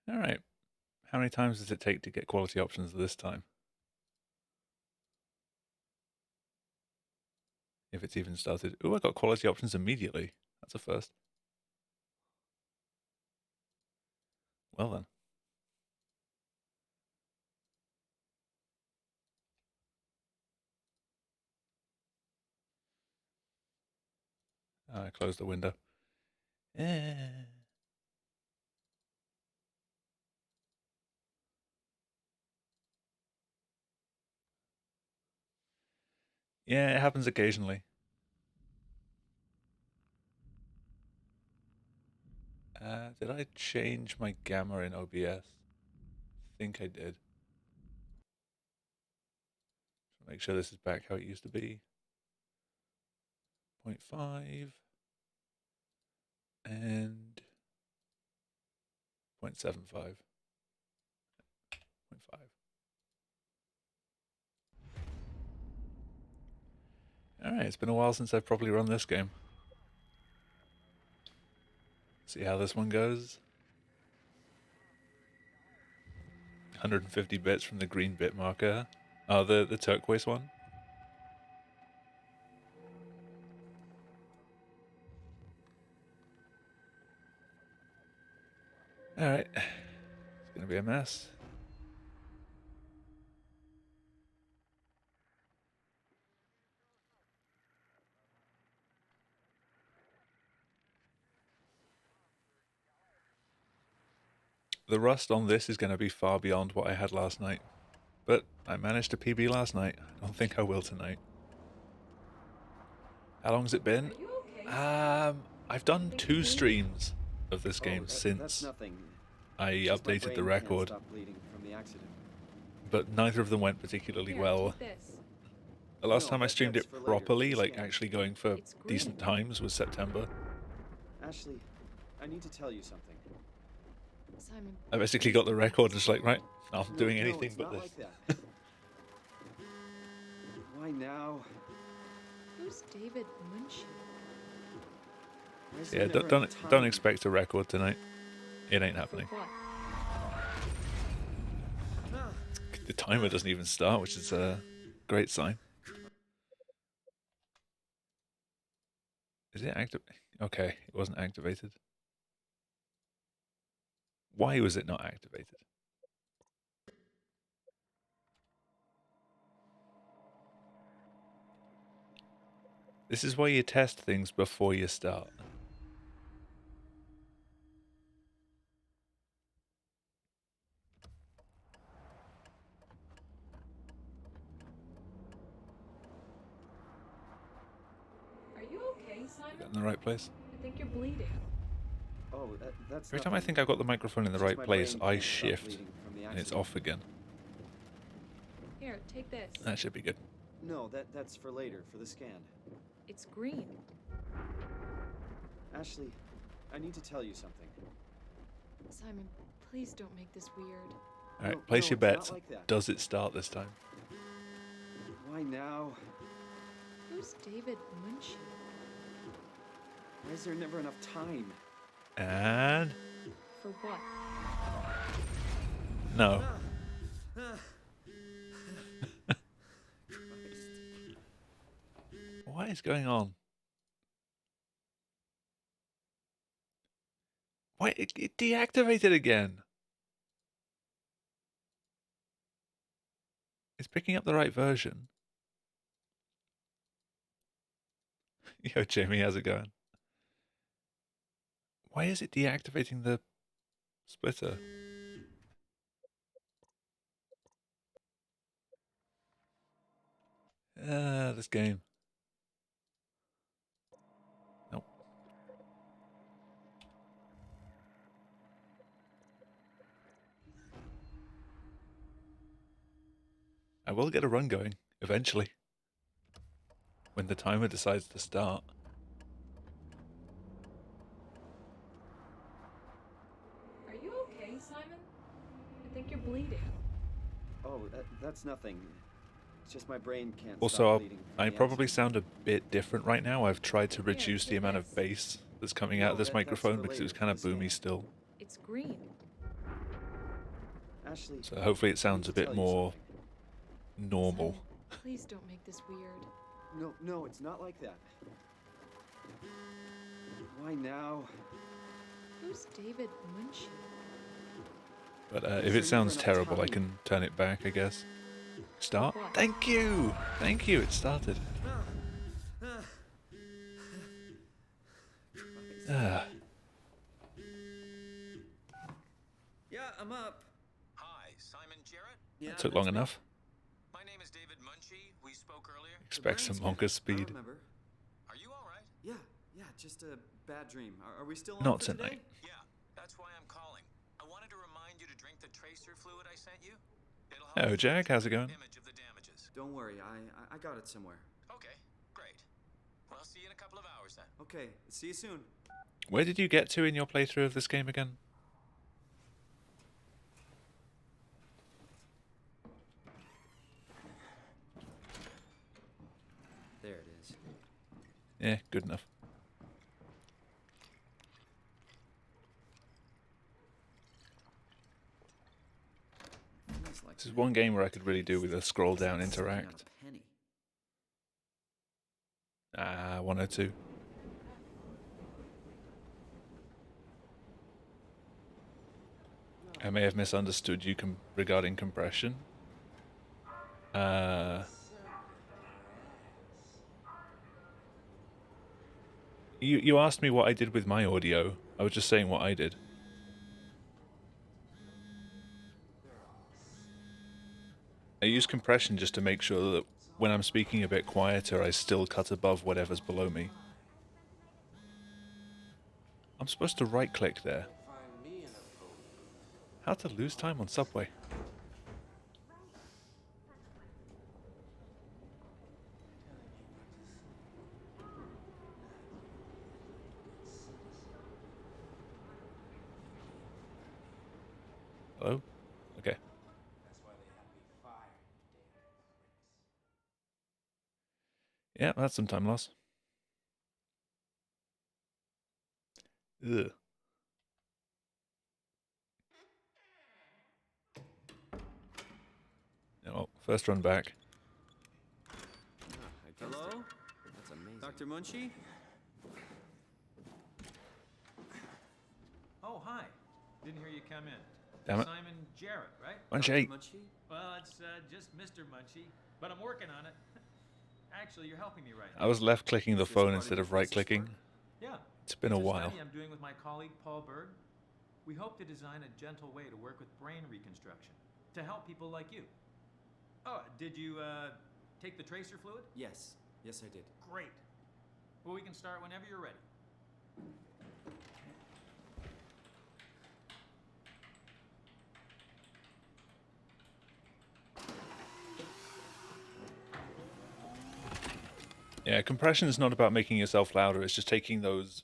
Alright. How many times does it take to get quality options this time? If it's even started. Ooh, I got quality options immediately. That's a first. Well then. I closed the window. Yeah, it happens occasionally. Did I change my gamma in OBS? I think I did. Make sure this is back how it used to be. 0.5 and 0.75. 0.5. Alright, it's been a while since I've properly run this game. See how this one goes. 150 bits from the green bit marker. Oh, the turquoise one. Alright. It's gonna be a mess. The rust on this is going to be far beyond what I had last night. But I managed to PB last night. I don't think I will tonight. How long's it been? I've done 2 streams of this game since I updated the record. But neither of them went particularly well. The last time I streamed it properly, like actually going for decent times, was September. Ashley, I need to tell you something. Simon. I basically got the record just like, right, I'm doing anything but this. Like Why now? Who's David Munchie? Yeah, don't expect a record tonight. It ain't happening. The timer doesn't even start, which is a great sign. Is it active? Okay, it wasn't activated. Why was it not activated? This is why you test things before you start. Are you okay, Simon? Is that in the right place? I think you're bleeding. Oh, that's Every time I think I've got the microphone in the right place, I shift and it's off again. Here, take this. That should be good. No, that's for later, for the scan. It's green. Ashley, I need to tell you something. Simon, please don't make this weird. Alright, place no, your bets. like that. Does it start this time? Why now? Who's David Munchie? Why is there never enough time? And... For what? No. What is going on? Why it deactivated again? It's picking up the right version. Yo, Jamie, how's it going? Why is it deactivating the splitter? This game. Nope. I will get a run going, eventually. When the timer decides to start. Are you okay, Simon? I think you're bleeding. Oh, that's nothing. It's just my brain can't Also, stop bleeding from I the probably accident. sound a bit different right now. I've tried to reduce the amount of bass that's coming out of this microphone because it was kind of boomy still. It's green. Ashley. So hopefully it I need sounds to a bit tell you more something. normal. Simon, please don't make this weird. No, it's not like that. Why now? Who's David Munchie? But if Sir, it sounds you ran out of terrible, I time. can turn it back, I guess. Start? What? Thank you! Thank you, it started. Ah, Yeah, I'm up. Hi, Simon Jarrett. Yeah, that took that's long me. enough. My name is David Munchie. We spoke earlier. Expect some brain longer scan. I speed. remember. Are you all right? Yeah, just a bad dream. Are we still on Not for tonight. today? Yeah, that's why I'm calling. I wanted to remind you to drink the tracer fluid I sent you. It'll Hello, help Jack. How's it going? image of the damages. Don't worry, I got it somewhere. Okay, great. Well, I'll see you in a couple of hours then. Okay, see you soon. Where did you get to in your playthrough of this game again? There it is. Yeah, good enough. Feels like This is one game where I could really do with a scroll down interact. Not a penny. Ah, 102. I may have misunderstood you regarding compression. You asked me what I did with my audio. I was just saying what I did. I use compression just to make sure that when I'm speaking a bit quieter, I still cut above whatever's below me. I'm supposed to right-click there. How to lose time on Subway? Hello? Okay. Yeah, that's some time loss. Ugh. Oh, first run back. Hello? That's amazing. Dr. Munchie? Oh, hi. Didn't hear you come in. Damn it. Simon Jarrett, right? Munchie. Munchie? Well, it's just Mr. Munchie, but I'm working on it. Actually, you're helping me right now. I was left-clicking the Is this phone part of instead your of right-clicking. thesis Yeah. It's been a It's while. study I'm doing with my colleague Paul Berg. We hope to design a gentle way to work with brain reconstruction to help people like you. Oh, did you take the tracer fluid? Yes, I did. Great. Well, we can start whenever you're ready. Yeah, compression is not about making yourself louder, it's just taking those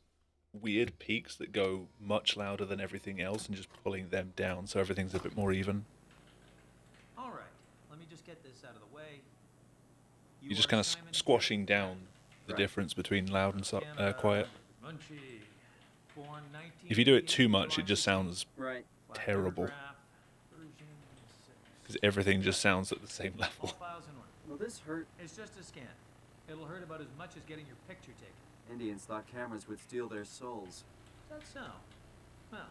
weird peaks that go much louder than everything else and just pulling them down so everything's a bit more even. All right. Let me just get this out of the way. You're just are kind of Simon squashing Jarrett, down the Right. difference between loud and Canada, quiet. Munchie, born If you do it 1988, too much, it July just 16th. sounds Right. Flat terrible. paragraph, version 6. Because everything just sounds at the same All level. files in order. Well, this hurt. It's just a scan. It'll hurt about as much as getting your picture taken. Indians thought cameras would steal their souls. That's so. Well,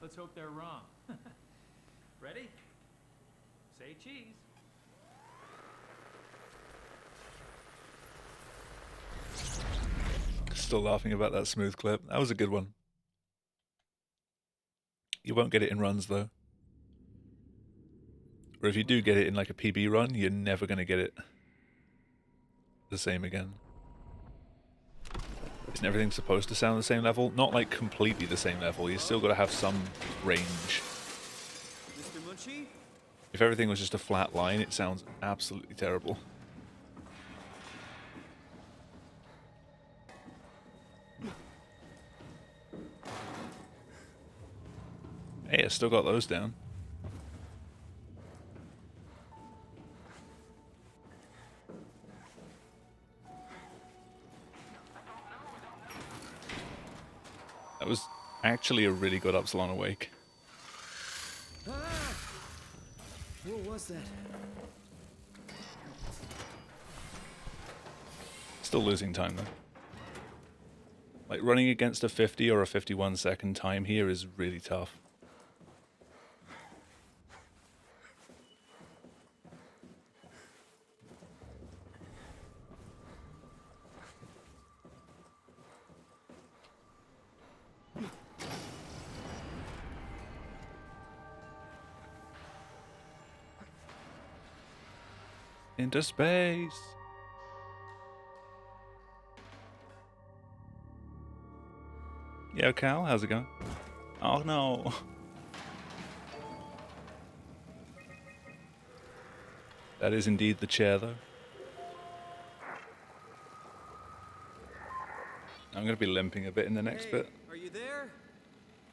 let's hope they're wrong. Ready? Say cheese. Still laughing about that smooth clip. That was a good one. You won't get it in runs though. Or if you do get it in like a PB run, you're never going to get it the same again. Isn't everything supposed to sound the same level? Not like completely the same level. You still got to have some range. Mr. Munchie? If everything was just a flat line, it sounds absolutely terrible. Hey, I still got those down. That was actually a really good Upsilon Awake. What was that? Still losing time though. Like running against a 50 or a 51-second time here is really tough. Into space. Yo, Cal, how's it going? Oh no. That is indeed the chair, though. I'm going to be limping a bit in the next bit. Are you there?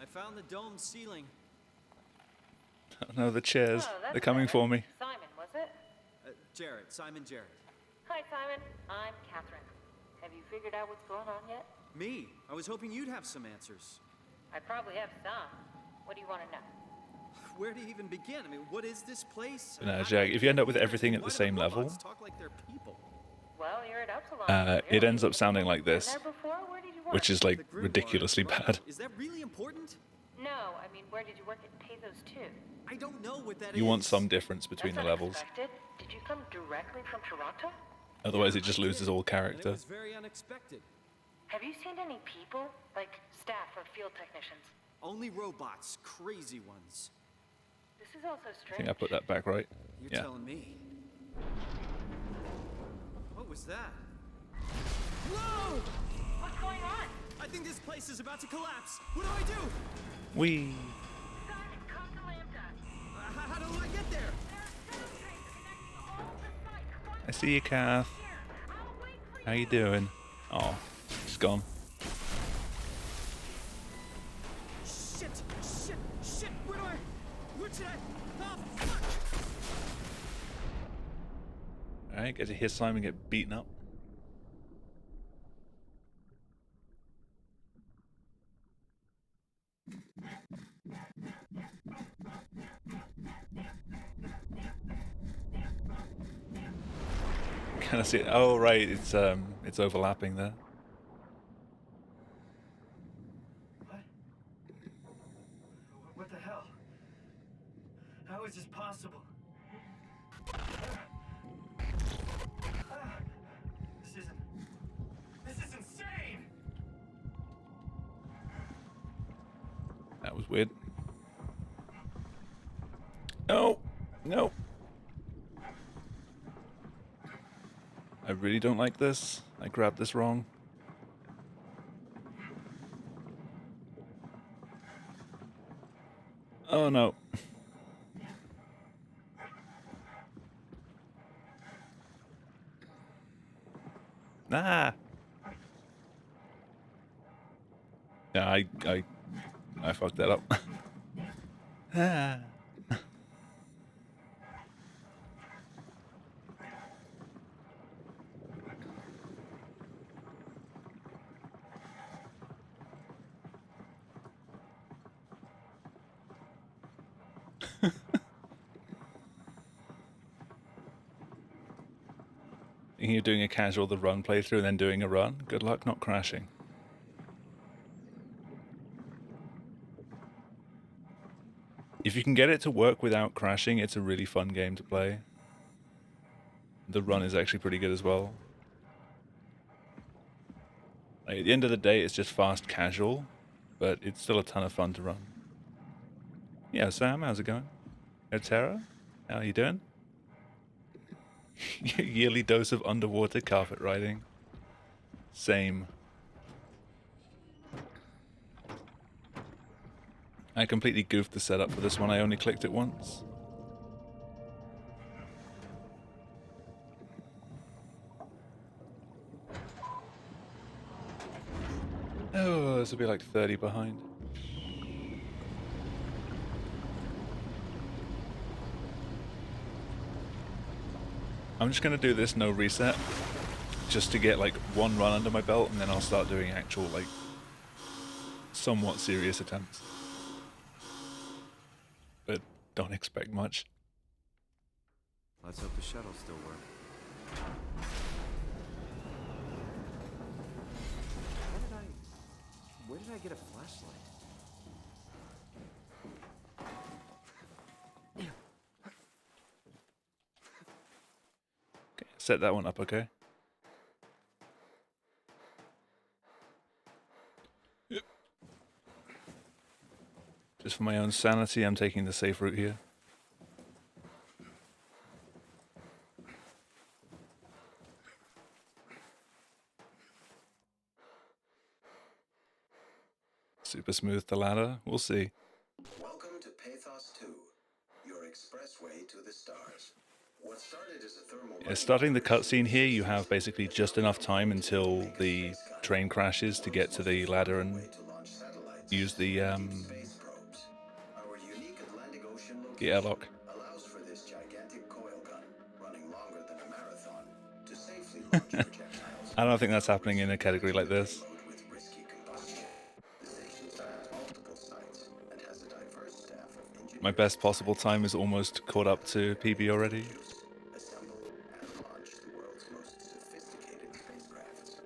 I found the dome ceiling. Oh no, the chairs. Oh, that's They're coming better. for me. Simon, was it? Jared, Simon Jared. Hi, Simon. I'm Catherine. Have you figured out what's going on yet? Me? I was hoping you'd have some answers. I probably have some. What do you want to know? Where do you even begin? I mean, what is this place? No, Jack, if you end up with everything at the Why do same level, robots talk like they're people? Well, you're at Upsilon. it ends up sounding like Been this, there before? Where did you work? which is like The Grimoire, ridiculously right? bad. Is that really important? No, I mean, where did you work at Pezos 2? I don't know what that is. You want some difference between That's the levels, unexpected. Did you come directly from Toronto? otherwise it just loses all And it character. was very unexpected. Have you seen any people? Like staff or field technicians? Only robots, crazy ones. This is also I strange. think I put that back right. You're Yeah. telling me. What was that? Whoa! What's going on? I think this place is about to collapse. What do I do? Wee. Simon, come to Lambda. How do I get there? There are tunnel trains connecting all the sites. I see you, Kath. I'll wait for How you doing? Oh, she's gone. Shit! Where should I? Oh, fuck! Alright, get to hear Simon get beaten up. Can I see it? Oh right, it's overlapping there. What the hell? How is this possible? This is insane! That was weird. Oh no. I really don't like this. I grabbed this wrong. Oh no. Ah. Yeah, I fucked that up. Ah. You're doing a casual the run playthrough and then doing a run. Good luck not crashing. If you can get it to work without crashing, it's a really fun game to play. The run is actually pretty good as well. Like, at the end of the day, it's just fast casual, but it's still a ton of fun to run. Yeah, Sam, how's it going? Yo, Tara, how are you doing? Yearly dose of underwater carpet riding. Same. I completely goofed the setup for this one. I only clicked it once. Oh, this will be like 30 behind. I'm just gonna do this no reset, just to get like one run under my belt, and then I'll start doing actual like somewhat serious attempts. But don't expect much. Let's hope the shuttle still works. Where did I get a flashlight? Okay, set that one up, okay? Yep. Just for my own sanity, I'm taking the safe route here. Super smooth the ladder. We'll see. Welcome to Pathos 2, your expressway to the stars. What started as a thermal Starting the cutscene here, you have basically just enough time until the train crashes to get to the ladder and use the airlock. allows for this gigantic coil gun running longer than a marathon to safely launch projectiles. I don't think that's happening in a category like this. With risky combustion. The station spans multiple sites and has a diverse staff of engineers. My best possible time is almost caught up to PB already. Assemble and launch the world's most sophisticated spacecrafts.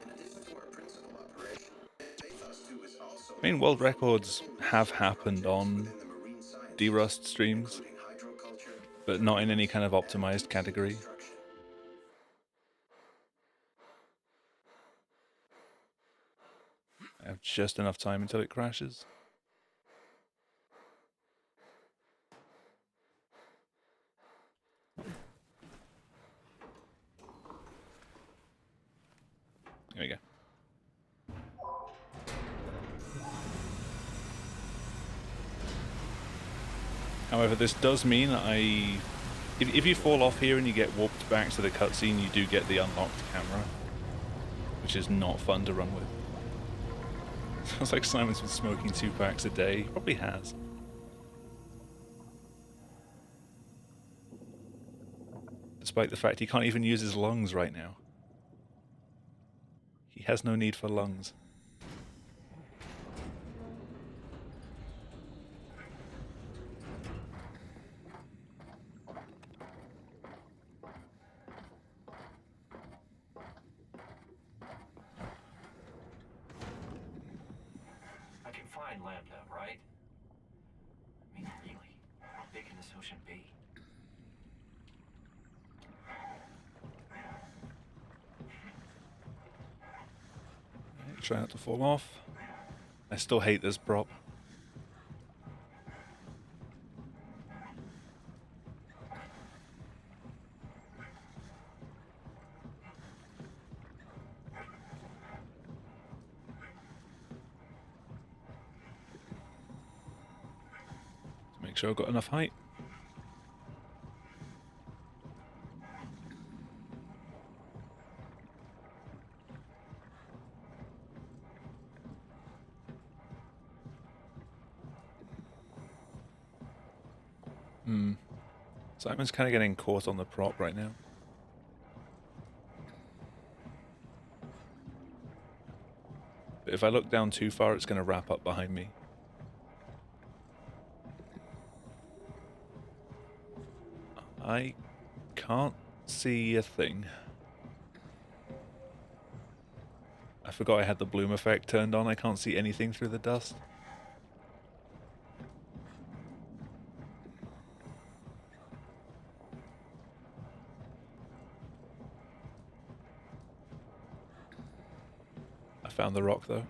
In addition to our principal operation, Pathos 2 is also I mean, world records have happened on D-Rust streams, but not in any kind of optimized category. I have just enough time until it crashes. There we go. However, this does mean if you fall off here and you get warped back to the cutscene, you do get the unlocked camera, which is not fun to run with. Sounds like Simon's been smoking 2 packs a day. He probably has. Despite the fact he can't even use his lungs right now. He has no need for lungs. I can find Lambda, right? I mean, really, how big can this ocean be? Try not to fall off. I still hate this prop. Make sure I've got enough height. Simon's kind of getting caught on the prop right now. But if I look down too far, it's going to wrap up behind me. I can't see a thing. I forgot I had the bloom effect turned on. I can't see anything through the dust. I found the rock though.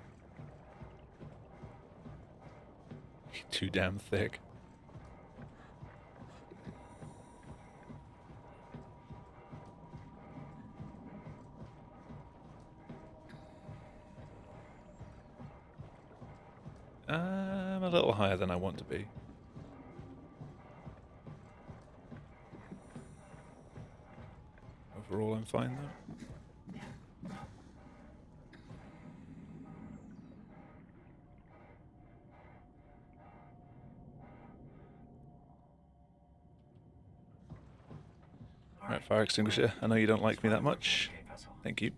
Too damn thick. I'm a little higher than I want to be. Overall, I'm fine though. Right, fire extinguisher. I know you don't like me that much. Thank you.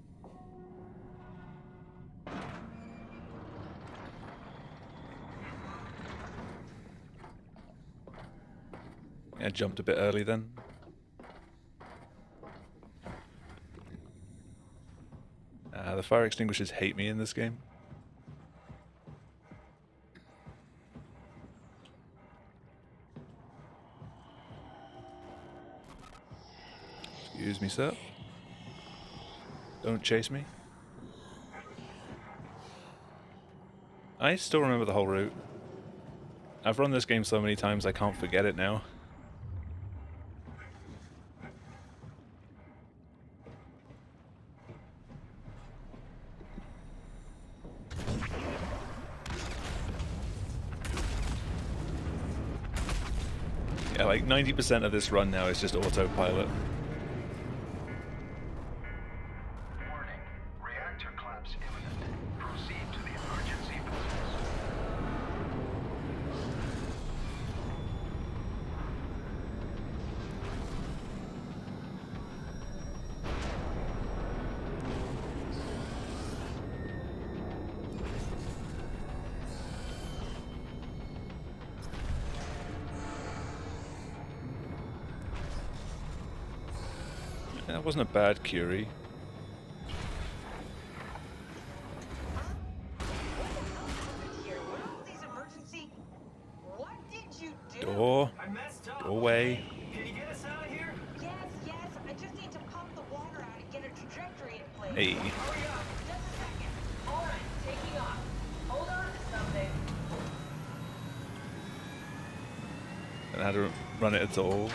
I jumped a bit early then. the fire extinguishers hate me in this game. Excuse me, sir. Don't chase me. I still remember the whole route. I've run this game so many times I can't forget it now. Yeah, like 90% of this run now is just autopilot. Warning. Reactor collapse imminent. Proceed to the emergency business. That wasn't a bad Curie. What did you do? Door. I messed up. Doorway. Can you get us out of here? Yes, I just need to pump the water out and get a trajectory in place. Hey. Hurry up. Just a second. All right, taking off. Hold on to something. I don't know how to run it at all.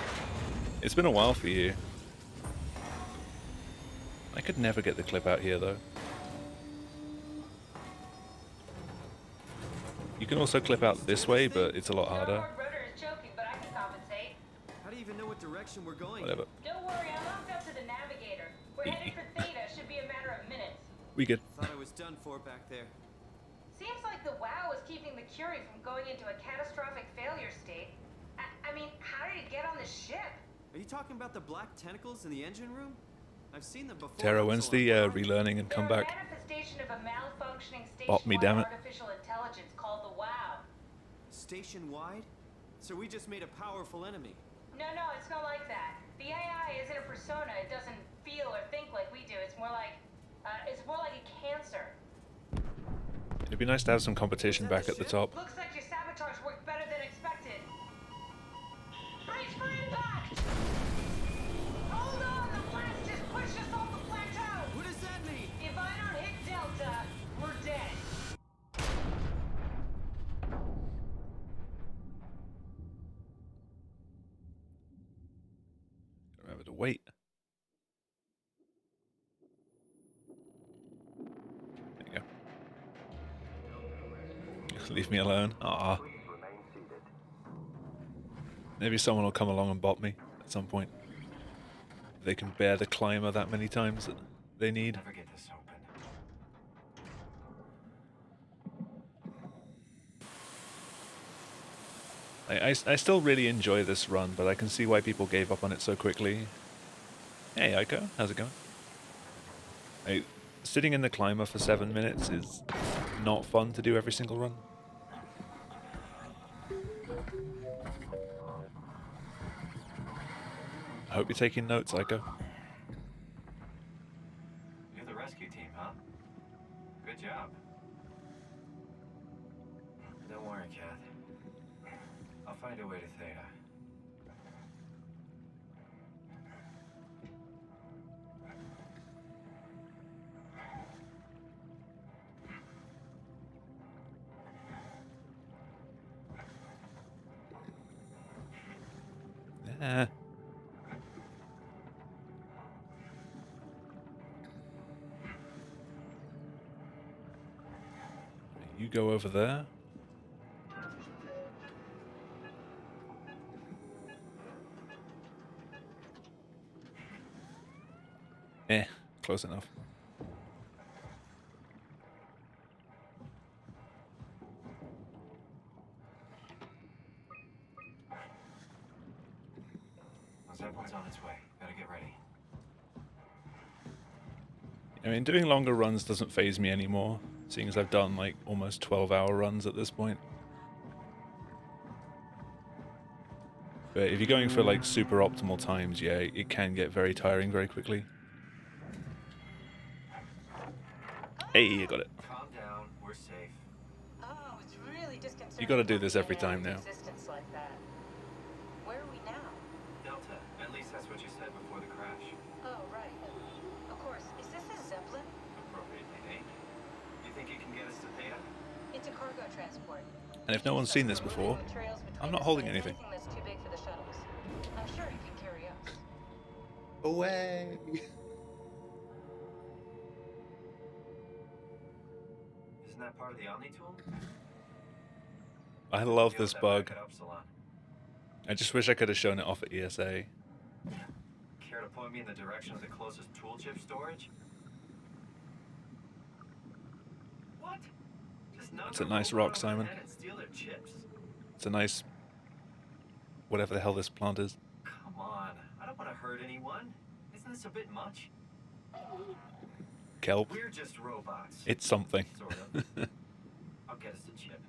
It's been a while for you. I could never get the clip out here though. You can also clip out this way, but it's a lot harder. Starboard rudder is choking, but I can compensate. How do you even know what direction we're going? Whatever. Don't worry, I'm hooked up to the navigator. We're headed for Theta. Should be a matter of minutes. We good. Thought I was done for back there. Seems like the WoW is keeping the Curie from going into a catastrophic failure state. I mean, how did it get on the ship? Are you talking about the black tentacles in the engine room? I've seen them before. Tara, when's the Upsilon. relearning and They're comeback? a manifestation of a malfunctioning Bop me, damn it. artificial intelligence called the WoW. Station-wide? So we just made a powerful enemy. No, it's not like that. The AI isn't a persona. It doesn't feel or think like we do. It's more like a cancer. It'd be nice to have some competition back at the top. Looks like your sabotage worked better than expected. Brace for impact! Hold on, the blast just pushed us off the plateau! What does that mean? If I don't hit Delta, we're dead. Remember to wait. There you go. Leave me alone. Ah. Maybe someone will come along and bop me at some point. They can bear the climber that many times that they need. Never get this open. I still really enjoy this run, but I can see why people gave up on it so quickly. Hey, Aiko, how's it going? Sitting in the climber for 7 minutes is not fun to do every single run. I hope you're taking notes, Aiko. You're the rescue team, huh? Good job. Don't worry, Kath. I'll find a way to Theta. Ah. You go over there. Close enough. Zeppelin's on its way. Gotta get ready. I mean, doing longer runs doesn't faze me anymore, seeing as I've done like almost 12-hour runs at this point. But if you're going for like super optimal times, yeah, it can get very tiring very quickly. Hey, I got it. Calm down. We're safe. Oh, it's really disconcerting. You gotta do this having every an time alien now. Existence like that. Where are we now? Delta. At least that's what you said before the crash. Oh, right. Of course. Is this a Zeppelin? Appropriately named. You think you can get us to Theta? It's a cargo transport. And if no one's seen this before, Trails between I'm not the holding sites, anything. That's too big for the shuttles. I'm sure it can carry us. Away. Isn't that part of the Omni tool? I love Deal this with that bug. back at Upsilon. I just wish I could have shown it off at ESA. Care to point me in the direction of the closest tool chip storage? What? Just nudge It's a a nice robot rock, over Simon. the head and steal their chips? It's a nice... whatever the hell this plant is. Come on. I don't want to hurt anyone. Isn't this a bit much? Kelp. We're just robots. It's something. Sort of. I'll get us the chip.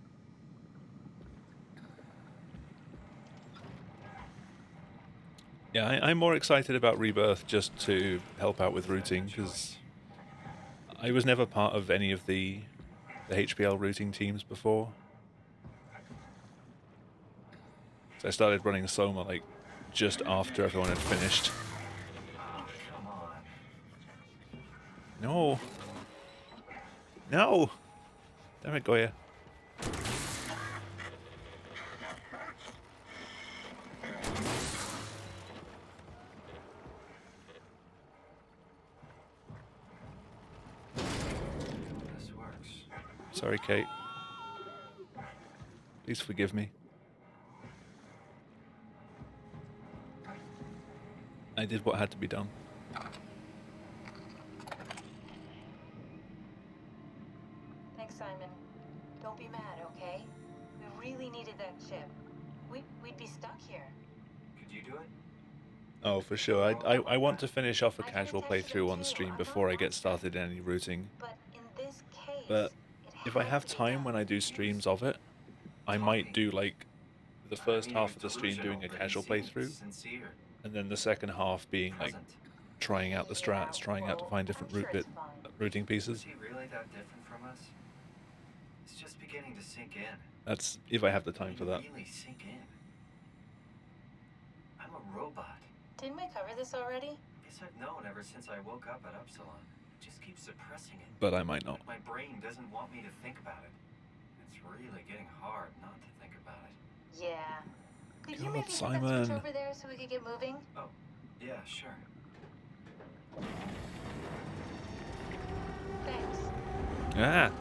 Yeah, I'm more excited about Rebirth just to help out with routing, because I was never part of any of the HPL routing teams before. So I started running Soma like just after everyone had finished. Oh, come on. No. No! Damn it, Goya. This works. Sorry, Kate. Please forgive me. I did what had to be done. Thanks, Simon. Don't be mad, okay? We really needed that chip. We'd be stuck here. Could you do it? Oh, for sure. I want to finish off a casual playthrough on stream before I get started in any routing. But in this case, But it if I had have to be time done. when I do streams of it, I might do like the first I mean, half of the stream doing a delusional, but casual he seemed playthrough, sincere. and then the second half being like Present. trying out the strats, trying out to find different routing pieces. Was he really that different from us? It's just beginning to sink in. That's if I have the time for that. Really sink in. I'm a robot. Didn't we cover this already? Guess I've known ever since I woke up at Upsilon. I just keep suppressing it. But I might not. My brain doesn't want me to think about it. It's really getting hard not to think about it. Yeah. Could you God, maybe get that Simon. switch over there so we could get moving? Oh, yeah, sure. Thanks. Ah.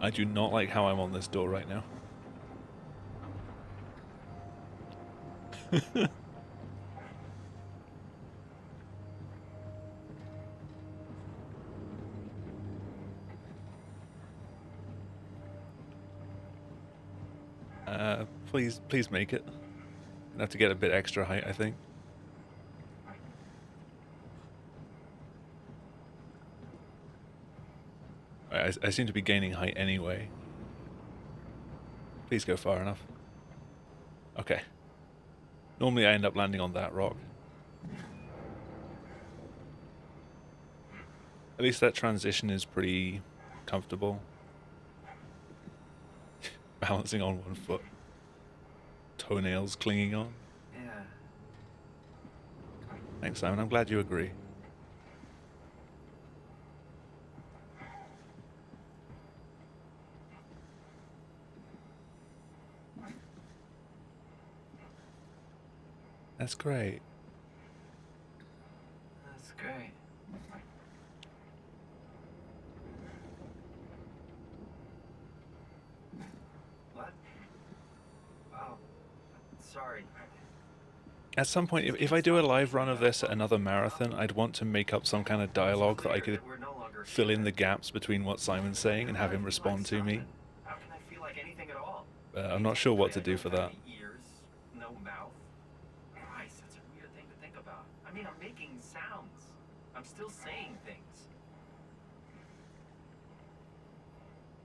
I do not like how I'm on this door right now. Please make it. I have to get a bit extra height, I think. I seem to be gaining height anyway. Please go far enough. Okay. Normally I end up landing on that rock. At least that transition is pretty comfortable. Balancing on one foot. Toenails clinging on. Yeah. Thanks, Simon. I'm glad you agree. That's great. That's great. What? Oh, sorry. At some point, if I do a live run of this at another marathon, I'd want to make up some kind of dialogue that I could We're no longer fill in human. the gaps between what Simon's saying and have him respond to me. How can I feel like anything at all? I'm not sure what to do for I don't that. have any ears, no mouth. Christ, that's a weird thing to think about. I mean, I'm making sounds. I'm still saying things.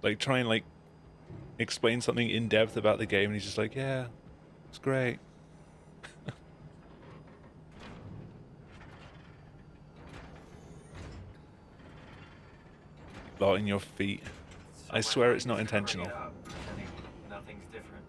Like, try and, like, explain something in depth about the game, and he's just like, yeah, it's great. blotting your feet. I So swear why it's not not just covering intentional. it up, pretending nothing's different?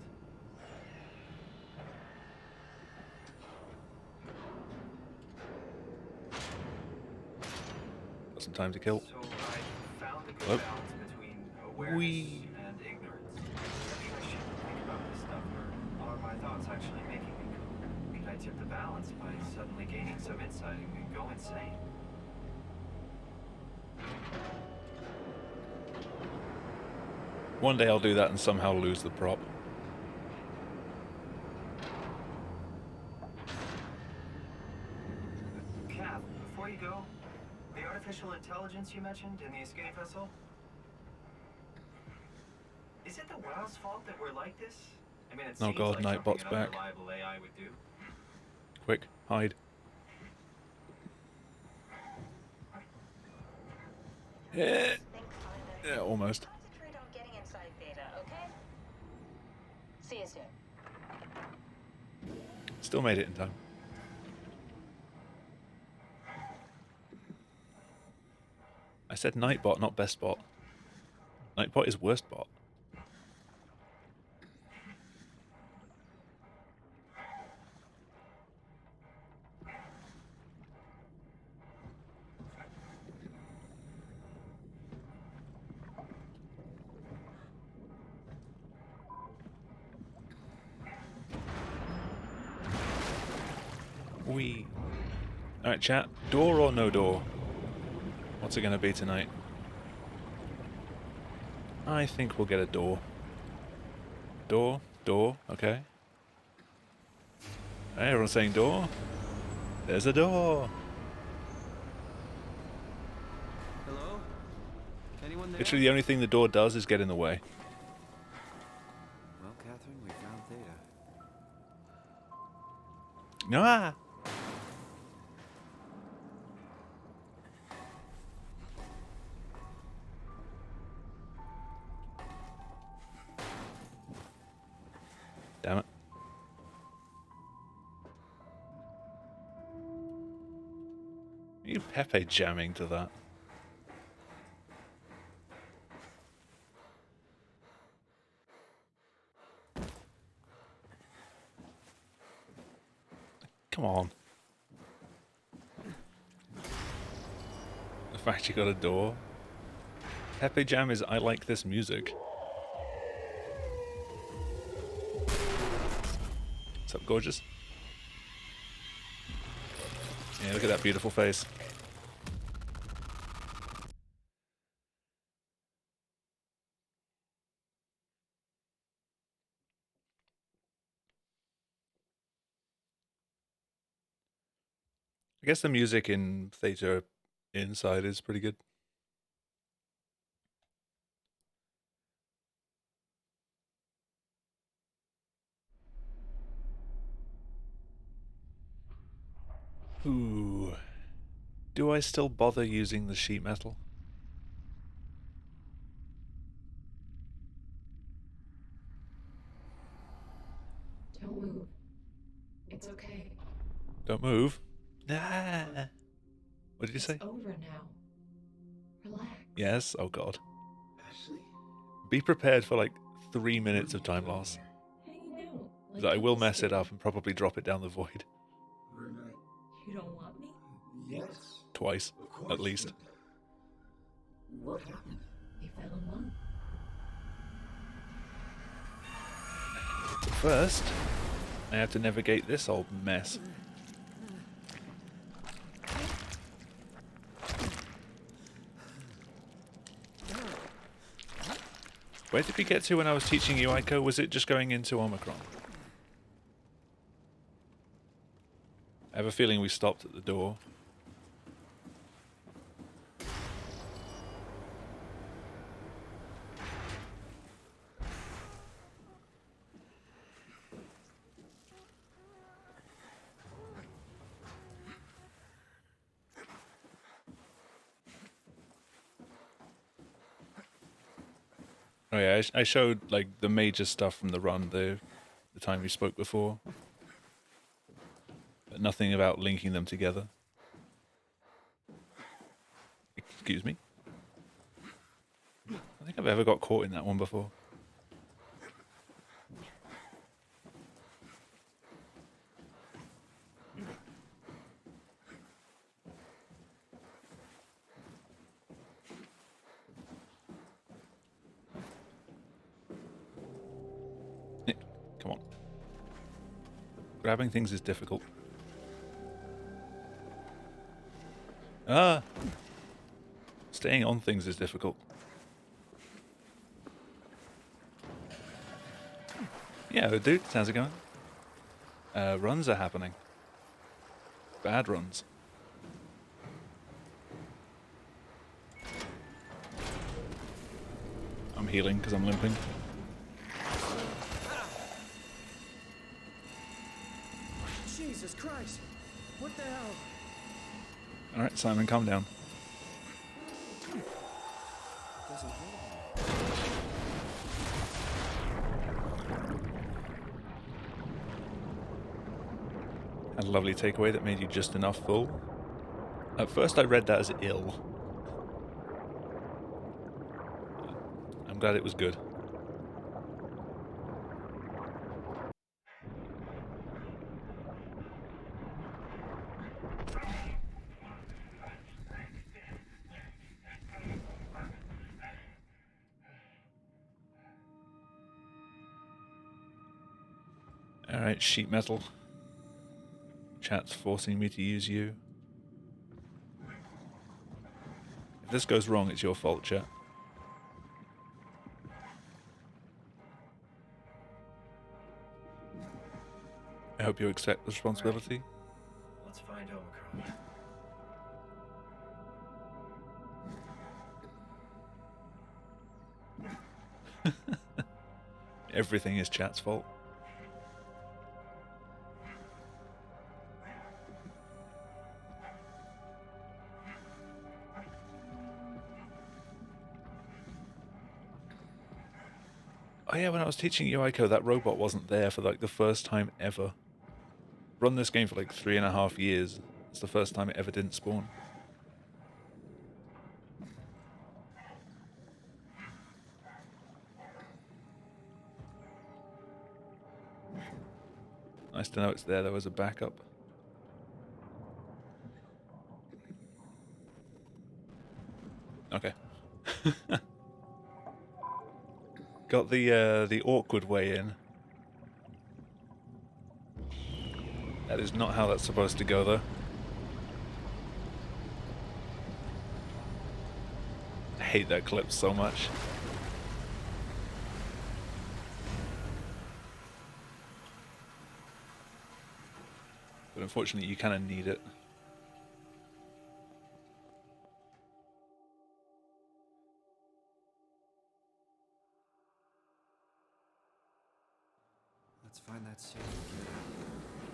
Got some time to kill. So I found a good Hello? balance between awareness Wee. and ignorance. Maybe I shouldn't think about this stuff, or are my thoughts actually making me go? Could I tip the balance by suddenly gaining some insight and go insane? One day I'll do that and somehow lose the prop. Kath, before you go, the artificial intelligence you mentioned in the escape vessel? Is it the WoW's fault that we're like this? I mean, it Oh seems god, like something Nightbot's an back. unreliable AI would do. Quick, hide. Yeah, Think, Simon. yeah, almost. Concentrate on getting inside Theta, okay? See you soon. Still made it in time. I said Nightbot, not best bot. Nightbot is worst bot. Wee. Alright, chat. Door or no door? What's it going to be tonight? I think we'll get a door. Door? Door? Okay. Hey, everyone's saying door. There's a door. Hello? Anyone there? Literally the only thing the door does is get in the way. Well, Catherine, we found Theta. Ah! Damn it. Are you Pepe jamming to that? Come on. The fact you got a door. Pepe Jam is I like this music. What's up, gorgeous? Yeah, look at that beautiful face. I guess the music in Theta Inside is pretty good. Ooh. Do I still bother using the sheet metal? Don't move. It's okay. Don't move. Nah. What did you say? It's over now. Relax. Yes? Oh god. Ashley? Be prepared for like 3 minutes of time loss. Hanging out. Like 'Cause I will kids mess it do. up and probably drop it down the void. We're not. You don't want me? Yes. Twice, Of course. at least. What happened? We found one. First, I have to navigate this old mess. Where did we get to when I was teaching you, Aiko? Was it just going into Omicron? I have a feeling we stopped at the door. Oh yeah, I showed like the major stuff from the run the time we spoke before, but nothing about linking them together. Excuse me. think I've ever got caught in that one before. Come on. Grabbing things is difficult. Ah! Staying on things is difficult. Yeah, dude, how's it going? Runs are happening. Bad runs. I'm healing because I'm limping. Jesus Christ! What the hell? Alright, Simon, calm down. Doesn't hurt. Had a lovely takeaway that made you just enough full. At first I read that as ill. I'm glad it was good. Alright, sheet metal. Chat's forcing me to use you. If this goes wrong, it's your fault, chat. I hope you accept the responsibility. Let's find Omicron. Everything is chat's fault. Oh yeah, when I was teaching Yoiko, that robot wasn't there for like the first time ever. Run this game for like 3.5 years. It's the first time it ever didn't spawn. Nice to know it's there though as a backup. Okay. Got the awkward way in. That is not how that's supposed to go though. I hate that clip so much. But unfortunately you kind of need it. Let's find that suit.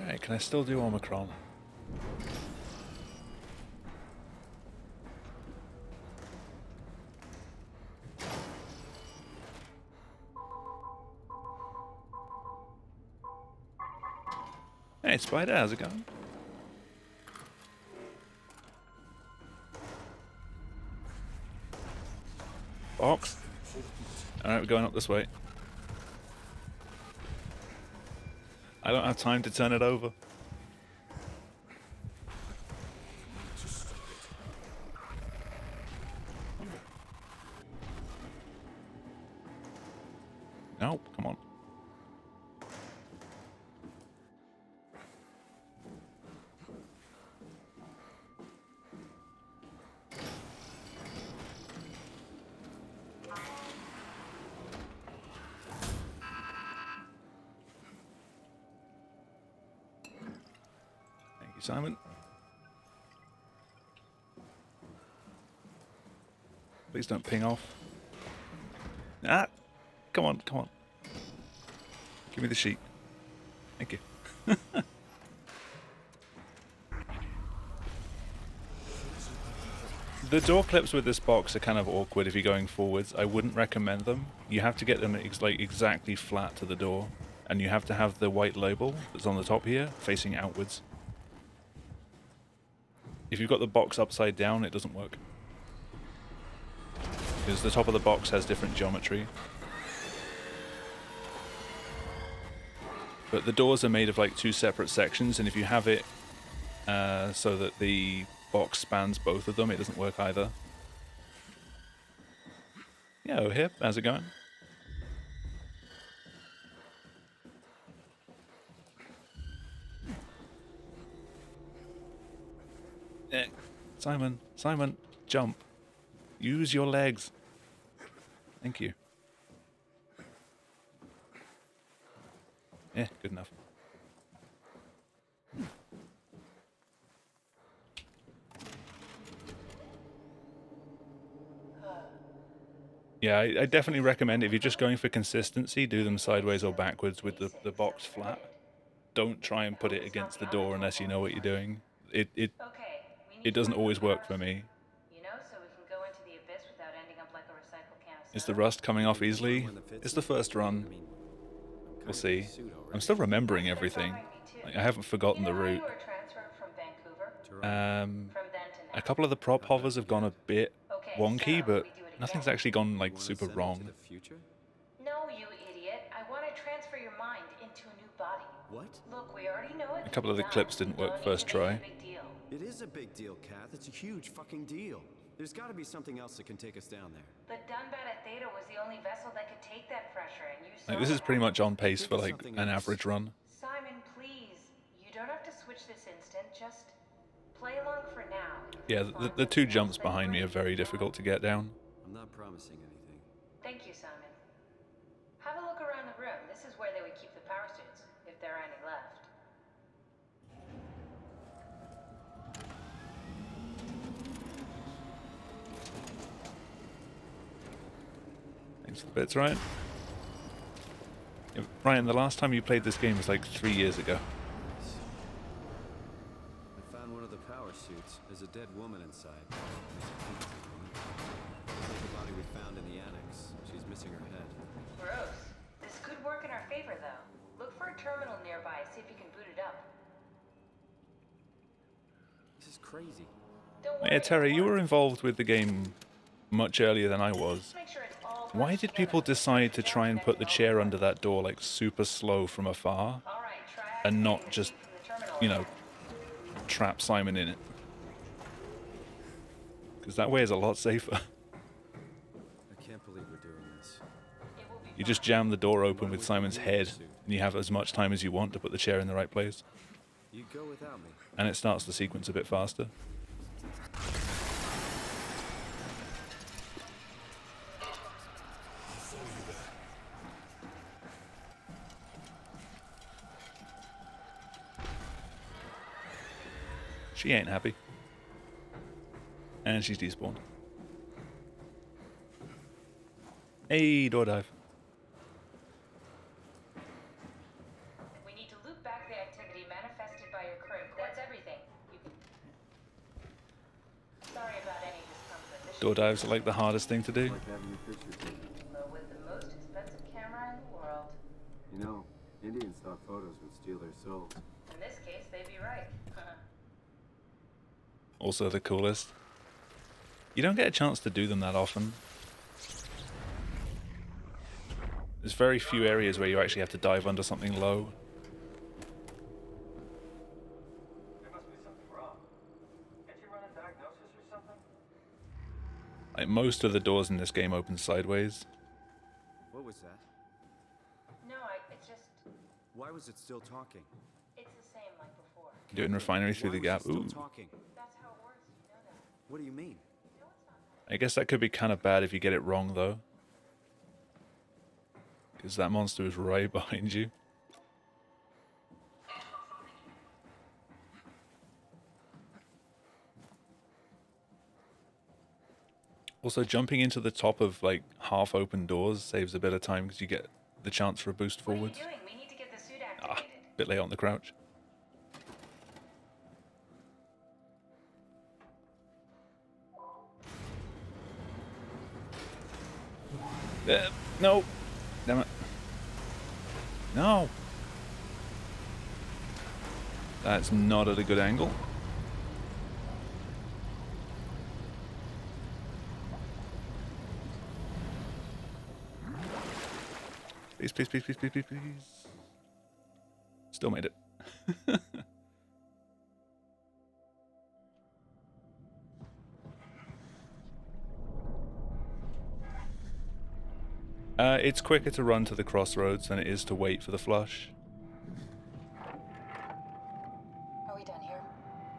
Alright, can I still do Omicron? Hey Spider, how's it going? Box? Alright, we're going up this way. I don't have time to turn it over. Nope, come on. Thank you, Simon. Please don't ping off. Ah! Come on, come on. Give me the sheet. Thank you. The door clips with this box are kind of awkward if you're going forwards. I wouldn't recommend them. You have to get them like exactly flat to the door, and you have to have the white label that's on the top here facing outwards. If you've got the box upside down, it doesn't work. because the top of the box has different geometry. But the doors are made of like 2 separate sections, and if you have it so that the box spans both of them, it doesn't work either. Yo, Hip, how's it going? Simon, jump. Use your legs. Thank you. Yeah, good enough. Yeah, I definitely recommend if you're just going for consistency, do them sideways or backwards with the box flat. Don't try and put it against the door unless you know what you're doing. It doesn't always work for me. You know, so we can go into the abyss without ending up like a recycled can of soda. Is the rust coming off easily? It's the first run. We'll see. I'm still remembering everything. Like, I haven't forgotten the route. You were transferred from Vancouver? From then to now. A couple of the prop hovers have gone a bit wonky, but nothing's actually gone like super wrong. No, you idiot. I want to transfer your mind into a new body. What? Look, we already know it. A couple of the clips didn't work first try. It is a big deal, Kath. It's a huge fucking deal. There's got to be something else that can take us down there. The Dunbat at Theta was the only vessel that could take that pressure, and you saw Like, this is that. pretty much on pace for like an average run. Simon, please. You don't have to switch this instant. Just play along for now. Yeah, the 2 jumps behind me are very difficult to get down. I'm not promising anything. Thank you, Simon. Have a look around the room. This is where they would keep the power suits, if there are any left. Thanks for the bits, Ryan. Yeah, Ryan, the last time you played this game was like 3 years ago. I found one of the power suits. There's a dead woman inside. Like the body we found in the annex. She's missing her head. Gross. This could work in our favor, though. Look for a terminal nearby. See if you can boot it up. This is crazy. Don't worry. Yeah, Terry, you were involved with the game much earlier than I was. Make sure it's all Why did people decide to try and put the chair under that door like super slow from afar All right, try and not activating the just, feed from the terminal you know, again. trap Simon in it? Because that way is a lot safer. I can't believe we're doing this. It will be You just jam the door open with Simon's head and you have as much time as you want to put the chair in the right place. You go without me. And it starts the sequence a bit faster. She ain't happy. And she's despawned. Hey, door dive. We need to loop back the activity manifested by your crew. That's everything. You can... Sorry about any discomfort. This Door dives are like the hardest thing to do. Like having your picture taken. but with the most expensive camera in the world. You know, Indian stock photos would steal their souls. In this case, they'd be right. Also the coolest. You don't get a chance to do them that often. There's very few areas where you actually have to dive under something low. There must be something wrong. Can't you run a diagnosis or something? Like most of the doors in this game open sideways. What was that? No, it's just... Why was it still talking? It's the same like before. Do it in refinery through the Why was gap. it Ooh. still talking? That's how it works, you know that. What do you mean? You know it's not... I guess that could be kind of bad if you get it wrong though. Because that monster is right behind you. Also, jumping into the top of like half open doors saves a bit of time because you get the chance for a boost forwards. What are you doing? We need to get the suit Ah, activated. bit late on the crouch. No! Damn it. No! That's not at a good angle. Please, please, please, please, please, please, please. Still made it. It's quicker to run to the crossroads than it is to wait for the flush. Are we done here?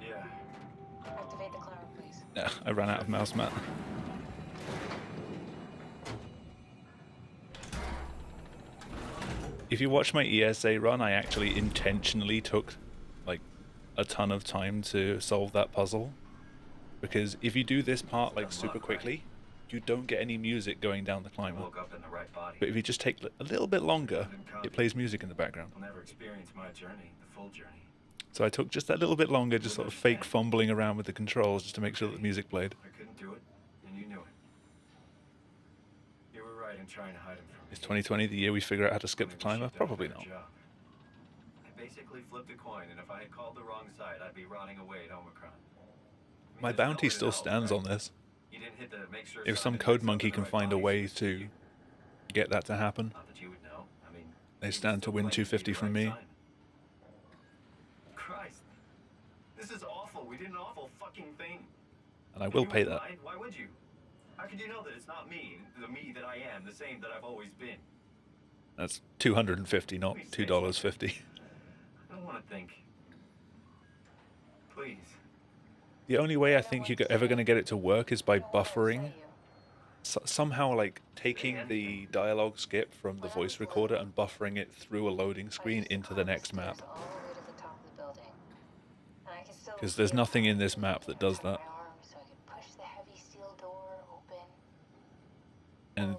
Yeah. Activate the climber, please. Yeah, I ran out of mouse mat. If you watch my ESA run, I actually intentionally took like a ton of time to solve that puzzle. Because if you do this part like super quickly, you don't get any music going down the climber. Woke up in the right body. But if you just take a little bit longer, it plays music in the background. I'll never experience my journey, the full journey. So I took just that little bit longer, just sort of fake fumbling around with the controls just to make sure that the music played. I couldn't do it, and you knew it. You were right in trying to hide him from me. Is 2020 the year we figure out how to skip the climber? Probably not. I basically flipped a coin, and if I had called the wrong side, I'd be rotting away at Omicron. I mean, My there's no bounty way to still know, stands right? on this. You didn't hit the make sure If sign some and code mix up monkey in the can right find a body way so to you- get that to happen, Not that you would know. I mean, they you would stand to still win claim be 250 the from right me. sign. Christ, this is awful. We did an awful fucking thing. And I will You pay would that. lie? Why would you? How could you know that it's not me, the me that I am, the same that I've always been? That's $250, not $2.50. I don't want to think. Please. The only way I think you're ever going to get it to work is by buffering. Somehow, like, taking the dialogue skip from the voice recorder and buffering it through a loading screen into the next map. Because there's nothing in this map that does that. And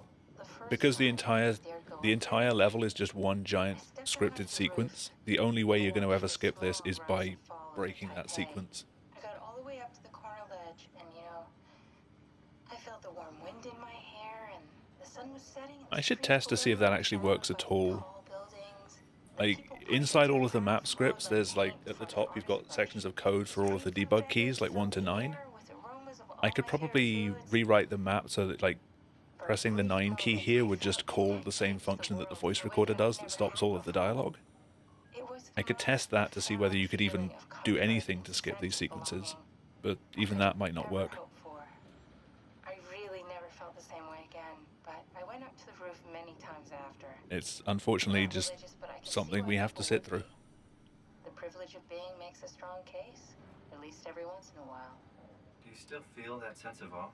because the entire level is just one giant scripted sequence, the only way you're going to ever skip this is by breaking that sequence. I got all the way up to the corner ledge, and I felt the warm wind in my hair, and the sun was setting. I should test to see if that actually works at all. Like, inside all of the map scripts, there's like, at the top you've got sections of code for all of the debug keys, like 1 to 9. I could probably rewrite the map so that, like, pressing the 9 key here would just call the same function that the voice recorder does that stops all of the dialogue. I could test that to see whether you could even do anything to skip these sequences, but even that might not work. I really never felt the same way again, but I went up to the roof many times after. It's unfortunately just something we have to sit through. The privilege of being makes a strong case, at least every once in a while. Do you still feel that sense of awe?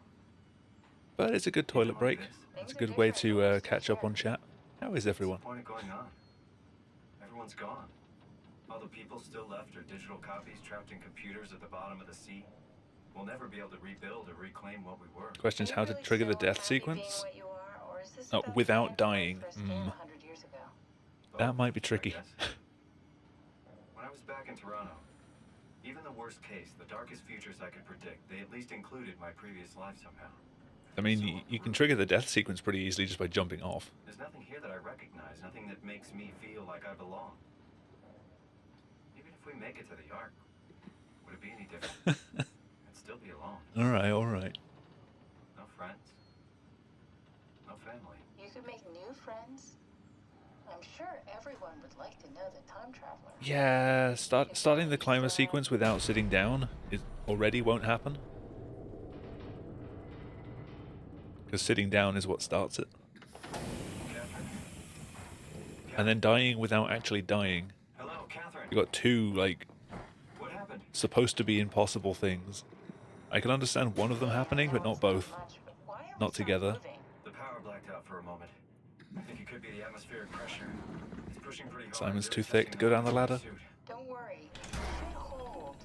But it's a good toilet break. It's a good way to catch up on chat. How is everyone? What's the point of going on? Everyone's gone. All the people still left are digital copies trapped in computers at the bottom of the sea. We'll never be able to rebuild or reclaim what we were. Question is how to trigger the death sequence? Oh, without dying. That might be tricky. When I was back in Toronto, even the worst case, the darkest futures I could predict, they at least included my previous life somehow. I mean, you can trigger the death sequence pretty easily just by jumping off. There's nothing here that I recognize, nothing that makes me feel like I belong. Even if we make it to the Ark, would it be any different? I'd still be alone. Alright, alright. No friends. No family. You could make new friends. I'm sure everyone would like to know the time traveler. Yeah, starting the climber sequence without sitting down already won't happen. Because sitting down is what starts it. And then dying without actually dying. Hello, Catherine. You got two, like, What happened? supposed to be impossible things. I can understand one of them happening, but not both. Not together. The power blacked out for a moment. I think it could be the atmospheric pressure. It's pushing pretty hard. Simon's You're too thick to go down the ladder. suit. Don't worry. It should hold.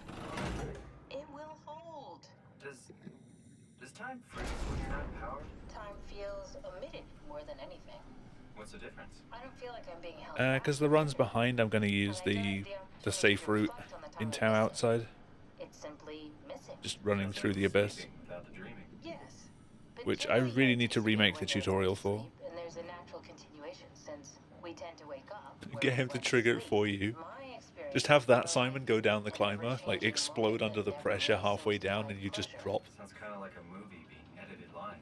It will hold. Does time freeze when you're not powered? Time feels omitted more than anything. What's the difference? I don't feel like I'm being held back. Because the run's behind, I'm going to use the safe route in tow outside. It's simply missing. Just running through the abyss. Sleeping without the dreaming. Yes. But Which I generally, really you need to sleep remake when the there's tutorial no for. sleep, and there's a natural continuation since we tend to wake up. Get him to trigger it for you. Just have that Simon go down the climber, like explode under the pressure halfway down and you just drop. Sounds kind of like a movie being edited live.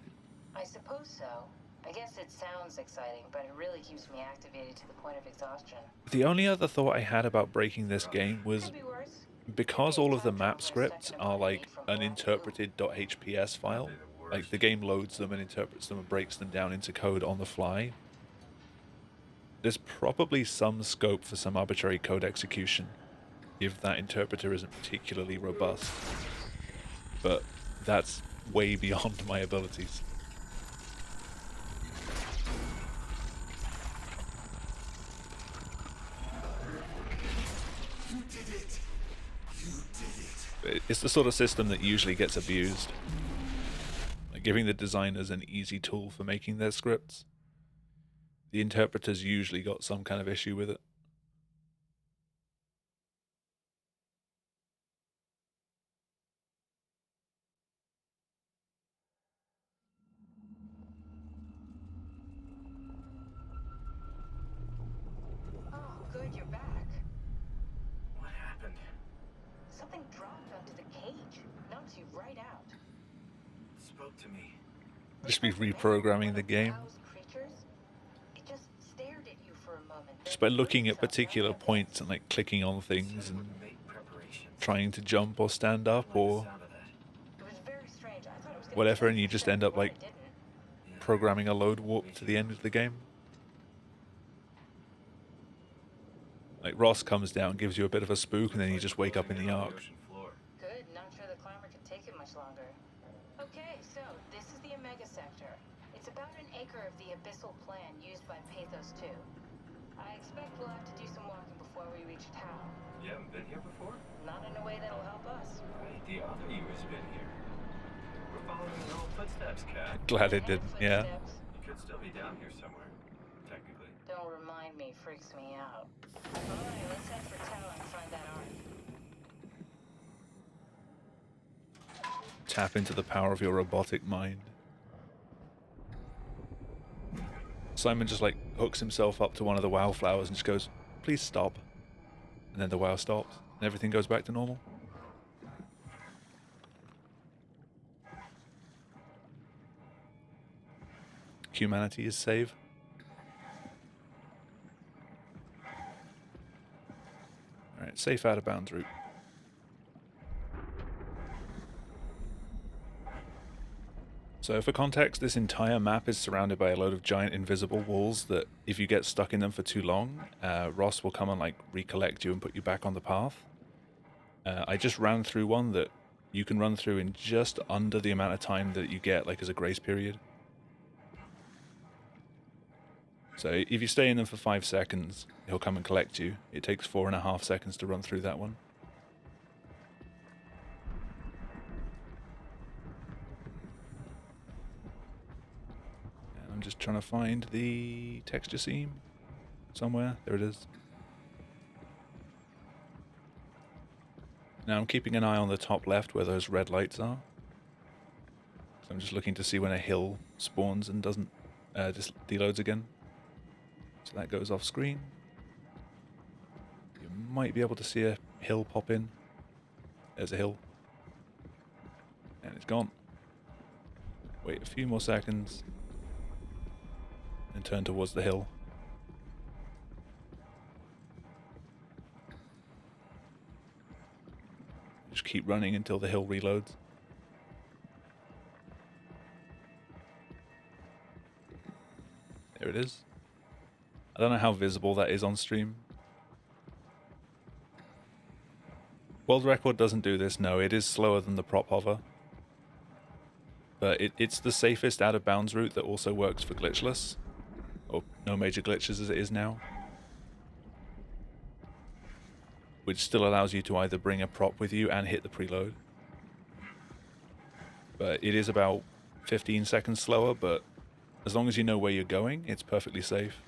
I suppose so. I guess it sounds exciting, but it really keeps me activated to the point of exhaustion. The only other thought I had about breaking this game was Could be worse. because Maybe all a of the time map traveler scripts stuck in a are body like made from an black interpreted .hps file, like the game loads them and interprets them and breaks them down into code on the fly. There's probably some scope for some arbitrary code execution if that interpreter isn't particularly robust, but that's way beyond my abilities. It's the sort of system that usually gets abused, like giving the designers an easy tool for making their scripts. The interpreters usually got some kind of issue with it. Oh, good, you're back. What happened? Something dropped onto the cage. Knocks you right out. It spoke to me. Just be reprogramming the game. Creatures? It just stared at you for a moment. Just by looking at particular points and like clicking on things and Make preparations. trying to jump or stand up or Sound of that. It was very strange. I thought it was gonna whatever, kill and you for just a end second, up but like it didn't. programming a load warp to the end of the game. Like Ross comes down, gives you a bit of a spook, and then you just wake up in the Ark. Good, not sure the climber can take it much longer. Okay, so this is the Omega Sector. It's about an acre of the abyssal plan used by Pathos 2. I expect we'll have to do some walking before we reach town. You haven't been here before? Not in a way that'll help us. Right, the other you has been here. We're following your old footsteps, Cat. Glad it didn't, yeah. Footsteps. You could still be down here somewhere, technically. Don't remind me, freaks me out. Alright, let's head for town and find that Ark. Tap into the power of your robotic mind. Simon just like hooks himself up to one of the WoW flowers and just goes, "Please stop." And then the WoW stops and everything goes back to normal. Humanity is saved. Alright, safe out of bounds route. So for context, this entire map is surrounded by a load of giant invisible walls that if you get stuck in them for too long, Ross will come and like recollect you and put you back on the path. I just ran through one that you can run through in just under the amount of time that you get like as a grace period. So if you stay in them for 5 seconds, he'll come and collect you. It takes 4.5 seconds to run through that one. I'm just trying to find the texture seam somewhere. There it is. Now I'm keeping an eye on the top left where those red lights are. So I'm just looking to see when a hill spawns and doesn't just deloads again. So that goes off screen. You might be able to see a hill pop in. There's a hill. And it's gone. Wait a few more seconds. And turn towards the hill. Just keep running until the hill reloads. There it is. I don't know how visible that is on stream. World record doesn't do this, no, it is slower than the prop hover. But it's the safest out of bounds route that also works for glitchless. Or no major glitches as it is now. Which still allows you to either bring a prop with you and hit the preload. But it is about 15 seconds slower, but as long as you know where you're going, it's perfectly safe.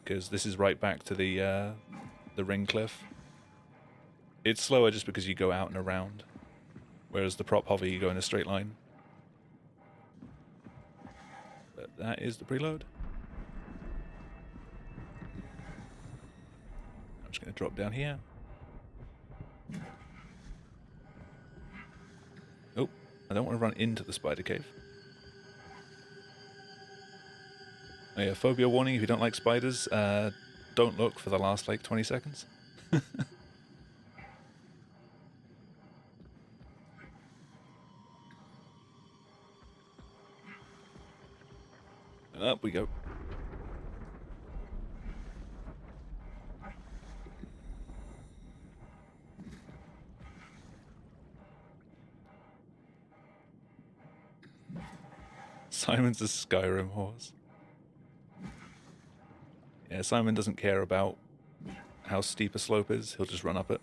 Because this is right back to the ring cliff. It's slower just because you go out and around. Whereas the prop hover, you go in a straight line. But that is the preload. I'm just going to drop down here. Oh, I don't want to run into the spider cave. Oh, yeah, phobia warning, if you don't like spiders, don't look for the last, like, 20 seconds. And up we go. Simon's a Skyrim horse. Yeah, Simon doesn't care about how steep a slope is, he'll just run up it.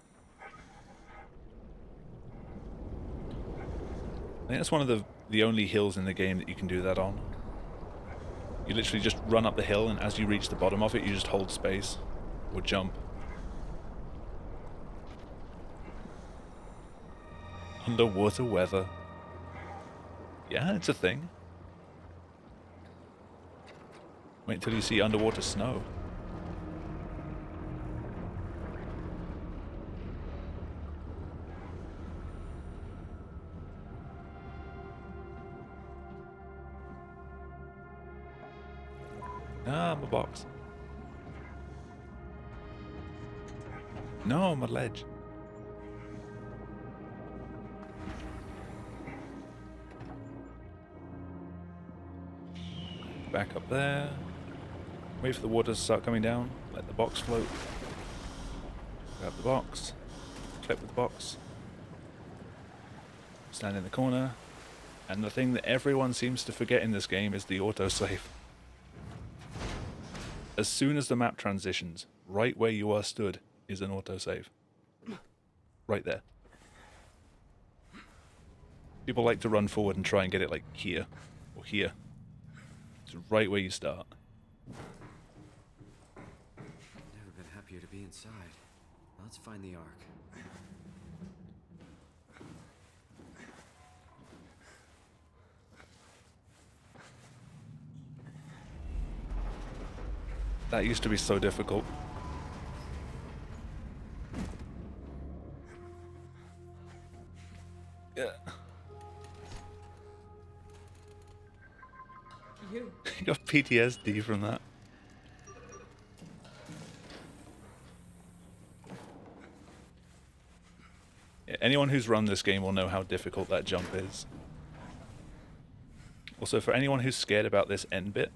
I think that's one of the only hills in the game that you can do that on. You literally just run up the hill, and as you reach the bottom of it, you just hold space. Or jump. Underwater weather. Yeah, it's a thing. Wait until you see underwater snow. Ah, my box. No, my ledge. Back up there. Wait for the water to start coming down. Let the box float. Grab the box. Clip with the box. Stand in the corner. And the thing that everyone seems to forget in this game is the autosave. As soon as the map transitions, right where you are stood is an autosave. Right there. People like to run forward and try and get it like here or here. It's right where you start. Never been happier to be inside. Let's find the Ark. That used to be so difficult. Yeah. You. You got PTSD from that. Yeah, anyone who's run this game will know how difficult that jump is. Also, for anyone who's scared about this end bit,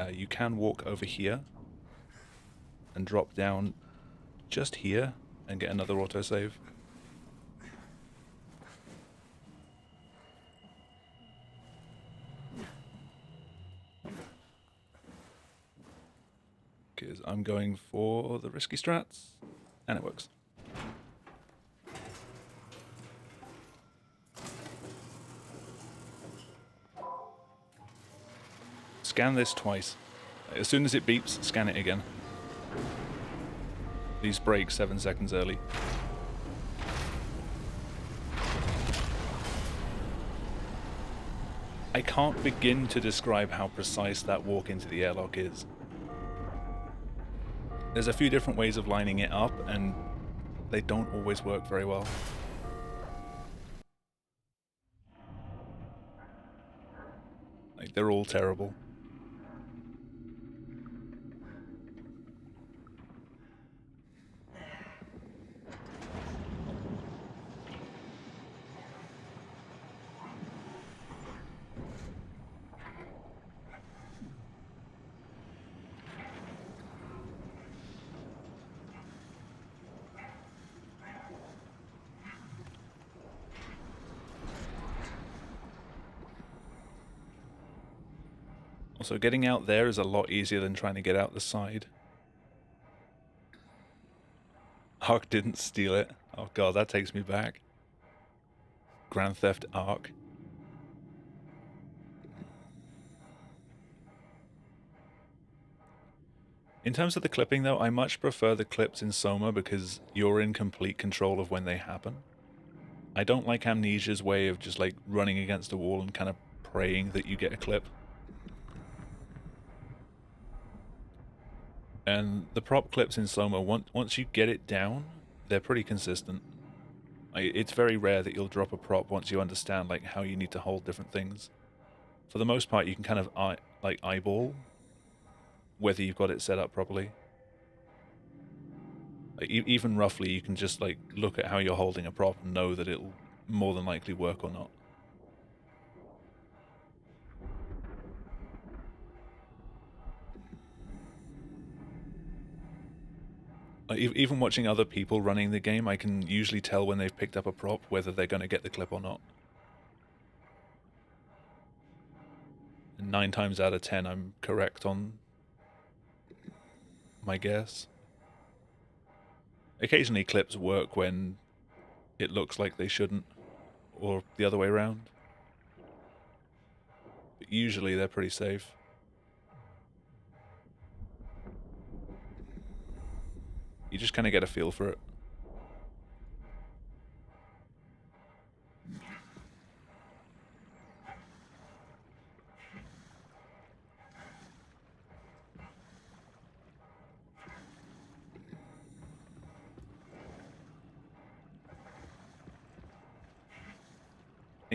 you can walk over here and drop down just here and get another autosave. Because I'm going for the risky strats, and it works. Scan this twice. As soon as it beeps, scan it again. These break 7 seconds early. I can't begin to describe how precise that walk into the airlock is. There's a few different ways of lining it up, and they don't always work very well. Like, they're all terrible. Also, getting out there is a lot easier than trying to get out the side. Ark didn't steal it. Oh god, that takes me back. Grand Theft Ark. In terms of the clipping though, I much prefer the clips in Soma because you're in complete control of when they happen. I don't like Amnesia's way of just like running against a wall and kind of praying that you get a clip. And the prop clips in Soma, once you get it down, they're pretty consistent. It's very rare that you'll drop a prop once you understand like how you need to hold different things. For the most part, you can kind of eyeball whether you've got it set up properly. Like, even roughly, you can just like look at how you're holding a prop and know that it'll more than likely work or not. Like, even watching other people running the game, I can usually tell when they've picked up a prop whether they're going to get the clip or not. And 9 times out of 10, I'm correct on my guess. Occasionally clips work when it looks like they shouldn't, or the other way around. But usually they're pretty safe. You just kind of get a feel for it.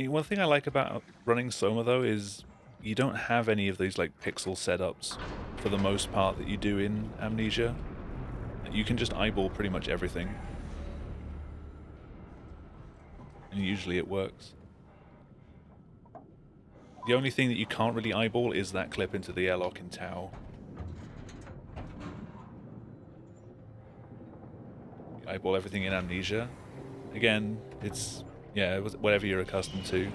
One thing I like about running Soma, though, is you don't have any of these like pixel setups for the most part that you do in Amnesia. You can just eyeball pretty much everything. And usually it works. The only thing that you can't really eyeball is that clip into the airlock in Tau. You eyeball everything in Amnesia. Again, it's, yeah, whatever you're accustomed to.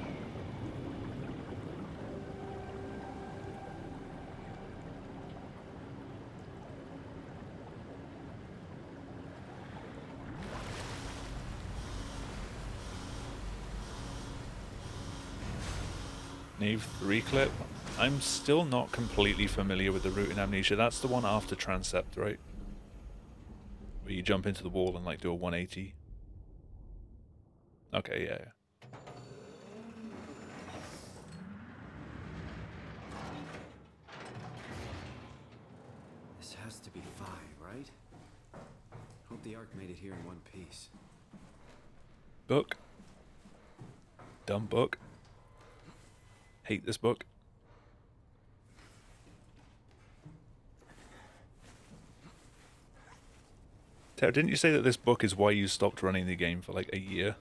Nave 3 clip. I'm still not completely familiar with the route in Amnesia. That's the one after Transept, right? Where you jump into the wall and like do a 180. Okay, yeah. This has to be 5, right? Hope the Ark made it here in one piece. Book. Dumb book. Hate this book. Tara, didn't you say that this book is why you stopped running the game for like a year?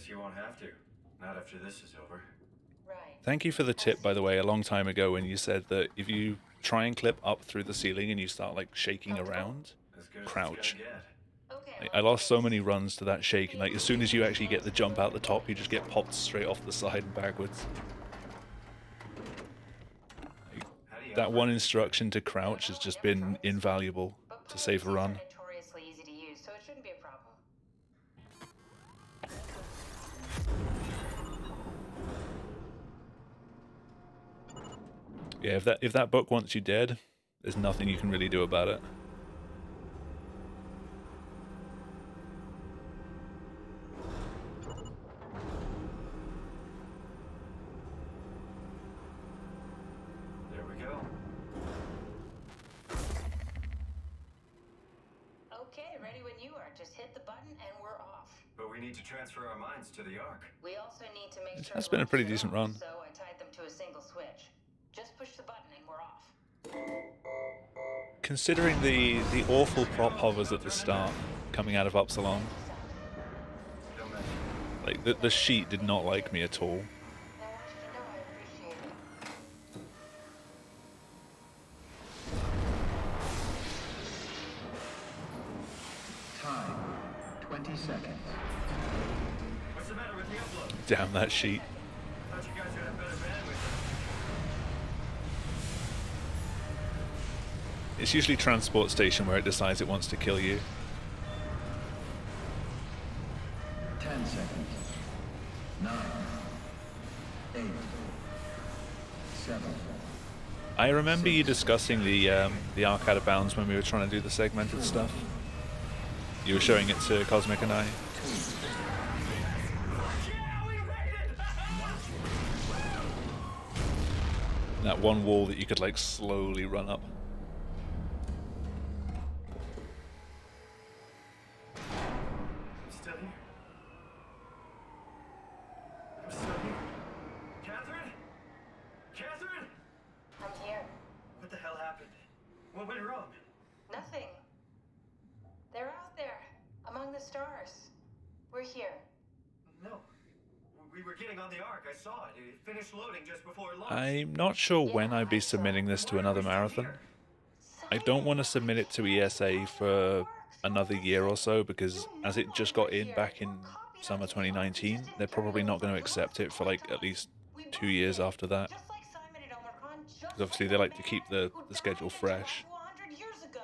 You won't have to. Not after this is over. Right. Thank you for the tip, by the way, a long time ago when you said that if you try and clip up through the ceiling and you start like shaking around, crouch. Like, I lost so many runs to that shake, and like as soon as you actually get the jump out the top, you just get popped straight off the side and backwards. Like, that one instruction to crouch has just been invaluable to save a run. Notoriously easy to use, so it shouldn't be a problem. Yeah, if that book wants you dead, there's nothing you can really do about it. There we go. Okay, ready when you are. Just hit the button and we're off. But we need to transfer our minds to the Ark. We also need to make sure That's been a pretty the lights decent are run. off, so I tied them to a single switch. Just push the button and we're off. Considering the awful prop hovers at the start, coming out of Upsilon, like the sheet did not like me at all. I want you to know I appreciate it. Time, 20 seconds. What's the matter with the upload? Damn that sheet. Thought you guys would have better bandwidth. It's usually transport station where it decides it wants to kill you. 10 seconds. 9, 8, 7. I remember you discussing the Ark Out of Bounds when we were trying to do the segmented stuff. You were showing it to Cosmic and I. That one wall that you could like slowly run up. I'm still here. I'm still here. Catherine? Catherine? I'm here. What the hell happened? What went wrong? Nothing. They're out there, among the stars. We're here. No. We were getting on the Ark. I saw it. It finished loading just before launch. I'm not sure when I'd be submitting this to another marathon. I don't want to submit it to ESA for another year or so because as it just got in back in summer 2019, they're probably not going to accept it for like at least 2 years after that. Just like Simon and Omicron, just 'Cause obviously like they the like to man keep the who schedule died in fresh. Japan 200 years ago.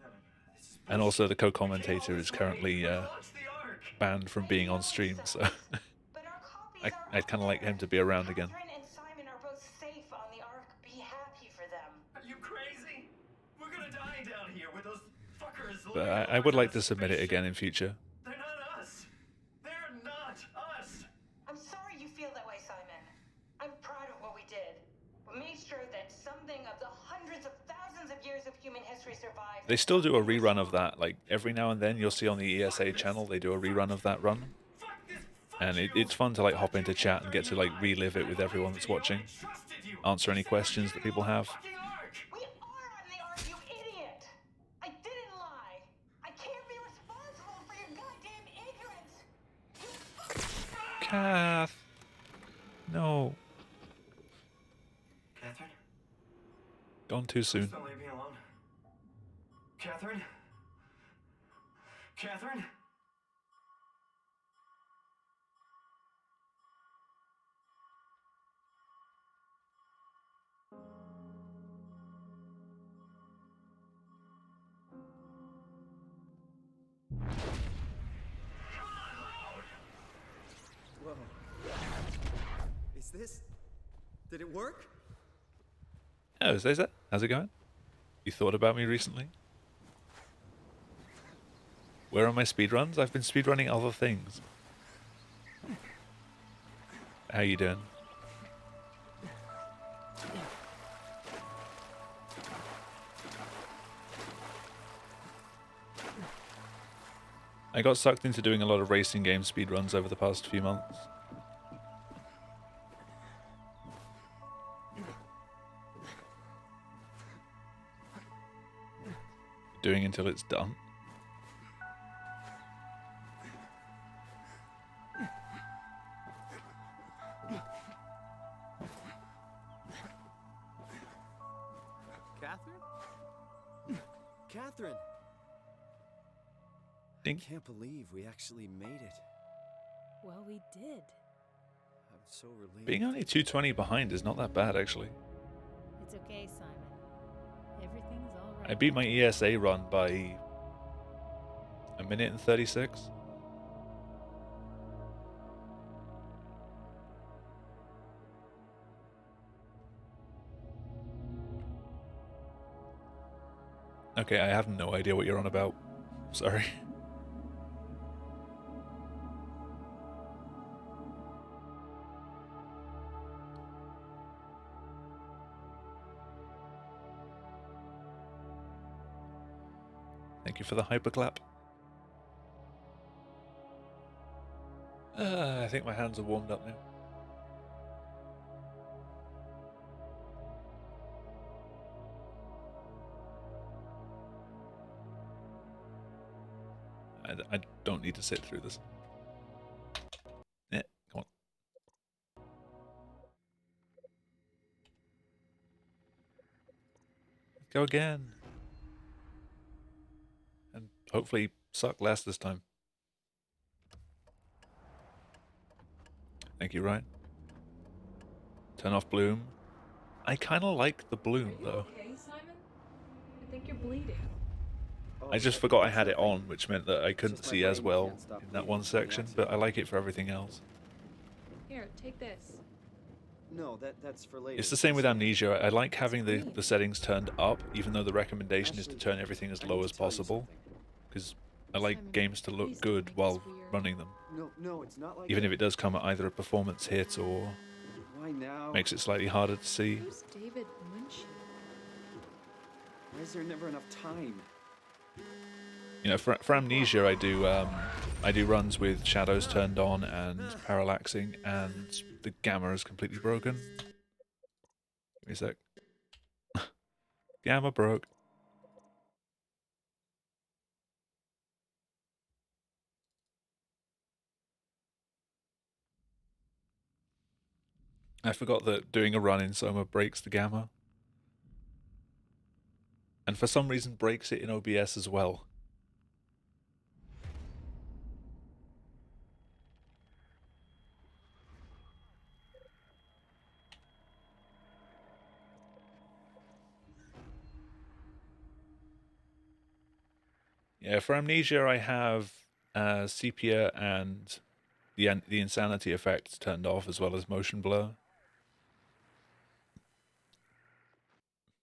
No. This is And also the bullshit. co-commentator is currently Launch the Ark. banned from being on stream, so But our copies are I'd kind of up like him there. to be around again. Catherine and Simon are both safe on the Ark. Be happy for them. Are you crazy? We're gonna die down here with those fuckers. But living I would on like to a submit it spaceship. again in future. They're not us. They're not us. I'm sorry you feel that way, Simon. I'm proud of what we did. We made sure that something of the hundreds of thousands of years of human history survived. They still do a rerun of that. Like every now and then you'll see on the ESA channel they do a rerun of that run. Fuck this. Fuck And you. it's fun to like hop into chat and get to like relive it with everyone that's watching. Trusted you. Answer any questions that people have. Fucking Ark. We are on the Ark, you idiot! I didn't lie. I can't be responsible for your goddamn ignorance. Kath. No. Catherine? Gone too soon. Don't leave me alone. Catherine? Catherine? Whoa. Is this... Did it work? Oh, is that? How's it going? You thought about me recently? Where are my speedruns? I've been speedrunning other things. How you doing? I got sucked into doing a lot of racing game speedruns over the past few months. Doing until it's done. Catherine? Catherine! Ding. I can't believe we actually made it. Well, we did. I'm so relieved. Being only 220 behind is not that bad, actually. It's okay, Simon. Everything's all right. I beat my ESA run by a minute and 36. Okay, I have no idea what you're on about. Sorry. Thank you for the hyperclap. I think my hands are warmed up now. I don't need to sit through this. Yeah, come on. Let's go again. And hopefully suck less this time. Thank you, Ryan. Turn off bloom. I kind of like the bloom, though. Okay, Simon? I think you're bleeding. I just forgot I had it on, which meant that I couldn't see as well in that one section, but I like it for everything else. Here, take this. No, that's for later. It's the same with Amnesia. I like having the settings turned up, even though the recommendation is to turn everything as low as possible, because I like games to look good while running them, No, it's not like even if it does come at either a performance hit or Why now? Makes it slightly harder to see. Who's David Munchie? Why is there never enough time? You know, for Amnesia, I do runs with shadows turned on and parallaxing, and the gamma is completely broken. Give me a sec. Gamma broke. I forgot that doing a run in Soma breaks the gamma. And for some reason breaks it in OBS as well. Yeah, for Amnesia I have sepia and the insanity effects turned off, as well as motion blur.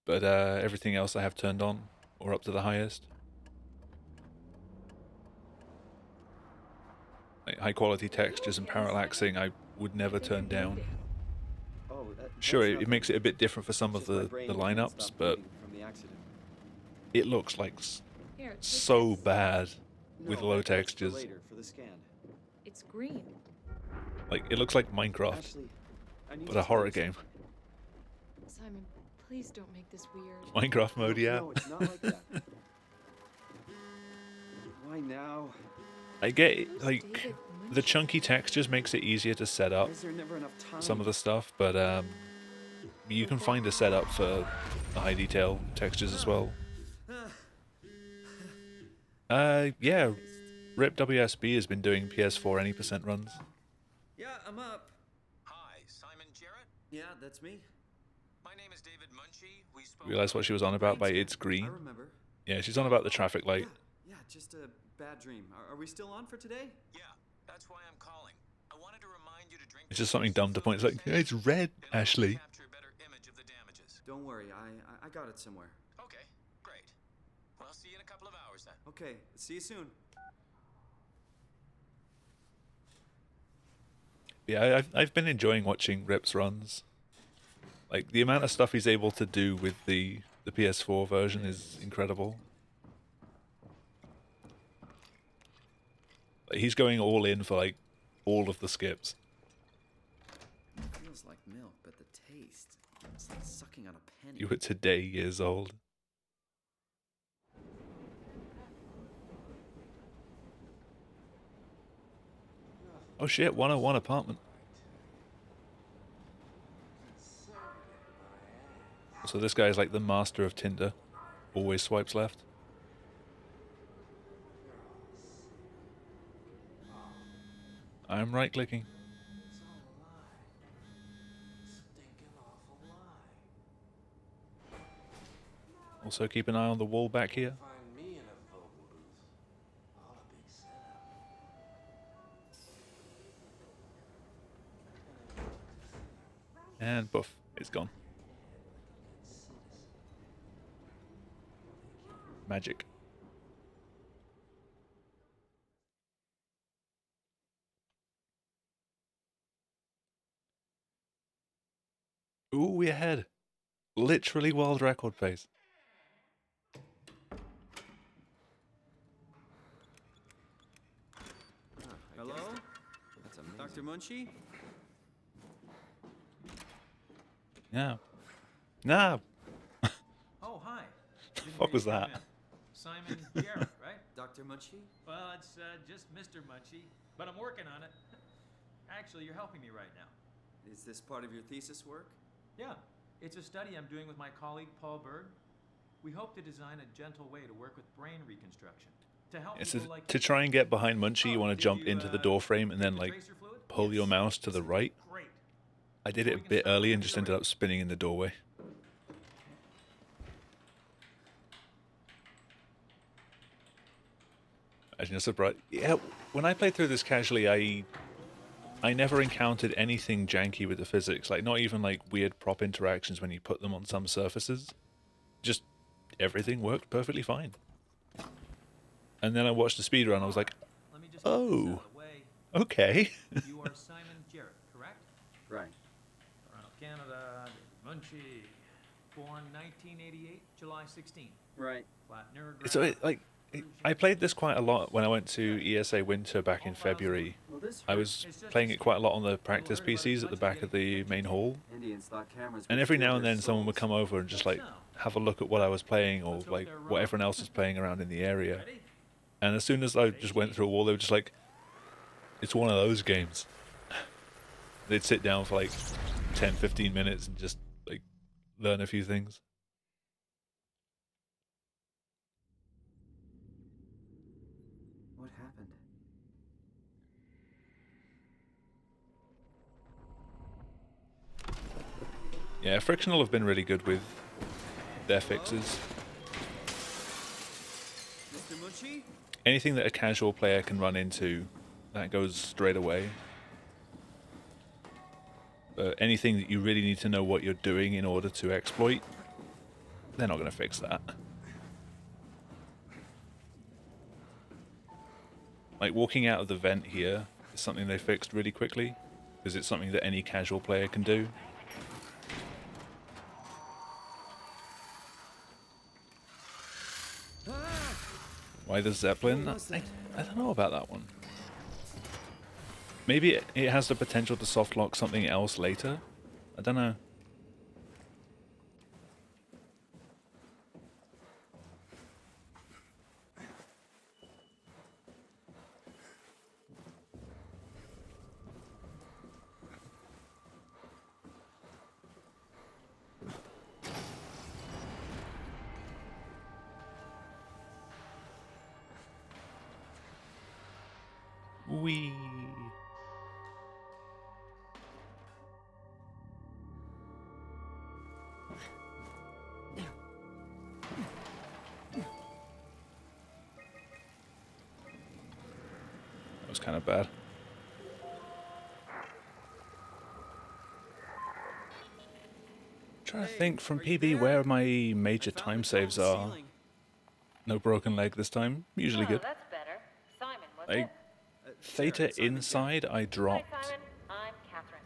But everything else I have turned on, or up to the highest. Like high quality textures and parallaxing I would never turn down. Oh, Sure, it makes it a bit different for some of the lineups, but it looks like Here, take so this. bad with low textures. Later for the scan. It's green. Like, it looks like Minecraft, Ashley, I need but to a tell horror you game. Simon, please don't make this weird. Minecraft mode, yeah. No, it's not like that. Why now? I get it, Who's like, David the Munchie? chunky textures makes it easier to set up Why is there never enough time? some of the stuff, but you can find a setup for the high detail textures as well. Yeah, RIP WSB has been doing PS4 any percent runs. Yeah, I'm up. Hi, Simon Jarrett. Yeah, that's me. My name is David Munchie. We spoke. Realize what she was on about by It's I Green? remember. Yeah, she's on about the traffic light. Yeah, just a bad dream. Are we still on for today? Yeah, that's why I'm calling. I wanted to remind you to drink. It's just something dumb to point. It's like, it's red, Ashley. Capture a better image of the damages. Don't worry, I got it somewhere. Okay, great. Well, I'll see you in a couple of hours then. Okay, see you soon. Yeah, I've been enjoying watching Rip's runs. Like, the amount of stuff he's able to do with the PS4 version is incredible. Like, he's going all in for, like, all of the skips. It feels like milk, but the taste, it's like sucking on a penny. You were today years old. Oh shit, 101 apartment. So this guy is like the master of Tinder. Always swipes left. I'm right clicking. Also keep an eye on the wall back here. And boof, it's gone. Magic. Ooh, we ahead. Literally world record pace. Hello? That's amazing. Dr. Munchie? Yeah. Nah. Oh, hi. Didn't Fuck hear was you come that? in. Simon Jarrett, right? Dr. Munchie? Well, it's just Mr. Munchie, but I'm working on it. Actually, you're helping me right now. Is this part of your thesis work? Yeah, it's a study I'm doing with my colleague Paul Berg. We hope to design a gentle way to work with brain reconstruction to help It's people like to you. try and get behind Munchie, you Oh, want to did jump you, into the door frame and then, get the like, tracer fluid? pull your Yes. mouse to the right. Great. I did it a We can bit start early when and just you're ended ready. up spinning in the doorway. Imagine a surprise. Yeah, when I played through this casually, I never encountered anything janky with the physics. Like, not even like weird prop interactions when you put them on some surfaces. Just everything worked perfectly fine. And then I watched the speedrun. I was like, Let me just get this out oh, of the way. okay. You are Simon Jarrett, correct? Right. Canada, Munchie. Born 1988, July 16th. Right. Flat Nuremberg. So I played this quite a lot when I went to ESA Winter back in February. I was playing it quite a lot on the practice PCs at the back of the main hall. Indians thought cameras And would every steal now and their then someone would souls. come over and just like have a look at what I was playing or like what everyone else is playing around in the area. Ready? And as soon as I just went through a wall, they were just like, it's one of those games. They'd sit down for like 10, 15 minutes and just like learn a few things. What happened? Yeah, Frictional have been really good with their fixes. Mr. Munchie? Anything that a casual player can run into, that goes straight away. Anything that you really need to know what you're doing in order to exploit, they're not going to fix that. Like walking out of the vent here is something they fixed really quickly, because it's something that any casual player can do. Why the Zeppelin? I don't know about that one. Maybe it has the potential to softlock something else later. I don't know. Wee. That was kind of bad. Trying to think from PB where my major time saves are. No broken leg this time. Usually good. That's better. Simon, was I Theta inside, I dropped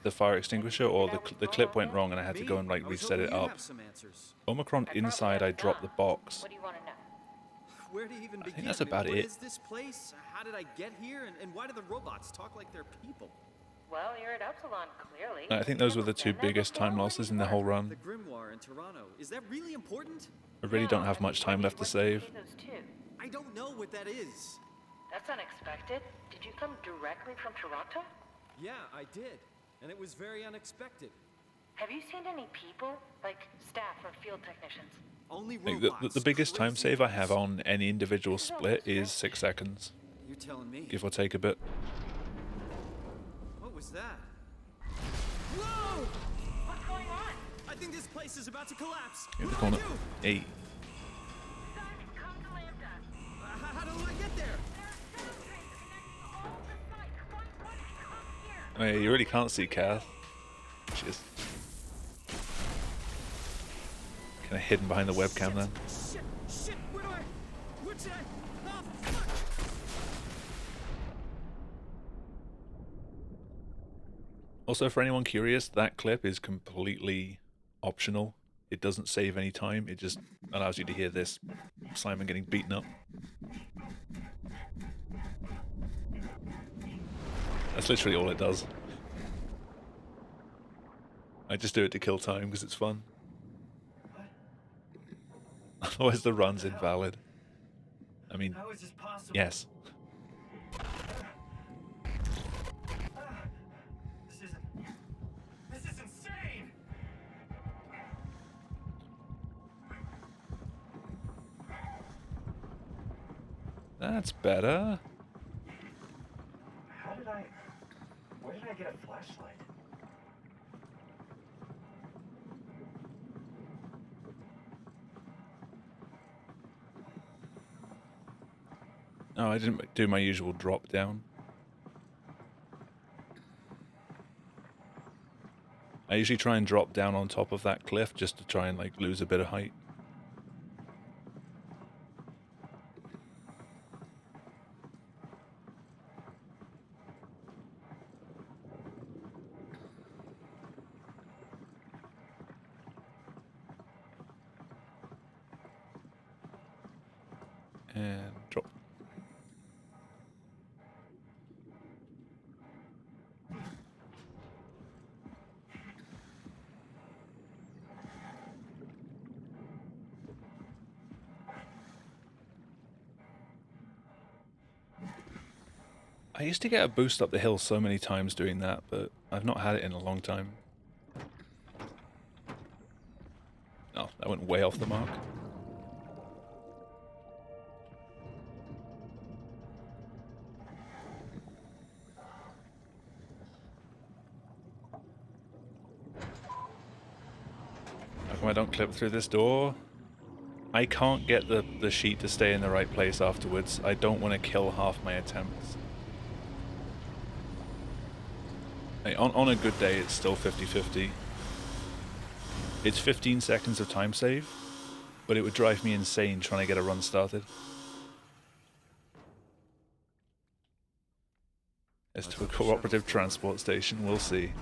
the fire extinguisher, or the clip went wrong and I had to go and like reset it up. Omicron inside, I dropped the box. What do you want to know? Where do you even begin? think that's about What it. is this place? How did I get here? And why do the robots talk like they're people? Well, you're at Upsilon, clearly. I think those were the two Been there biggest before? time losses in the whole The run. Grimoire in Toronto. Is that really important? I really don't have much time left to save. Those two. I don't know what that is. That's unexpected. Did you come directly from Toronto? Yeah, I did. And it was very unexpected. Have you seen any people, like staff or field technicians? Only Like, robots. the biggest time Crazy save I have ones. on any individual split is 6 seconds, You're telling me. give or take a bit. What was that? Whoa! What's going on? I think this place is about to collapse. In the What corner. do I do? Hey. Simon, come to Lambda. How do I get there? There are seven trains connecting all the sites. Find one and come here. You really can't see Kath. She's kind of hidden behind the webcam then. Shit, where should I? Oh, fuck! Also, for anyone curious, that clip is completely optional. It doesn't save any time. It just allows you to hear this Simon getting beaten up. That's literally all it does. I just do it to kill time because it's fun. Otherwise the run's invalid. I mean, How is this possible? yes. This is insane! That's better. Where did I get a flashlight? Oh, I didn't do my usual drop down. I usually try and drop down on top of that cliff just to try and like lose a bit of height. And drop. I used to get a boost up the hill so many times doing that, but I've not had it in a long time. Oh, that went way off the mark. How come I don't clip through this door? I can't get the sheet to stay in the right place afterwards. I don't want to kill half my attempts. Like, on a good day, it's still 50-50. It's 15 seconds of time save, but it would drive me insane trying to get a run started. As to a cooperative transport station, we'll see.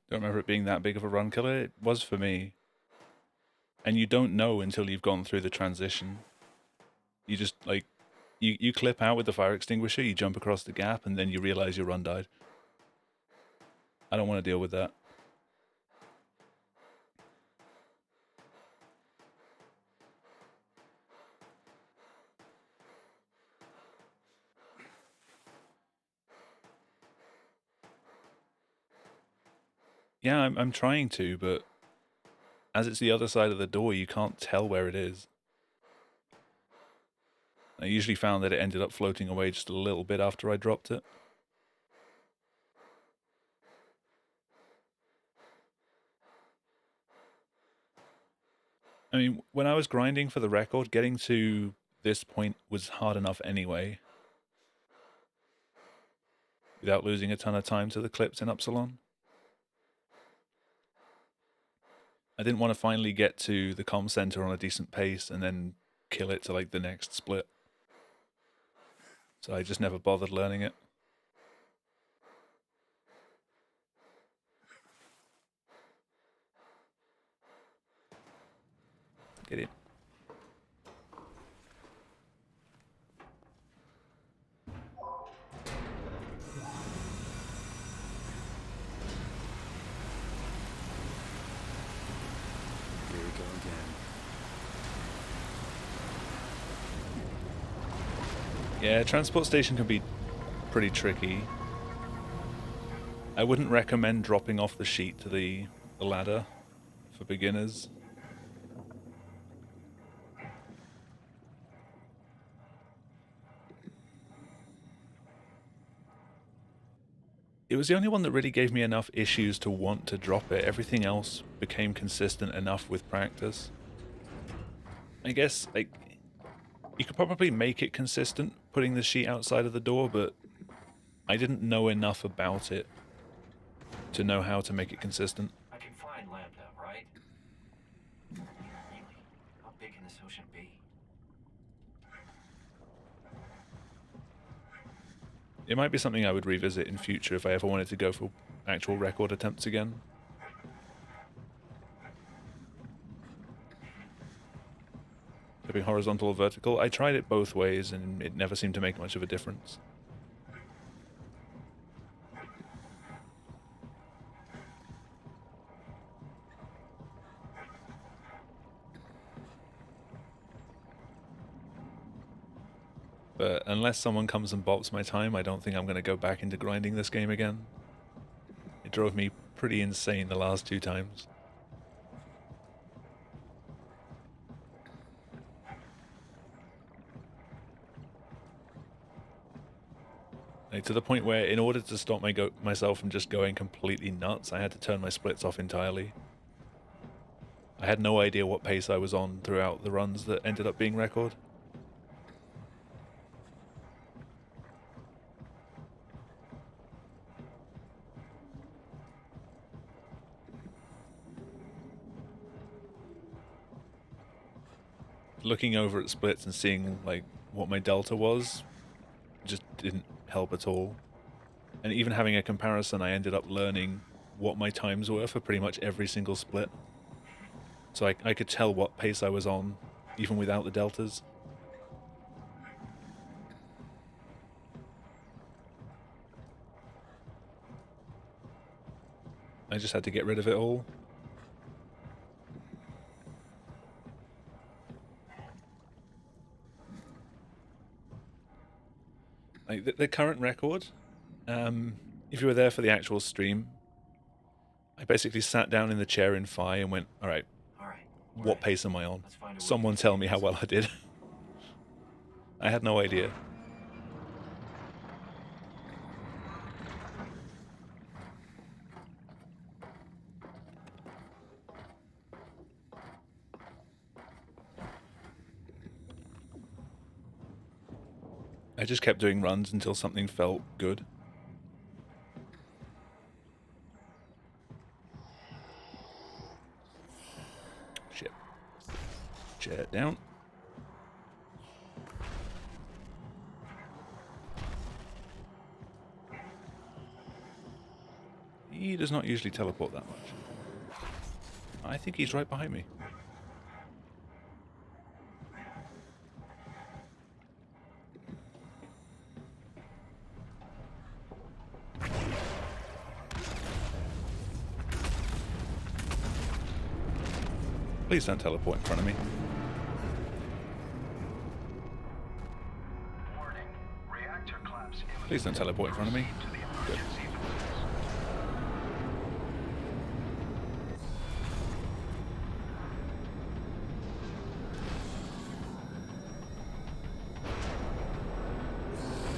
Don't remember it being that big of a run killer. It was for me. And you don't know until you've gone through the transition. You just, like, you clip out with the fire extinguisher, you jump across the gap, and then you realize your run died. I don't want to deal with that. Yeah, I'm trying to, but as it's the other side of the door, you can't tell where it is. I usually found that it ended up floating away just a little bit after I dropped it. I mean, when I was grinding for the record, getting to this point was hard enough anyway. Without losing a ton of time to the clips in Upsilon. I didn't want to finally get to the comm center on a decent pace and then kill it to like the next split. So I just never bothered learning it. Get in. Here we go again. Yeah, transport station can be pretty tricky. I wouldn't recommend dropping off the sheet to the ladder for beginners. It was the only one that really gave me enough issues to want to drop it. Everything else became consistent enough with practice. I guess, like, you could probably make it consistent putting the sheet outside of the door, but I didn't know enough about it to know how to make it consistent. I can find Lambda, right? Really? How big can this ocean be? It might be something I would revisit in future if I ever wanted to go for actual record attempts again. Flipping horizontal or vertical, I tried it both ways and it never seemed to make much of a difference. But unless someone comes and bops my time, I don't think I'm going to go back into grinding this game again. It drove me pretty insane the last 2 times. Like, to the point where, in order to stop myself from just going completely nuts, I had to turn my splits off entirely. I had no idea what pace I was on throughout the runs that ended up being record. looking over at splits and seeing like what my delta was just didn't help at all. And even having a comparison, I ended up learning what my times were for pretty much every single split. So I could tell what pace I was on, even without the deltas. I just had to get rid of it all. Like the current record, if you were there for the actual stream, I basically sat down in the chair in Phi and went, all right, what pace am I on? Someone tell me how well I did. I had no idea. I just kept doing runs until something felt good. Shit. Jet down. He does not usually teleport that much. I think he's right behind me. Please don't teleport in front of me. Please don't teleport in front of me. Good.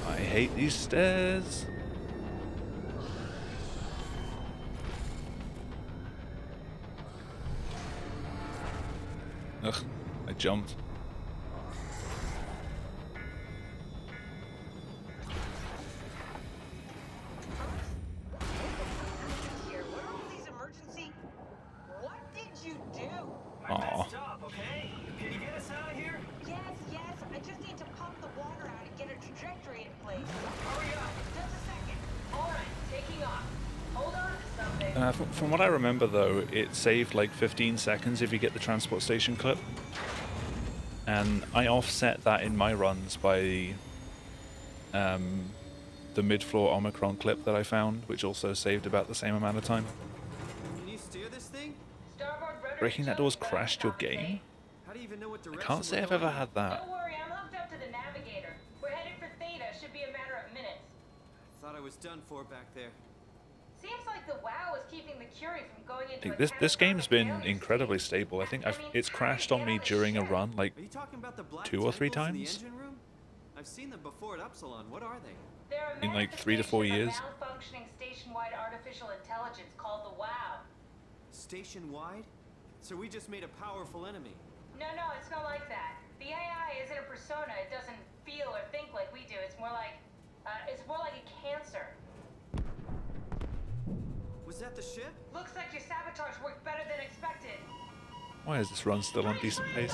I hate these stairs. Ugh, I jumped. Here, what are all these emergency? What did you do? Aw. Messed up, okay? Can you get us out of here? Yes, I just need to pump the water out and get a trajectory in place. Hurry up! Just a second. All right, taking off. Hold on to something. From what I remember, though, it saved like 15 seconds if you get the transport station clip. And I offset that in my runs by the mid-floor Omicron clip that I found, which also saved about the same amount of time. Can you steer this thing? Starboard rudder Breaking that door's control, crashed your compensate. game? How do you even know what I direction can't say we're I've ever going? had that. Don't worry, I'm hooked up to the navigator. We're headed for Theta. Should be a matter of minutes. Thought I was done for back there. Seems like the WoW is keeping the Curie from going into This game's been incredibly stable. I think it's crashed on me during a run like Are you talking about the black 2 or 3 tentacles in the times. engine room? I've seen them before at Upsilon. What are they? They're a In like 3 to 4 manifestation years. of a malfunctioning station-wide artificial intelligence called the WoW. Station-wide? So we just made a powerful enemy. No, it's not like that. The AI isn't a persona. It doesn't feel or think like we do. It's more like a cancer. Was that the ship? Looks like your sabotage worked better than expected. Why is this run still on decent pace?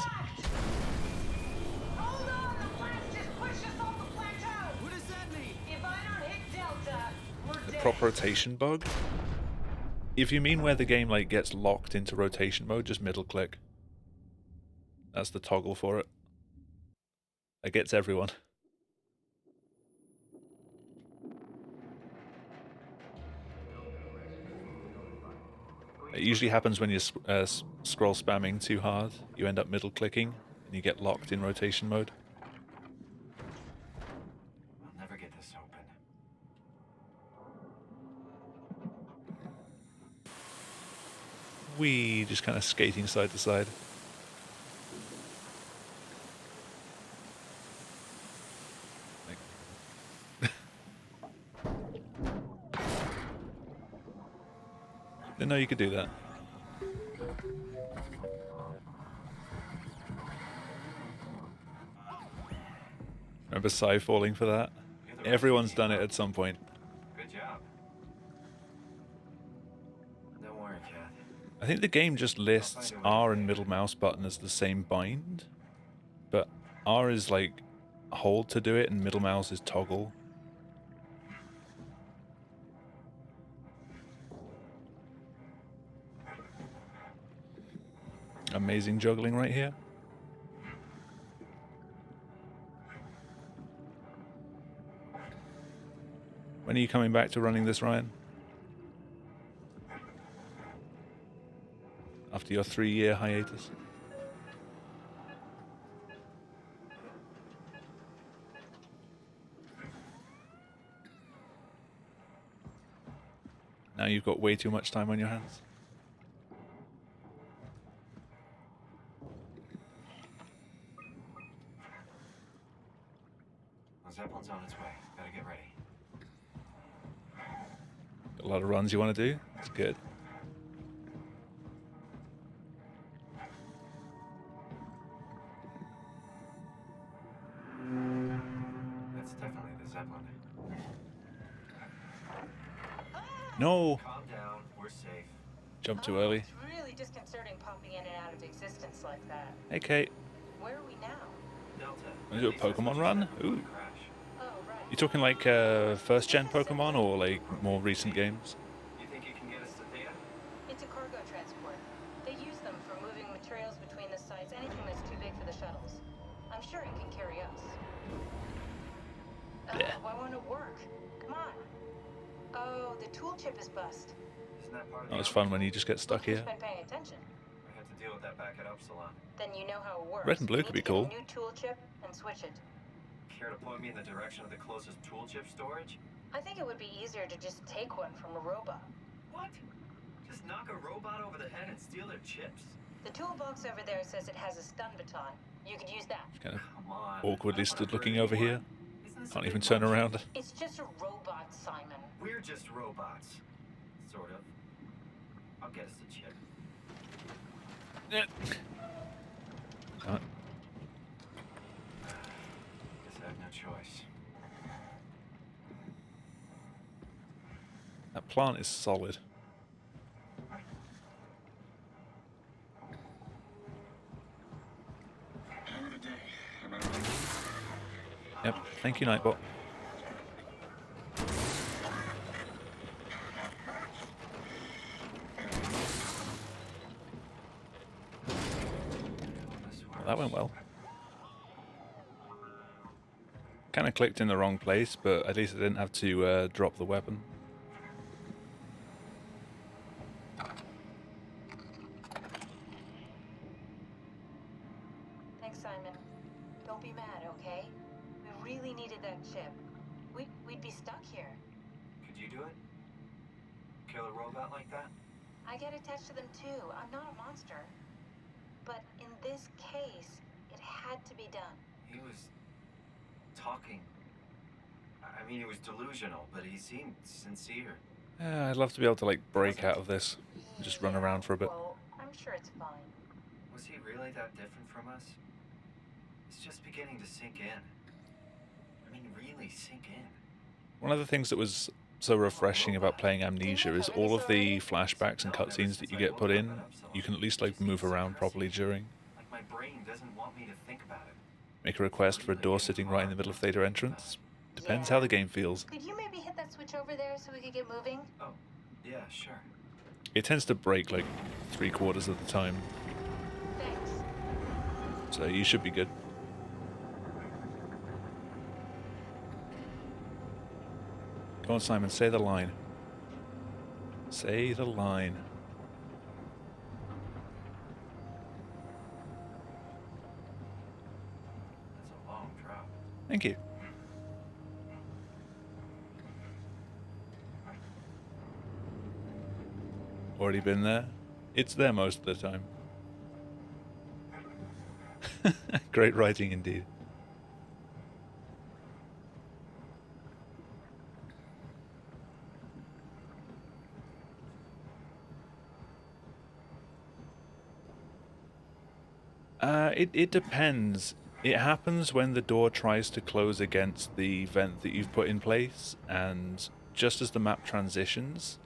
Hold on, the blast just pushed us off the plateau. What does that mean? If I don't hit Delta, we're The dead. prop rotation bug? If you mean where the game like gets locked into rotation mode, just middle click. That's the toggle for it. It gets everyone. It usually happens when you scroll spamming too hard. You end up middle clicking and you get locked in rotation mode. I'll never get this open. We just kind of skating side to side. Didn't know you could do that. Remember Psy falling for that? Everyone's done it at some point. Good job. Don't worry, Kath. I think the game just lists R and middle mouse button as the same bind. But R is like hold to do it, and middle mouse is toggle. Amazing juggling right here. When are you coming back to running this, Ryan? After your 3-year hiatus? Now you've got way too much time on your hands. The Zeppelin's on its way. Gotta get ready. Got a lot of runs you want to do? That's good. That's definitely the Zeppelin. No! Calm down. We're safe. Jumped too early. It's really disconcerting popping in and out of existence like that. Hey, Kate. Where are we now? Delta. Want to do a Pokemon run? Ooh. Crash. Oh, right. You talking like first-gen Pokemon or like more recent games? You think you can get us to Theta? It's a cargo transport. They use them for moving materials between the sites, anything that's too big for the shuttles. I'm sure it can carry us. Why won't it work? Come on. Oh, the tool chip is bust. Isn't that part of Oh, the it's fun when you just get stuck Who's here. been paying attention? I had to deal with that back at Upsilon. Then you know how it works. Red and blue You could need be to get cool. a new tool chip and switch it. Care to point me in the direction of the closest tool chip storage? I think it would be easier to just take one from a robot. What? Just knock a robot over the head and steal their chips? The toolbox over there says it has a stun baton. You could use that. Kind of Come on. awkwardly stood looking over here. Isn't this a Can't big even turn bunch? around. It's just a robot, Simon. We're just robots. Sort of. I'll get us the chip. Uh, Guess I have no choice. that plant is solid. Yep, thank you, Nightbot. Well, that went well. Kind of clicked in the wrong place, but at least I didn't have to drop the weapon. Thanks, Simon. Don't be mad, okay? We really needed that chip. We'd be stuck here. Could you do it? Kill a robot like that? I get attached to them too. I'm not a monster. But in this case, it had to be done. He was talking. I mean, he was delusional, but he seemed sincere. Yeah, I'd love to be able to like break out of this and just run around for a bit. Well, I'm sure it's fine. Was he really that different from us? It's just beginning to sink in. I mean, really sink in. One of the things that was so refreshing about playing Amnesia is all of the flashbacks and cutscenes that you get put in, you can at least like move around properly during. Like my brain doesn't want me to think about it. Make a request for a door sitting right in the middle of Theta entrance. Depends how the game feels. Could you maybe hit that switch over there so we could get moving? Oh, yeah, sure. It tends to break like 3/4 of the time, Thanks. so you should be good. Go on, Simon, say the line. Say the line. That's a long drop. Thank you. Already been there? It's there most of the time. Great writing indeed. It depends. It happens when the door tries to close against the vent that you've put in place, and just as the map transitions,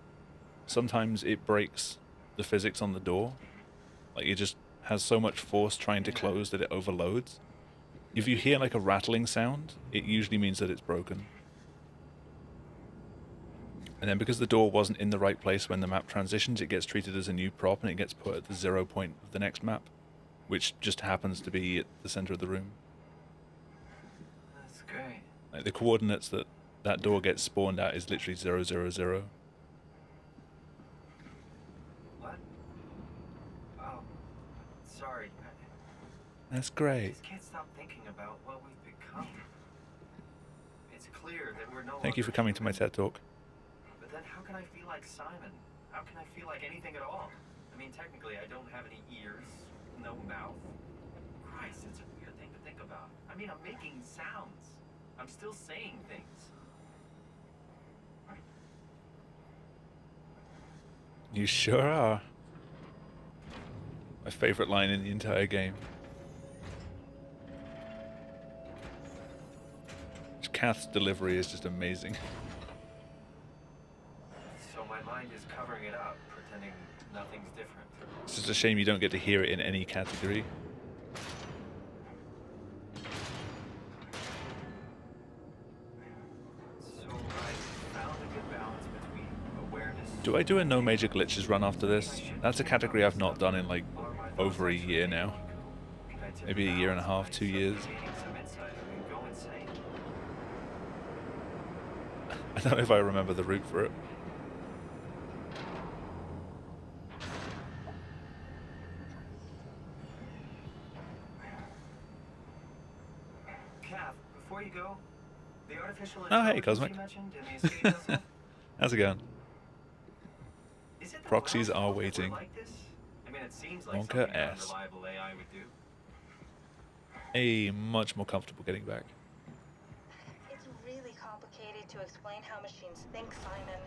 sometimes it breaks the physics on the door. Like it just has so much force trying to close that it overloads. if you hear like a rattling sound, it usually means that it's broken. And then because the door wasn't in the right place when the map transitions, it gets treated as a new prop and it gets put at the 0 point of the next map, which just happens to be at the center of the room. That's great. Like the coordinates that that door gets spawned at is literally 0, 0, 0. What? Oh, sorry. That's I great. just can't stop thinking about what we've become. It's clear that we're no Thank you for longer coming to my human. TED Talk. But then how can I feel like Simon? How can I feel like anything at all? I mean, technically, I don't have any ears, no mouth. Christ, it's a weird thing to think about. I mean, I'm making sounds. I'm still saying things. You sure are. My favorite line in the entire game. Kath's delivery is just amazing. So my mind is covering it up, pretending nothing's different. It's just a shame you don't get to hear it in any category. So I found a good balance between awareness. Do I do a no major glitches run after this? That's a category I've not done in like over a year now. Maybe a year and a half, 2 years. I don't know if I remember the route for it. Kath, before you go, the artificial Oh, hey, intelligence Cosmic. you mentioned in the escape vessel, How's it going? is it the Proxies last are one that waiting. like this? I mean, it seems like Wonka something an S. unreliable AI would do. Much more comfortable getting back. It's really complicated to explain how machines think, Simon.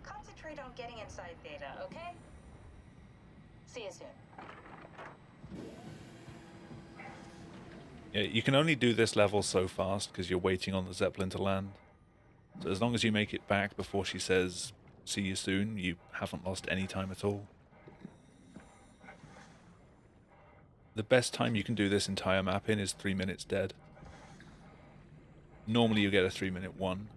Concentrate on getting inside Theta, okay? See you soon. Yeah, you can only do this level so fast because you're waiting on the Zeppelin to land. So as long as you make it back before she says, see you soon, you haven't lost any time at all. The best time you can do this entire map in is 3 minutes dead. Normally you get a 3-minute one.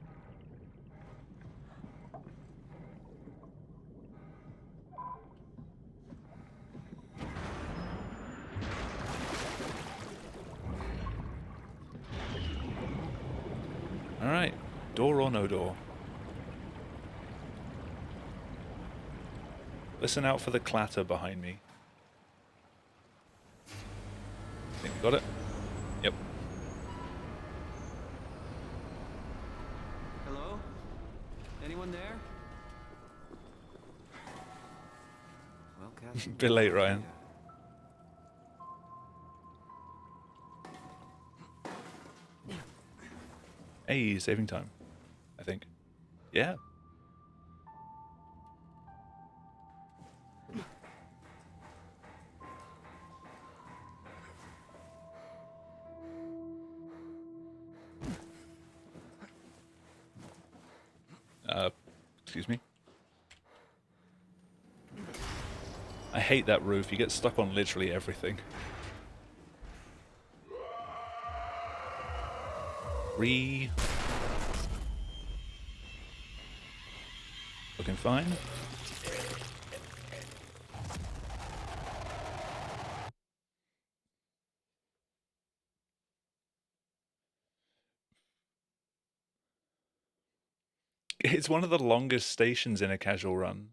Alright, door or no door? Listen out for the clatter behind me. Think we got it? Yep. Hello? Anyone there? Well, Kath. Bit late, Ryan. Hey, saving time, I think. Yeah. Excuse me. I hate that roof. You get stuck on literally everything. Looking fine. It's one of the longest stations in a casual run.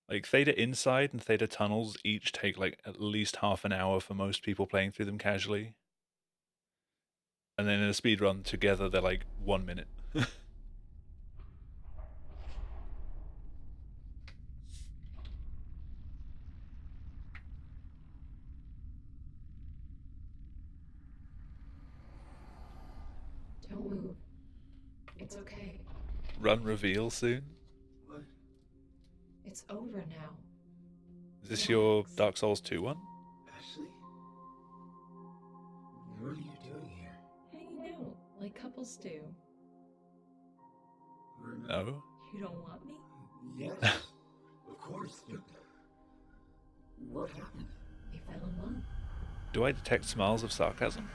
Like, Theta Inside and Theta Tunnels each take, like, at least half an hour for most people playing through them casually. And then in a speedrun, together, they're, like, 1 minute. Don't move. It's okay. Run reveal soon? What? It's over now. Is this your Dark Souls 2 one? Ashley? What are you doing here? Hanging out, like couples do. We're not... No. You don't want me? Yes, of course, but... What happened? We fell in love. Do I detect smiles of sarcasm?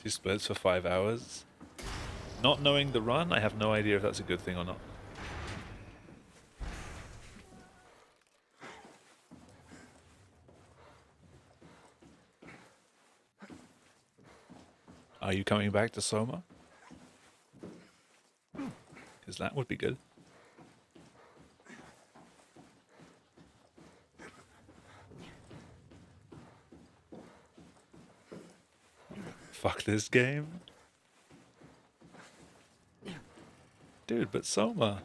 Two splits for 5 hours. Not knowing the run, I have no idea if that's a good thing or not. Are you coming back to Soma? Because that would be good. Fuck this game. Dude, but Soma.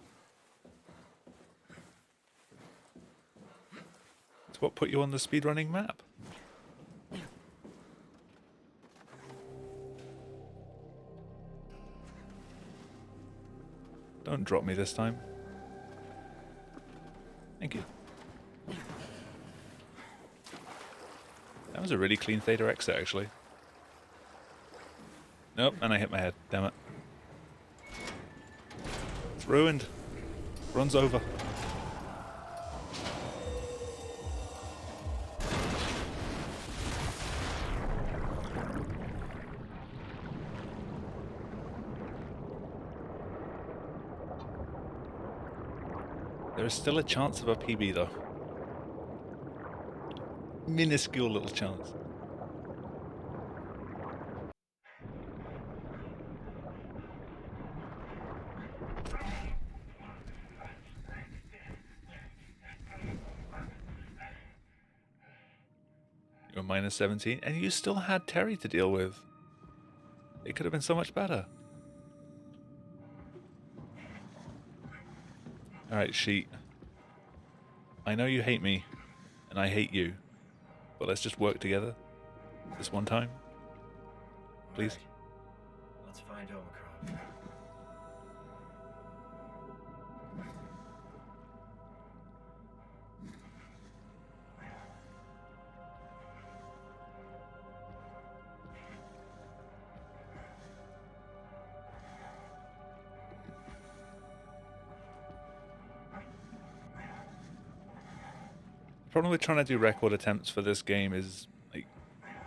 It's what put you on the speedrunning map. Don't drop me this time. Thank you. That was a really clean Theta exit, actually. Nope, and I hit my head. Damn it. It's ruined. Run's over. There is still a chance of a PB, though. Minuscule little chance. You're minus 17, and you still had Terry to deal with. It could have been so much better. Alright, Sheet. I know you hate me, and I hate you, but let's just work together. This one time. Please. Right. Let's find Omicron. The problem with trying to do record attempts for this game is, like,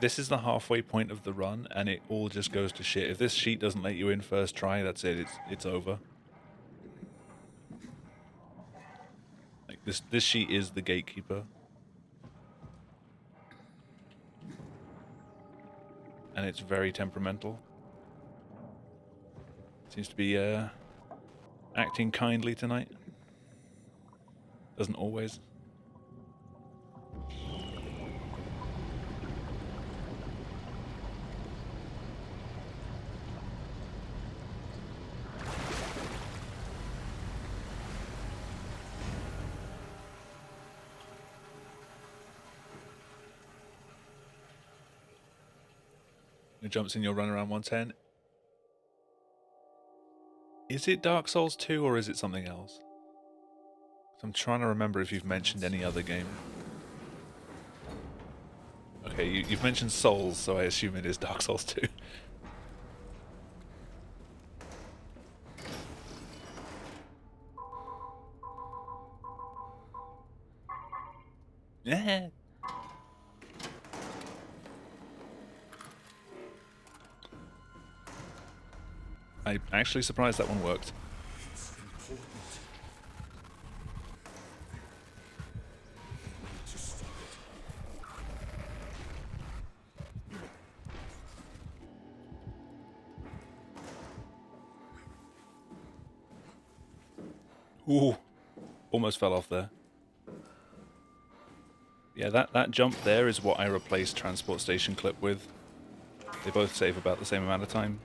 this is the halfway point of the run, and it all just goes to shit. If this sheet doesn't let you in first try, that's it. It's over. Like this sheet is the gatekeeper, and it's very temperamental. Seems to be acting kindly tonight. Doesn't always. It jumps in your run around 110. Is it Dark Souls 2 or is it something else? I'm trying to remember if you've mentioned any other game. Okay, you've mentioned Souls, so I assume it is Dark Souls 2. Yeah. I'm actually surprised that one worked. Ooh, almost fell off there. Yeah, that jump there is what I replaced Transport Station Clip with. They both save about the same amount of time.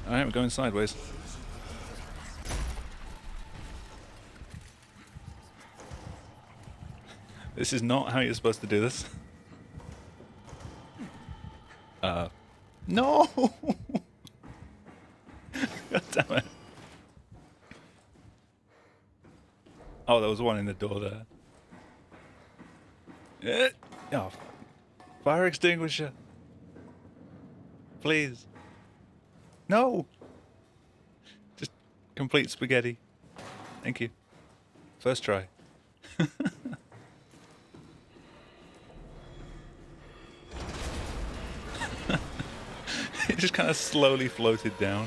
Alright, we're going sideways. This is not how you're supposed to do this. No! God damn it. Oh, there was one in the door there. Oh, fire extinguisher. Please. No! Just complete spaghetti. Thank you. First try. It just kind of slowly floated down.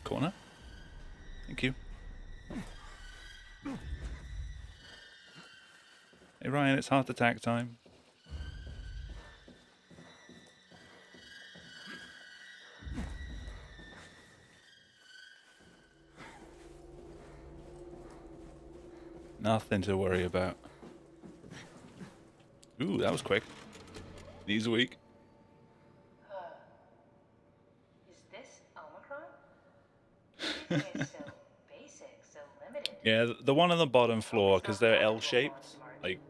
Corner. Thank you. Hey Ryan, it's heart attack time. Nothing to worry about. Ooh, that was quick. Knees weak. Is this Omicron? Everything is so basic, so limited. Yeah, the one on the bottom floor, because they're L-shaped, like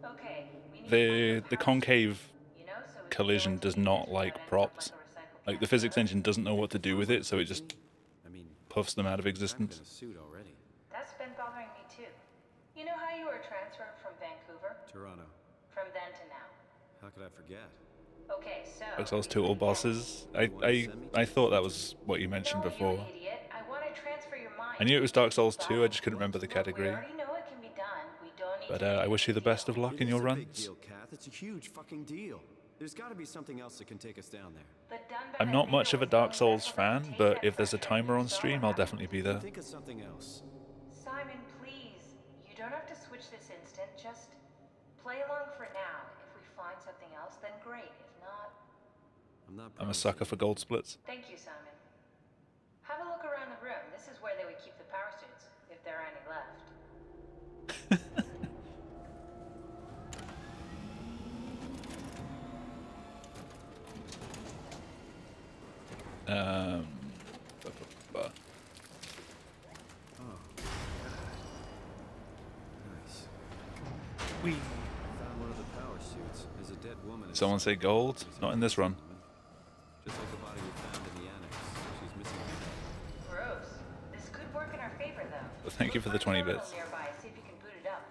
Okay, we need to find the concave you know, so we can collision go does into not the like that ends up props. like a recycled Like the can. physics engine doesn't know what to do with it, so it just I mean, puffs them out of I'm in existence. a suit already. That's been bothering me too. You know how you were transferred from Vancouver? Toronto. From then to now. How could I forget? Okay, so Dark Souls 2 all bosses. I thought that was what you mentioned no, before. you idiot. I want to transfer your mind. I knew it was Dark Souls 2, I just couldn't remember the Look, we category. already know it can be done. We don't need But to make I a wish you big the best deal. of luck It in is your a big runs. deal, Kath. It's a huge fucking deal. There's got to be something else that can take us down there. But done by I'm that not nigger much of a was the Dark only Souls vessel that could fan, take but that if there's a pressure. timer You on saw stream, what I'll happened. definitely be there. Think of something else. Simon, please. You don't have to switch this instant. Just play along for now. If we find something else, then great. If not, I'm not I'm a promising. sucker for gold splits. thank you, Simon. Have a look around the room. This is where they would keep the power suits, if there are any left. Ba, ba, ba. Oh, nice. Whee. Found one of the power suits. There's a dead woman. Someone say gold? Not in this run. Just like the body we found in the annex. She's missing her head. Gross. This could work in our favor, though. But thank you for the Look 20 a terminal bits. nearby. See if you can boot it up.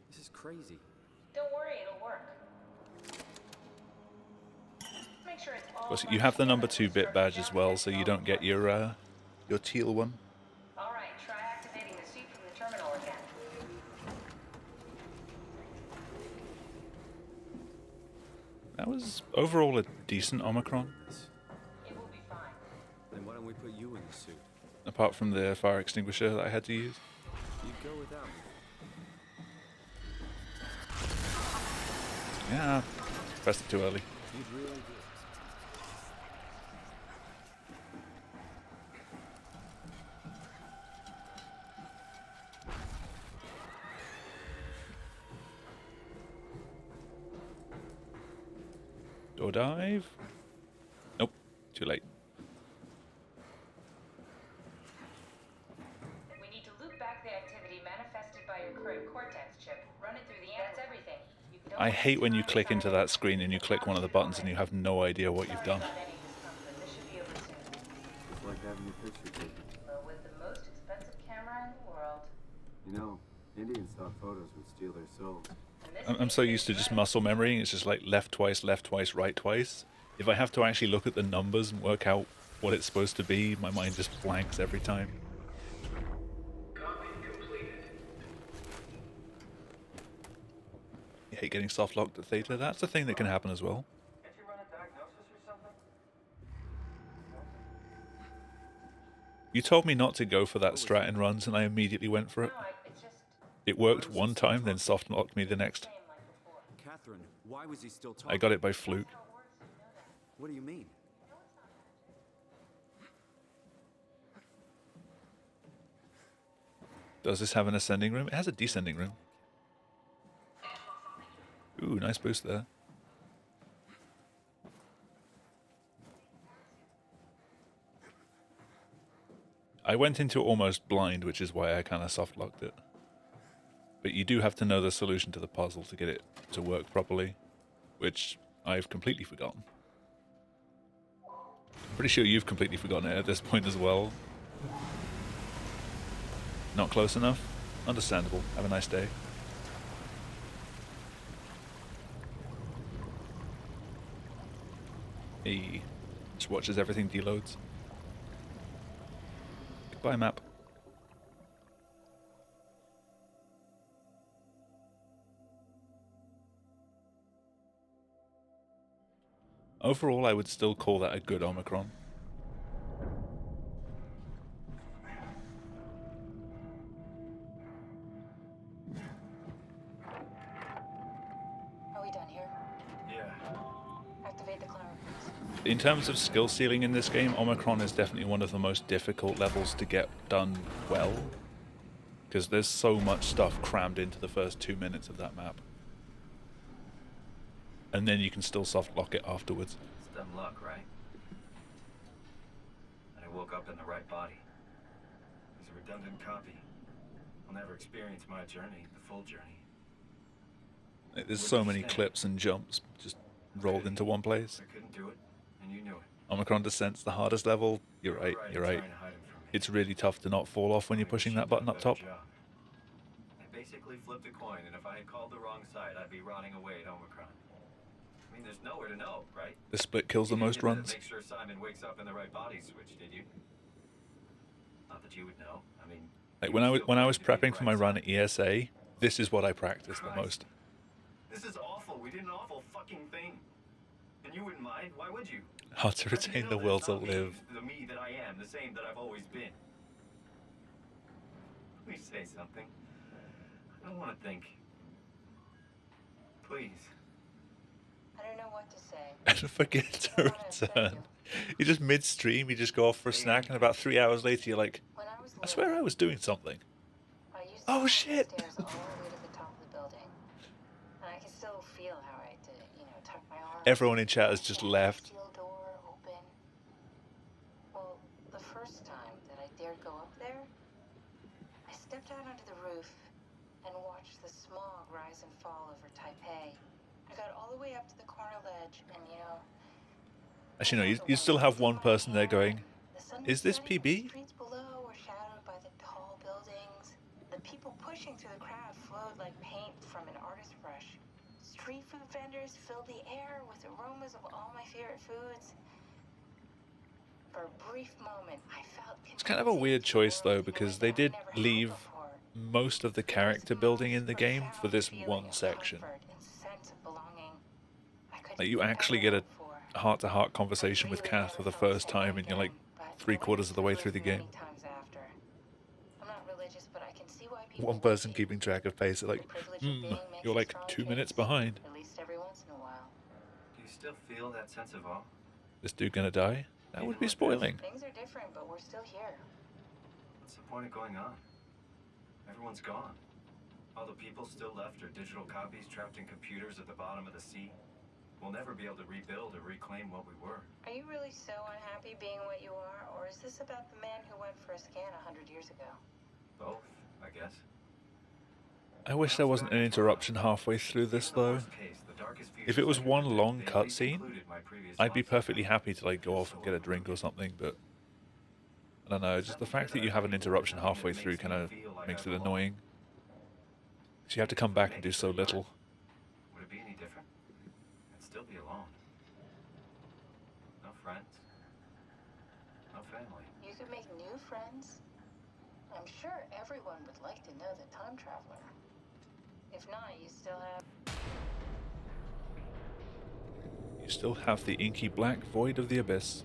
This is crazy. Don't worry, it'll work. Make sure it's all. Of course, you have the number 2-bit badge as well, so you don't get your teal one. All right, try activating the suit from the terminal again. That was overall a decent Omicron, It will be fine. Then why don't we put you in the suit? apart from the fire extinguisher that I had to use. You'd go without me. Yeah, pressed it too early. You'd really do. Door dive? Nope, too late. We need to loop back the activity manifested by your current cortex chip. Run it through the amp. That's everything. You can I hate when you click into that screen and you click one of the buttons and you have no idea what you've done. This should be over soon. It's like having your picture taken. But with the most expensive camera in the world. You know, Indians thought photos would steal their souls. I'm so used to just muscle memory. It's just like left twice, right twice. If I have to actually look at the numbers and work out what it's supposed to be, my mind just blanks every time. Copy completed. You hate getting soft locked at theta. That's a thing that can happen as well. Can't you run a diagnosis or something? You told me not to go for that strat in runs, and I immediately went for it. No, it's just It worked one time, then soft locked me the next. same like before. Catherine, why was he still talking? I got it by fluke. How it works, you know that. What do you mean? No, it's not magic. Does this have an ascending room? It has a descending room. Ooh, nice boost there. I went into it almost blind, which is why I kind of soft locked it. But you do have to know the solution to the puzzle to get it to work properly, which I've completely forgotten. I'm pretty sure you've completely forgotten it at this point as well. Not close enough? Understandable. Have a nice day. He just watches everything deloads. Goodbye, map. Overall, I would still call that a good Omicron. Are we done here? Yeah. Activate the climber, please. In terms of skill ceiling in this game, Omicron is definitely one of the most difficult levels to get done well. Because there's so much stuff crammed into the first 2 minutes of that map. And then you can still soft lock it afterwards. It's dumb luck, right? And I woke up in the right body. He's a redundant copy. I'll never experience my journey, the full journey. There's so many clips and jumps just rolled into one place. I couldn't do it, and you knew it. Omicron Descent's the hardest level. You're right, you're right. It's really tough to not fall off when you're pushing that button up top. I basically flipped a coin, and if I had called the wrong side, I'd be rotting away at Omicron. I mean, there's nowhere to know, right? The split kills the most runs. Make sure Simon wakes up in the right body switch, did you? Not that you would know. I mean, like when I was prepping for my run at ESA, this is what I practiced the most. This is awful. We did an awful fucking thing. And you wouldn't mind. Why would you? How to retain the will to live. The me that I am, the same that I've always been. Please say something. I don't want to think. Please. I don't know what to say. And forget to return. You just midstream, you just go off for a snack, and about 3 hours later you're like, I swear I was doing something. Oh shit! Stairs all the way to the top of the building. And I can still feel how I had to, tuck my arm. Everyone in chat has just left. Steel door open. Well, the first time that I dared go up there, I stepped out onto the roof and watched the smog rise and fall over Taipei. I got all the way up to the corner ledge, and Actually, no, you still have one person there going, is this PB? The streets below were shadowed by the tall buildings. The people pushing through the crowd flowed like paint from an artist's brush. Street food vendors filled the air with aromas of all my favorite foods. For a brief moment, I felt it's kind of a weird choice though, because they did leave most of the character building in the game for this one section. Like you actually get a heart-to-heart conversation with Kath for the first time, and you're like 3/4 of the way through the game. One person keeping track of pace, like, you're like 2 minutes behind. At least every once in a while. Do you still feel that sense of awe? This dude gonna die? That would be spoiling. Things are different, but we're still here. What's the point of going on? Everyone's gone. All the people still left are digital copies trapped in computers at the bottom of the sea. We'll never be able to rebuild or reclaim what we were. Are you really so unhappy being what you are, or is this about the man who went for a scan 100 years ago? Both, I guess. I wish there wasn't an interruption halfway through this though. If it was one long cutscene, I'd be perfectly happy to like go off and get a drink or something, but I don't know, just the fact that you have an interruption halfway through kind of makes it annoying. So you have to come back and do so little. Would it be any different? I'd still be alone. No friends. No family. You could make new friends. I'm sure everyone would like to know the time traveler. If not, you still have... You still have the inky black void of the abyss.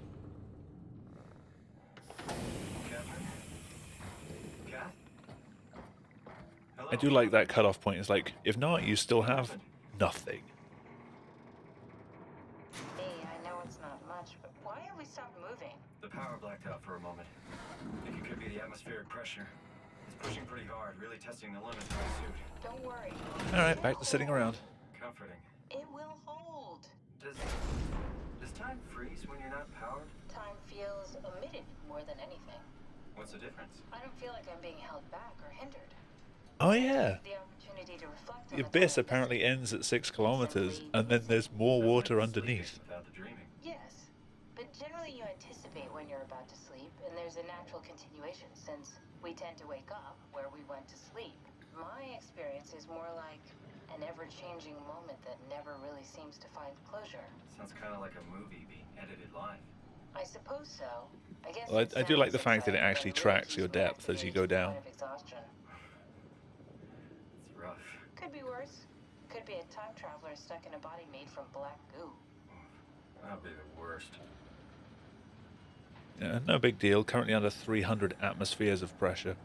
I do like that cutoff point. It's like, if not, you still have nothing. Hey, I know it's not much, but why have we stopped moving? The power blacked out for a moment. I think it could be the atmospheric pressure. It's pushing pretty hard, really testing the limits of my suit. Don't worry. Alright, back to sitting around. Comforting. It will hold. Does time freeze when you're not powered? Time feels omitted more than anything. What's the difference? I don't feel like I'm being held back or hindered. Oh yeah. The opportunity to reflect on The the abyss time apparently ends at 6 kilometers, Simply and then there's more That's water like sleeping underneath. without the dreaming. Yes, but generally you anticipate when you're about to sleep, and there's a natural continuation since we tend to wake up where we went to sleep. My experience is more like an ever-changing moment that never really seems to find closure. Sounds kind of like a movie being edited live. I suppose so. I guess Well, it's I do like the as fact that it exciting, actually but tracks movies your usually depth as you activate go to the down. point of exhaustion. It's rough. Could be worse. Could be a time traveler stuck in a body made from black goo. That'd be the worst. Yeah, no big deal. Currently under 300 atmospheres of pressure.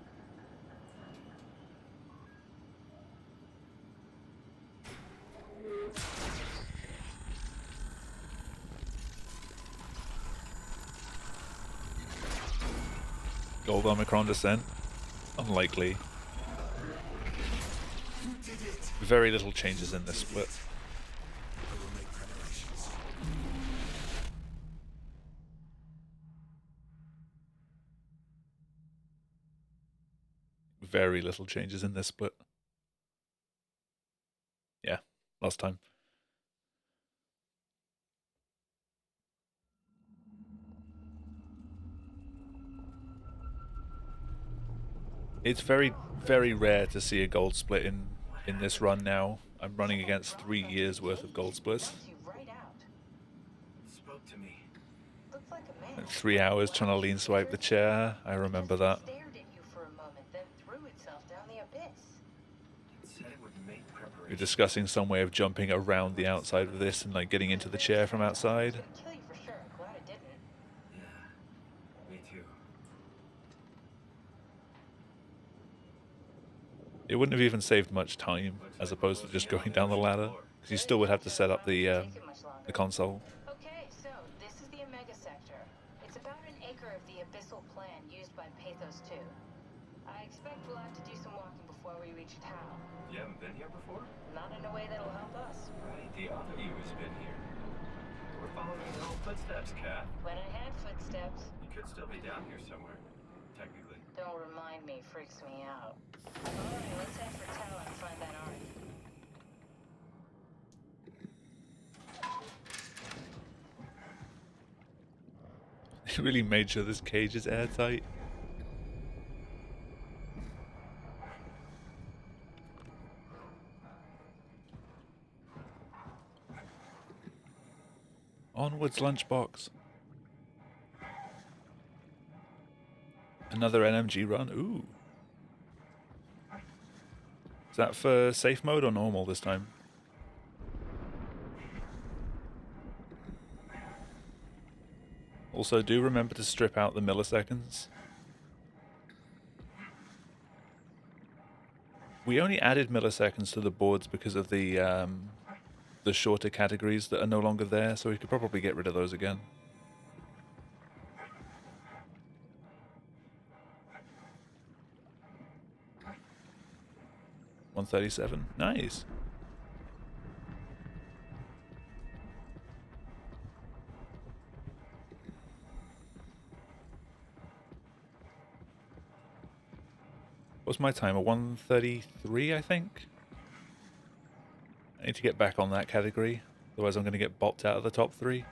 Gold Omicron descent? Unlikely. Very little changes in this split. Very little changes in this split. Yeah, last time. It's very, very rare to see a gold split in this run now. I'm running against 3 years worth of gold splits. Spoke to me. Looks like a man. And 3 hours trying to lean swipe the chair. I remember that. Stared at you for a moment, then threw itself down the abyss. It said it would make preparation. We're discussing some way of jumping around the outside of this and like getting into the chair from outside. It's gonna kill you for sure. I'm glad it didn't. Yeah, me too. It wouldn't have even saved much time as opposed to just going down the ladder, because you still would have to set up the console. Okay, so this is the Omega Sector. It's about an acre of the abyssal plan used by Pathos 2. I expect we'll have to do some walking before we reach town. You haven't been here before? Not in a way that'll help us. Right, the other you has been here. We're following your own footsteps, Kat. When I had footsteps. You could still be down here somewhere, technically. Don't remind me, freaks me out. Alright, let's head for town and find that arc. It really made sure this cage is airtight. Onwards, lunchbox. Another NMG run. Ooh. Is that for safe mode or normal this time? Also, do remember to strip out the milliseconds. We only added milliseconds to the boards because of the shorter categories that are no longer there, so we could probably get rid of those again. $137. Nice. What's my timer? 133, I think? I need to get back on that category, otherwise I'm going to get bopped out of the top 3.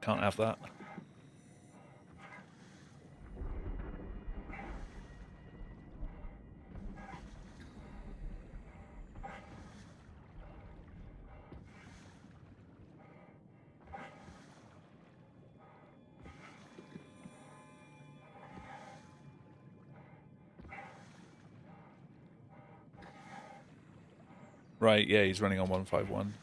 Can't have that. Right, yeah, he's running on 151.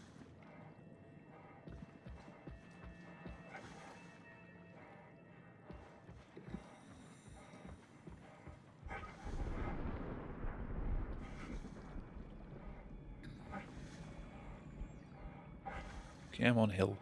Okay, I'm on hill.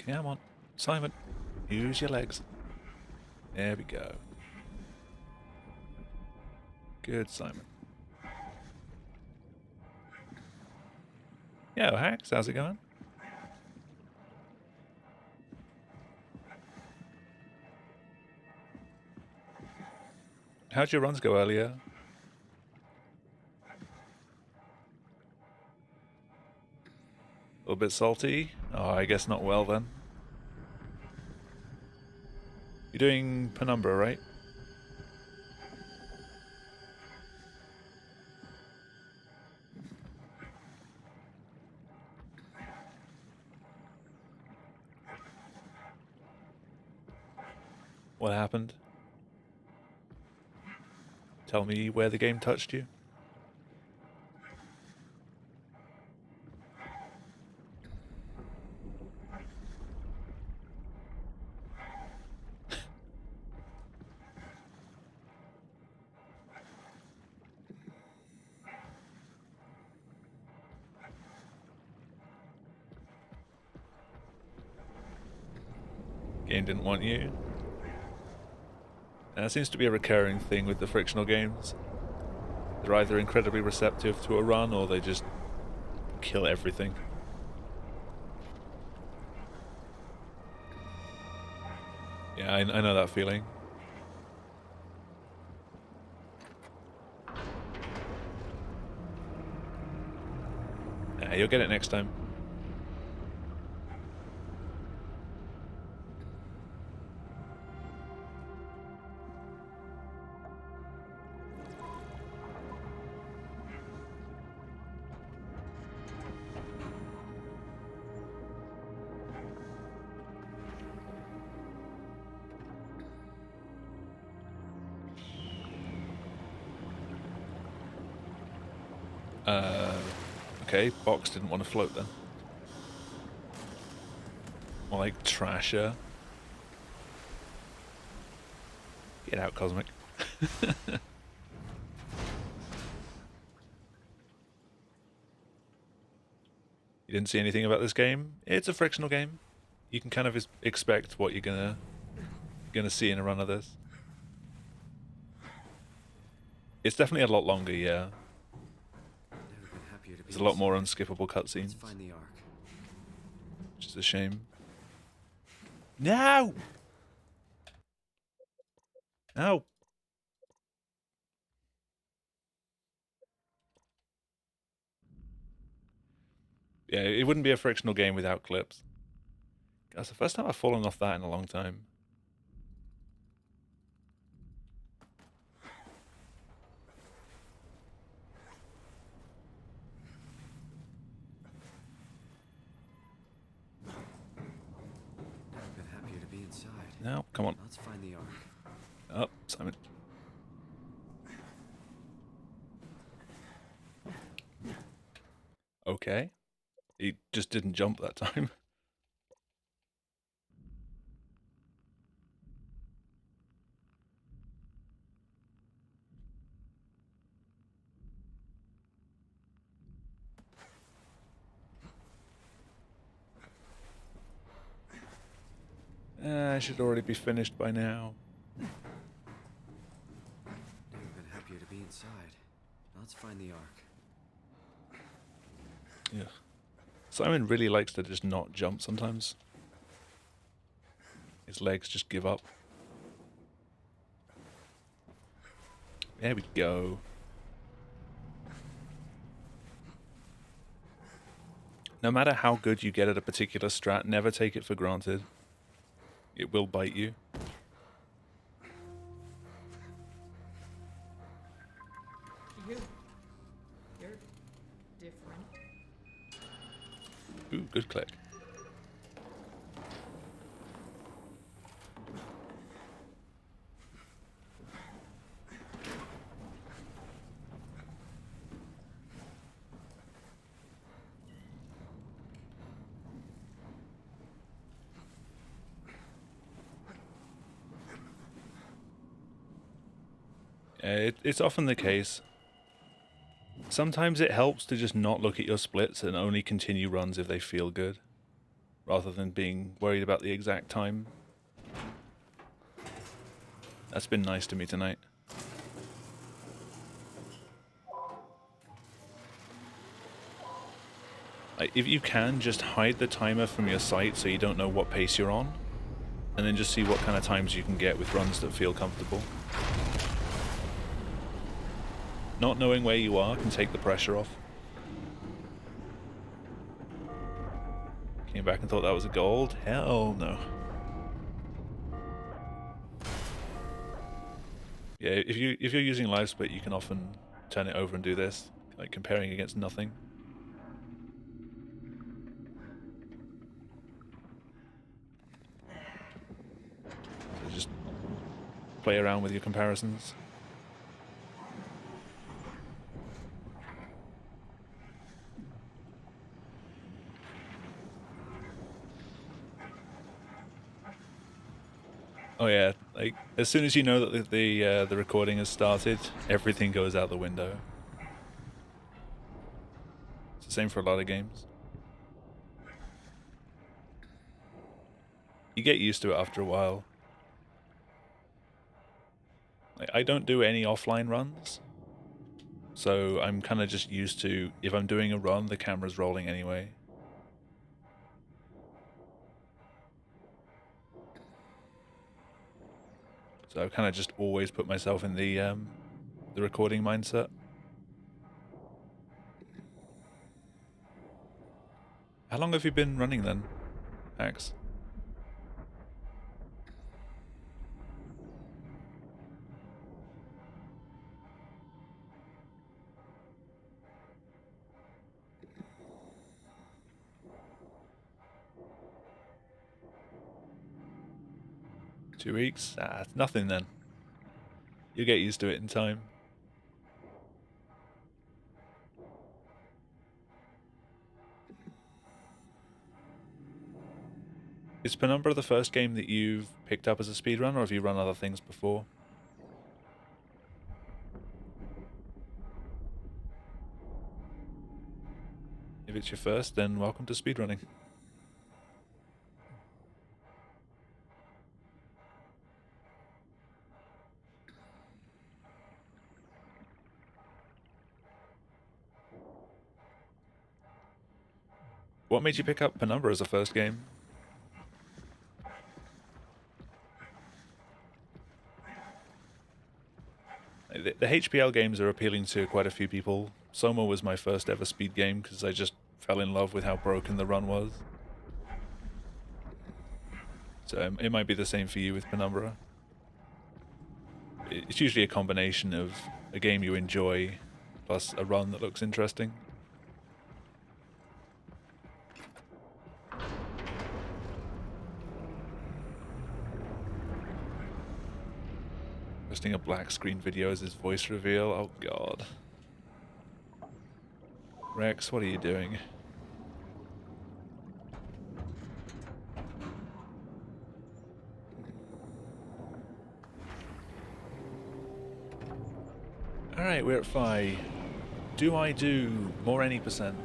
Come on, Simon. Use your legs. There we go. Good, Simon. Yo, Hax, how's it going? How'd your runs go earlier? A little bit salty? Oh, I guess not well then. You're doing Penumbra, right? What happened? Tell me where the game touched you. Game didn't want you. And that seems to be a recurring thing with the frictional games. They're either incredibly receptive to a run or they just kill everything. Yeah, I know that feeling. Nah, you'll get it next time. Okay, Box didn't want to float then. More like Trasher. Get out, Cosmic. You didn't see anything about this game? It's a frictional game. You can kind of expect what you're gonna see in a run of this. It's definitely a lot longer, yeah. There's a lot more unskippable cutscenes, which is a shame. No! No! Yeah, it wouldn't be a frictional game without clips. That's the first time I've fallen off that in a long time. No, come on. Let's find the ark. Oh, Simon. Okay. He just didn't jump that time. I should already be finished by now. Never been happier to be inside. Let's find the ark. Yeah. Simon really likes to just not jump sometimes. His legs just give up. There we go. No matter how good you get at a particular strat, never take it for granted. It will bite you. You're different. Ooh, good click. It's often the case. Sometimes it helps to just not look at your splits and only continue runs if they feel good, rather than being worried about the exact time. That's been nice to me tonight. Like, if you can, just hide the timer from your sight so you don't know what pace you're on, and then just see what kind of times you can get with runs that feel comfortable. Not knowing where you are can take the pressure off. Came back and thought that was a gold? Hell no. Yeah, if you're using live split, you can often turn it over and do this, like comparing against nothing. So just play around with your comparisons. Oh yeah, like as soon as you know that the recording has started, everything goes out the window. It's the same for a lot of games. You get used to it after a while. Like, I don't do any offline runs, so I'm kind of just used to, if I'm doing a run, the camera's rolling anyway. So I've kind of just always put myself in the recording mindset. How long have you been running then, Max? Two weeks? Ah, it's nothing then. You'll get used to it in time. Is Penumbra the first game that you've picked up as a speedrun, or have you run other things before? If it's your first, then welcome to speedrunning. What made you pick up Penumbra as a first game? The HPL games are appealing to quite a few people. Soma was my first ever speed game because I just fell in love with how broken the run was. So it might be the same for you with Penumbra. It's usually a combination of a game you enjoy plus a run that looks interesting. Posting a black screen video as his voice reveal. Oh god. Rex, what are you doing? Alright, we're at Phi. Do I do more any percent,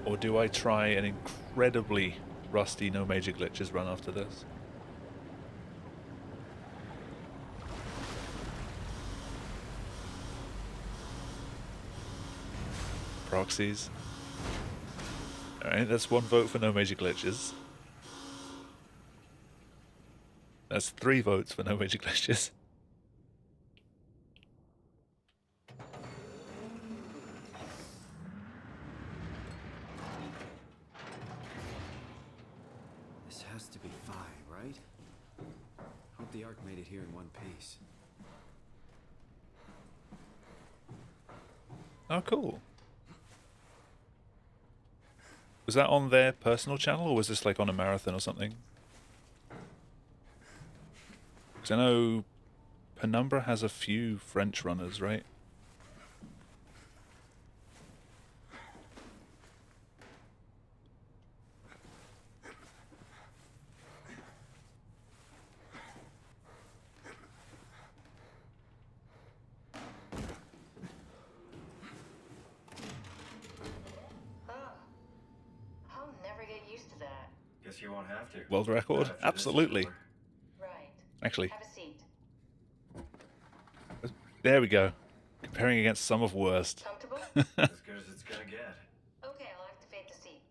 or do I try an incredibly rusty no major glitches run after this? Proxies. Alright, that's one vote for no major glitches. That's 3 votes for no major glitches. This has to be Phi, right? Hope the Ark made it here in one piece. Oh, cool. Was that on their personal channel, or was this like on a marathon or something? Because I know Penumbra has a few French runners, right? I'll never get used to that. Guess you won't have to. World record? Not after this is Absolutely. over. Right. Actually, Have a seat. There we go. Comparing against some of worst. Comfortable? As good as it's gonna get. Okay, I'll activate the seat.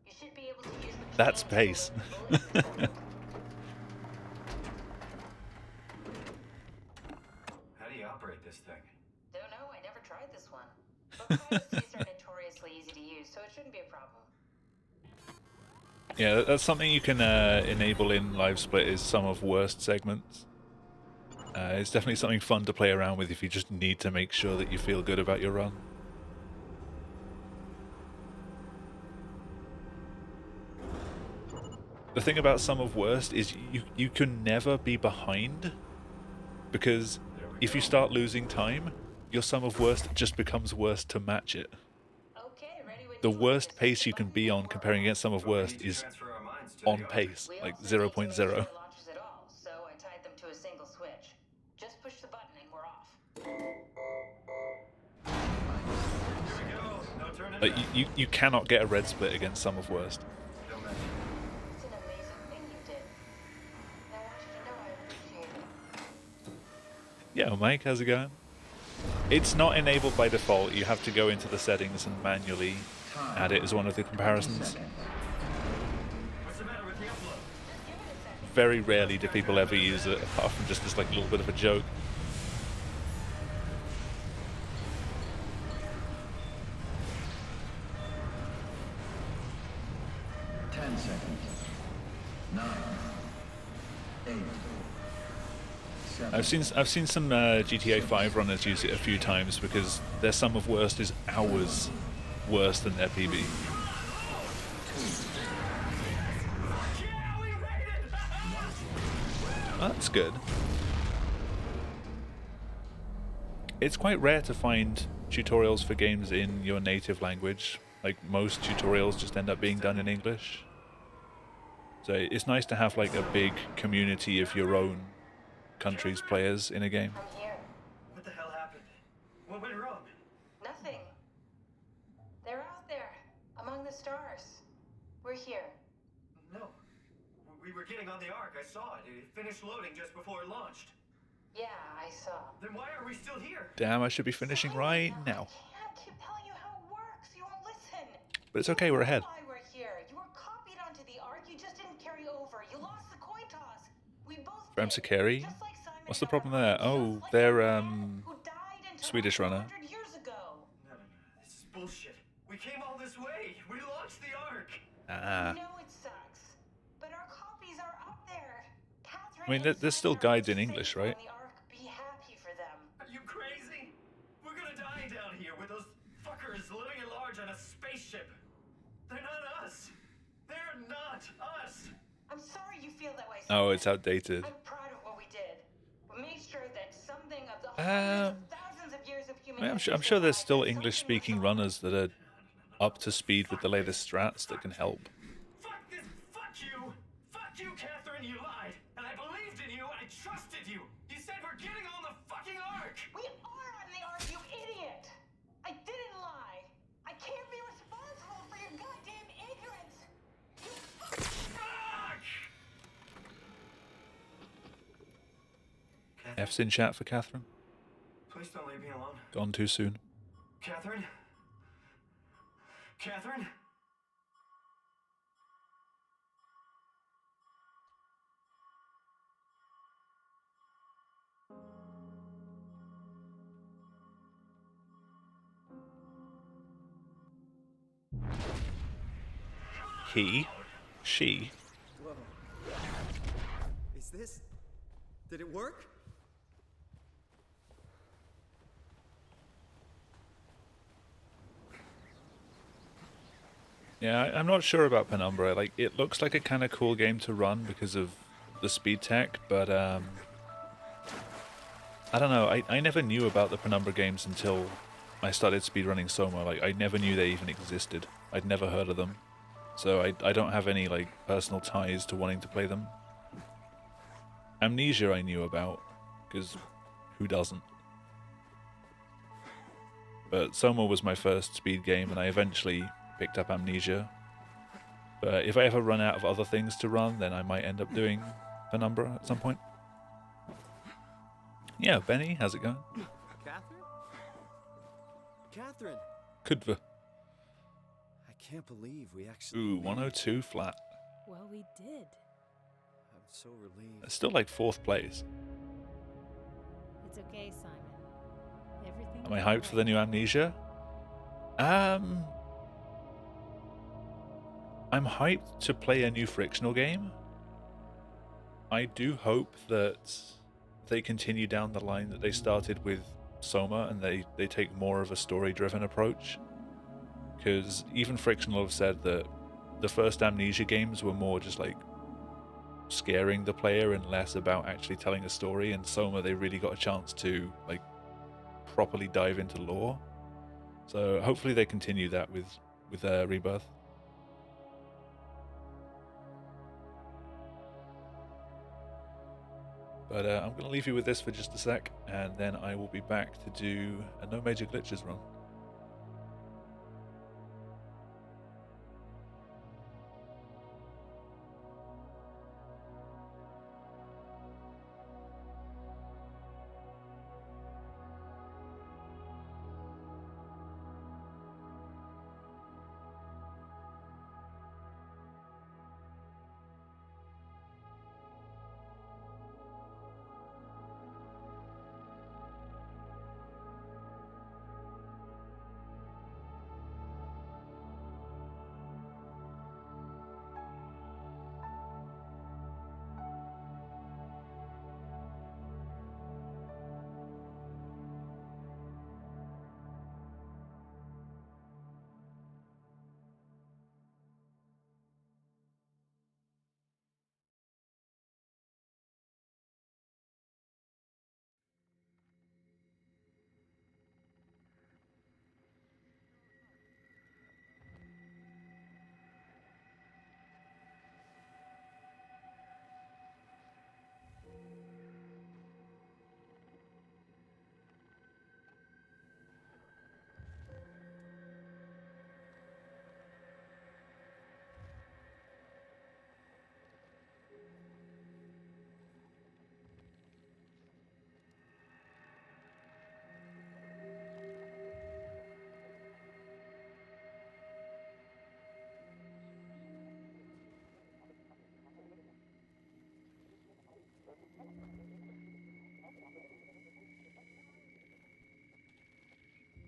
You should be able to use the That's chain to pace. load the bullet in a second. How do you operate this thing? Don't know, I never tried this one. But pilot seats are notoriously easy to use, so it shouldn't be a problem. Yeah, that's something you can enable in Live Split is some of worst segments. It's definitely something fun to play around with if you just need to make sure that you feel good about your run. The thing about some of worst is you can never be behind, because if you start losing time, your sum of worst just becomes worse to match it. Okay, ready when The you are. worst Just pace hit you the can button be and on we're comparing off. against some of But we worst need to is transfer our minds to on the Ark. pace, We like also need to make 0.0. sure it launches at all, so I tied them to a single switch. Just push the button and we're off. Here we go. No turning Like back. you cannot get a red split against some of worst. Don't mention It's an amazing thing you did. And I want you to know I appreciate it. Yeah, Mike, how's it going? It's not enabled by default. You have to go into the settings and manually add it as one of the comparisons. What's the matter with the upload? Just give it a second. Very rarely do people ever use it, apart from just as like a little bit of a joke. I've seen some GTA 5 runners use it a few times because their sum of worst is hours worse than their PB. Yeah, we made it! That's good. It's quite rare to find tutorials for games in your native language. Like most tutorials just end up being done in English. So it's nice to have like a big community of your own country's players in a game. I'm here. What the hell happened? What went wrong? Nothing. They're out there, among the stars. We're here. No. We were getting on the Ark. I saw it. It finished loading just before it launched. Yeah, I saw. Then why are we still here? Damn, I should be finishing right now. I can't keep telling you how it works. You won't listen. But it's okay, we're ahead. Why we're here? You were copied onto the Ark. You just didn't carry over. You lost the coin toss. We both Rams did. Sakari? Just like Simon What's the and our problem there? mom, Oh, just like they're your dad, who died in Swedish Toronto runner. 100 years ago. No. This is bullshit. We came all this way. We launched the Ark. Ah. No, it sucks. But our copies are up there. Catherine I mean, and there's still Simon are guides in safe English, on right? the Ark. Be happy for them. Are you crazy? We're gonna die down here with those fuckers living at large on a spaceship. They're not us. They're not us. I'm sorry you feel that way. Oh, Simon. it's outdated. I'm proud of what we did. We made sure that something of the Um, hundreds of thousands of years of human I mean, history I'm sure there's survived, still and something English-speaking was runners that are up to speed with the latest strats that can help. Fuck this. Fuck you. Fuck you, Catherine. You lied. And I believed in you. I trusted you. You said we're getting on the fucking Ark. We are on the Ark, you idiot! I didn't lie. I can't be responsible for your goddamn ignorance. You Fuck! F's in chat for Catherine. Please don't leave me alone. Gone too soon. Catherine? Catherine? He, she. Whoa. Is this... Did it work? Yeah, I'm not sure about Penumbra. Like, it looks like a kind of cool game to run because of the speed tech, but I don't know. I never knew about the Penumbra games until I started speedrunning Soma. Like, I never knew they even existed. I'd never heard of them. So I don't have any, like, personal ties to wanting to play them. Amnesia I knew about, because who doesn't? But Soma was my first speed game, and I eventually picked up Amnesia. But if I ever run out of other things to run, then I might end up doing Penumbra at some point. Yeah, Benny, how's it going? Catherine? Catherine! Could the... I can't believe we actually. Ooh, made it. 102 flat. Well, we did. I'm so relieved. It's still like 4th place. It's okay, Simon. Everything. Am I hyped for the new Amnesia? I'm hyped to play a new Frictional game. I do hope that they continue down the line that they started with Soma and they take more of a story-driven approach. Because even Frictional have said that the first Amnesia games were more just like scaring the player and less about actually telling a story. And Soma, they really got a chance to like properly dive into lore. So hopefully they continue that with Rebirth. But I'm going to leave you with this for just a sec, and then I will be back to do a No Major Glitches run.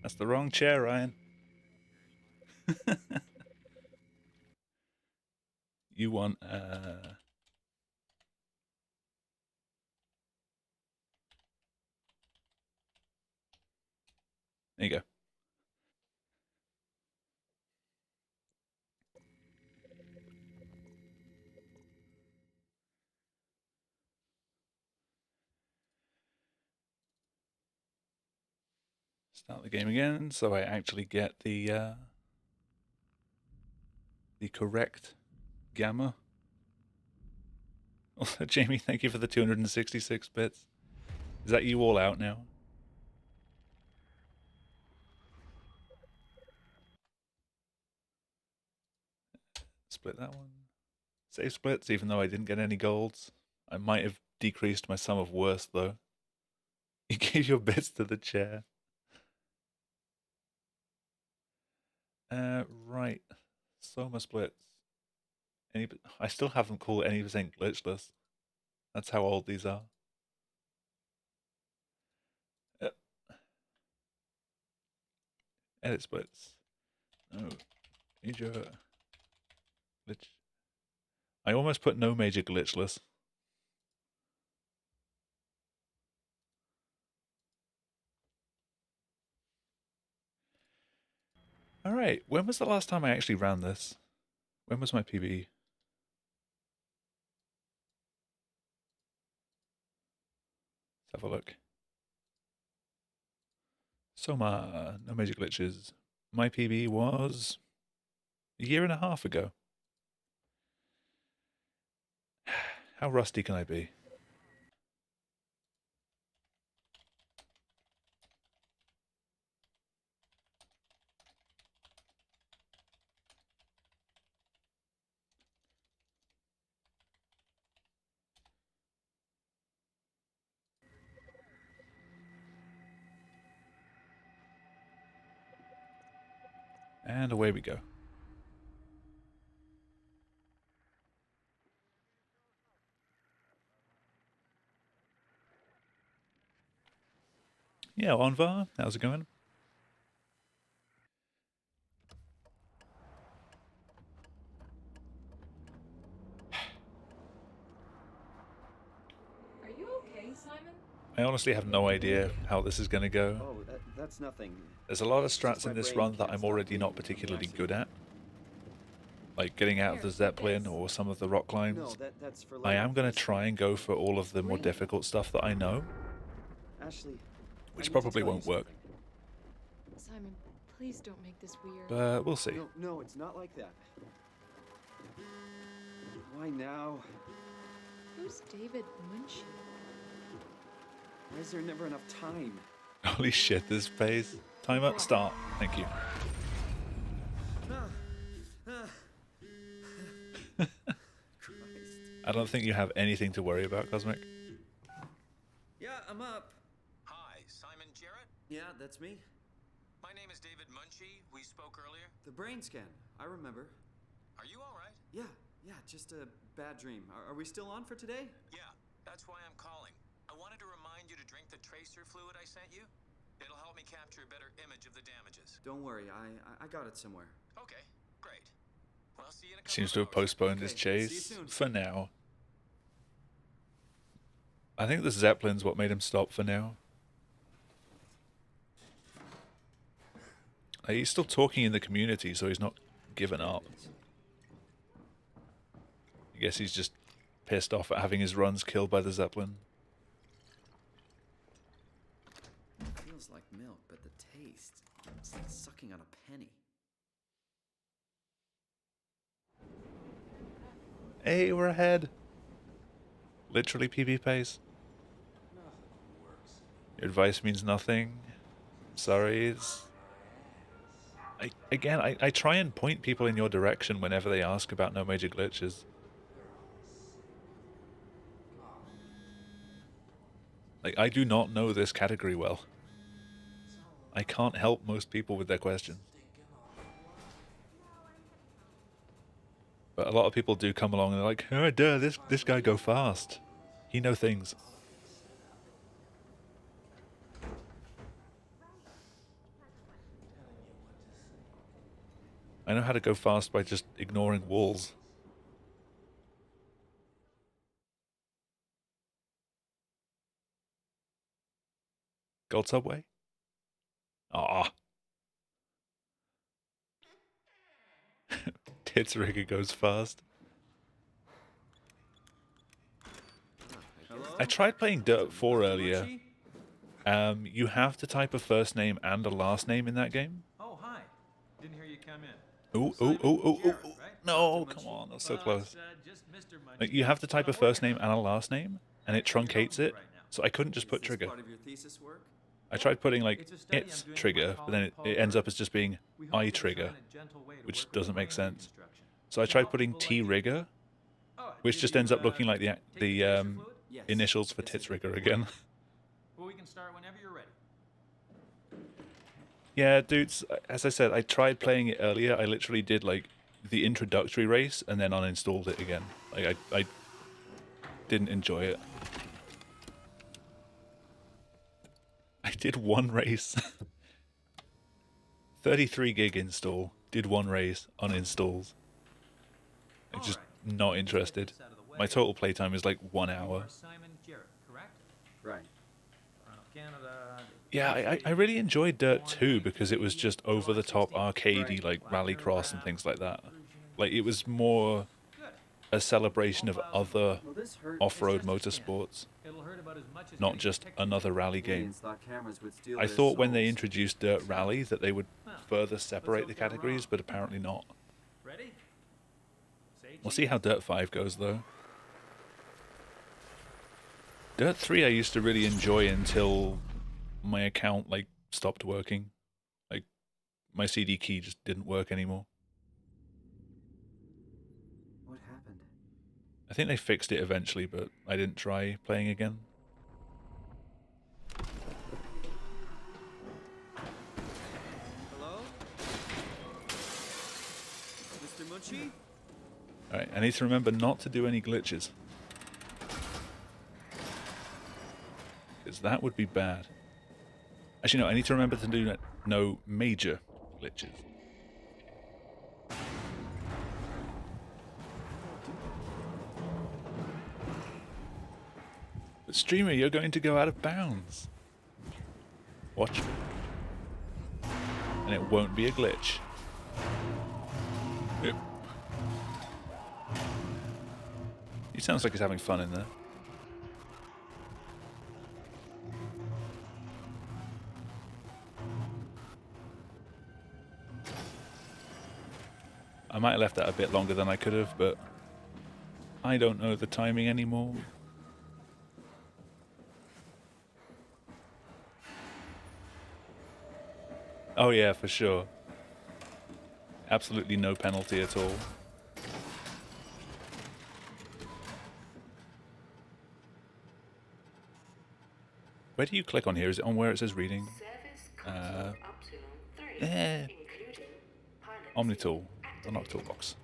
That's the wrong chair, Ryan. You want there you go. Start the game again, so I actually get the correct gamma. Also, Jamie, thank you for the 266 bits. Is that you all out now? Split that one. Save splits, even though I didn't get any golds. I might have decreased my sum of worst, though. You gave your bits to the chair. Right. Soma splits. I still haven't called any percent glitchless. That's how old these are. Edit splits. No. Major glitch. I almost put no major glitchless. Alright, when was the last time I actually ran this? When was my PB? Let's have a look. Soma, no major glitches. My PB was a year and a half ago. How rusty can I be? And away we go. Yeah, Onvar, how's it going? Are you okay, Simon? I honestly have no idea how this is going to go. Oh, that's nothing. There's a lot of It's just strats my in this brain run that can't I'm stop already not bleeding from the particularly accident. good at. Like getting out of the Zeppelin or some of the rock climbs. No, that's for I later. am going to try and go for all of the more difficult stuff that I know, Ashley, which I need to probably tell you won't work. something. Simon, please don't make this weird. But we'll see. No, it's not like that. Why now? Who's David Munchie? Why is there never enough time? Holy shit, this phase. Timer, start. Thank you. I don't think you have anything to worry about, Cosmic. Yeah, I'm up. Hi, Simon Jarrett? Yeah, that's me. My name is David Munchie. We spoke earlier. The brain scan. I remember. Are you all right? Yeah, just a bad dream. Are we still on for today? Yeah, that's why I'm calling. I wanted to remind you to drink the tracer fluid I sent you. It'll help me capture a better image of the damages. Don't worry, I got it somewhere. Okay, great. Well, I'll see you in a couple Seems to of have hours. postponed his Okay, see you chase soon. for now. I think the Zeppelin's what made him stop for now. He's still talking in the community, so he's not given up. I guess he's just pissed off at having his runs killed by the Zeppelin. It feels like milk, but the taste, it's like sucking on a penny. Hey, we're ahead. Literally PB pace. Your advice means nothing. Sorry, it's... I try and point people in your direction whenever they ask about no major glitches. Like, I do not know this category well. I can't help most people with their questions. But a lot of people do come along and they're like, oh, duh, this guy go fast. He know things. I know how to go fast by just ignoring walls. Gold Subway? Ah. Tits Rigger goes fast. Hello? I tried playing Dirt 4 earlier. You have to type a first name and a last name in that game. Oh, hi. Didn't hear you come in. Oh. No, come on, that's so close. Just Mr. Munchie. Like, you have to type a first name and a last name, and it truncates it, so I couldn't just put Trigger. Part of your thesis work? I tried putting, like, it's Trigger, but then it ends up as just being I Trigger, which doesn't make sense. So I tried putting T Rigger, which just ends up looking like the initials for Tits Rigger again. Well, we can start whenever you're ready. Yeah, dudes, as I said, I tried playing it earlier. I literally did, like, the introductory race and then uninstalled it again. Like, I didn't enjoy it. I did one race. 33 gig install. Did one race, uninstalls. I'm just not interested. My total playtime is like 1 hour. Simon Jarrett, correct? Right. Canada. Yeah, I really enjoyed Dirt 2 because it was just over-the-top arcadey, like Rallycross and things like that. Like, it was more a celebration of other off-road motorsports, not just another rally game. I thought when they introduced Dirt Rally that they would further separate the categories, but apparently not. Ready? We'll see how Dirt 5 goes, though. Dirt 3 I used to really enjoy until my account, like, stopped working. Like, my CD key just didn't work anymore. What happened? I think they fixed it eventually, but I didn't try playing again. Hello? Chief? Alright, I need to remember not to do any glitches. Because that would be bad. Actually, no, I need to remember to do no major glitches. But streamer, you're going to go out of bounds. Watch. And it won't be a glitch. Yep. He sounds like he's having fun in there. I might have left that a bit longer than I could have, but I don't know the timing anymore. Oh yeah, for sure. Absolutely no penalty at all. Where do you click on here? Is it on where it says reading? Omnitool. Unlock toolbox.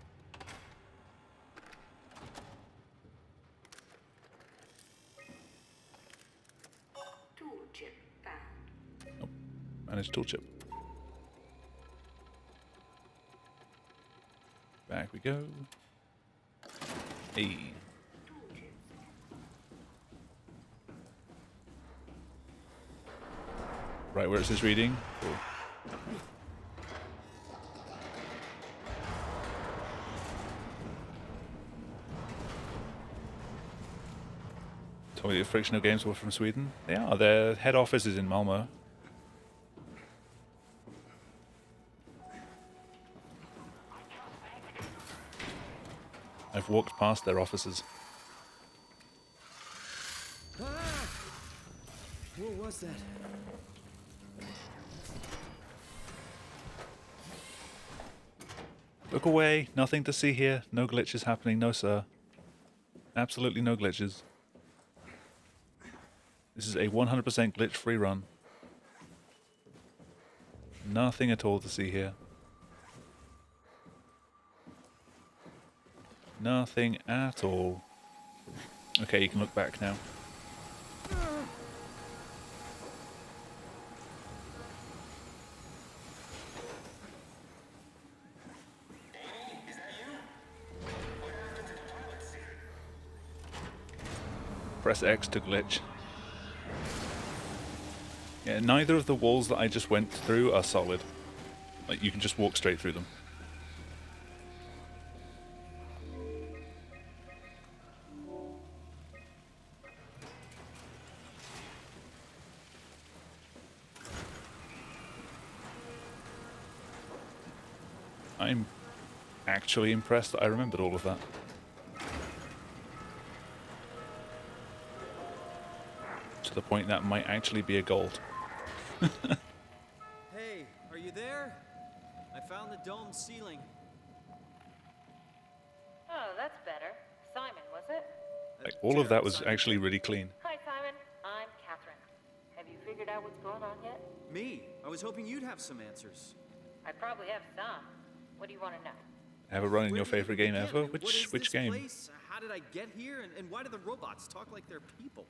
Nope. Manage tool chip. Back we go. Hey. Right where it says reading. Cool. Told me the Frictional Games were from Sweden. They are. Their head office is in Malmö. I've walked past their offices. Ah! What was that? Look away. Nothing to see here. No glitches happening. No, sir. Absolutely no glitches. This is a 100% glitch-free run. Nothing at all to see here. Nothing at all. Okay, you can look back now. Press X to glitch. Yeah, neither of the walls that I just went through are solid. Like, you can just walk straight through them. I'm actually impressed that I remembered all of that. To the point that might actually be a gold. Hey, are you there? I found the dome ceiling. Oh, that's better. Simon, was it? Like, all of that was actually really clean. Hi, Simon. I'm Catherine. Have you figured out what's going on yet? Me? I was hoping you'd have some answers. I probably have some. What do you want to know? Have a run in Where your do we favorite even game begin? ever? What is Which this game? place? How did I get here? And why do the robots talk like they're people?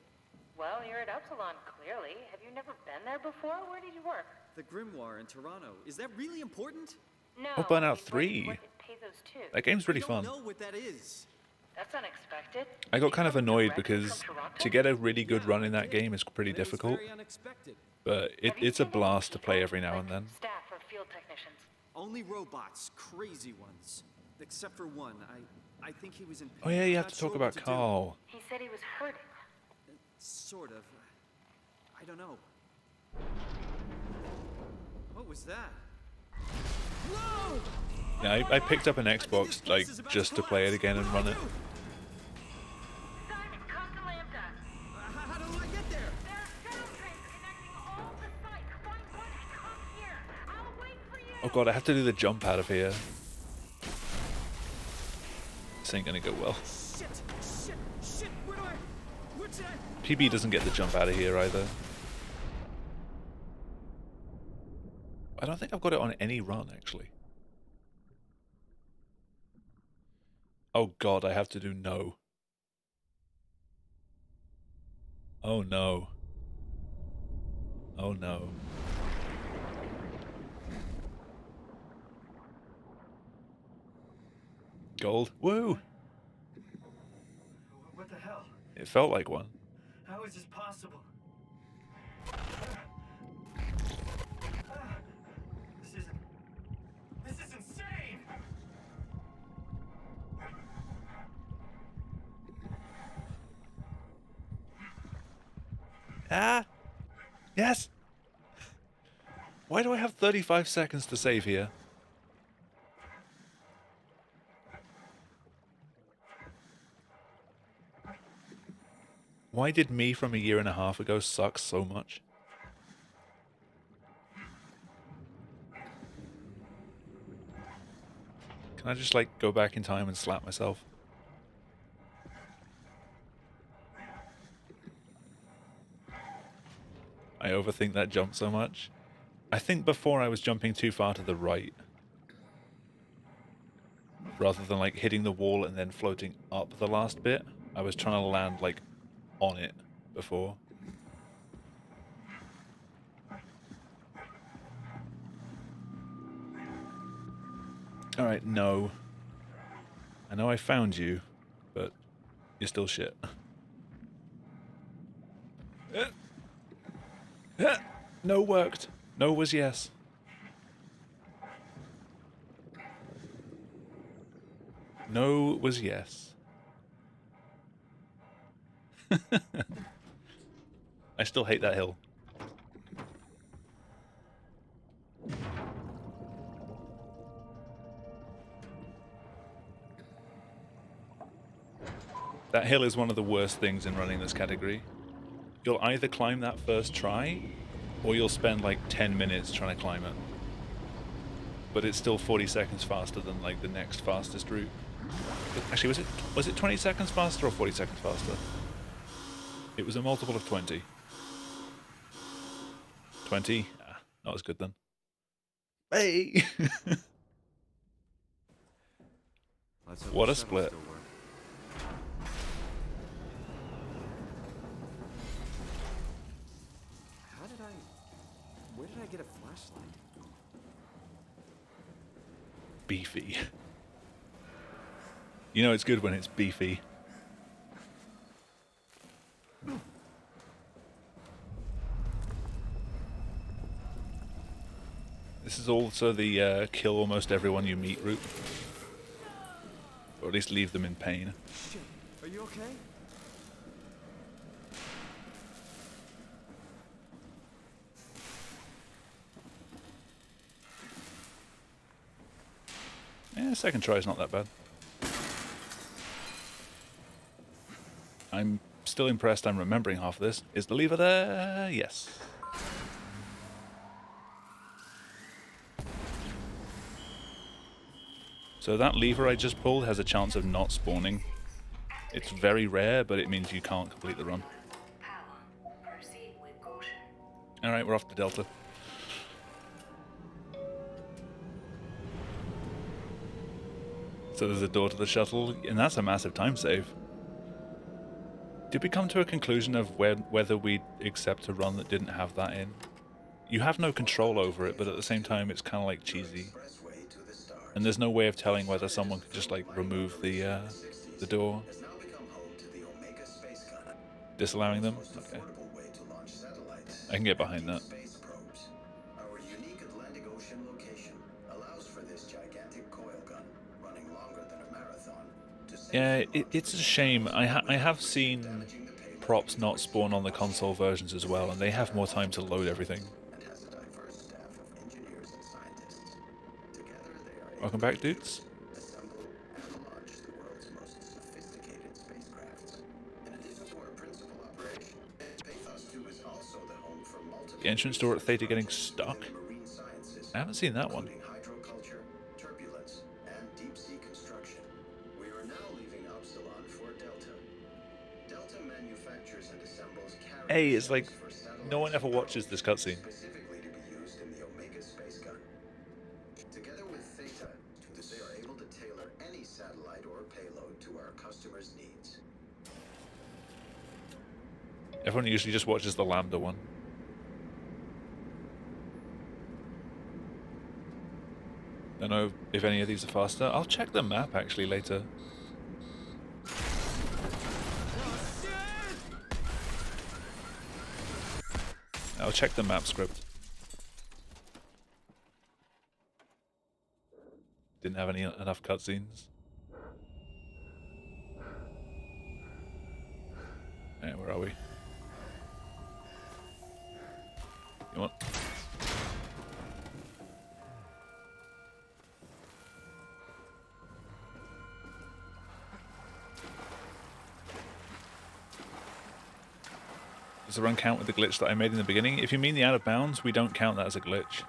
Well, you're at Upsilon, clearly. Have you never been there before? Where did you work? The Grimoire in Toronto. Is that really important? No. Oh, Burnout you 3. worked at Pezos 2. That game's really I fun. don't know what that is. That's unexpected. I got kind of You come annoyed directly from because Toronto? to get a really good Yeah, run I in that did. game is pretty And it was difficult, very unexpected. but Have you it's a seen any blast to play people, every now like and then. Staff or field technicians. Only robots, crazy ones. Except for one. I think he was in pain. Oh yeah, you I'm have not to talk sure about what to do. Carl. He said he was hurting. Sort of. I don't know. What was that? Whoa! Yeah, I picked up an Xbox like is about just to to play it collapse. again and What do run I it. do? Simon, come to Lambda. How do I get there? There are shuttle trains connecting all the sites. Find one and come here. I'll wait for you. Oh god, I have to do the jump out of here. This ain't gonna go well. Shit, where do I... What's that? PB doesn't get the jump out of here either. I don't think I've got it on any run, actually. Oh god, I have to do no. Oh no. Oh no. Gold. Woo! What the hell? It felt like one. How is this possible? This is insane! Ah! Yes! Why do I have 35 seconds to save here? Why did me from a year and a half ago suck so much? Can I just, like, go back in time and slap myself? I overthink that jump so much. I think before I was jumping too far to the right. Rather than, like, hitting the wall and then floating up the last bit. I was trying to land, like, on it before. Alright, no. I know I found you, but you're still shit. No worked. No was yes. No was yes. I still hate that hill. That hill is one of the worst things in running this category. You'll either climb that first try, or you'll spend like 10 minutes trying to climb it. But it's still 40 seconds faster than like the next fastest route. But actually, was it 20 seconds faster or 40 seconds faster? It was a multiple of 20. 20? Ah, not as good then. Hey! What a split. Where did I get a flashlight? Beefy. You know it's good when it's beefy. This is also the kill almost everyone you meet route. Or at least leave them in pain. Shit, are you okay? Yeah, second try is not that bad. I'm still impressed I'm remembering half of this. Is the lever there? Yes. So that lever I just pulled has a chance of not spawning. It's very rare, but it means you can't complete the run. Alright, we're off to Delta. So there's a door to the shuttle, and that's a massive time save. Did we come to a conclusion of whether we'd accept a run that didn't have that in? You have no control over it, but at the same time it's kind of like cheesy. And there's no way of telling whether someone could just like remove the door. Disallowing them? Okay. I can get behind that. Our unique Atlantic Ocean location allows for this gigantic coil gun running longer than a marathon. Yeah, it's a shame. I have seen props not spawn on the console versions as well, and they have more time to load everything. Welcome back, dudes. The entrance door at Theta getting stuck? I haven't seen that one. Hey, it's like no one ever watches this cutscene. that they are able to tailor any satellite or payload to our customers' needs. Everyone usually just watches the Lambda one. Don't know if any of these are faster. I'll check the map actually later. I'll check the map script. Didn't have enough cutscenes. Alright, where are we? Come on. Does the run count with the glitch that I made in the beginning? If you mean the out of bounds, we don't count that as a glitch.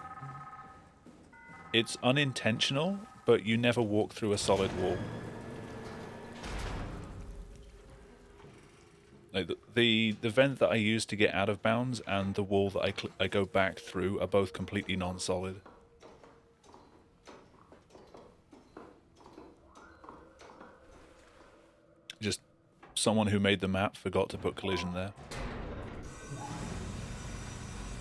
It's unintentional, but you never walk through a solid wall. Like the vent that I use to get out of bounds and the wall that I go back through are both completely non-solid. Just someone who made the map forgot to put collision there.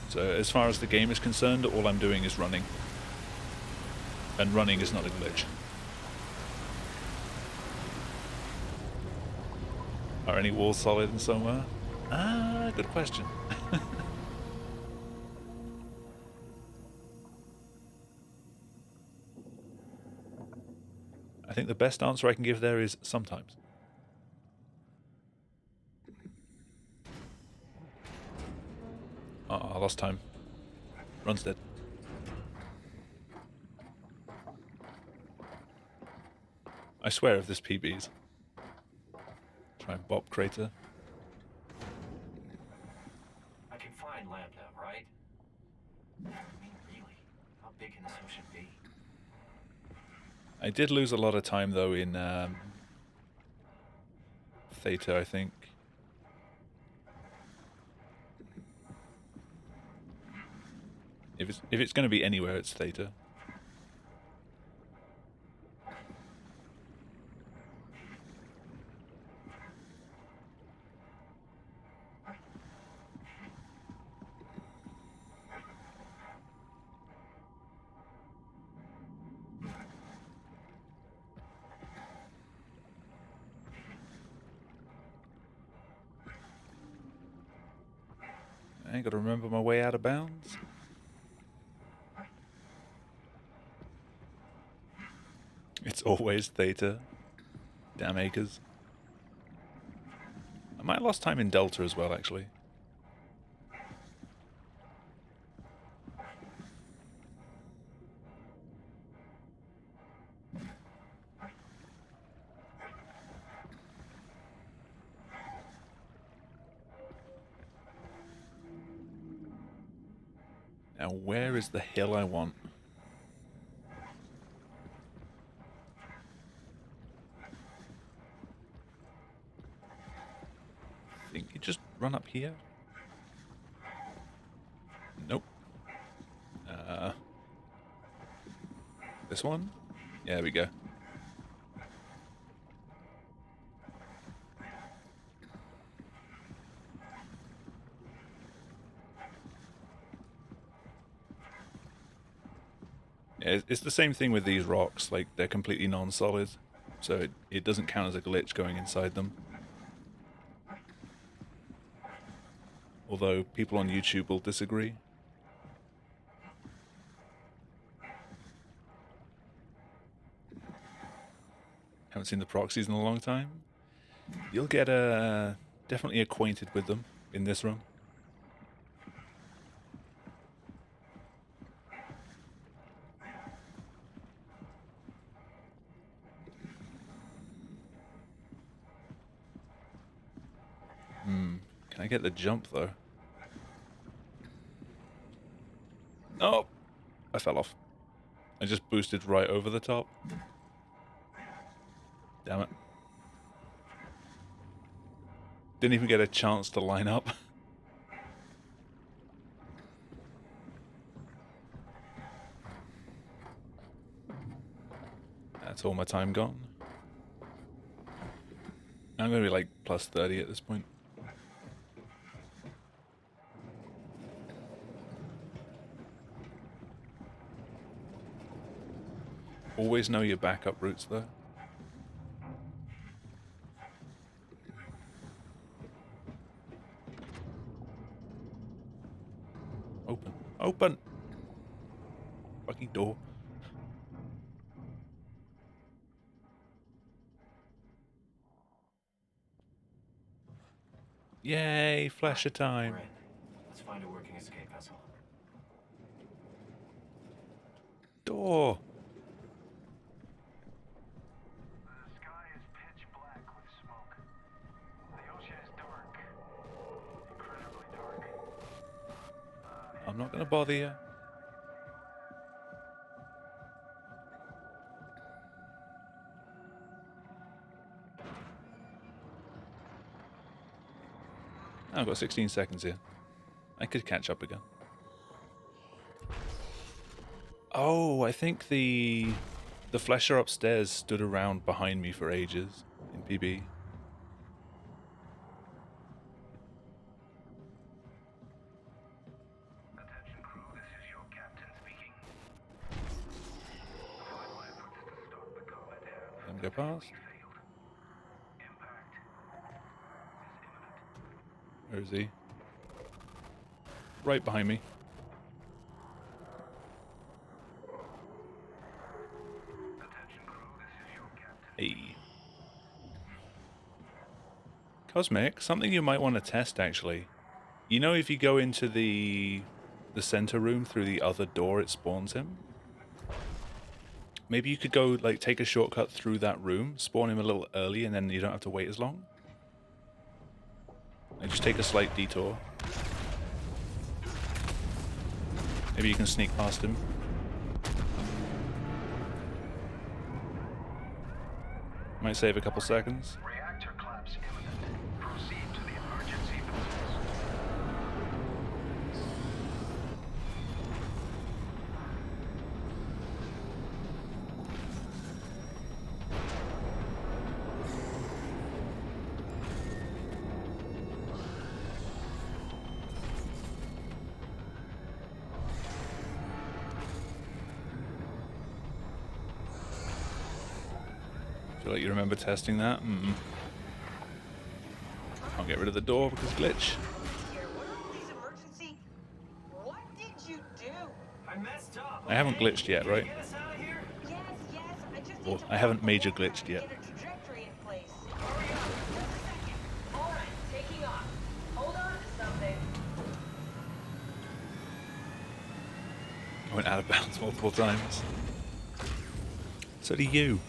So as far as the game is concerned, all I'm doing is running. And running is not a glitch. Are any walls solid in somewhere? Ah, good question. I think the best answer I can give there is sometimes. I lost time. Run's dead. I swear if this PBs. Try and bop crater. I can find Lambda, right? I mean, really? How big can this ocean be? I did lose a lot of time though in Theta, I think. If it's going to be anywhere, it's Theta. I ain't got to remember my way out of bounds. It's always Theta. Damn acres. I might have lost time in Delta as well, actually. Now, where is the hill I want? I think you just run up here. Nope. This one? Yeah, there we go. Yeah, it's the same thing with these rocks, like they're completely non-solid, so it doesn't count as a glitch going inside them. Although people on YouTube will disagree. Haven't seen the proxies in a long time. You'll get definitely acquainted with them in this room. Can I get the jump though? Oh! I fell off. I just boosted right over the top. Damn it. Didn't even get a chance to line up. That's all my time gone. I'm gonna be like plus 30 at this point. Always know your backup routes though. Open. Open! Fucking door. Yay, flasher time. We're in. Let's find a working escape vessel. Door. The sky is pitch black with smoke. The ocean is dark. Incredibly dark. I'm not gonna bother you. I've got 16 seconds here. I could catch up again. Oh, I think the flesher upstairs stood around behind me for ages in PB. Attention crew, this is your captain speaking. The final efforts to stop the comet have Let me go past. failed. Impact is imminent. Where is he? Right behind me. Attention crew, this is your captain. Hey. Cosmic, something you might want to test actually. You know if you go into the center room through the other door, it spawns him? Maybe you could go, like, take a shortcut through that room, spawn him a little early, and then you don't have to wait as long. Like, just take a slight detour. Maybe you can sneak past him. Might save a couple seconds. Reactor collapse imminent. Proceed to the emergency vessels. Feel like you remember testing that? Can't get rid of the door because glitch. What are all these emergency? What did you do? I messed up. I haven't okay? glitched yet, Can you right? Get us out of here? Yes, I just Well, need to I haven't put the major wall back glitched and yet. Get a trajectory in place. Hurry up. Just a second. All right, taking off. Hold on to something. I went out of bounds multiple times. So do you.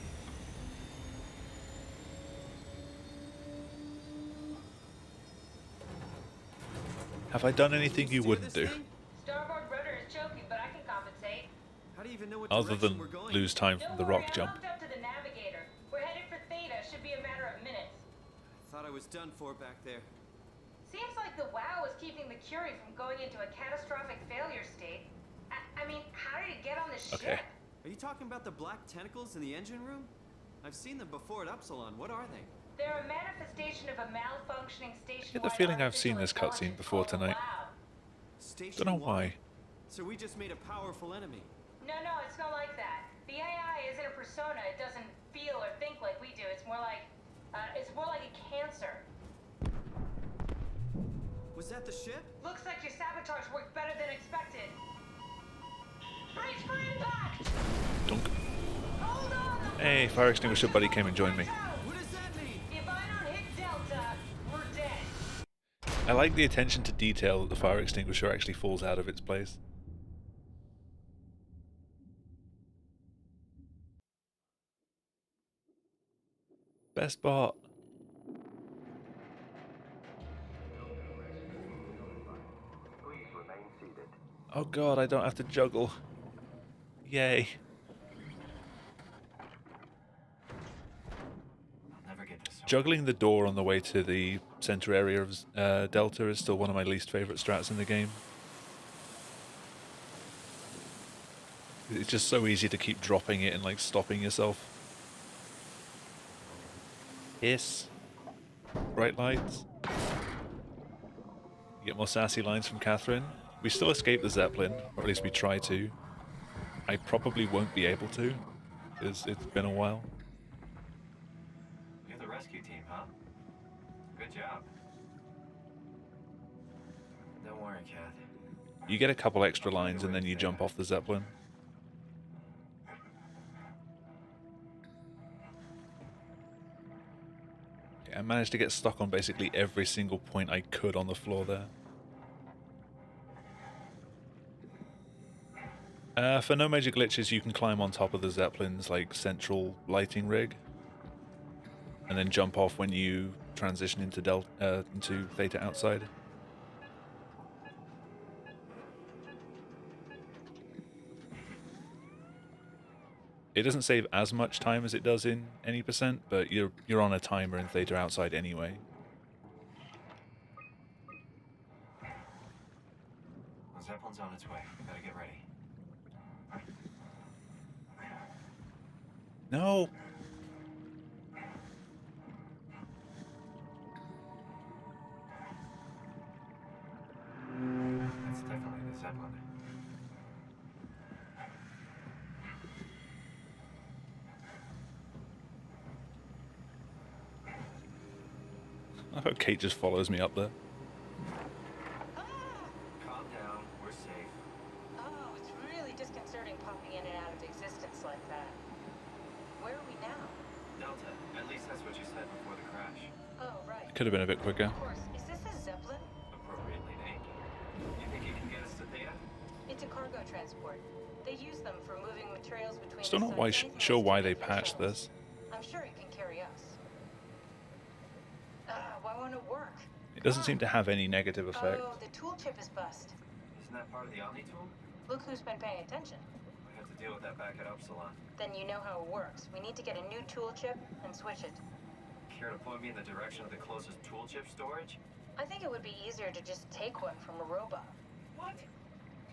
Have I done anything you wouldn't do? Starboard rudder is choking, but I can compensate. How do you even know what Other direction than we're going? lose time from Don't the worry, rock I jump. hooked up to the navigator. We're headed for Theta. Should be a matter of minutes. Thought I was done for back there. Seems like the WoW is keeping the Curie from going into a catastrophic failure state. I mean, how did it get on the Okay. ship? Are you talking about the black tentacles in the engine room? I've seen them before at Upsilon. What are they? They're a manifestation of a malfunctioning station. I get the feeling I've seen this cutscene before tonight. Station Don't know one? why. So we just made a powerful enemy. No, it's not like that. The AI isn't a persona. It doesn't feel or think like we do. It's more like a cancer. Was that the ship? Looks like your sabotage worked better than expected. Brace for impact! Dunk. Hold on! Hey, fire extinguisher buddy came and joined me. What does that mean? If I don't hit Delta, we're dead. I like the attention to detail that the fire extinguisher actually falls out of its place. Best bot. Please remain seated. Oh god, I don't have to juggle. Yay. I'll never get this. Juggling the door on the way to the center area of Delta is still one of my least favorite strats in the game. It's just so easy to keep dropping it and like stopping yourself. Hiss. Bright lights. You get more sassy lines from Catherine. We still escape the Zeppelin, or at least we try to. I probably won't be able to, because it's been a while. You're the rescue team, huh? Good job. Don't worry, Kath. You get a couple extra lines and then you jump off the Zeppelin. Okay, I managed to get stuck on basically every single point I could on the floor there. For no major glitches, you can climb on top of the Zeppelin's like central lighting rig, and then jump off when you transition into into Theta Outside. It doesn't save as much time as it does in any percent, but you're on a timer in Theta Outside anyway. The Zeppelin's on its way. Better get ready. No. That's definitely the Zeppelin. I hope Kate just follows me up there. Calm down. We're safe. Oh, it's really disconcerting popping in and out of existence like that. Where are we now? Delta. At least that's what you said before the crash. Oh, right. It could have been a bit quicker. Of course. Is this a Zeppelin? Appropriately named. You think you can get us to Theta? It's a cargo transport. They use them for moving materials between Still the not sites, anything sure that's why too they big for patched shuttles. this. I'm sure it can carry us. Why won't it work? It doesn't seem to have any negative effect. Oh, the tool chip is bust. Isn't that part of the Omni tool? Look who's been paying attention. We have to deal with that back at Upsilon. Then you know how it works. We need to get a new tool chip and switch it. Care to point me in the direction of the closest tool chip storage? I think it would be easier to just take one from a robot. What?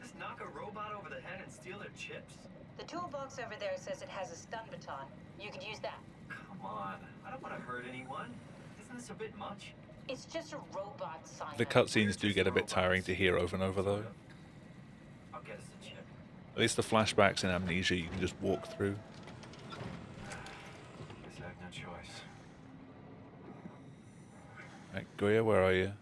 Just knock a robot over the head and steal their chips? The toolbox over there says it has a stun baton. You could use that. Come on. I don't want to hurt anyone. Isn't this a bit much? It's just a robot, Simon. The cutscenes do get a bit tiring to hear over and over, though. I'll get us the chip. At least the flashbacks in Amnesia you can just walk through. Guess I have no choice. Right, Goya, where are you?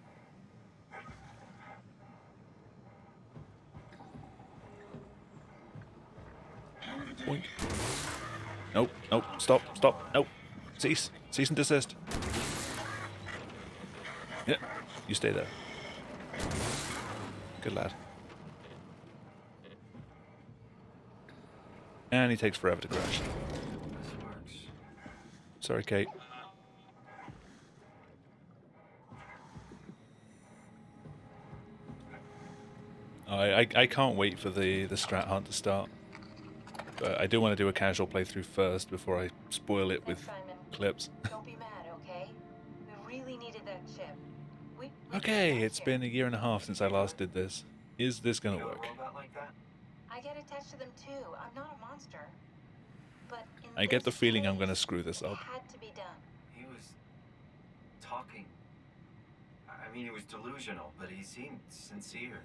Boink. Nope, nope, stop, nope. Cease and desist. Yep, you stay there. Good lad. And he takes forever to crash. This works. Sorry, Kate. I can't wait for the Strat Hunt to start. But I do want to do a casual playthrough first before I spoil it with Simon, clips. don't be mad, okay? We really needed that chip. We Okay, it's been a year and a half since I last did this. Is this gonna You know a work? robot like that? I get attached to them too. I'm not a monster. But in I get the this feeling I'm case, gonna screw this it up. had to be done. He was talking. I mean, he was delusional, but he seemed sincere.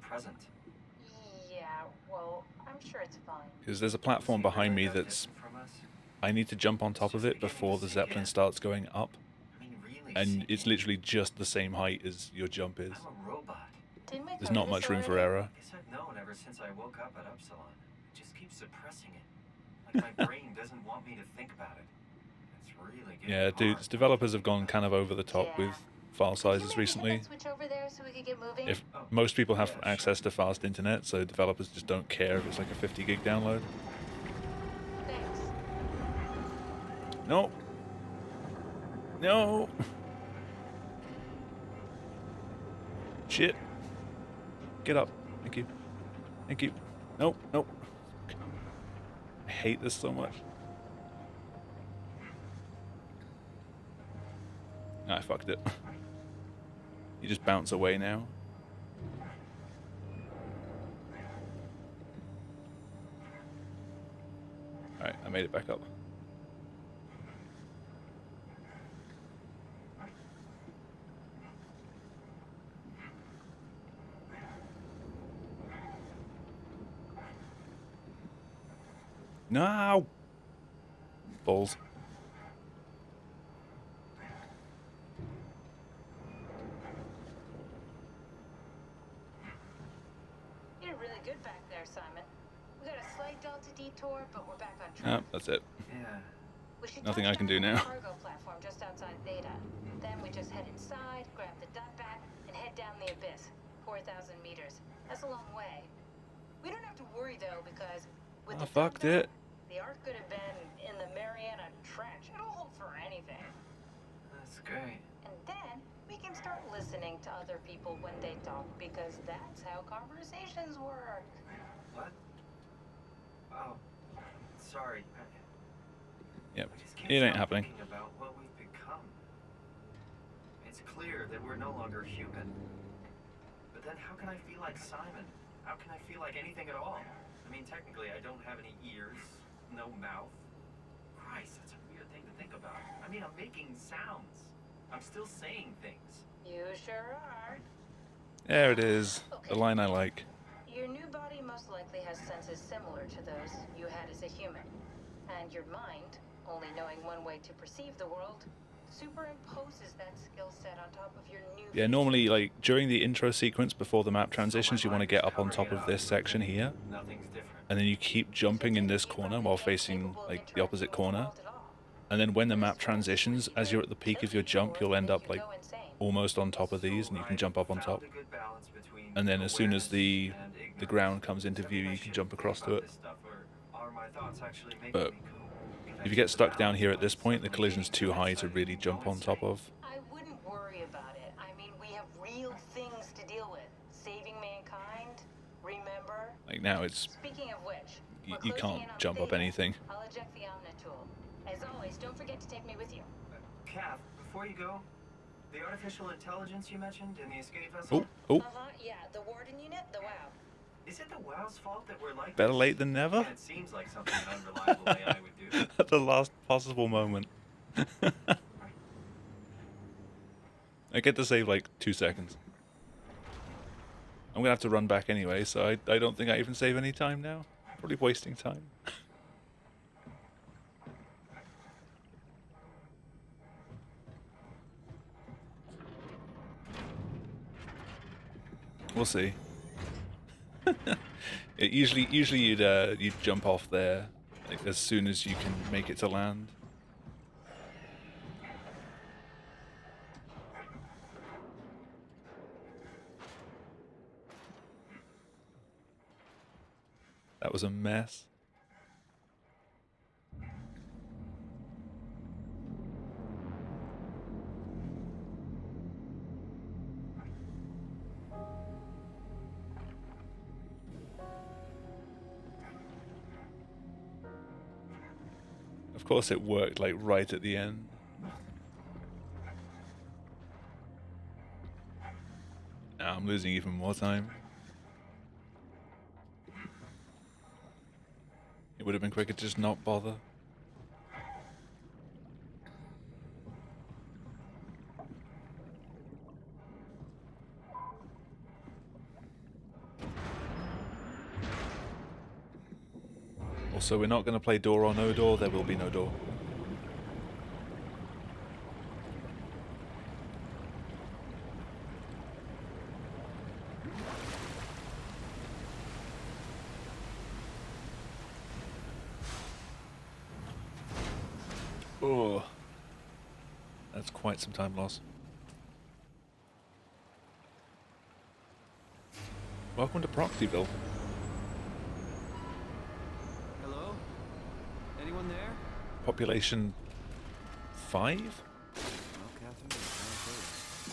Present. Yeah, well, I'm sure it's fine. Because there's a platform behind me that's... From us? I need to jump on top of it before the Zeppelin starts going up. I mean, really. And it's literally just the same height as your jump is. I'm a robot. Didn't we There's cover not this much room for already? error. Guess I've known ever since I woke up at Upsilon. I just keep suppressing it. Like my brain doesn't want me to think about it. It's really getting Yeah, dude, hard. developers have gone kind of over the top Yeah. with file Could you sizes maybe hit recently. that switch over there so we could get moving? If most people have access to fast internet, so developers just don't care if it's like a 50 gig download. Thanks. No. No. Shit. Get up. Thank you. Thank you. Nope. Nope. I hate this so much. I fucked it. You just bounce away now. Alright, I made it back up. No! Balls. You did really good back there, Simon. We got a slight delta detour, but we're back on Ah, track. that's it. Yeah. We should Nothing touch I can down do on the now. cargo platform just outside Theta. Then we just head inside, grab the dot bat, and head down the abyss. 4,000 meters. That's a long way. We don't have to worry though, because with I the fucked dot bat, it. the Ark could have been in the Mariana Trench. It'll hold for anything. That's great. And then we can start listening to other people when they talk, because that's how conversations work. What? Oh, sorry. Yep. I just can't It ain't stop happening. thinking about what we've become. It's clear that we're no longer human. But then how can I feel like Simon? How can I feel like anything at all? I mean, technically, I don't have any ears, no mouth. Christ, that's a weird thing to think about. I mean, I'm making sounds. I'm still saying things. You sure are. There it is. Okay. The line I like. Your new body most likely has senses similar to those you had as a human. And your mind, only knowing one way to perceive the world, superimposes that skill set on top of your new Yeah, future. normally, like, during the intro sequence before the map transitions, you want to get up on top of this section here. Nothing's different. And then you keep jumping in this corner while facing, like, the opposite corner. And then when the map transitions, as you're at the peak of your jump, you'll end up, like, almost on top of these, and you can jump up on top. And then as soon as the ground comes into view, you can jump across to it. But if you get stuck down here at this point, the collision's too high to really jump on top of. I wouldn't worry about it. I mean, we have real things to deal with. Saving mankind, remember? Like now, it's Speaking of which, you can't jump up anything. I'll eject the Omni tool. As always, don't forget to take me with you. Kath, before you go, the artificial intelligence you mentioned in the escape vessel? Oh. Yeah, the Warden unit, the WOW. Is it the WOW's fault that we're like Better this? late than never. And it seems like something an unreliable AI would do. At the last possible moment. I get to save like 2 seconds. I'm gonna have to run back anyway, so I don't think I even save any time now. Probably wasting time. We'll see. Usually you'd jump off there like as soon as you can make it to land. That was a mess. Of course it worked like right at the end. Now I'm losing even more time. It would have been quicker to just not bother. Also, we're not going to play door or no door, there will be no door. Oh, that's quite some time loss. Welcome to Proxyville. Hello? Anyone there? Population 5? Well, Catherine,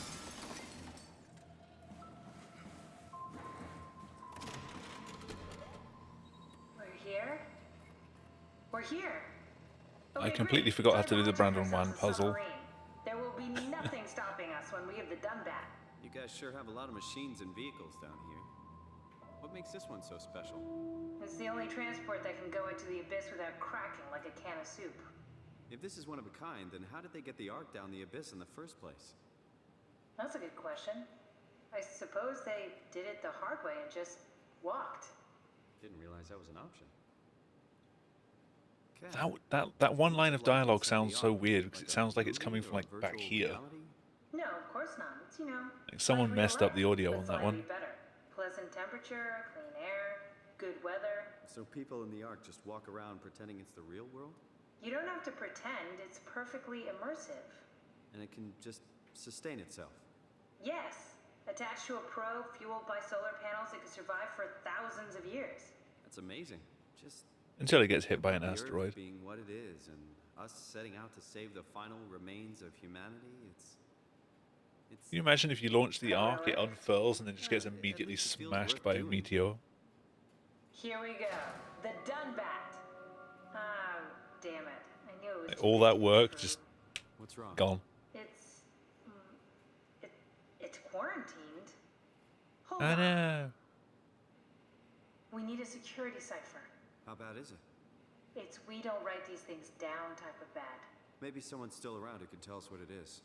We're here? We're here. I completely forgot how to do the Brandon Wan puzzle. There will be nothing stopping us when we have the done that. you guys sure have a lot of machines and vehicles down here. What makes this one so special? It's the only transport that can go into the abyss without cracking like a can of soup. If this is one of a kind, then how did they get the Ark down the abyss in the first place? That's a good question. I suppose they did it the hard way and just walked. Didn't realize that was an option. That one line of dialogue sounds so weird because it sounds like it's coming from like back here. No, of course not. It's, you know, Like someone like messed real up the life. audio But on that slightly one. better. Pleasant temperature, clean air, good weather. So people in the Ark just walk around pretending it's the real world? You don't have to pretend. It's perfectly immersive. And it can just sustain itself? Yes. Attached to a probe fueled by solar panels, it could survive for thousands of years. That's amazing. Just Until it gets hit by an the Earth asteroid. being what it is, and us setting out to save the final remains of humanity, it's Can you imagine if you launch the Ark, it unfurls and then just gets immediately smashed by a meteor? Here we go. The Dunbat. Oh, damn it. I knew it was All that work just What's wrong? gone. It's quarantined. Hold I on. know. We need a security cipher. How bad is it? It's we don't write these things down type of bad. Maybe someone's still around who can tell us what it is.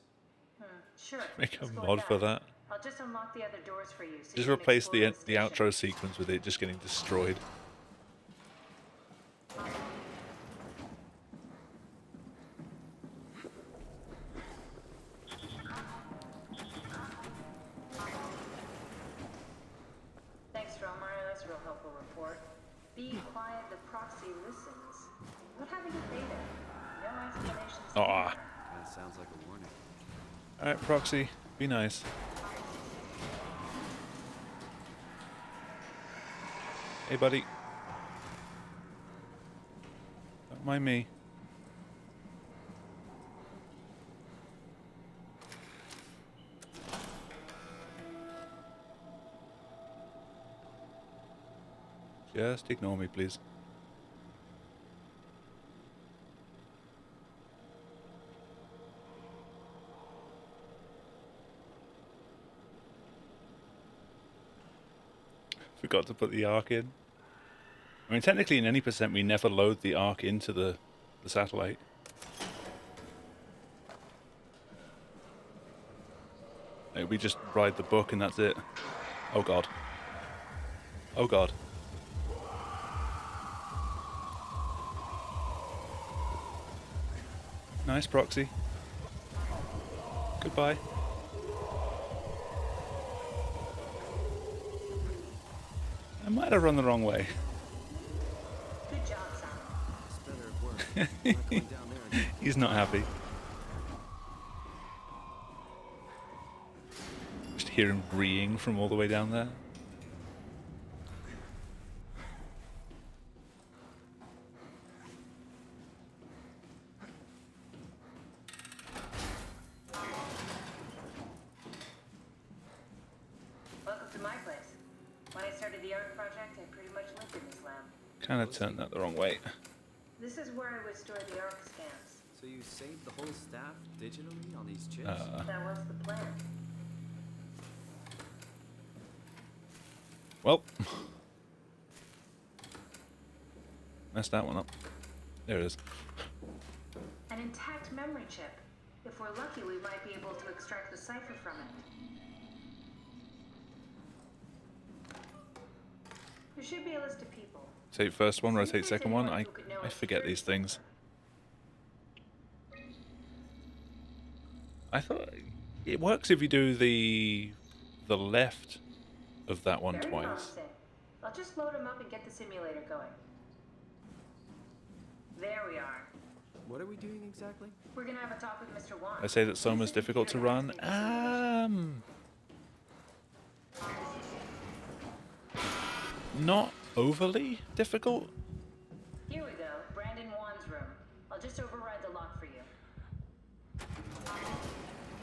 Sure. Make a let's go mod with for that. I'll just unlock the other doors for you. So Just you can replace explore the station. outro sequence with it just getting destroyed. Thanks, Romar. That's a real helpful report. Be quiet, the proxy listens. What happened to Theta? No explanations. Ah. That sounds like a warning. Alright, Proxy, be nice. Hey, buddy. Don't mind me. Just ignore me, please. Forgot to put the Ark in. I mean, technically in any percent, we never load the Ark into the satellite. Like, we just ride the book and that's it. Oh god. Oh god. Nice, Proxy. Goodbye. I might have run the wrong way. Good job, Sam. It's better at work. I'm not going down there again. He's not happy. Just hear him reeing from all the way down there. Welcome to my place. When I started the art project, I pretty much lived in this lab. Kind of turned that the wrong way. This is where I would store the ARC scans. So you saved the whole staff digitally on these chips? That was the plan. Well. Messed that one up. There it is. An intact memory chip. If we're lucky, we might be able to extract the cipher from it. There should be a list of people. Take first one, rotate second one. I forget these things. I thought it works if you do the left of that one Very twice. promising. I'll just load them up and get the simulator going. There we are. What are we doing exactly? We're gonna have a talk with Mr. Wan. I say that Soma's difficult to run. Not overly difficult. Here we go. Brandon Wan's room. I'll just override the lock for you.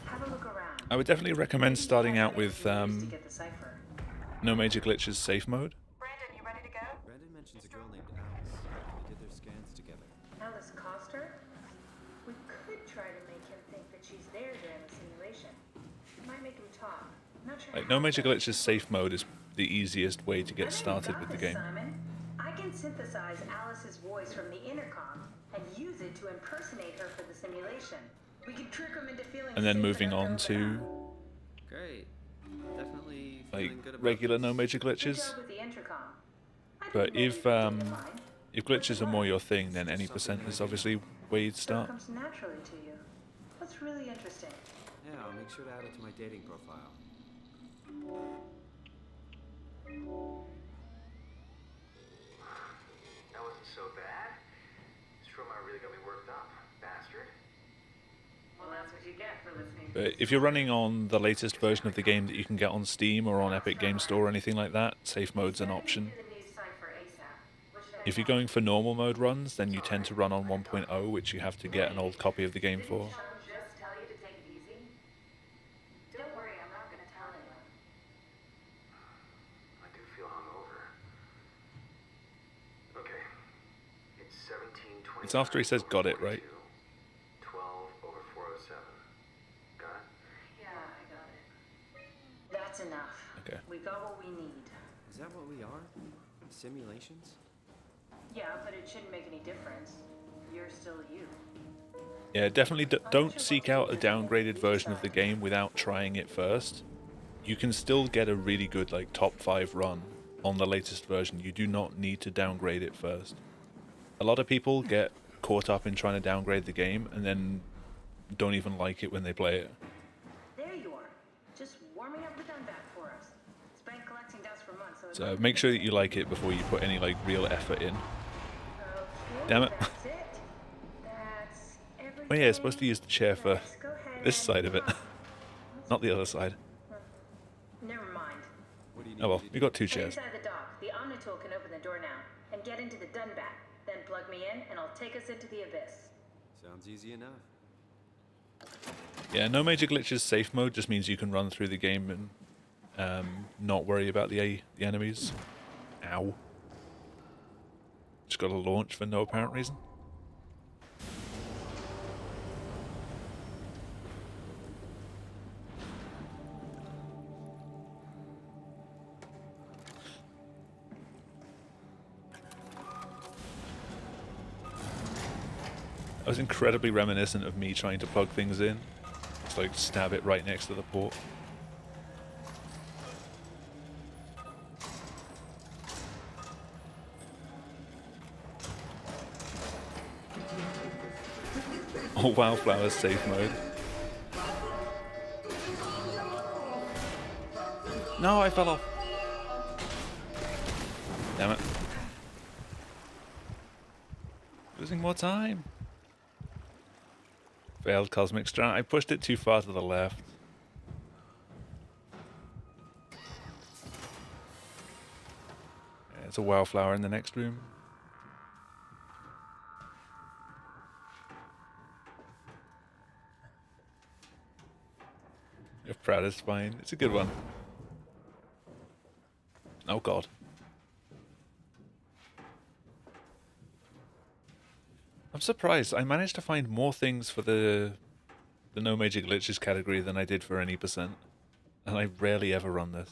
Have a look around. I would definitely recommend starting out with To get the cipher. No Major Glitches safe mode. Brandon, you ready to go? Brandon mentions a girl named Alice. They did their scans together. Alice Coster? We could try to make him think that she's there during the simulation. Might make him talk. Not sure. Like No Major Glitches safe mode is the easiest way to I get bet you started got with the this, game. Simon. I can synthesize Alice's voice from the intercom and use it to impersonate her for the simulation. We could trick him into feeling And then safe moving enough to on open to up. Great. Definitely like feeling good about regular this. No Major Good Glitches. job with the intercom. I But think maybe if we can take a line. If glitches are more your thing, then any percent is obviously where you'd Stuff start. comes naturally to you. That's really interesting. Yeah, I'll make sure to add it to my dating profile. That wasn't so bad. Stromar really got me worked up, bastard. Well, that's what you get for listening. But if you're running on the latest version of the game that you can get on Steam or on Epic Game Store or anything like that, safe mode's an option. If you're going for normal mode runs, then you tend to run on 1.0, which you have to get an old copy of the game for. Just tell you to take it easy? Don't worry, I'm not gonna tell anyone. I do feel hungover. Okay. It's 17:20. It's after he says got it, right? 12/407. Got it? Yeah, I got it. That's enough. Okay. We got what we need. Is that what we are? Simulations? Yeah, but it shouldn't make any difference. You're still you. Yeah, definitely don't seek out a downgraded version of the game without trying it first. You can still get a really good like top 5 run on the latest version. You do not need to downgrade it first. A lot of people get caught up in trying to downgrade the game and then don't even like it when they play it. There you are. Just warming up the gun back for us. It's been collecting dust for months, so So make sure that you like it before you put any like real effort in. Damn it. That's it. That's everything. Oh yeah, it's supposed to use the chair for Let's go ahead this and side of it, move on. not the other side. Never mind. What do you need Oh well, me to we do? got 2 Head chairs. inside the dock. The Omnitool can open the door now and get into the Dunbat. Then plug me in, and I'll take us into the abyss. Sounds easy enough. Yeah, no major glitches. Safe mode just means you can run through the game and not worry about the enemies. Ow. Just got to launch for no apparent reason. That was incredibly reminiscent of me trying to plug things in. Just like stab it right next to the port. Oh, Wildflower's safe mode. No, I fell off. Damn it. Losing more time. Failed cosmic strand. I pushed it too far to the left. Yeah, it's a Wildflower in the next room. If proud is fine. It's a good one. Oh god. I'm surprised. I managed to find more things for the no major glitches category than I did for any percent. And I rarely ever run this.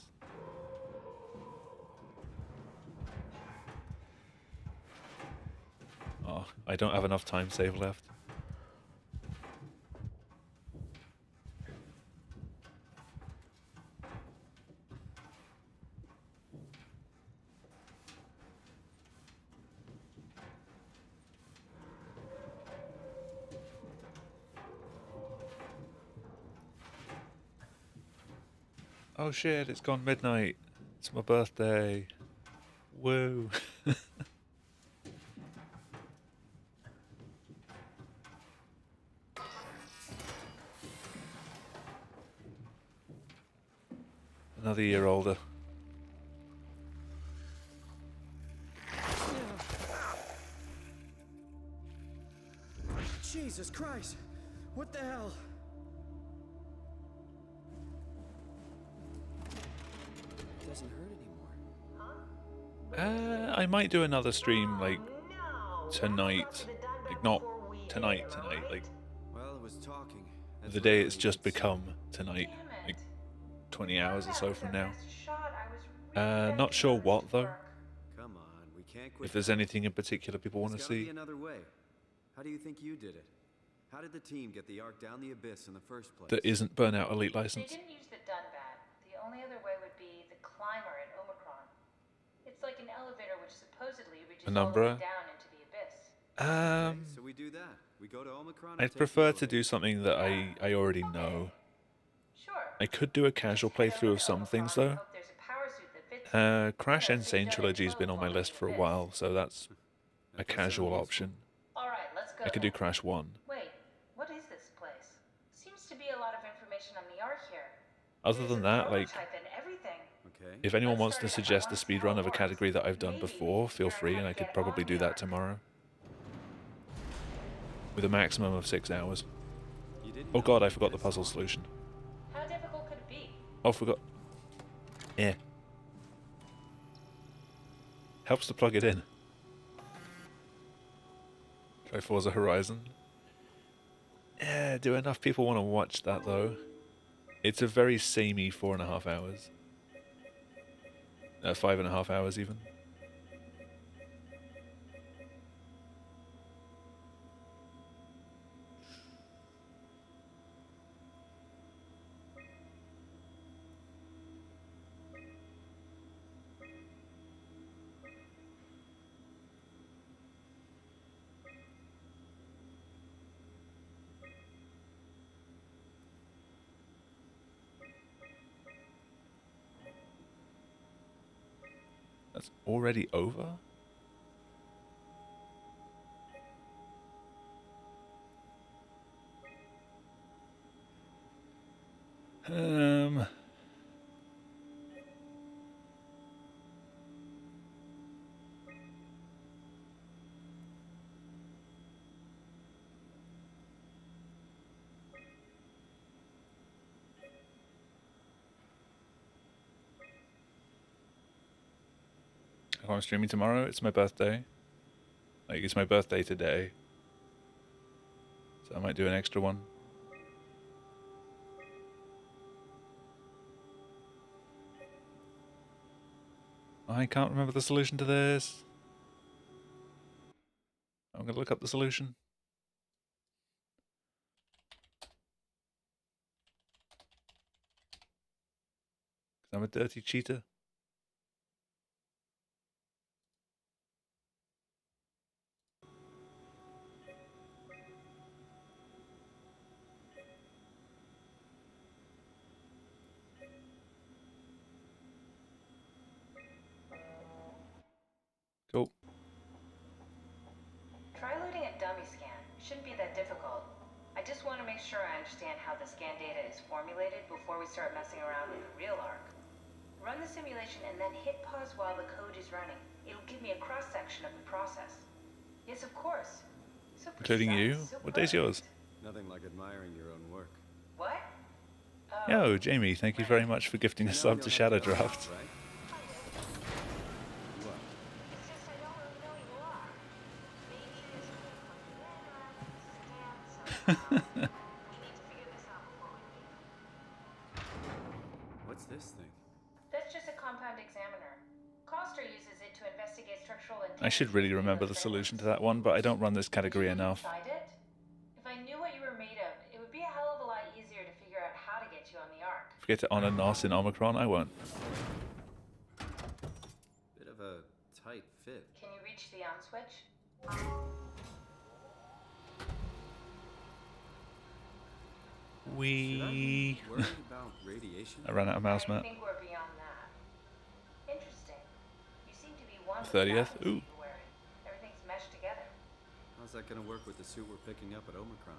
Oh, I don't have enough time save left. Oh shit, it's gone midnight. It's my birthday. Woo. Another year older. Jesus Christ! What the hell? It doesn't hurt anymore. I might do another stream like tonight. Like not tonight, like Well, it was talking. That's the what day I it's needed just to say. become tonight. Like 20 hours or so from now. Not sure what though. Come on, we can't quit. If there's anything in particular people want to There's gotta be see. another way. How do you think you did it? How did the team get the Ark down the abyss in the first place? That isn't Burnout Elite They license. didn't use the Dunbat. The only other way would be the climber at Omicron. It's It's like an elevator which supposedly reaches all the Penumbra. way down into the abyss. Okay, so we do that. We go to Omicron and I'd take prefer the to do something that I already know. Sure. I could do a casual playthrough of some things though. Hope there's a power suit that fits you. Crash You know, so you Insane don't Trilogy has been on my implode list for a falling into while, so that's a That does sound casual useful. option. All right, let's go. I could do Crash 1. Wait, what is this place? Seems to be a lot of information on the Ark here. Other There's than a that, like, prototype and everything. Okay. if anyone Let's wants to start it. I suggest a wanna see speedrun how of a it category works. that I've done Maybe we before, can feel figure out free, how and to I could get probably on do the that Ark. tomorrow. With a maximum of 6 hours. You didn't Oh know god, I we'd forgot get the puzzle this solution. How difficult could it be? Oh, forgot. Yeah. Helps to plug it in. Try Forza Horizon. Yeah, do enough people want to watch that though? It's a very samey 4.5 hours. 5.5 hours even. That's already over? Um... I'm streaming tomorrow. It's my birthday. Like, it's my birthday today. So I might do an extra one. I can't remember the solution to this. I'm going to look up the solution. I'm a dirty cheater. Cool. Try loading a dummy scan. Shouldn't be that difficult. I just want to make sure I understand how the scan data is formulated before we start messing around with the real Ark. Run the simulation and then hit pause while the code is running. It'll give me a cross-section of the process. Yes, of course. So Including you? precise, so What day's yours? Nothing like admiring your own work. What? Yo, Jamie, thank you very much for gifting a You know sub you'll to have Shadow to help Draft. out, right? What? It's just I don't really know who you are. Maybe this will plug you in or I can scan somehow. We need to figure this out before we leave. What's this thing? That's just a compound examiner. Coster uses it to investigate structural I should really remember the solution to that one, but I don't run this category enough. It? If I knew what you were made of, it would be a hell of a lot easier to figure out how to get you on the Ark. Forget to honor Nos in Omicron, I won't. Bit of a tight fit. Can you reach the on switch? Should I We. be worried about radiation? I ran out of mouse I mat. think we're beyond that. Interesting. You seem to be one with 30th? the Ooh. you're wearing. Everything's meshed together. How's that gonna work with the suit we're picking up at Omicron?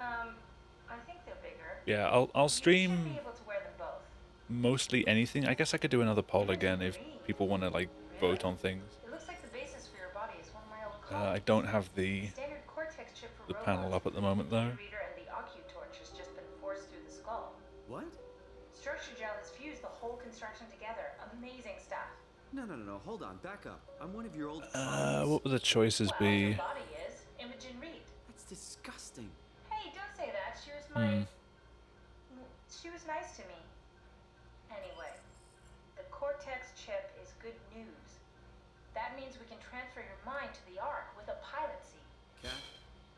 I think they're bigger. Yeah, I'll You should stream be able to wear them both. mostly anything. I guess I could do another poll again if people want to like vote on things. It looks like the basis for your body is one of my old I colleagues. don't have the Standard Cortex chip for panel robots. up at the moment though. The reader and the OcuTorch has just been forced through the skull. What? Structure gel has fused the whole construction together. Amazing stuff. No, hold on, back up. I'm one of your old What would the choices Well, be? your body is Imogen Reed. That's disgusting. Hey, don't say that. She was my... She was nice to me. Anyway, the Cortex chip is good news. That means we can transfer your mind to the Ark with a pilot seat. Kat,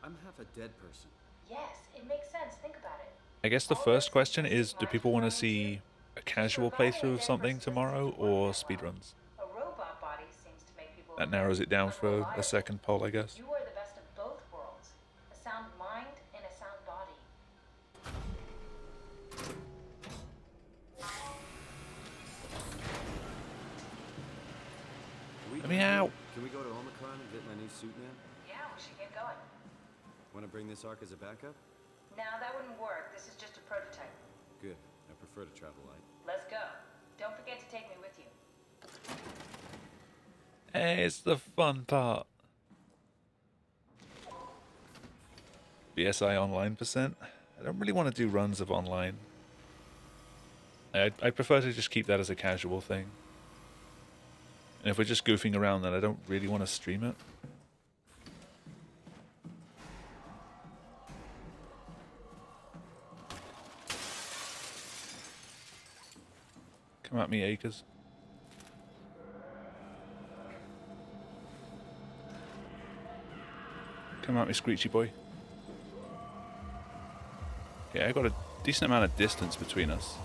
I'm half a dead person. Yes, it makes sense. Think about it. I guess the first question is, do people want to see a casual playthrough of something tomorrow or speedruns? A robot body That narrows it down for a second poll, I guess. You are the best of both worlds. A sound mind and a sound body. Let me out. Can we go to Omicron and get my new suit now? Yeah, we should get going. Want to bring this arc as a backup? No, that wouldn't work. This is just a prototype. Good. I prefer to travel light. Let's go. Don't forget to take me with you. Hey, it's the fun part. BSI online %. I don't really want to do runs of online. I prefer to just keep that as a casual thing. And if we're just goofing around, then I don't really want to stream it. Come at me, Acres. Come at me, Screechy boy. Yeah, I got a decent amount of distance between us.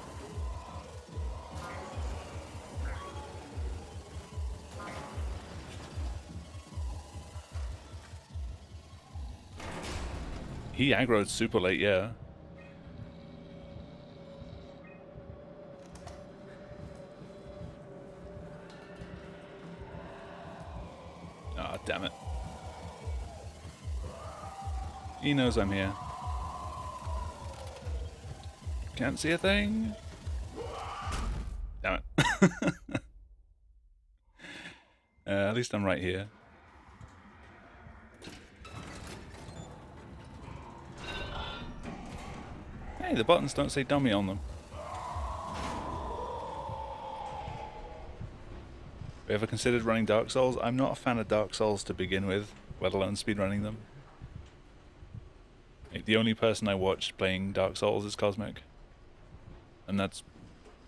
He aggroed super late, yeah. Ah, damn it. He knows I'm here. Can't see a thing. Damn it. At least I'm right here. Hey, the buttons don't say dummy on them. Have you ever considered running Dark Souls? I'm not a fan of Dark Souls to begin with, let alone speedrunning them. Like, the only person I watched playing Dark Souls is Cosmic. And that's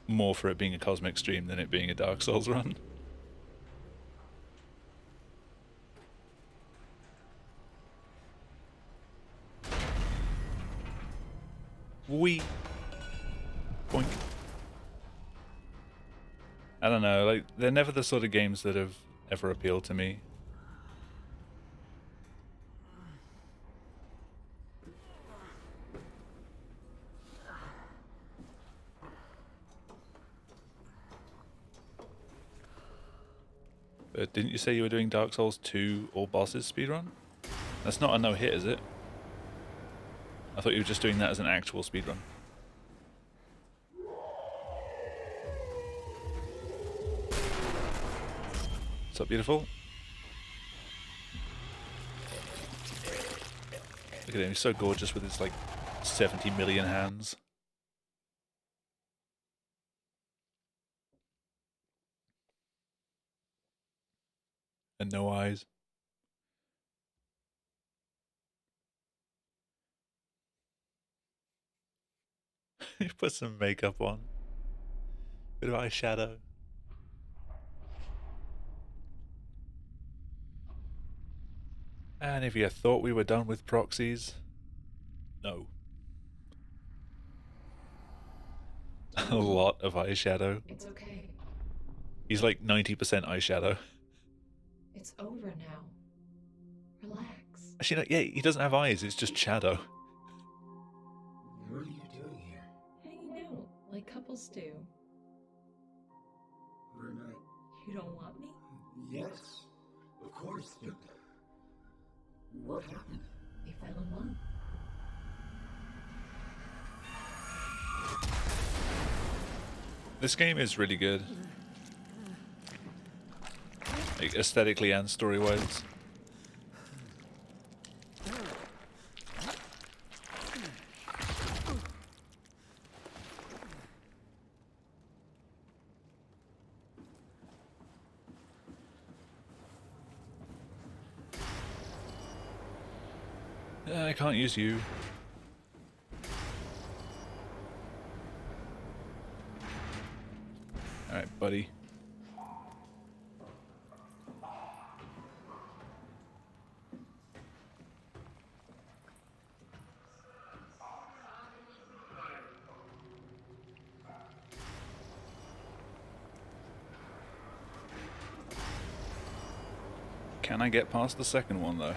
more for it being a Cosmic stream than it being a Dark Souls run. Wee. Boink. I don't know, like, they're never the sort of games that have ever appealed to me. But didn't you say you were doing Dark Souls 2 all bosses speedrun? That's not a no-hit, is it? I thought you were just doing that as an actual speedrun. What's up, beautiful? Look at him, he's so gorgeous with his, like, 70 million hands. And no eyes. He put some makeup on. Bit of eyeshadow. And if you thought we were done with proxies, no. A lot of eyeshadow. It's okay. He's like 90% eyeshadow. It's over now. Relax. Actually, no, yeah, he doesn't have eyes, it's just shadow. What are you doing here? Hanging out like couples do. We're not. You don't want me? Yes, of course, but what happened? We fell in love. This game is really good. Like, aesthetically and story-wise. I can't use you. Alright, buddy. Can I get past the second one, though?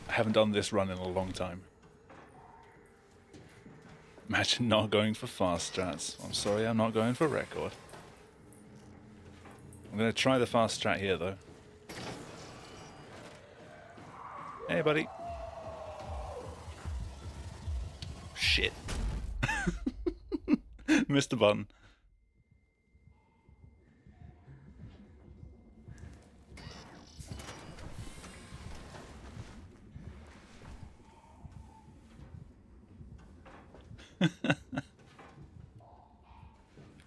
I haven't done this run in a long time. Imagine not going for fast strats. I'm sorry, I'm not going for record. I'm going to try the fast strat here, though. Hey, buddy. Shit. Missed the button.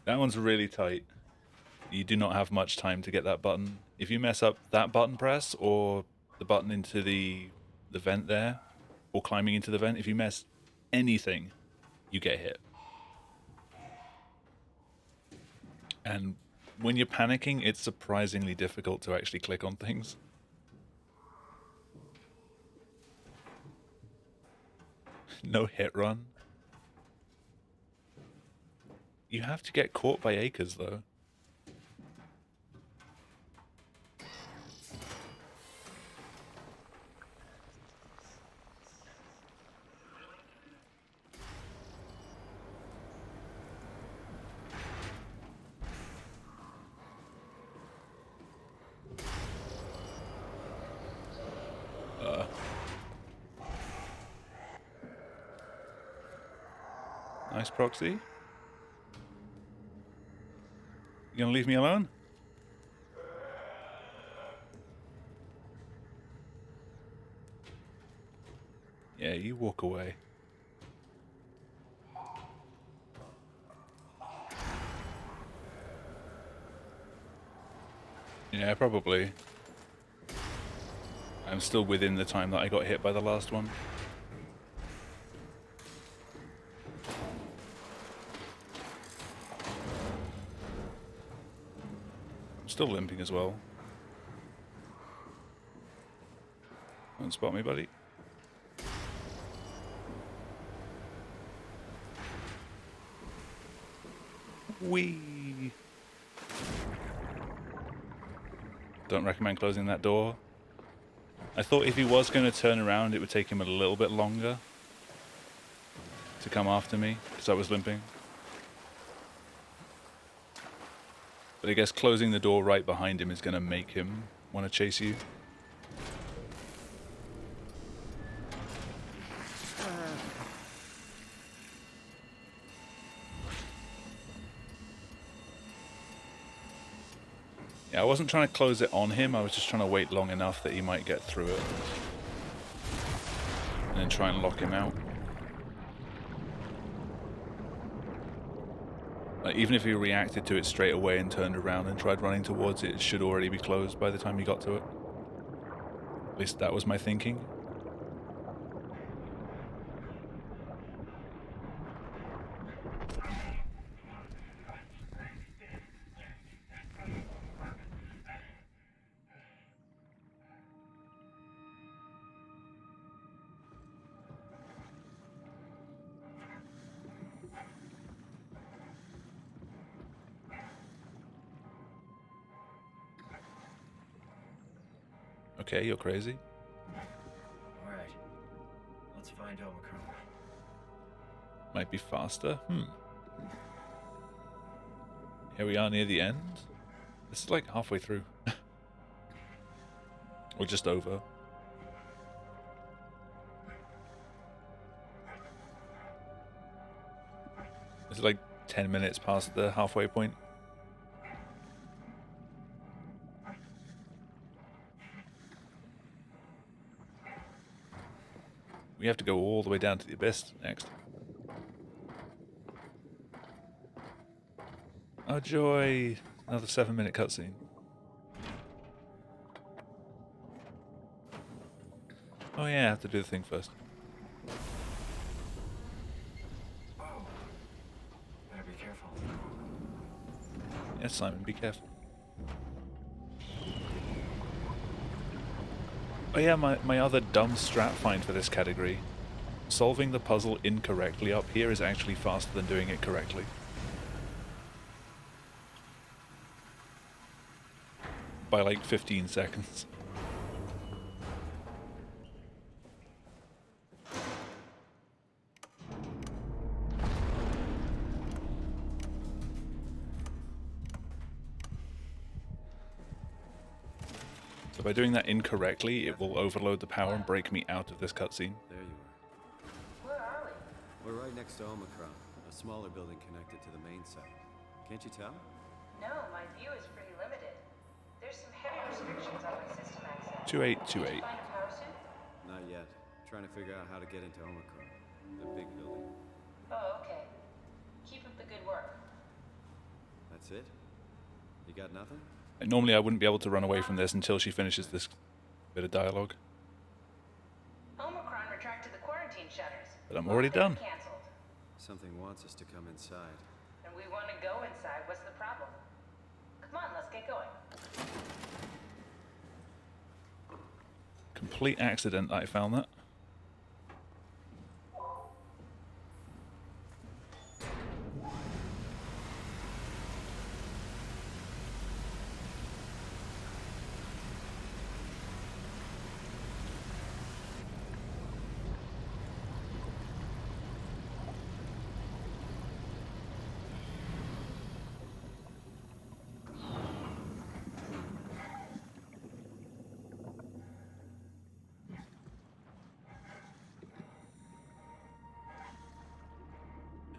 That one's really tight. You do not have much time to get that button. If you mess up that button press or the button into the vent there, or climbing into the vent, if you mess anything, you get hit. And when you're panicking, it's surprisingly difficult to actually click on things. No hit run. You have to get caught by acres, though. Nice proxy. You gonna leave me alone? Yeah, you walk away. Yeah, probably. I'm still within the time that I got hit by the last one. I'm still limping as well. Don't spot me, buddy. Whee! Don't recommend closing that door. I thought if he was going to turn around, it would take him a little bit longer to come after me, because I was limping. But I guess closing the door right behind him is going to make him want to chase you. Yeah, I wasn't trying to close it on him, I was just trying to wait long enough that he might get through it. And then try and lock him out. Like, even if he reacted to it straight away and turned around and tried running towards it, it should already be closed by the time he got to it. At least that was my thinking. Okay, you're crazy. Alright. Let's find Omicron. Might be faster. Here we are near the end. This is like halfway through. Or just over. This is like 10 minutes past the halfway point. We have to go all the way down to the abyss next. Oh joy! Another 7-minute cutscene. Oh yeah, I have to do the thing first. Whoa. Better be careful. Yes, Simon, be careful. Oh yeah, my other dumb strat find for this category. Solving the puzzle incorrectly up here is actually faster than doing it correctly. by like 15 seconds. So by doing that incorrectly, it will overload the power and break me out of this cutscene. There you are. Where are we? We're right next to Omicron, a smaller building connected to the main site. Can't you tell? No, my view is pretty limited. There's some heavy restrictions on my system access. 2828. Find a power suit? Not yet. Trying to figure out how to get into Omicron, the big building. Oh, okay. Keep up the good work. That's it? You got nothing? Normally I wouldn't be able to run away from this until she finishes this bit of dialogue. Omicron retracted the quarantine shutters. But I'm already done. Canceled. Something wants us to come inside. And we want to go inside. What's the problem? Come on, let's get going. Complete accident that I found that.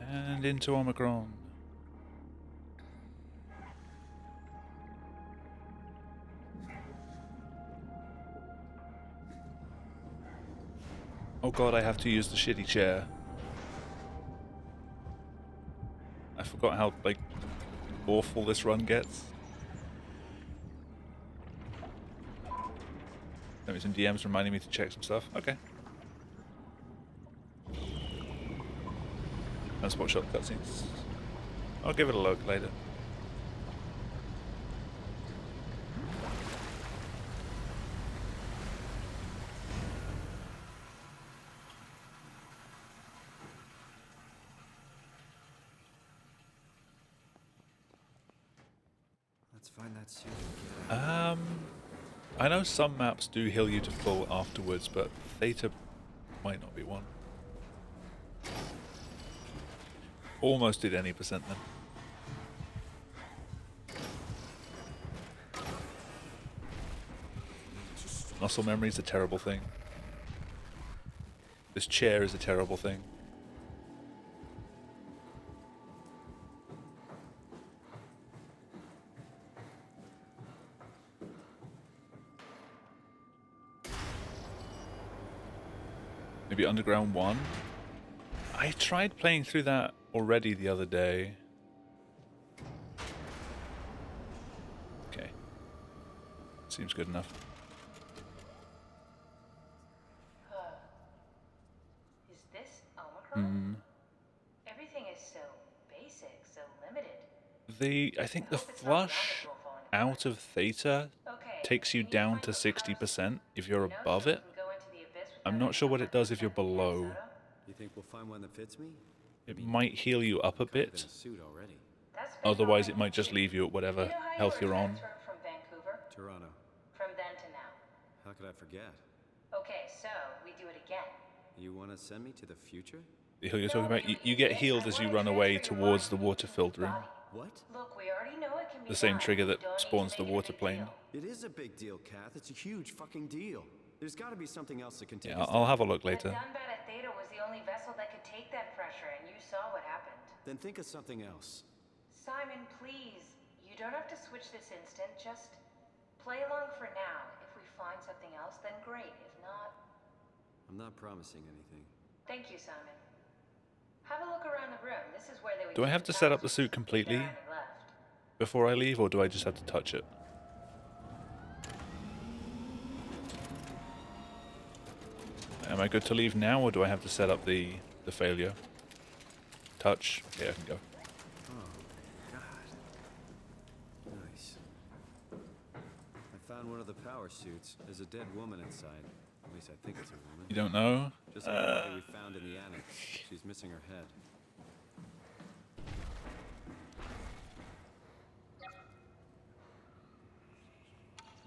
And into Omicron. Oh god, I have to use the shitty chair. I forgot how, like, awful this run gets. There was some DMs reminding me to check some stuff. Okay. Let's watch up cutscenes. I'll give it a look later. Let's find that suit. I know some maps do heal you to full afterwards, but Theta might not be one. Almost did any percent then. Muscle memory is a terrible thing. This chair is a terrible thing. Maybe Underground 1? I tried playing through that already the other day. Okay. Seems good enough. Is this Omicron? Everything is so basic, so limited. I think the flush out of Theta takes you down to 60% if you're above it. I'm not sure what it does if you're below. You think we'll find one that fits me? It might heal you up a bit. Suit already. Otherwise, it might just leave you at whatever health you're on. From Vancouver? Toronto. From then to now. How could I forget? Okay, so we do it again. You want to send me to the future? The heal you're talking about? You get healed as you run away towards the water-filled room. What? Look, we already know it can be The same done. trigger that You don't need spawns to the make it a water big plane. deal. It is a big deal, Kath. It's a huge fucking deal. There's got to be something else that can take Yeah, us I'll there. have a look The later. Dunbat at Theta was the only vessel that could take that pressure, and you saw what happened. Then think of something else. Simon, please. You don't have to switch this instant. Just play along for now. If we find something else, then great. If not... I'm not promising anything. Thank you, Simon. Have a look around the room. This is where they would Do I have to set up the suit completely There are any left. before I leave, or do I just have to touch it? Am I good to leave now, or do I have to set up the failure? Touch? Yeah, I can go. Oh, God. Nice. I found one of the power suits. There's a dead woman inside. At least I think it's a woman. You don't know? Just like the body we found in the annex. She's missing her head.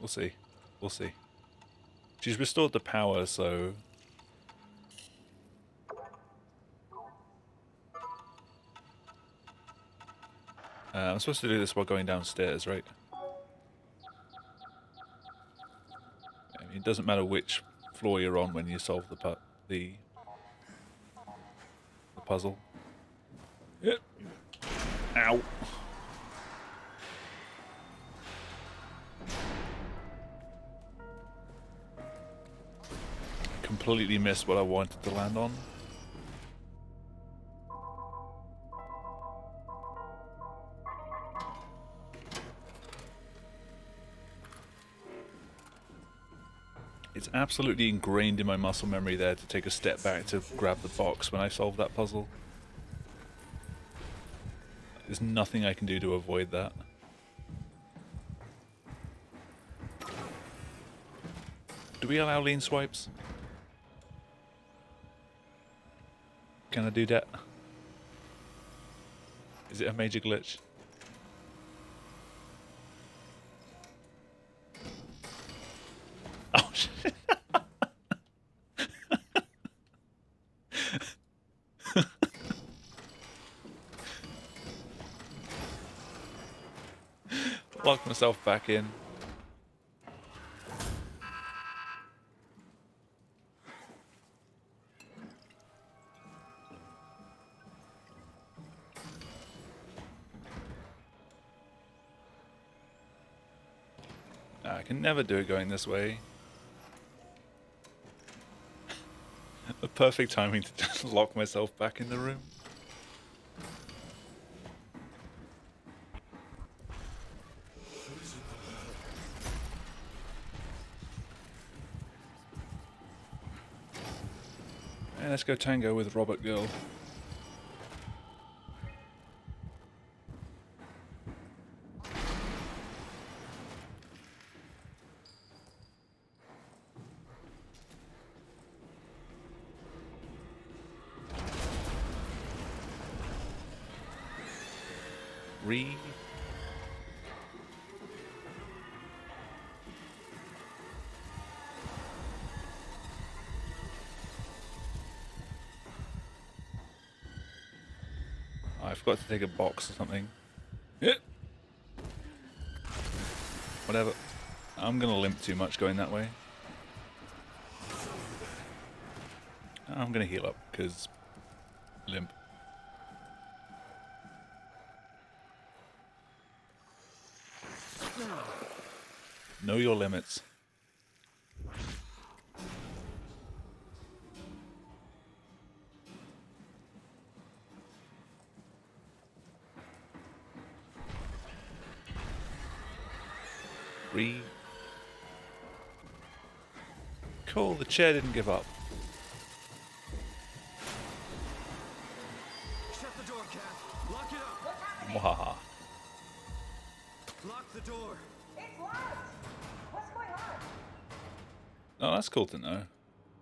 We'll see. We'll see. She's restored the power, so... I'm supposed to do this while going downstairs, right? I mean, it doesn't matter which floor you're on when you solve the puzzle. Yep. Ow. Completely missed what I wanted to land on. It's absolutely ingrained in my muscle memory there to take a step back to grab the box when I solve that puzzle. There's nothing I can do to avoid that. Do we allow lean swipes? Can I do that? Is it a major glitch? Oh shit. Lock myself back in. I can never do it going this way. The perfect timing to just lock myself back in the room. And let's go tango with Robot Girl. I forgot to take a box or something. Yeah. Whatever. I'm gonna limp too much going that way. I'm gonna heal up, because limp. Know your limits. Cool, the chair didn't give up. Shut the door, Cat. Lock it up. Wahaha. Lock the door. It's locked. What's going on? Oh, that's cool to know.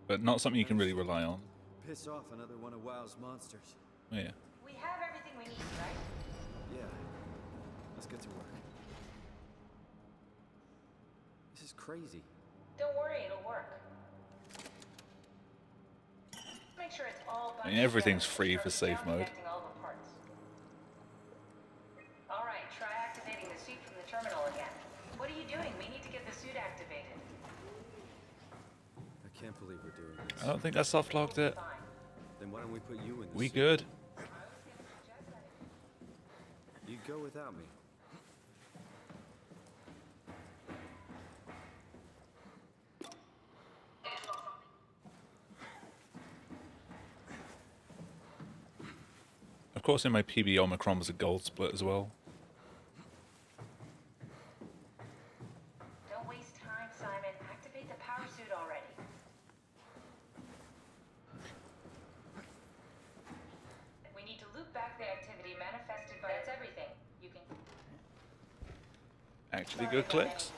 But not something you can really rely on. Piss off another one of WoW's monsters. Oh, yeah. We have everything we need, right? Yeah. Let's get to work. This is crazy. Don't worry, it'll work. Make sure it's all I mean, everything's free for safe mode. All right, try activating the suit from the terminal again. What are you doing? We need to get the suit activated. I can't believe we're doing this. I don't think I soft locked it. Then why don't we put you in the We suit? good? You go without me. Of course, in my PB, Omicron was a gold split as well. Don't waste time, Simon. Activate the power suit already. We need to loop back the activity manifested by... That's everything. You can... Actually good clicks.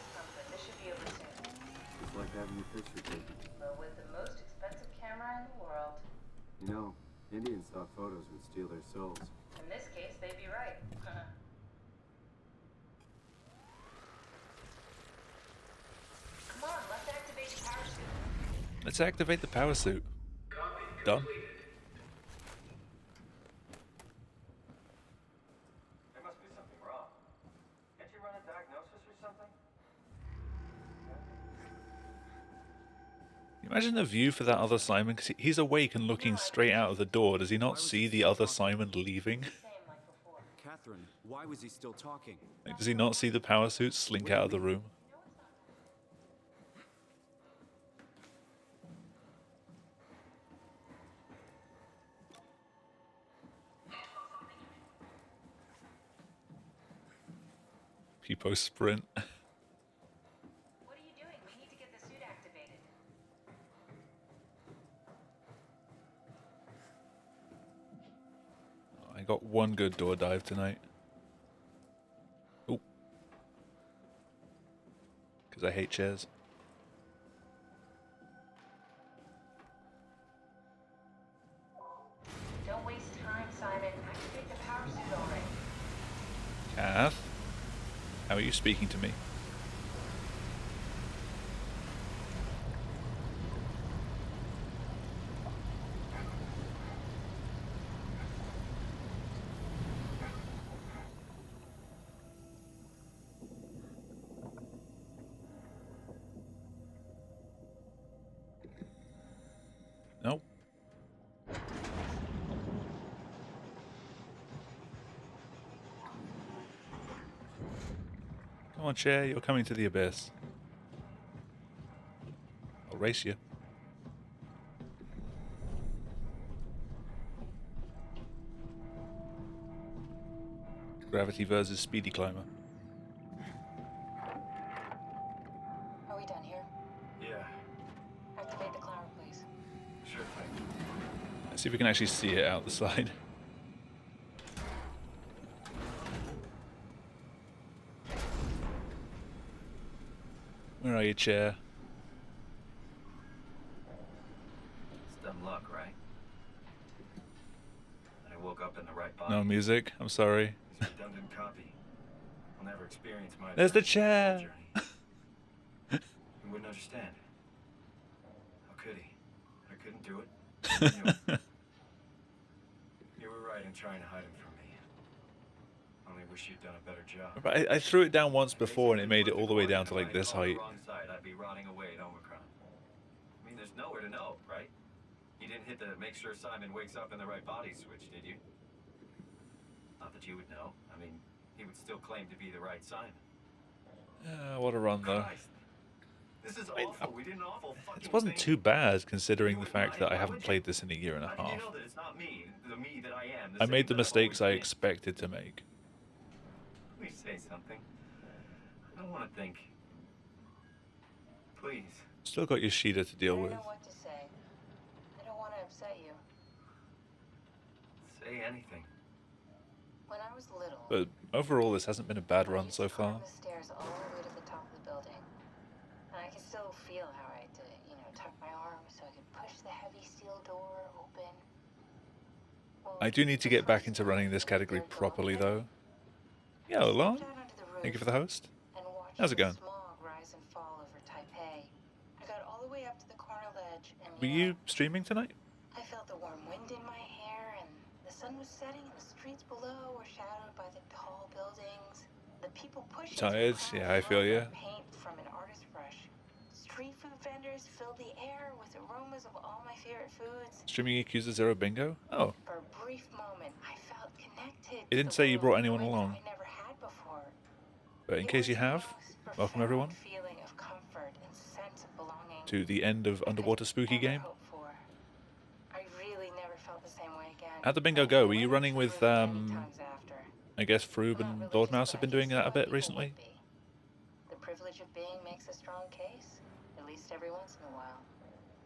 This should be over soon. It's like having your picture taken. But with the most expensive camera in the world. You know, Indian stock photos would steal their souls. In this case, they'd be right. Let's activate the power suit. Done. There must be something wrong. Can't you run a diagnosis or something? Imagine the view for that other Simon, because he's awake and looking straight out of the door. Does he not see the other Simon leaving? Catherine, why was he still talking? Like, does he not see the power suit slink out of the room? People sprint. What are you doing? We need to get the suit activated. I got one good door dive tonight. Oh. Because I hate chairs. Don't waste time, Simon. Activate the power suit already. Kath? How are you speaking to me? Nope. Come on, chair, you're coming to the abyss. I'll race you. Gravity versus speedy climber. Are we done here? Yeah, Activate the climber, please. sure thing. Let's see if we can actually see it out the side. Where are you, chair? It's dumb luck, right? I woke up in the right body. No music, I'm sorry. He's a redundant copy. I'll never experience my There's the adventure chair! journey. He wouldn't understand. How could he? I couldn't do it. You knew. You were right in trying to hide him from me. Only wish you'd done a better job. But I threw it down once before and it made it all the way down to like this height. Wrong side, I'd be rotting away at Omicron. I mean, there's nowhere to know, right? You didn't hit the make sure Simon wakes up in the right body switch, did you? Not that you would know. I mean, he would still claim to be the right Simon. What a run though. Christ. This is awful. We did an awful fucking It wasn't thing. too bad considering the fact that I haven't played this in a year and a How did you half. know that it's not me, the me that I am? I same made the that I've mistakes I always been? expected to make. Please say something. I don't want to think. Please. Still got Yoshida to I deal don't with. know what to say. I don't want to upset you. Say anything. When I was little, But overall, this hasn't been a bad I run used so to climb far. the stairs all the way to the top of the building. And I could still feel how I had to, tuck my arm so I could push the heavy steel door open. Well, I do need to the get back first into time running I this did category there, properly below though. there, Yeah, I Alon. stepped out onto the Thank you roof for the host. and watched How's it the going? smog rise and fall over Taipei. I got all the way up to the corner ledge and Were you streaming tonight? I felt the warm wind in my hair, and the sun was setting, and the streets below were shadowed by the tall buildings. The people pushing Tired? through Yeah, I feel crowds ya. like paint from an artist's brush. Street food vendors filled the air with aromas of all my favorite foods. Streaming Yakuza 0 Bingo? Oh, For a brief moment, I felt connected. it didn't to say the you world brought in anyone ways along. I never had before. but in It case was you the have, most welcome everyone profound feeling of comfort and sense of belonging to the end of I could Underwater Spooky ever game. hope for. I really never felt the same way again. How'd the bingo And go? I Were you went running through with, it many times after. I guess Froob I'm and not Lord religious, Mouse but have been I doing can that see a how bit people recently? would be. The privilege of being makes a strong case, at least every once in a while.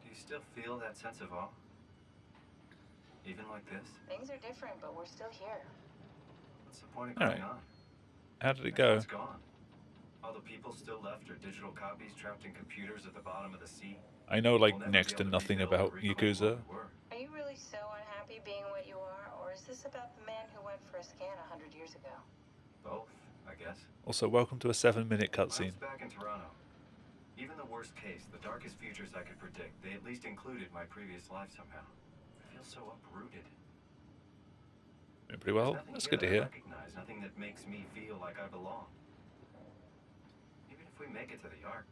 Do you still feel that sense of awe? Even like this? Things are different, but we're still here. What's the point of All going right. on? How did it go? Everyone's gone. All the people still left are digital copies trapped in computers at the bottom of the sea. I know We'll like never next be to able nothing rebuild or about reclaim Yakuza. what we were. Are you really so unhappy being what you are, or is this about the man who went for a scan 100 years ago? Both, I guess. Also, welcome to a 7-minute When I was cutscene. back in Toronto, Even the worst case, the darkest futures I could predict, they at least included my previous life somehow. I feel so uprooted. Doing pretty well. There's nothing That's here good to that I hear. recognize, nothing that makes me feel like I belong. Even if we make it to the Ark,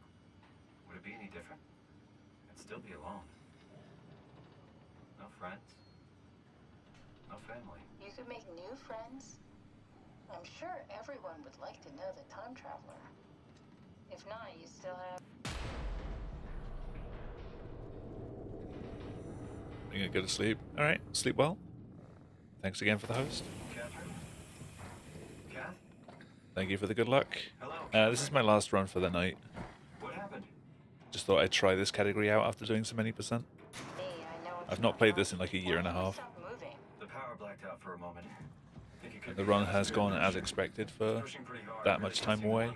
would it be any different? I'd still be alone. No friends. No family. You could make new friends. I'm sure everyone would like to know the time traveler. If not, you still have... You're gonna go to sleep. Alright, sleep well. Thanks again for the host. Catherine? Kath? Thank you for the good luck. Hello. This is my last run for the night. What happened? Just thought I'd try this category out after doing so many percent. I've not played this in like a year and a half. The power blacked out for a moment. And the run has gone as expected for that much time away.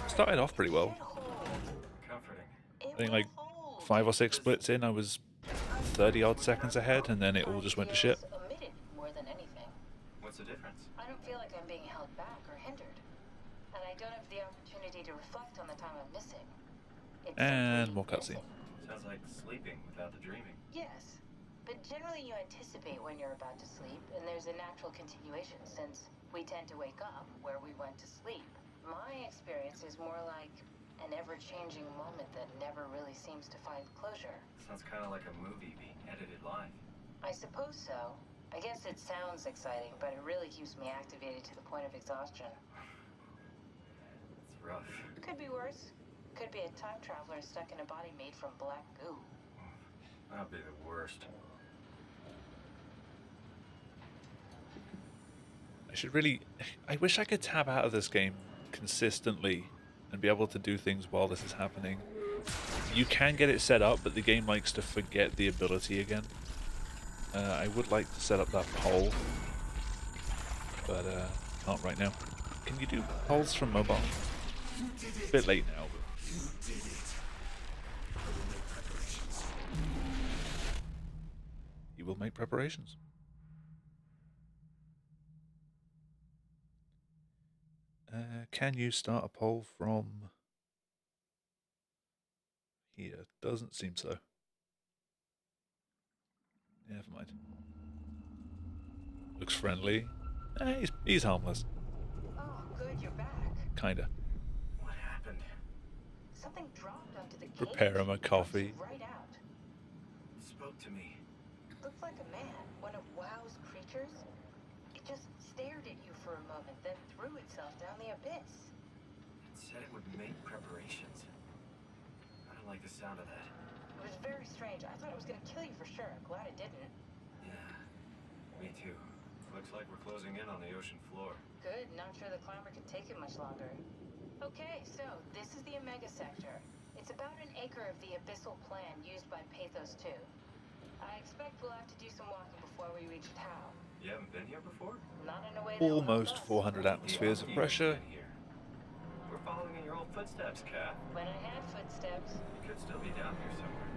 Started off pretty well. I think like 5 or 6 splits in, I was 30 odd seconds ahead, and then it all just went to shit. More than anything. What's the difference? I don't feel like I'm being held back or hindered. And I don't have the opportunity to reflect on the time I'm missing. And more cutscene. Sounds like sleeping without the dreaming. Yes. But generally you anticipate when you're about to sleep, and there's a natural continuation since we tend to wake up where we went to sleep. My experience is more like an ever-changing moment that never really seems to find closure. Sounds kind of like a movie being edited live. I suppose so. I guess it sounds exciting, but it really keeps me activated to the point of exhaustion. It's rough. Could be worse. Could be a time traveler stuck in a body made from black goo. That'd be the worst. I wish I could tab out of this game consistently and be able to do things while this is happening. You can get it set up, but the game likes to forget the ability again. I would like to set up that poll, but can't right now. Can you do polls from mobile? A bit late now, but... You will make preparations. Can you start a poll from here? Doesn't seem so. Never mind. Looks friendly. He's harmless. Oh, good, you're back. Kinda. What happened? Something dropped onto the cage. Prepare him a coffee. Right out. It spoke to me. Looked like a man, one of WoW's creatures. It just stared at you for a moment, then threw itself down the abyss. It said it would make preparations. I don't like the sound of that. It was very strange. I thought it was gonna kill you for sure. I'm glad it didn't. Yeah, me too. Looks like we're closing in on the ocean floor. Good, not sure the climber can take it much longer. Okay, so this is the Omega Sector. It's about an acre of the abyssal plan used by Pathos 2. I expect we'll have to do some walking before we reach Tau. You haven't been here before? Not in a way that will help Almost us. 400 atmospheres of pressure. We're following in your old footsteps, Kat. When I had footsteps. You could still be down here somewhere,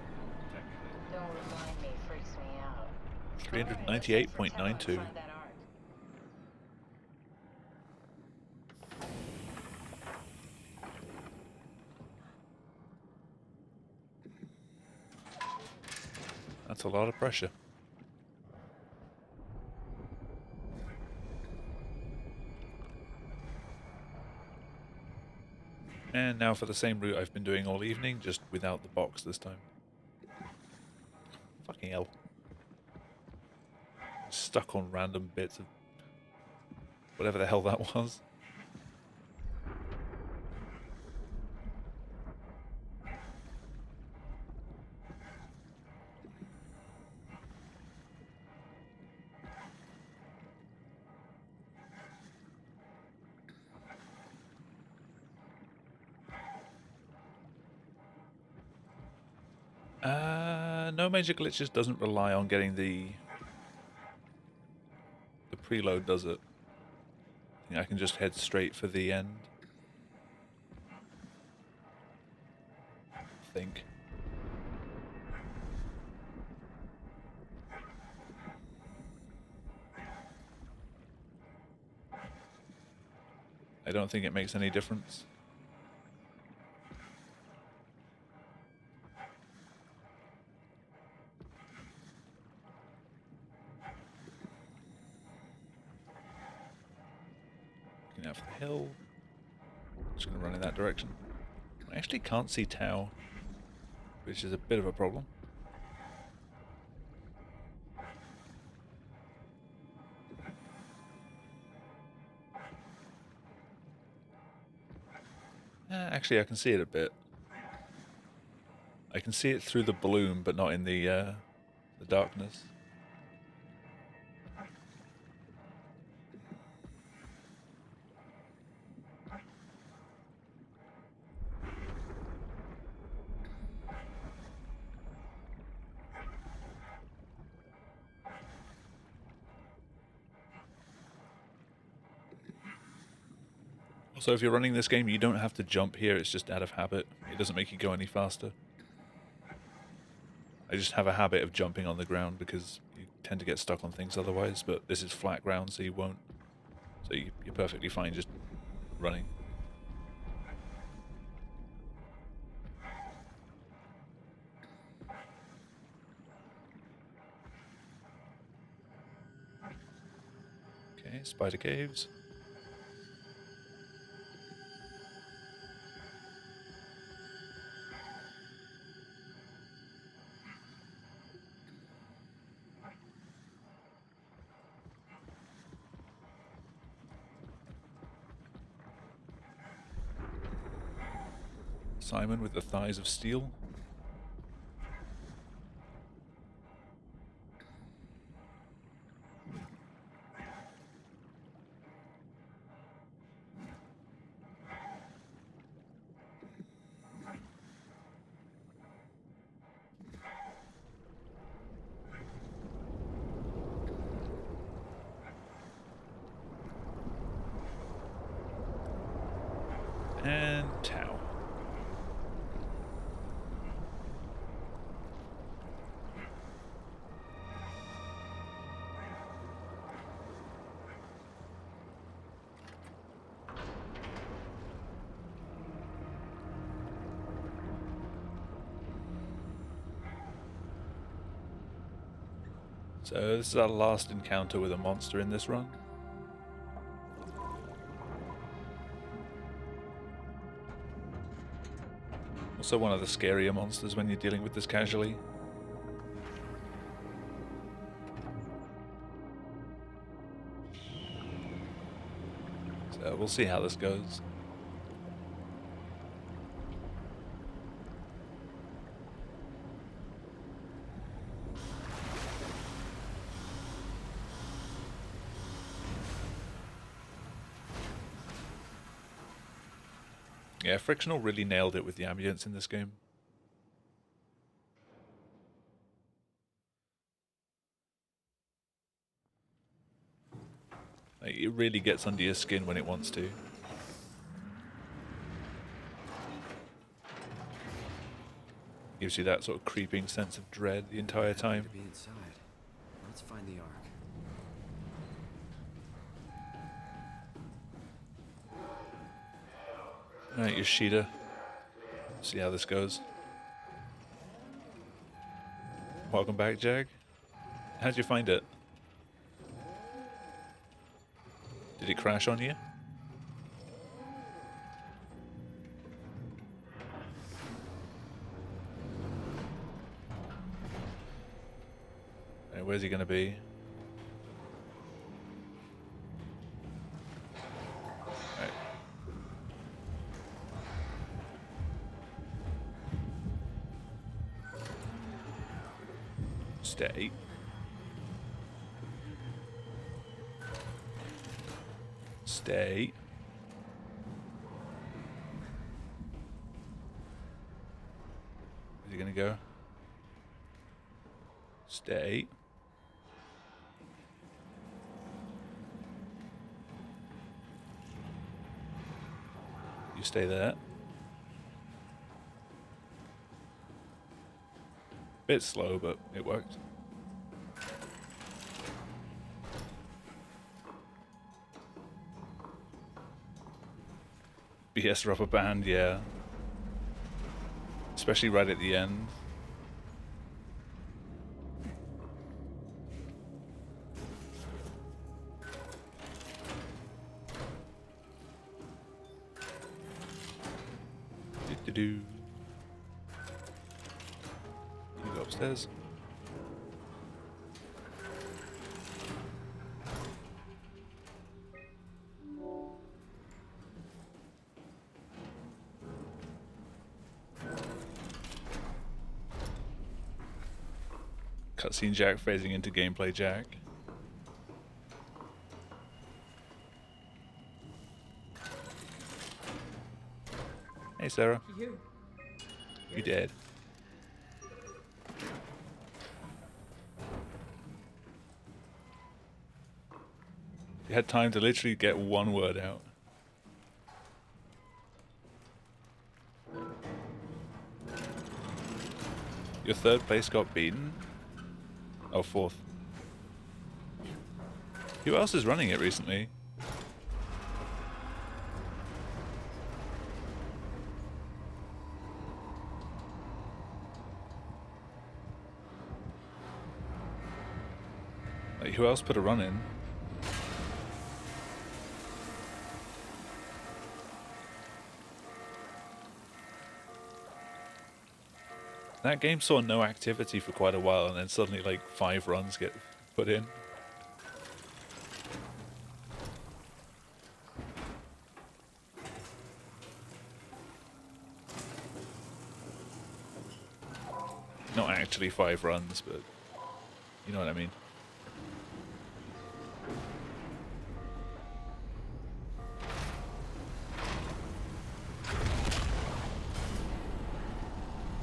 technically. Don't remind me, freaks me out. 398.92. Find that arc. That's a lot of pressure. And now for the same route I've been doing all evening, just without the box this time. Fucking hell. Stuck on random bits of whatever the hell that was. No major glitches doesn't rely on getting the preload, does it? I think I can just head straight for the end. I think. I don't think it makes any difference. out for the hill. Just going to run in that direction. I actually can't see Tau, which is a bit of a problem. Actually, I can see it a bit. I can see it through the bloom, but not in the darkness. Also, if you're running this game, you don't have to jump here, it's just out of habit. It doesn't make you go any faster. I just have a habit of jumping on the ground because you tend to get stuck on things otherwise, but this is flat ground, so you won't. So you're perfectly fine just running. Okay, spider caves. Simon with the thighs of steel. And Tau. So this is our last encounter with a monster in this run. Also one of the scarier monsters when you're dealing with this casually. So we'll see how this goes. Yeah, Frictional really nailed it with the ambience in this game. Like, it really gets under your skin when it wants to. Gives you that sort of creeping sense of dread the entire time. To be inside. Let's find the ark. Alright, Yoshida. See how this goes. Welcome back, Jag. How'd you find it? Did it crash on you? Right, where's he gonna be? Right. Stay. Stay. Where's he gonna go? Stay. You stay there. Bit slow, but it worked. BS rubber band, yeah. Especially right at the end. do. You go upstairs. Cutscene Jack phasing into gameplay Jack. Hey Sarah. You dead. You had time to literally get one word out. Your third place got beaten? Oh, fourth. Who else is running it recently? Like, who else put a run in? That game saw no activity for quite a while, and then suddenly like 5 runs get put in. Not actually 5 runs, but you know what I mean.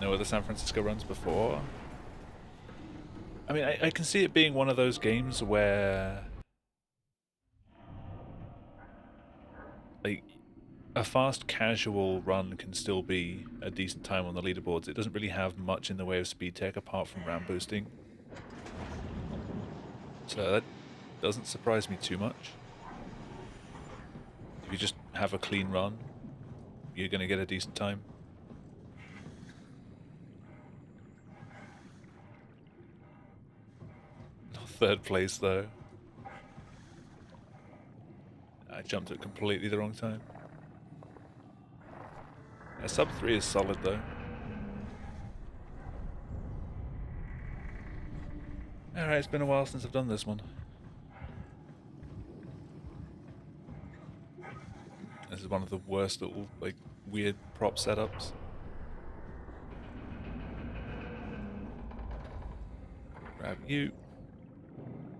No other San Francisco runs before? I mean, I can see it being one of those games where like a fast casual run can still be a decent time on the leaderboards. It doesn't really have much in the way of speed tech apart from RAM boosting. So that doesn't surprise me too much. If you just have a clean run, you're going to get a decent time. Third place though. I jumped at completely the wrong time. Yeah, sub 3 is solid though. Alright, it's been a while since I've done this one. This is one of the worst little, like, weird prop setups. Grab you.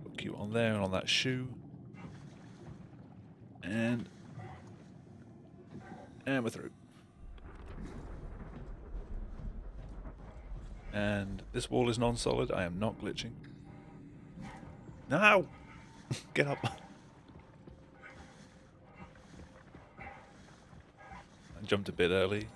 Hook you on there and on that shoe. And we're through. And this wall is non-solid. I am not glitching. No! Get up. I jumped a bit early.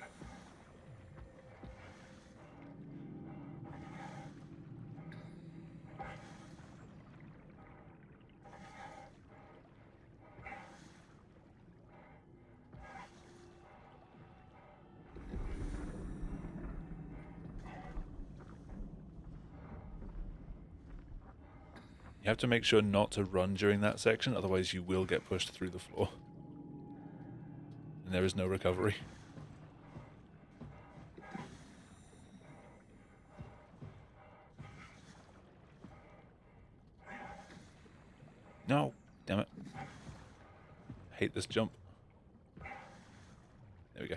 You have to make sure not to run during that section, otherwise you will get pushed through the floor. And there is no recovery. No! Damn it. I hate this jump. There we go.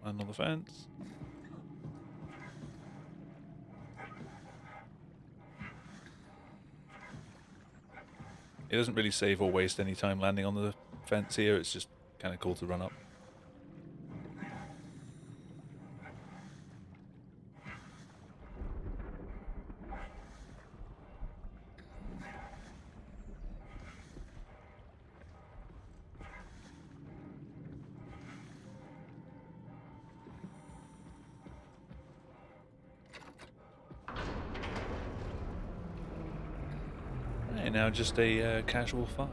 Land on the fence. It doesn't really save or waste any time landing on the fence here, it's just kind of cool to run up. Now just a casual 5.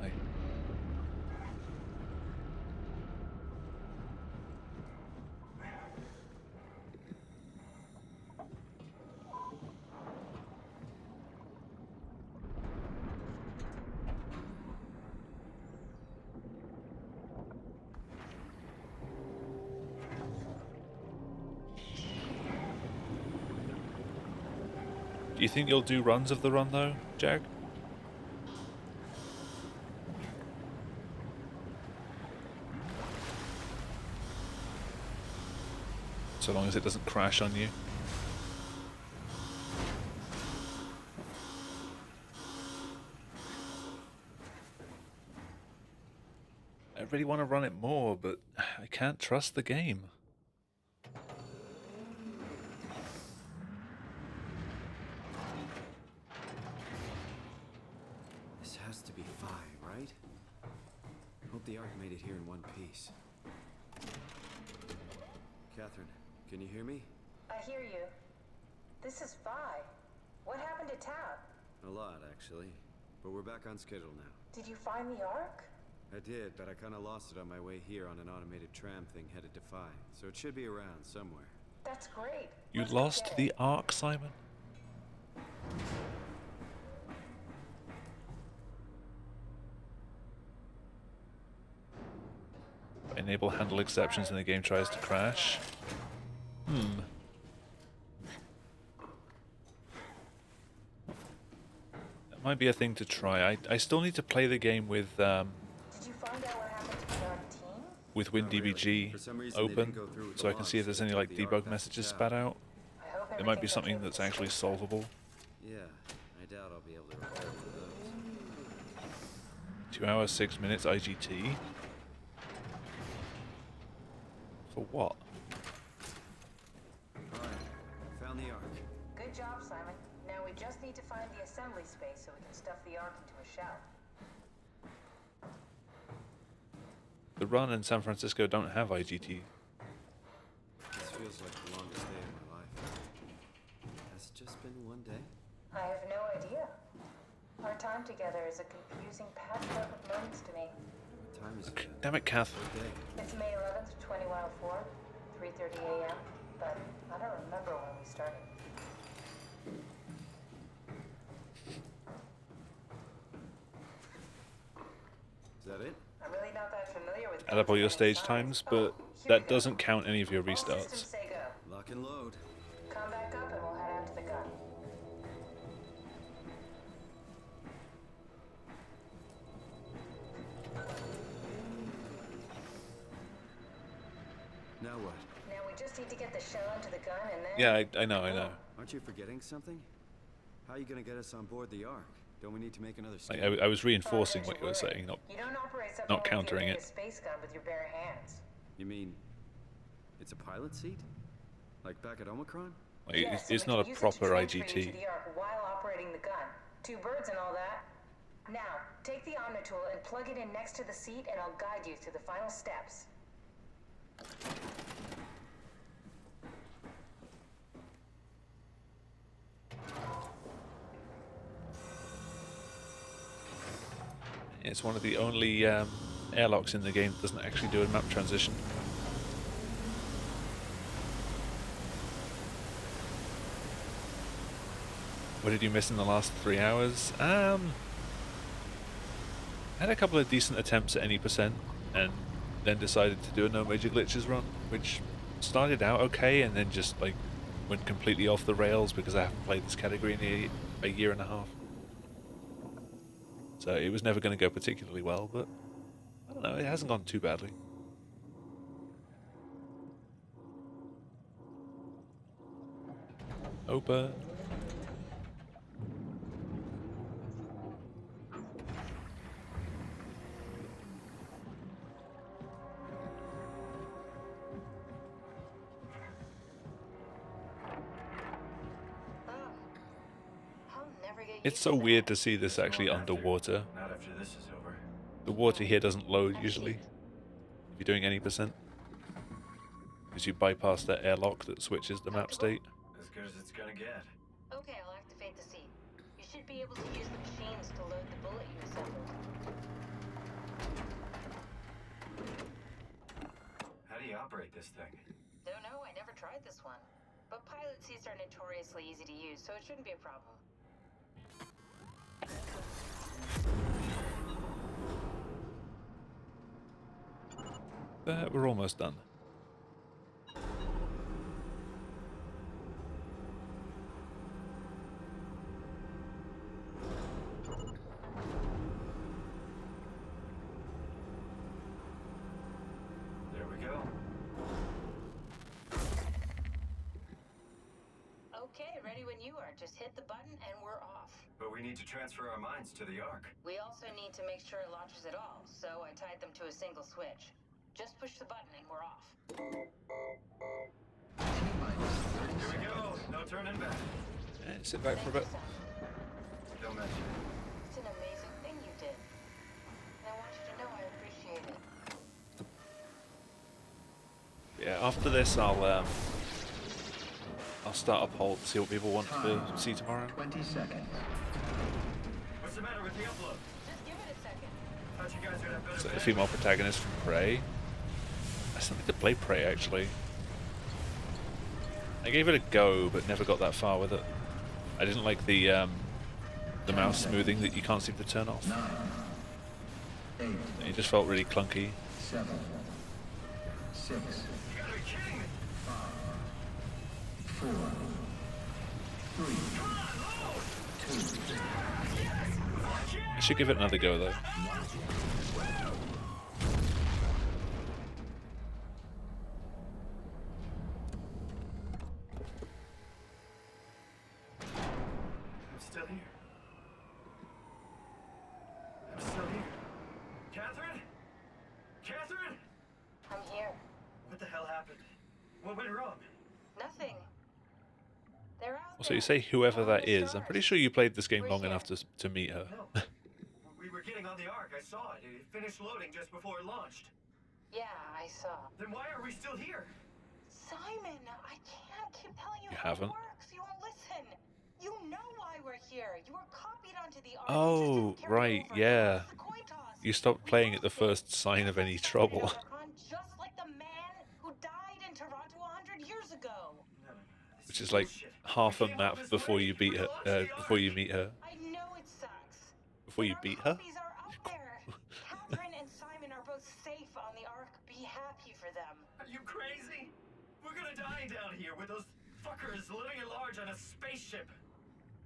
Do you think you'll do runs of the run though, Jag? So long as it doesn't crash on you. I really want to run it more, but I can't trust the game. This has to be Phi, right? Hope the Ark made it here in one piece. Catherine, can you hear me? I hear you. This is Phi. What happened to Tab? A lot, actually. But we're back on schedule now. Did you find the Ark? I did, but I kind of lost it on my way here on an automated tram thing headed to Phi. So it should be around somewhere. That's great. You Let's go lost get the it. Ark, Simon? Enable handle exceptions when the game tries to crash. That might be a thing to try. I still need to play the game with Did you find out what happened to the Ark team? with Not really. WinDBG For some reason, they open, didn't go through with so the I can see if logs. there's any They like took the Ark debug back messages to spat Tab. out. I hope There might be everything's something okay with that's the actually space. solvable. Yeah, I doubt I'll be able to repair one of those. 2 hours, 6 minutes IGT. For what? Alright, found the Ark. Good job, Simon. Now we just need to find the assembly space so we can stuff the Ark into a shell. The run in San Francisco don't have IGT. This feels like the longest day of my life. Has it just been one day? I have no idea. Our time together is a confusing patchwork of moments to me. What time is it? Damn it, Kath. What day? It's May 11th, 2004, 3:30 a.m., but I don't remember when we started. Is that it? I'm really not that familiar with Add up all your guns of any stage size. times, Oh, but here we that go. doesn't count any of your All systems restarts. say go. Lock and load. Come back up and we'll head out to the gun. Now what? Now we just need to get the shell into the gun and then... Yeah, I know. Aren't you forgetting something? How are you gonna get us on board the Ark? Don't we need to make another Like, scan? I was Oh, reinforcing don't what you were worry. saying, not You don't operate something not like countering the it. Omega space gun with your bare hands. You mean it's a pilot seat? Like back at Omicron? like, Yes, it's and we not a can use it to proper transfer you IGT. to the Ark while operating the gun. 2 birds and all that. Now, take the Omnitool and plug it in next to the seat and I'll guide you through the final steps. It's one of the only airlocks in the game that doesn't actually do a map transition. What did you miss in the last 3 hours? I had a couple of decent attempts at any percent, and then decided to do a no major glitches run, which started out okay, and then just like went completely off the rails because I haven't played this category in a year and a half. So it was never going to go particularly well, but I don't know, it hasn't gone too badly. Opa. It's so weird to see this actually underwater. Not after this is over. The water here doesn't load usually, if you're doing any percent. Because you bypass that airlock that switches the map state. As good as it's gonna get. Okay, I'll activate the seat. You should be able to use the machines to load the bullet you assembled. How do you operate this thing? Don't know, I never tried this one. But pilot seats are notoriously easy to use, so it shouldn't be a problem. But we're almost done. when you are. Just hit the button and we're off. But we need to transfer our minds to the Ark. We also need to make sure it launches at all, so I tied them to a single switch. Just push the button and we're off. Here we go. No turning back. Yeah, sit back for a bit. Don't mention it. It's an amazing thing you did. And I want you to know I appreciate it. Yeah, after this I'll start a poll to see what people want to see tomorrow. 20 seconds. What's the matter with the upload? Just give it a second. Thought you guys would have better So a bandwidth. female protagonist from Prey. I still need to play Prey actually. I gave it a go, but never got that far with it. I didn't like the mouse smoothing that you can't seem to turn off. 9, 8, It just felt really clunky. 7, 6, You gotta be kidding me. 4, 3, 2, I should give it another go though. I'm still here. I'm still here. Catherine? Catherine? I'm here. What the hell happened? What went wrong? Nothing. They're out So you there. say whoever On that the is. I'm stars. pretty sure you played this game We're long here. enough to meet her. No. We were getting on the Ark. I saw it. It finished loading just before it launched. Yeah, I saw. Then why are we still here? Simon, I can't keep telling you You how haven't? it works. You won't listen. You know why we're here. You were copied onto the Ark. Oh, right, yeah. You stopped playing at the first sign of any trouble. Just like the man who died in Toronto 100 years ago. No. This Which is like bullshit. half a We came map all this before way. you beat We her. launched the Before you Ark. meet her. I know it sucks. Before you But beat our her. copies are up there. Catherine and Simon are both safe on the Ark. Be happy for them. Are you crazy? We're gonna die down here with those fuckers living at large on a spaceship.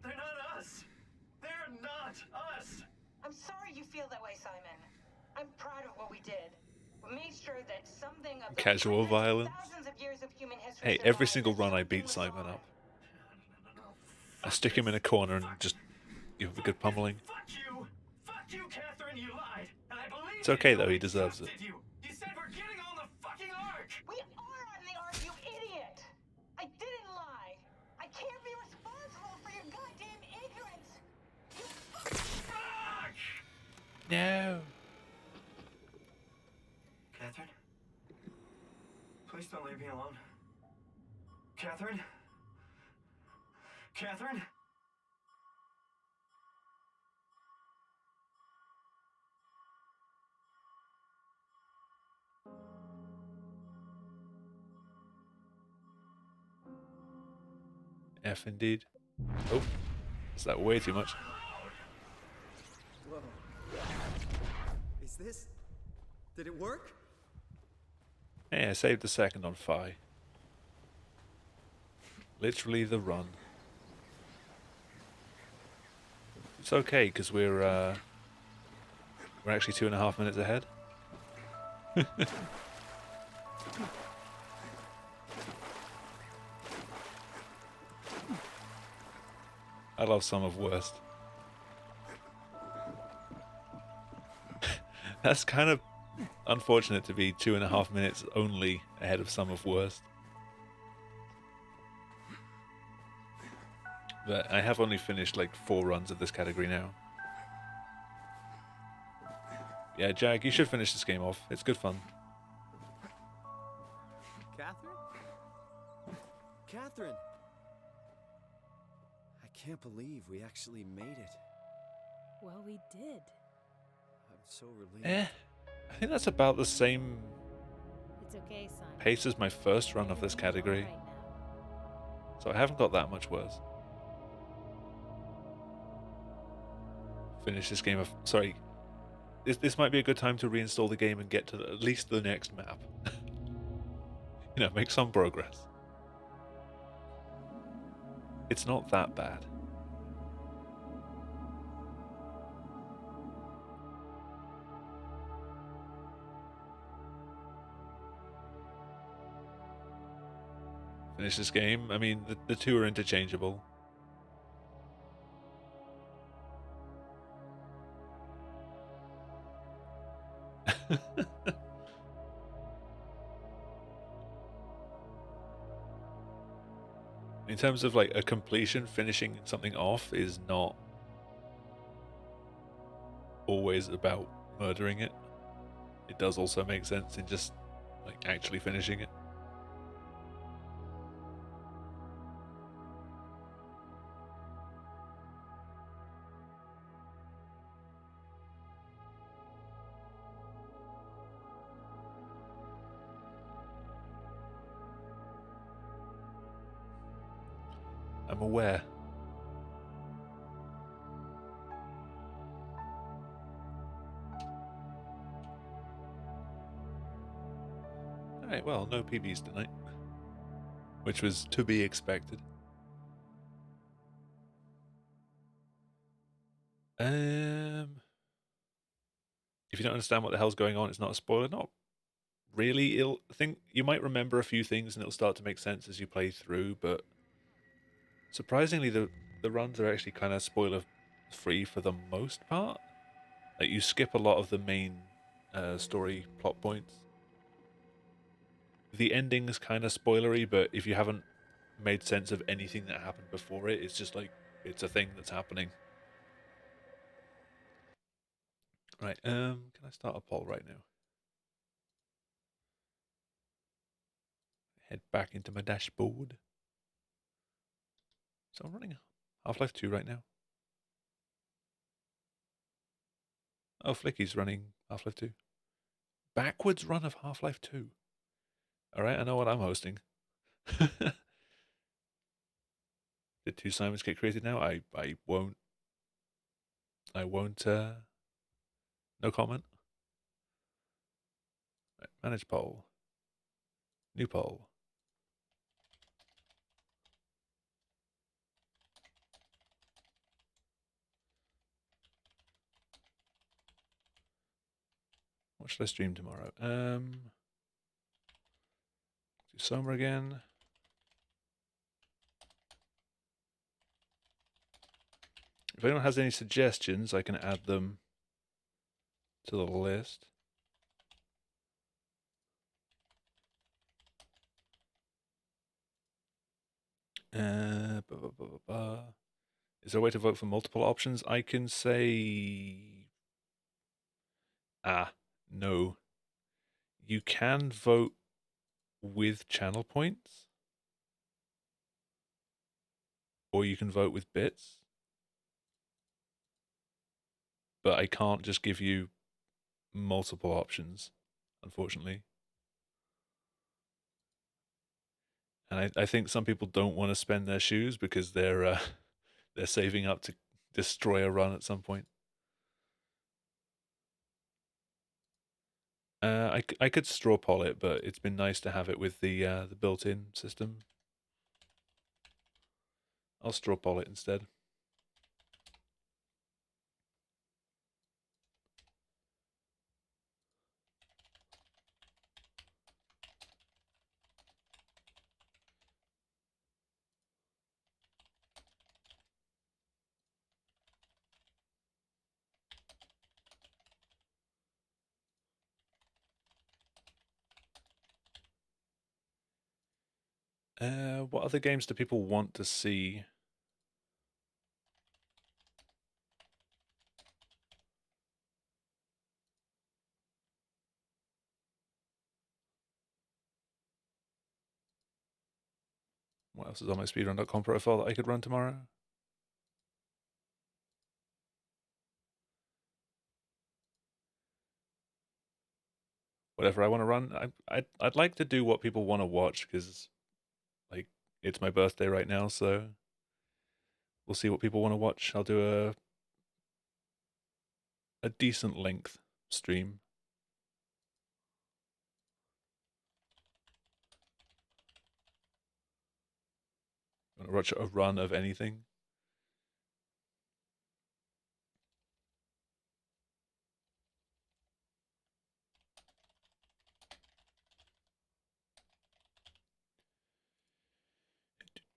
They're not us. They're not us. I'm sorry you feel that way, Simon. I'm proud of what we did. We made sure that something of the Casual hundreds, violence. thousands of years of human history Hey, every survived single and run I something beat was Simon on. up. I stick him in a corner and just give him a good pummeling. Fuck you. Fuck you, Catherine. You lied. And I believe It's okay you. though, he We deserves it. trusted You. You said we're getting on the fucking Ark. We are on the Ark, you idiot! I didn't lie. I can't be responsible for your goddamn ignorance. Fuck! No. Catherine? Please don't leave me alone. Catherine? Catherine? F indeed. Oh, is that way too much? Whoa. Is this... Did it work? Hey, I saved a second on Phi. Literally the run. It's okay because we're actually 2.5 minutes ahead. I love Some of Worst. That's kind of unfortunate to be 2.5 minutes only ahead of Some of Worst. But I have only finished like 4 runs of this category now. Yeah, Jag, you should finish this game off. It's good fun. Catherine? Catherine! I can't believe we actually made it. Well, we did. I'm so relieved. I think that's about the same It's okay, Simon. pace as my first run of this category. Right now. So I haven't got that much worse. Finish this game of... Sorry. This might be a good time to reinstall the game and get to at least the next map. You know, make some progress. It's not that bad. Finish this game. I mean, the two are interchangeable. In terms of like a completion, finishing something off is not always about murdering it. It does also make sense in just like actually finishing it. I'm aware. Alright, well, no PBs tonight. Which was to be expected. If you don't understand what the hell's going on, it's not a spoiler. Not really. I think you might remember a few things and it'll start to make sense as you play through, but surprisingly the runs are actually kind of spoiler free for the most part. Like you skip a lot of the main story plot points. The ending's kind of spoilery, but if you haven't made sense of anything that happened before it, it's just like it's a thing that's happening. Right, can I start a poll right now? Head back into my dashboard. So I'm running Half-Life 2 right now. Oh, Flicky's running Half-Life 2. Backwards run of Half-Life 2. Alright, I know what I'm hosting. Did 2 Simons get created now? I won't. No comment. Right, manage poll. New poll. What should I stream tomorrow? Do Summer again. If anyone has any suggestions, I can add them to the list. Is there a way to vote for multiple options? I can say... no. You can vote with channel points. Or you can vote with bits. But I can't just give you multiple options, unfortunately. And I think some people don't want to spend their shoes because they're saving up to destroy a run at some point. I could straw poll it, but it's been nice to have it with the built-in system. I'll straw poll it instead. What other games do people want to see? What else is on my speedrun.com profile that I could run tomorrow? Whatever I want to run. I'd like to do what people want to watch because, like, it's my birthday right now, so we'll see what people want to watch. I'll do a decent length stream. Want to watch a run of anything?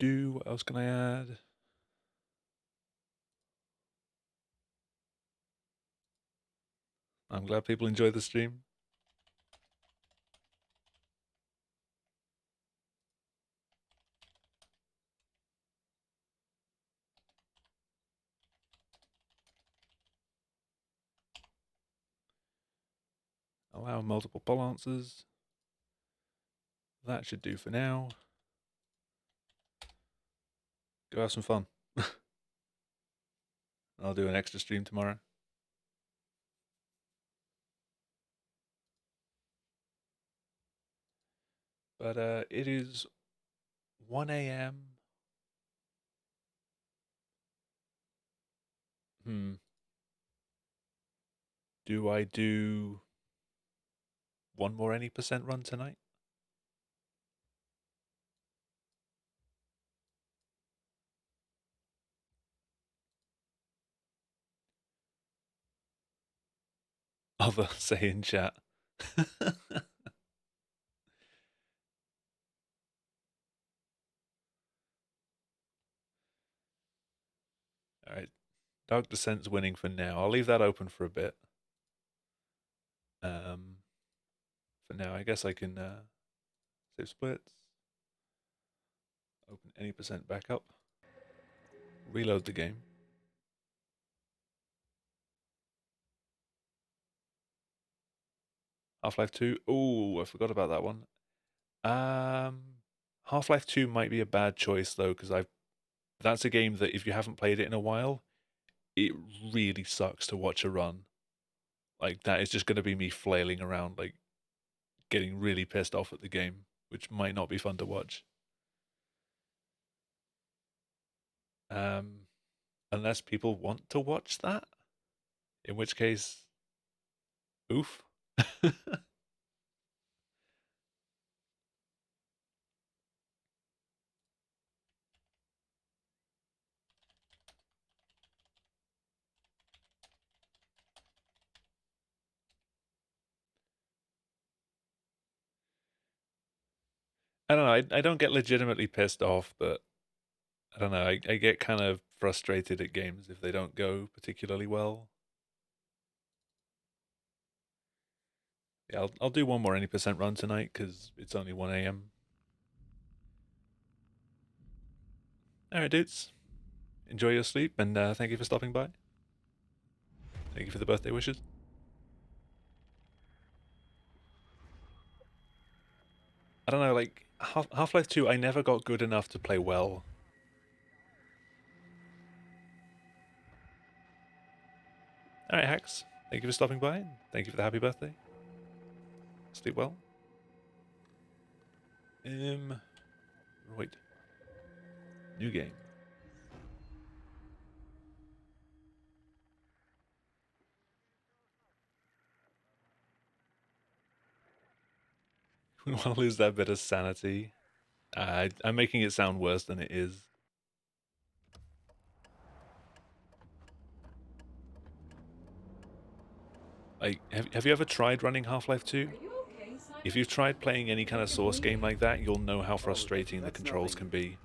What else can I add? I'm glad people enjoy the stream. now, multiple pull answers. That should do for now. Go have some fun. I'll do an extra stream tomorrow. But it is 1 a.m. Do I do one more any percent run tonight? Other say in chat. Alright. Dark Descent's winning for now. I'll leave that open for a bit. For now, I guess I can save splits. Open any percent back up. Reload the game. Half-Life 2. Oh, I forgot about that one. Half-Life 2 might be a bad choice though, because that's a game that if you haven't played it in a while, it really sucks to watch a run. Like, that is just going to be me flailing around, like, getting really pissed off at the game, which might not be fun to watch. Unless people want to watch that, in which case, oof. I don't know, I don't get legitimately pissed off, but I don't know, I get kind of frustrated at games if they don't go particularly well. Yeah, I'll do one more any percent run tonight because it's only 1 a.m. Alright, dudes. Enjoy your sleep, and thank you for stopping by. Thank you for the birthday wishes. I don't know, like, Half-Life 2, I never got good enough to play well. Alright, Hacks. Thank you for stopping by. Thank you for the happy birthday. Sleep well. Wait. New game. We want to lose that bit of sanity. I'm making it sound worse than it is. Like, have you ever tried running Half-Life 2? If you've tried playing any kind of Source game like that, you'll know how frustrating the controls can be.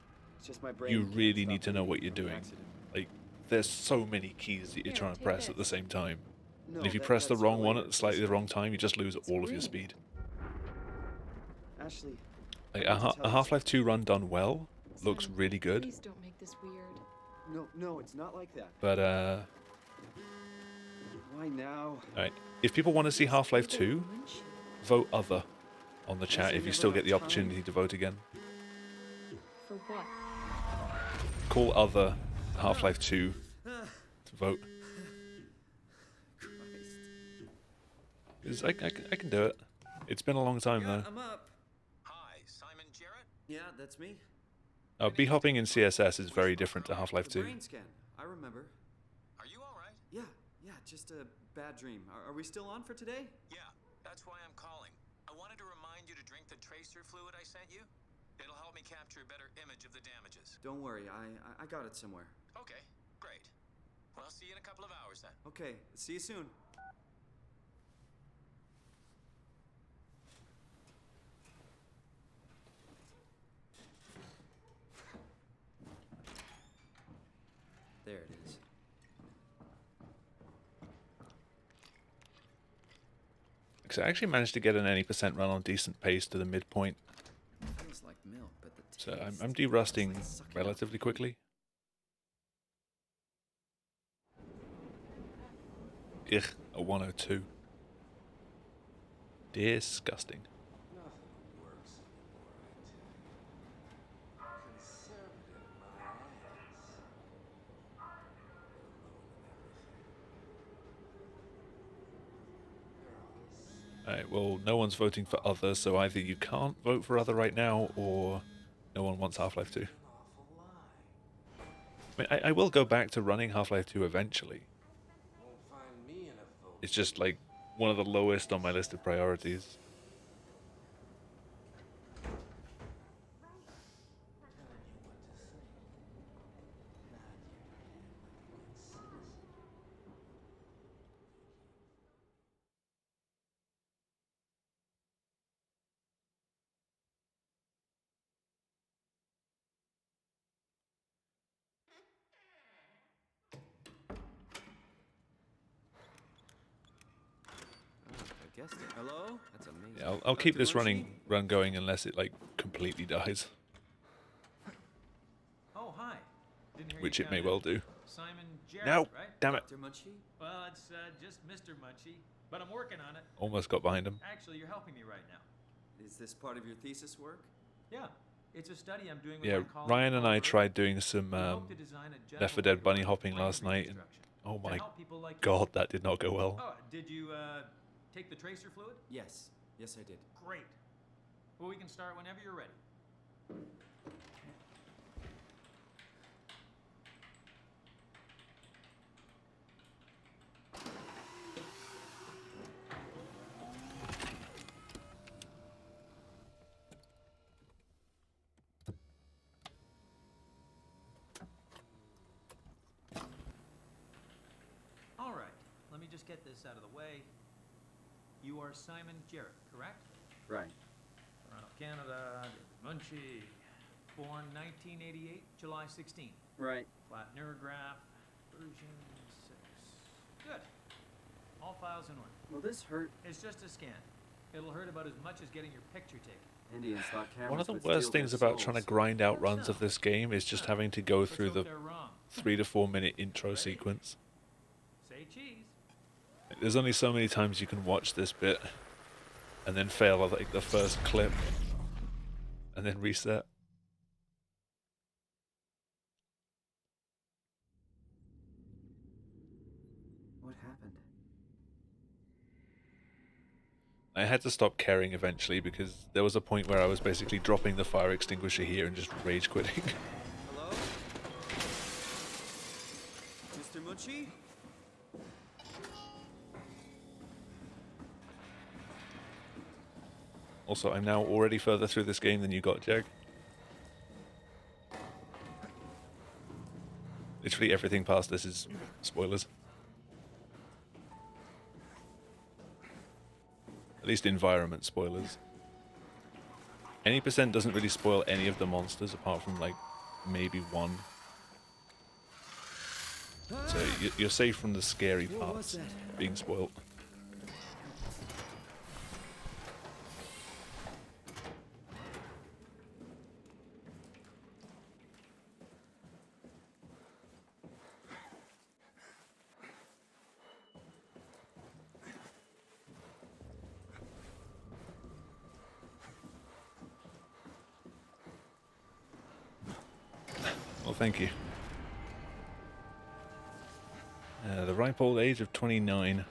You really need to know what you're doing. Like, there's so many keys that you're trying to press at the same time. And if you press the wrong one at slightly the wrong time, you just lose all of your speed. Ashley, Like, a Half-Life 2 run done well looks really good. Please don't make this weird. No, it's not like that. But, Why now? alright. If people want to see Half-Life 2, vote other on the chat if you still get the opportunity to vote again. For what? Call other Half-Life 2 to vote. Because I can do it. It's been a long time though. I'm up. Hi, Simon Jarrett? Yeah, that's me. B-hopping in CSS is very different to Half-Life 2. Brain scan. I remember. Are you alright? Yeah, just a bad dream. Are we still on for today? Yeah, that's why I'm calling. I wanted to remind you to drink the tracer fluid I sent you. It'll help me capture a better image of the damages. Don't worry, I got it somewhere. Okay, great. Well, I'll see you in a couple of hours then. Okay, see you soon. There it is. So I actually managed to get an any percent run on decent pace to the midpoint. Feels like milk, but the taste, So I'm derusting relatively quickly. Ugh, a 102. Disgusting. Nothing works anymore, I tell you. Conservative, my ass. They're ruining everything. They're all Alright, well, no one's voting for Other, so either you can't vote for Other right now, or no one wants Half-Life 2. an awful lie. I mean, I will go back to running Half-Life 2 eventually. Won't find me in a vote. It's just, like, one of the lowest on my list of priorities. Telling you what to think. Nod your head like a good citizen. I guess. Hello? That's amazing. Yeah, I'll keep Dr. this Munchie? run going unless it, like, completely dies. Oh, hi. Didn't hear Which you it may count in. well do. Simon Jarrett, No! right? Damn it. Dr. Munchie? Well, it's just Mr. Munchie, but I'm working on it. Almost got behind him. Actually, you're helping me right now. Is this part of your thesis work? Yeah, it's a study I'm doing with Yeah, my colleague Ryan and I Oliver. tried doing some We hope to design a gentle Left 4 way Dead to bunny work with hopping brain last night, and reconstruction oh to my help people like you. god, that did not go well. Oh, did you take the tracer fluid? Yes. Yes, I did. Great. Well, we can start whenever you're ready. All right, let me just get this out of the way. You are Simon Jarrett, correct? Right. Toronto, Canada, David Munchie. Born 1988, July 16. Right. Flat neurograph, version 6. Good. All files in order. Well, this hurt. It's just a scan. It'll hurt about as much as getting your picture taken. Indians thought cameras One of the would worst steal things their about trying to souls. grind out runs of this game is just having to go Let's through hope the they're wrong. 3 to 4 minute intro sequence. Say cheese. There's only so many times you can watch this bit and then fail at like the first clip and then reset. What happened? I had to stop caring eventually because there was a point where I was basically dropping the fire extinguisher here and just rage quitting. Hello? Mr. Munchie? Also, I'm now already further through this game than you got, Jag. Literally everything past this is spoilers. At least environment spoilers. Any percent doesn't really spoil any of the monsters apart from like maybe one. So you're safe from the scary parts being spoiled. Well, thank you. The ripe old age of 29.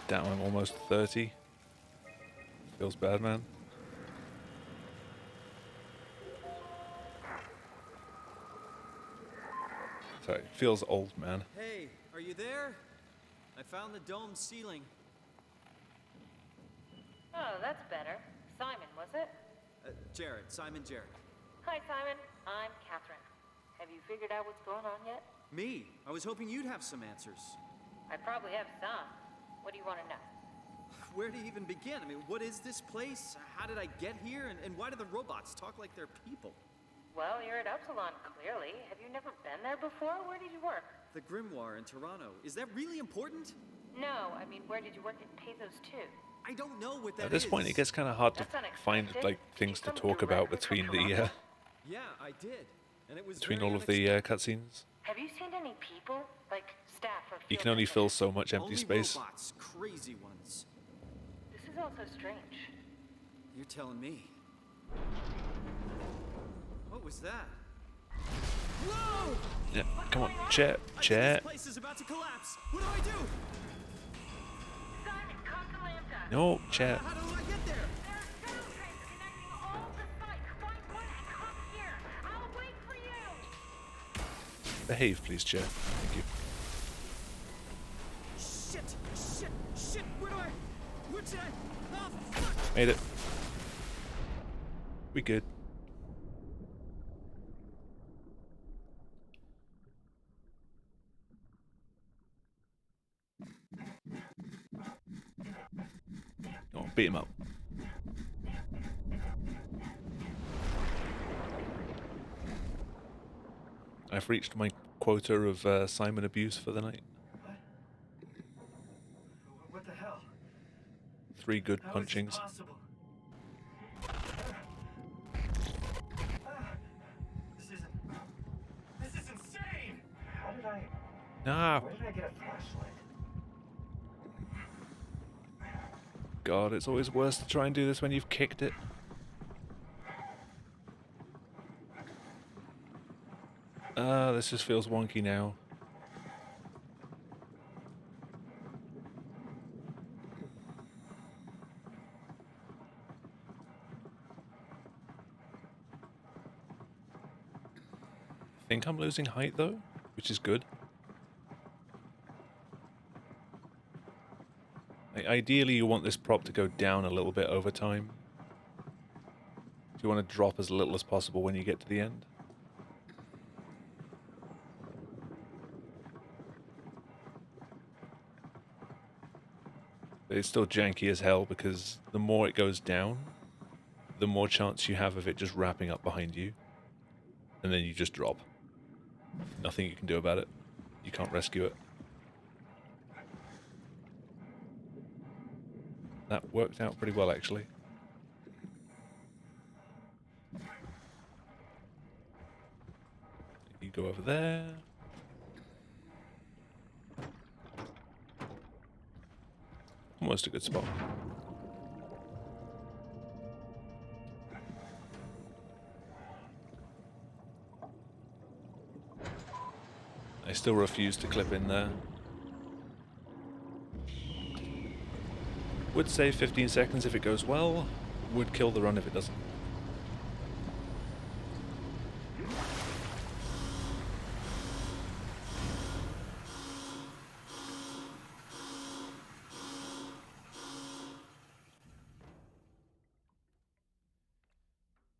Damn, I'm almost 30. Feels bad, man. Sorry, feels old, man. Hey, are you there? I found the dome ceiling. Oh, that's better. Simon, was it? Jarrett, Simon Jarrett. Hi, Simon. I'm Catherine. Have you figured out what's going on yet? Me? I was hoping you'd have some answers. I probably have some. What do you want to know? Where to even begin? I mean, what is this place? How did I get here? And why do the robots talk like they're people? Well, you're at Upsilon, clearly. Have you never been there before? Where did you work? The Grimoire in Toronto. Is that really important? No, I mean, where did you work at Pathos 2? I don't know what that is. At this point, it gets kind of hard to find like things to talk about between the Yeah, I did. And it was between very all of the cutscenes. Have you seen any people? Like staff or You field can only fill technicians? so much empty Only space. robots, crazy ones. This is also strange. You're telling me. What was that? Whoa! Yeah, come on, chat, I think chat. this place is about to collapse. What do I do? Simon, come to Lambda. No, chat. How do I get there? There are shuttle trains connecting all the sites. Find one and come here. I'll wait for you. Behave, please, chat. Thank you. Shit! Where did I? Oh, fuck! Made it. We good. Oh, beat him up. I've reached my quota of Simon abuse for the night. What the hell? 3 good How is this punchings. possible? This is insane! How did I... Nah. Where did I get a flashlight? God, it's always worse to try and do this when you've kicked it. This just feels wonky now. I think I'm losing height though, which is good. Ideally, you want this prop to go down a little bit over time. So you want to drop as little as possible when you get to the end. But it's still janky as hell because the more it goes down, the more chance you have of it just wrapping up behind you. And then you just drop. Nothing you can do about it. You can't rescue it. That worked out pretty well, actually. You go over there. Almost a good spot. I still refuse to clip in there. Would save 15 seconds if it goes well. Would kill the run if it doesn't.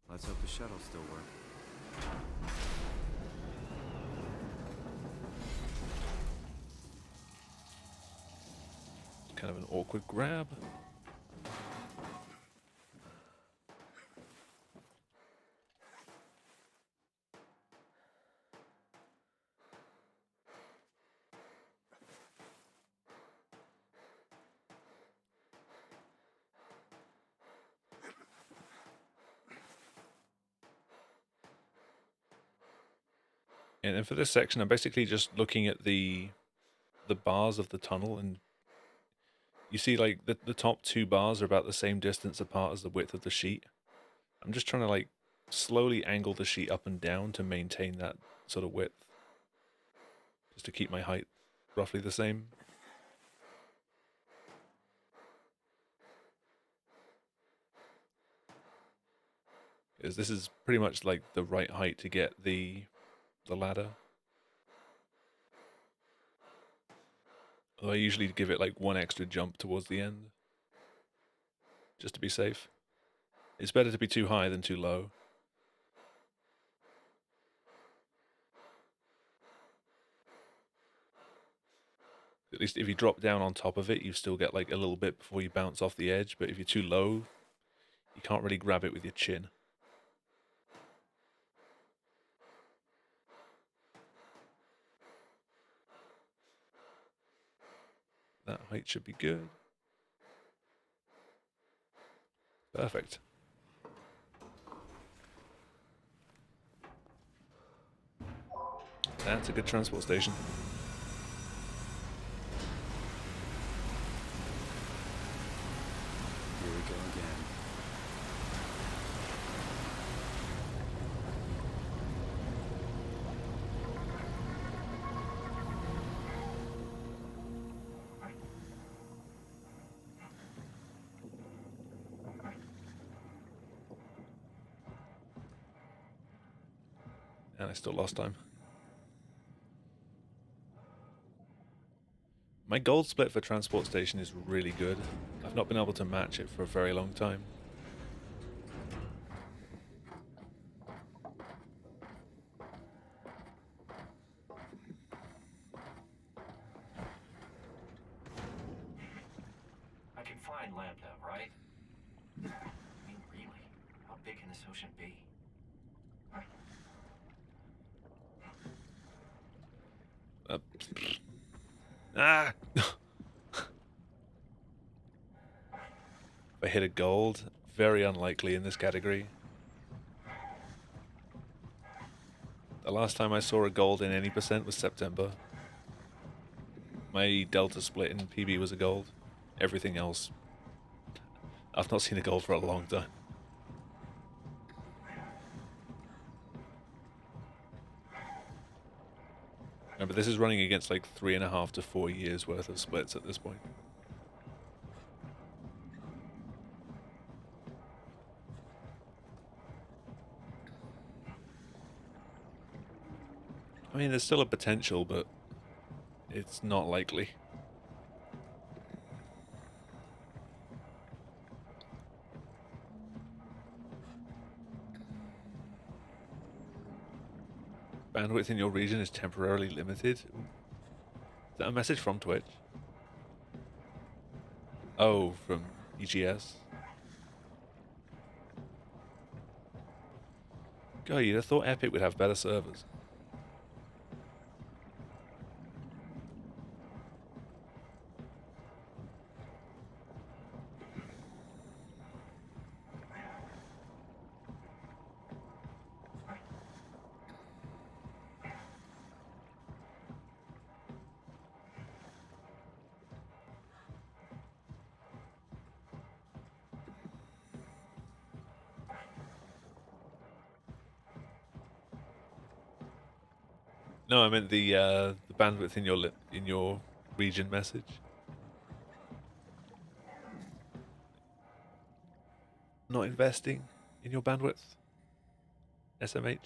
Let's hope the shuttles still work. Kind of an awkward grab. And then for this section, I'm basically just looking at the bars of the tunnel, and you see like the top 2 bars are about the same distance apart as the width of the sheet. I'm just trying to like slowly angle the sheet up and down to maintain that sort of width, just to keep my height roughly the same. Because this is pretty much like the right height to get the ladder. Although I usually give it like 1 extra jump towards the end, just to be safe. It's better to be too high than too low. At least if you drop down on top of it, you still get like a little bit before you bounce off the edge, but if you're too low, you can't really grab it with your chin. That height should be good. Perfect. That's a good transport station. Here we go again. And I still lost time. My gold split for transport station is really good. I've not been able to match it for a very long time. I can find Lambda, right? I mean, really? How big can this ocean be? Ah! If I hit a gold, very unlikely in this category. The last time I saw a gold in any percent was September. My delta split in PB was a gold. Everything else, I've not seen a gold for a long time. Remember, this is running against like 3.5 to 4 years worth of splits at this point. I mean, there's still a potential, but it's not likely. Bandwidth in your region is temporarily limited. Is that a message from Twitch? Oh, from EGS. God, you'd have thought Epic would have better servers. No, I meant the bandwidth in your region message. Not investing in your bandwidth. SMH.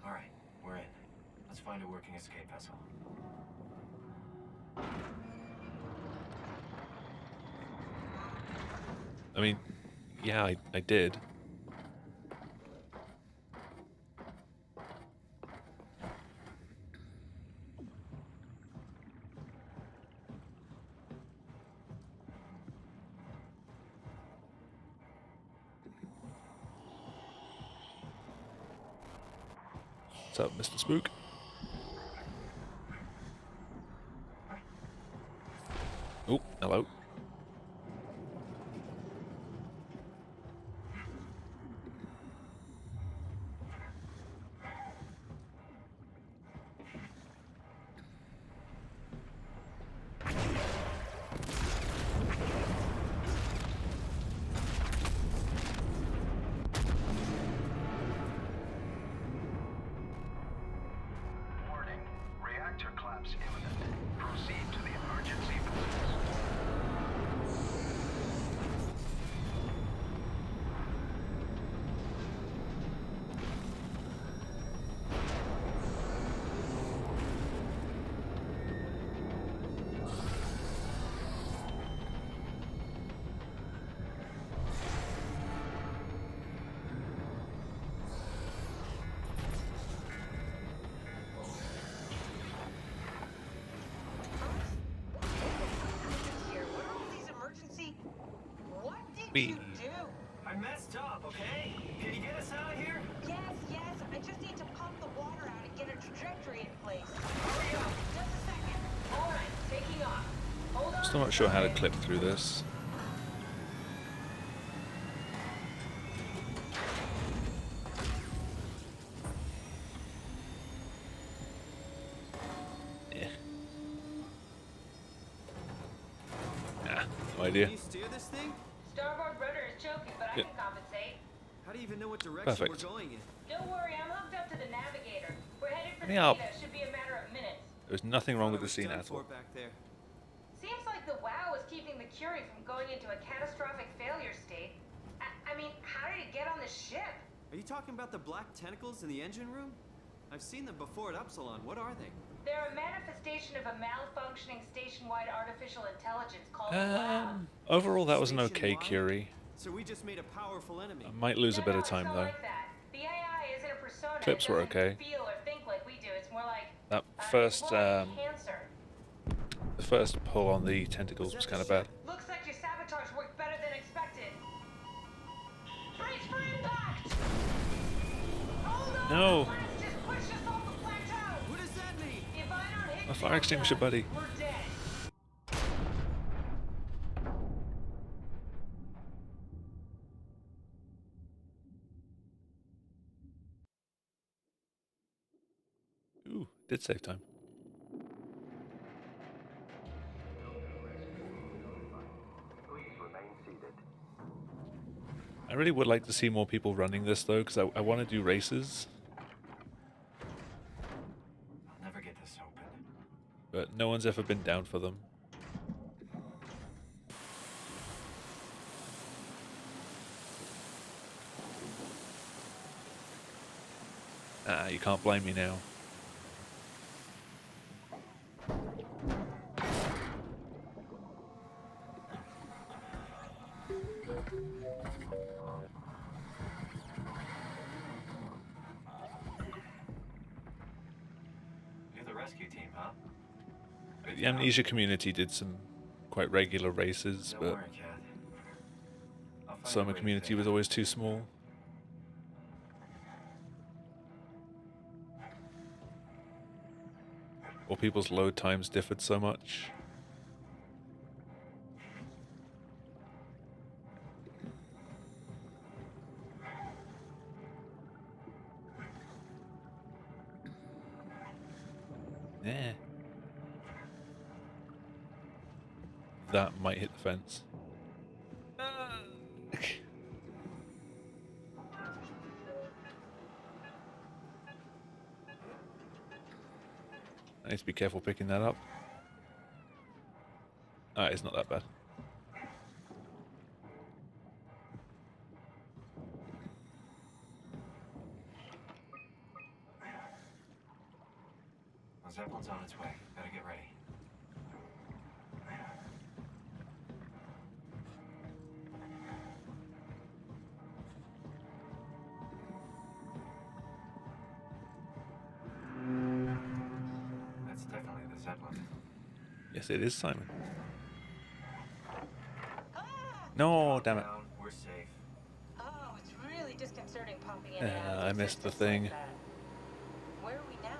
All right, we're in. Let's find a working escape vessel. I mean, yeah, I did. What's up, Mr. Spook? Oh, hello. Warning. Reactor collapse imminent. Proceed to the emergency buildings. Here, what are all these emergency? What did Wee. you do? I messed up, okay? Can you get us out of here? Yes. I just need to pump the water out and get a trajectory in place. Hurry up! Just a second. All right, taking off. Hold on Still not sure how to clip through this. Yeah. Nah, no idea. Can you steer this thing? Starboard rudder is choking, but I Yeah. can compensate. How do you even know what direction Perfect. we're going in? Don't worry, I'm hooked up to the navigator. We're headed for Me up. Theta. Should be a matter of minutes. There's nothing wrong with Thought the I was scene done at all. for back there. Seems like the WoW is keeping the Curie from going into a catastrophic failure state. I mean, how did it get on the ship? Are you talking about the black tentacles in the engine room? I've seen them before at Upsilon. What are they? They're a manifestation of a malfunctioning station-wide artificial intelligence called WoW. Overall, that was an okay Station-wide? Curie. So we just made a powerful enemy. I might lose a bit of it's time not though. like that. The AI isn't a persona. Clips It were doesn't okay. feel or think like we do. It's more like That it's first, more like cancer. the first pull on the tentacles was kind of bad. Looks like your sabotage worked better than expected. Brace for impact! Hold on! No. The blast just pushed us off the plateau! What does that mean? If I don't hit A fire extinguisher, buddy. we're dead. Ooh, did save time. I really would like to see more people running this though, because I want to do races, I'll never get this open. but no one's ever been down for them. Ah, you can't blame me now. You're the rescue team, huh? The Amnesia community did some quite regular races, Don't but worry, Kath. I'll find a summer way to community fix was it. always too small. Or people's load times differed so much. Yeah. That might hit the fence. I need to be careful picking that up. Alright, it's not that bad. The Zeppelin's on its way. Better get ready. That's definitely the Zeppelin. Yes, it is Simon. No, damn it. Down, we're safe. Oh, it's really disconcerting popping in and out of I missed the existence thing. like that. Where are we now?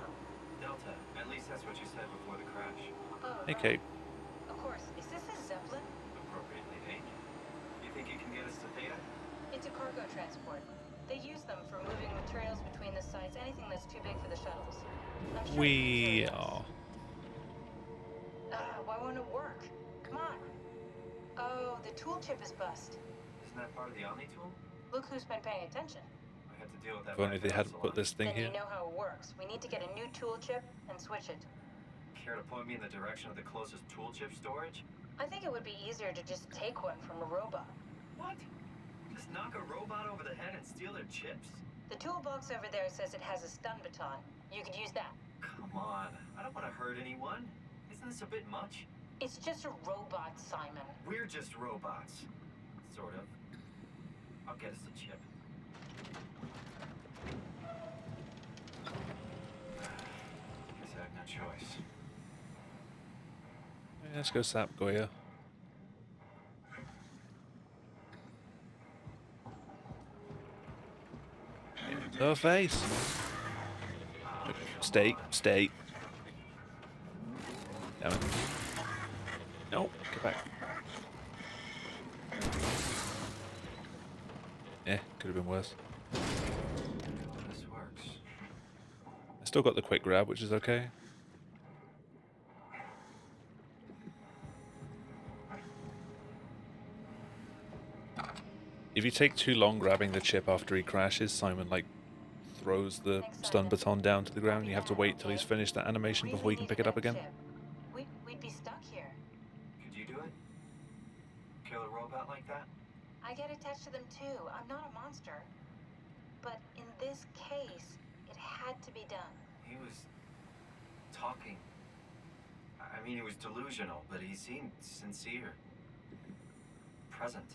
Delta. At least that's what you said before the crash. Oh, Hey, right. Kate. Of course. Is this a Zeppelin? Appropriately named. You think you can get us to Theta? It's a cargo transport. They use them for moving materials between the sites, anything that's too big for the shuttles. I'm sure We you can carry are. us. Why won't it work? Come on. Oh, the tool chip is bust. Isn't that part of the Omni tool? Look who's been paying attention. I had to deal with that. If only back they at hadn't Epsilon. put this thing Then here. you know how it works. We need to get a new tool chip and switch it. Care to point me in the direction of the closest tool chip storage? I think it would be easier to just take one from a robot. What? Just knock a robot over the head and steal their chips? The toolbox over there says it has a stun baton. You could use that. Come on. I don't want to hurt anyone. Isn't this a bit much? It's just a robot, Simon. We're just robots. Sort of. I'll get us the chip. Guess I have no choice. Yeah, let's go sap Goya. Her face. Stay, stay. Damn it. No, get back. Could have been worse. This works. I still got the quick grab, which is okay. If you take too long grabbing the chip after he crashes, Simon like throws the stun baton down to the ground. You have to wait till he's finished that animation before you can pick it up again. We'd be stuck here. Could you do it? Kill a robot like that? I get attached to them too. I'm not a monster. But in this case, it had to be done. He was talking. I mean, he was delusional, but he seemed sincere. Present.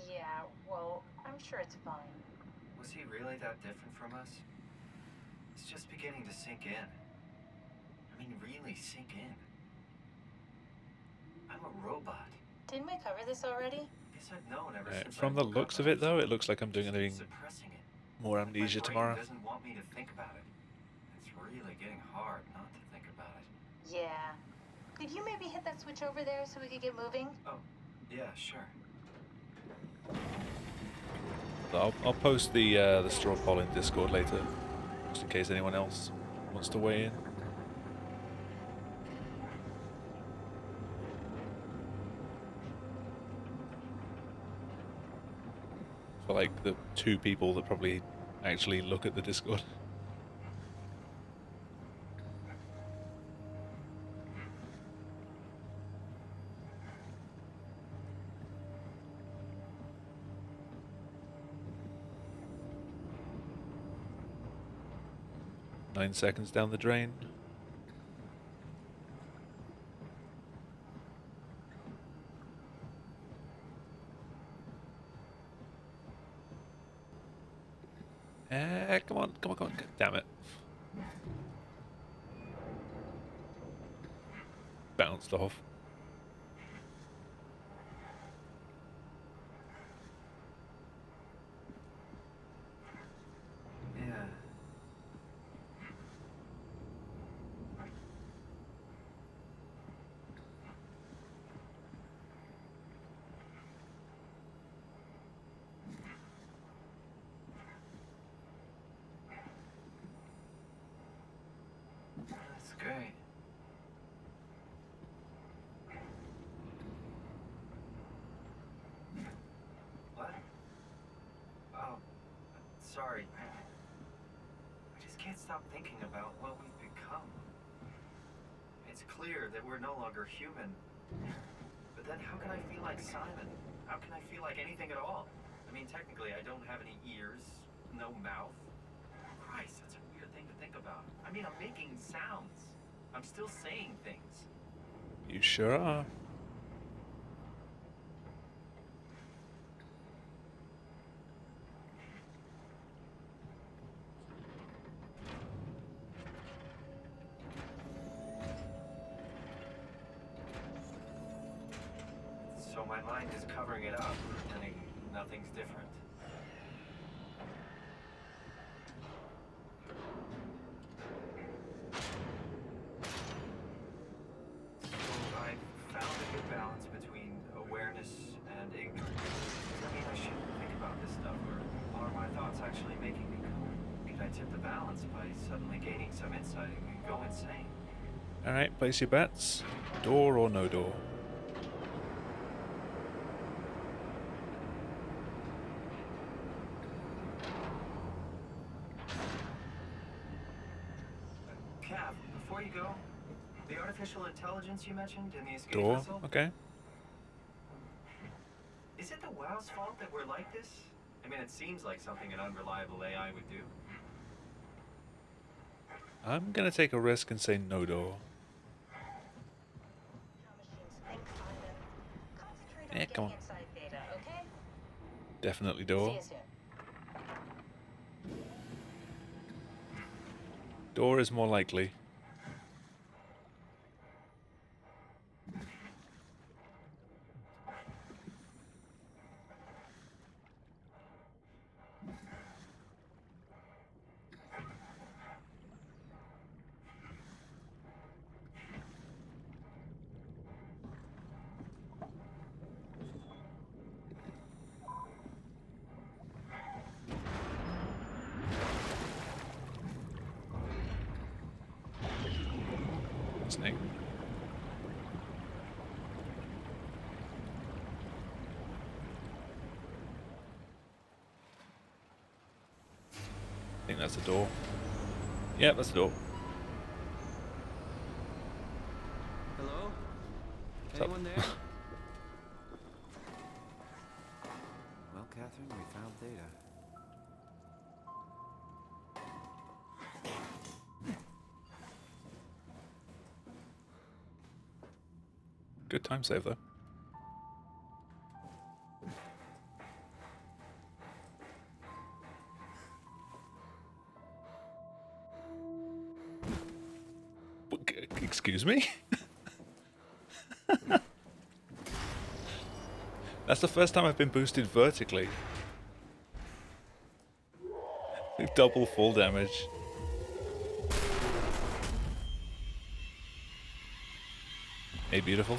Yeah, well, I'm sure it's fine. Was he really that different from us? It's just beginning to sink in. I mean, really sink in. I'm a robot. Didn't we cover this already? Guess I've known ever since. From the looks of it, though, it looks like I'm doing Suppressing it. more amnesia My brain tomorrow. doesn't want me to think about it. It's really getting hard not to think about it. Yeah. Could you maybe hit that switch over there so we could get moving? Oh, yeah, sure. I'll post the straw poll in Discord later, just in case anyone else wants to weigh in. For like the 2 people that probably actually look at the Discord. Nine seconds down the drain. Come on, come on, come on. Damn it. Bounced off. That's great. What? Oh, sorry. I just can't stop thinking about what we've become. It's clear that we're no longer human. But then how can I feel like Simon? How can I feel like anything at all? I mean, technically, I don't have any ears, no mouth. Christ, that's a weird thing to think about. I mean, I'm making sounds. I'm still saying things. You sure are. So my mind is covering it up, pretending nothing's different. So I found a good balance between awareness and ignorance. I mean, I shouldn't think about this stuff, or are my thoughts actually making me cool? Could I tip the balance by suddenly gaining some insight and go insane? Alright, place your bets. Door or no door? Cap, before you go, the artificial intelligence you mentioned in the escape Door, vessel? okay. Is it the WoW's fault that we're like this? I mean, it seems like something an unreliable AI would do. I'm gonna take a risk and say no door. Yeah, come on. Definitely door. Door is more likely. Snake. I think that's the door. Yeah, that's the door. Hello? What's up? Anyone there? Well, Catherine, we found Theta. Good time save though. Excuse me? That's the first time I've been boosted vertically. Double full damage. Hey, beautiful.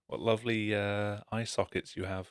What lovely eye sockets you have.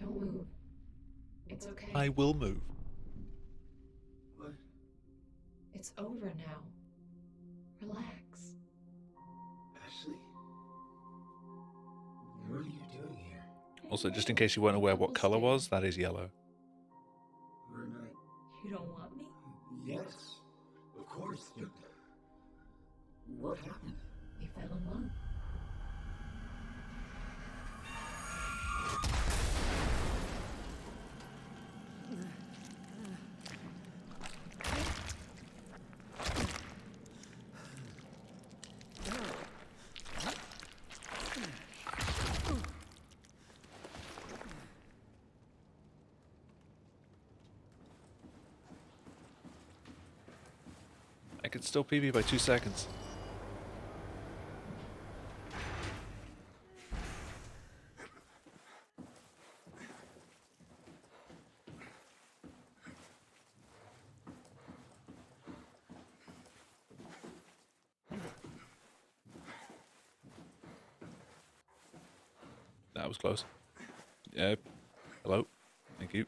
Don't move. It's okay. I will move. What? It's over now. Relax. Ashley? What are you doing here? Also, just in case you weren't aware what color was, that is yellow. We're not... You don't want me? Yes, of course, but... What happened? We fell in love. I could still PB by 2 seconds. That was close. Hello. Thank you.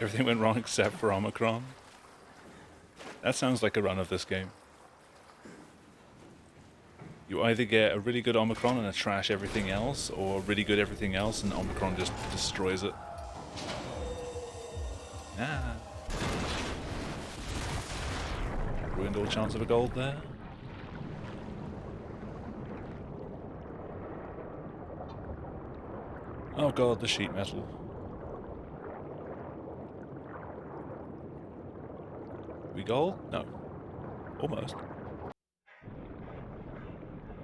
Everything went wrong except for Omicron. That sounds like a run of this game. You either get a really good Omicron and a trash everything else, or really good everything else and Omicron just destroys it. Ah. Ruined all chance of a gold there. Oh god, the sheet metal. We gold? No. Almost.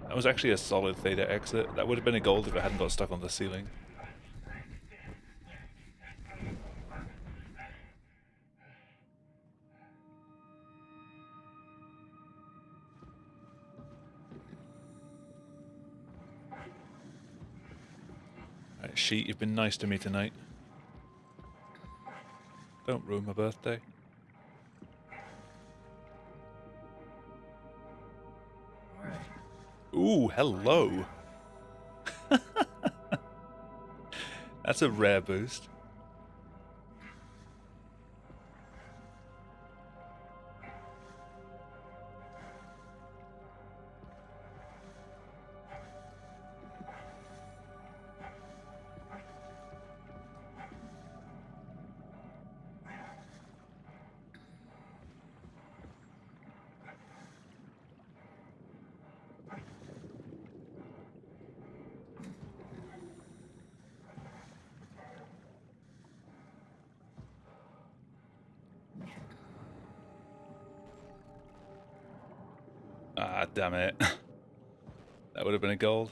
That was actually a solid Theta exit. That would have been a gold if it hadn't got stuck on the ceiling. Right, sheet, you've been nice to me tonight. Don't ruin my birthday. Ooh, hello. That's a rare boost. Ah, damn it. That would have been a gold.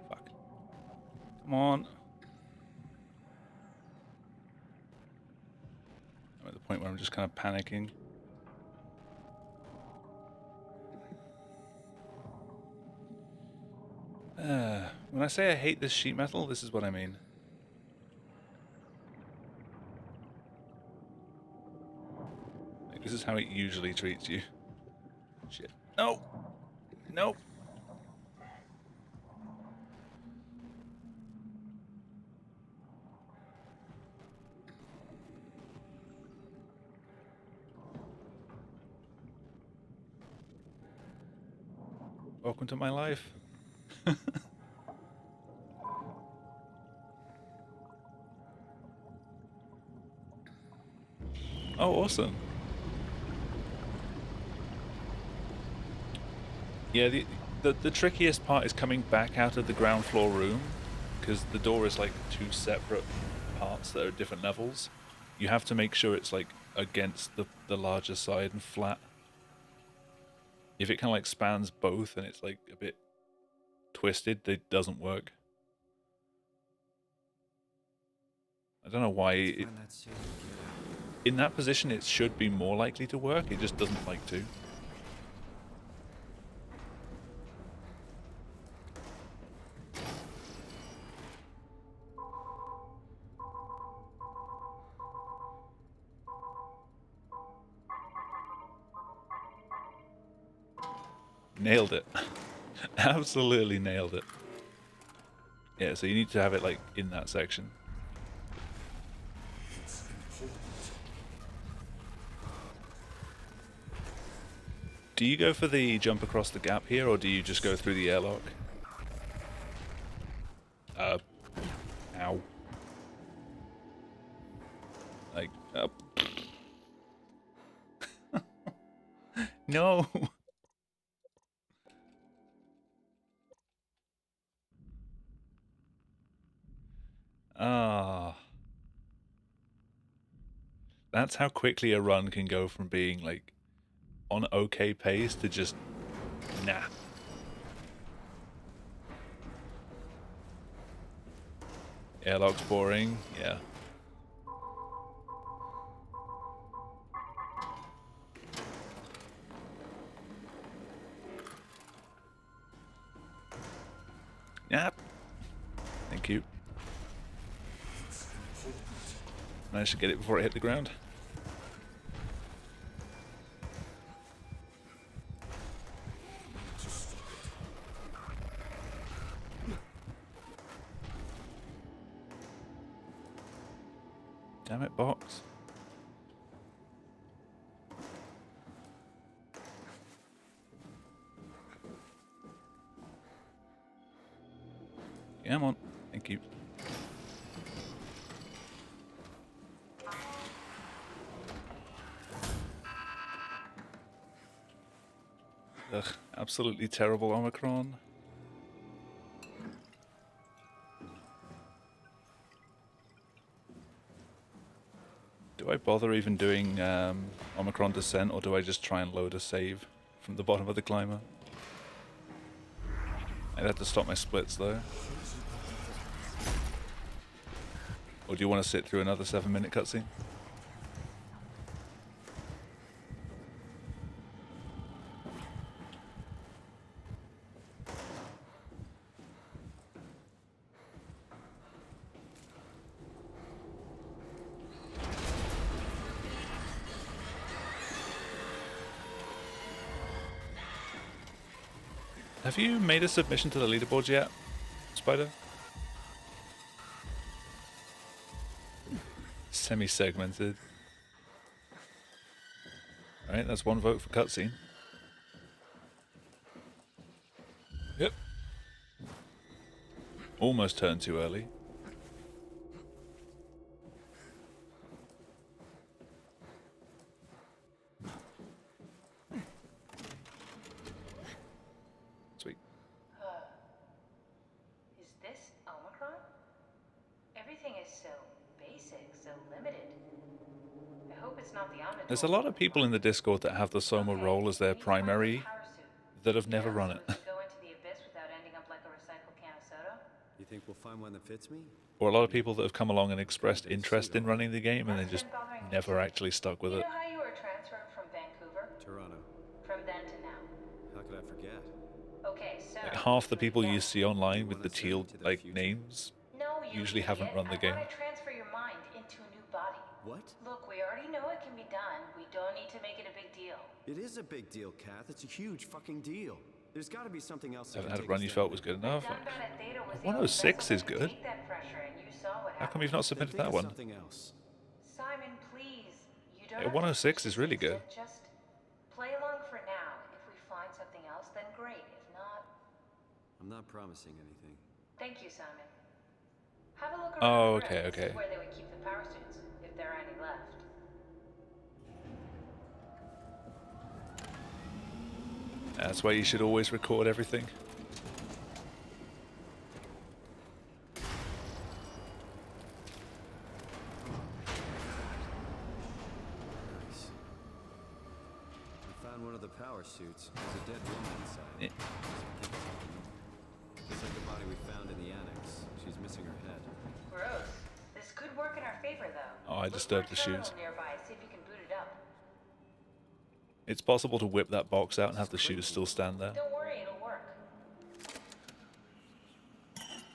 Fuck. Come on. I'm at the point where I'm just kind of panicking. When I say I hate this sheet metal, this is what I mean. Like, this is how it usually treats you. Shit. No! Nope! Welcome to my life. Oh, awesome. Yeah, the trickiest part is coming back out of the ground floor room, because the door is like two separate parts that are different levels. You have to make sure it's like against the larger side and flat. If it kind of like spans both and it's like a bit twisted, it doesn't work. I don't know why in that position it should be more likely to work, it just doesn't like to. Nailed it. Absolutely nailed it. Yeah, so you need to have it like in that section. Do you go for the jump across the gap here, or do you just go through the airlock? Ow. Like, no! Ah. That's how quickly a run can go from being, like, on okay pace to just, nah. Airlock's boring, yeah. Yep. Thank you. Managed to get it before it hit the ground. Damn it, box. Come on. Thank you. Ugh, absolutely terrible Omicron. Do I bother even doing Omicron Descent, or do I just try and load a save from the bottom of the climber? I'd have to stop my splits though. Or do you want to sit through another 7-minute cutscene? Have you made a submission to the leaderboards yet, Spider? Semi-segmented. Alright, that's one vote for cutscene. Yep. Almost turned too early. Sweet. Is this Omicron? Everything is so basic, so limited. I hope it's not the Omnitory. There's a lot of people in the Discord that have the Soma role as their primary that have never run it. So we can go into the abyss without ending up like a recycled can of soda? You think we'll find one that fits me? Or a lot of people that have come along and expressed interest in running the game and then just never actually stuck with You it. know how you were transferred from Vancouver? Toronto. From then to now. How could I forget? Okay, so... Like half the people you see online with the teal like names No, you usually haven't idiot. run the game. I want to transfer your mind into a new body. What? Look, we already know it can be done. We don't need to make it a big deal. It is a big deal, Kath. It's a huge fucking deal. There's got to be something else. Haven't had a run you felt was good enough. Like, 106 is good. How come you've not submitted that one? Something else. Simon, please. You don't Yeah, 106 is really good. Just play along for now. If we find something else, then great. If not... I'm not promising anything. Thank you, Simon. Have a look around. Oh, the okay, room. okay. This is where they would keep the power suits, if there are any left. That's why you should always record everything. Nice. I found one of the power suits. There's a dead woman inside. It's like the body we found in the annex. She's missing her head. Gross. This could work in our favor, though. Oh, I disturbed the shoes. Nearby. See if you can boot it up. It's possible to whip that box out and have the shoes still stand there. Don't worry, it'll work.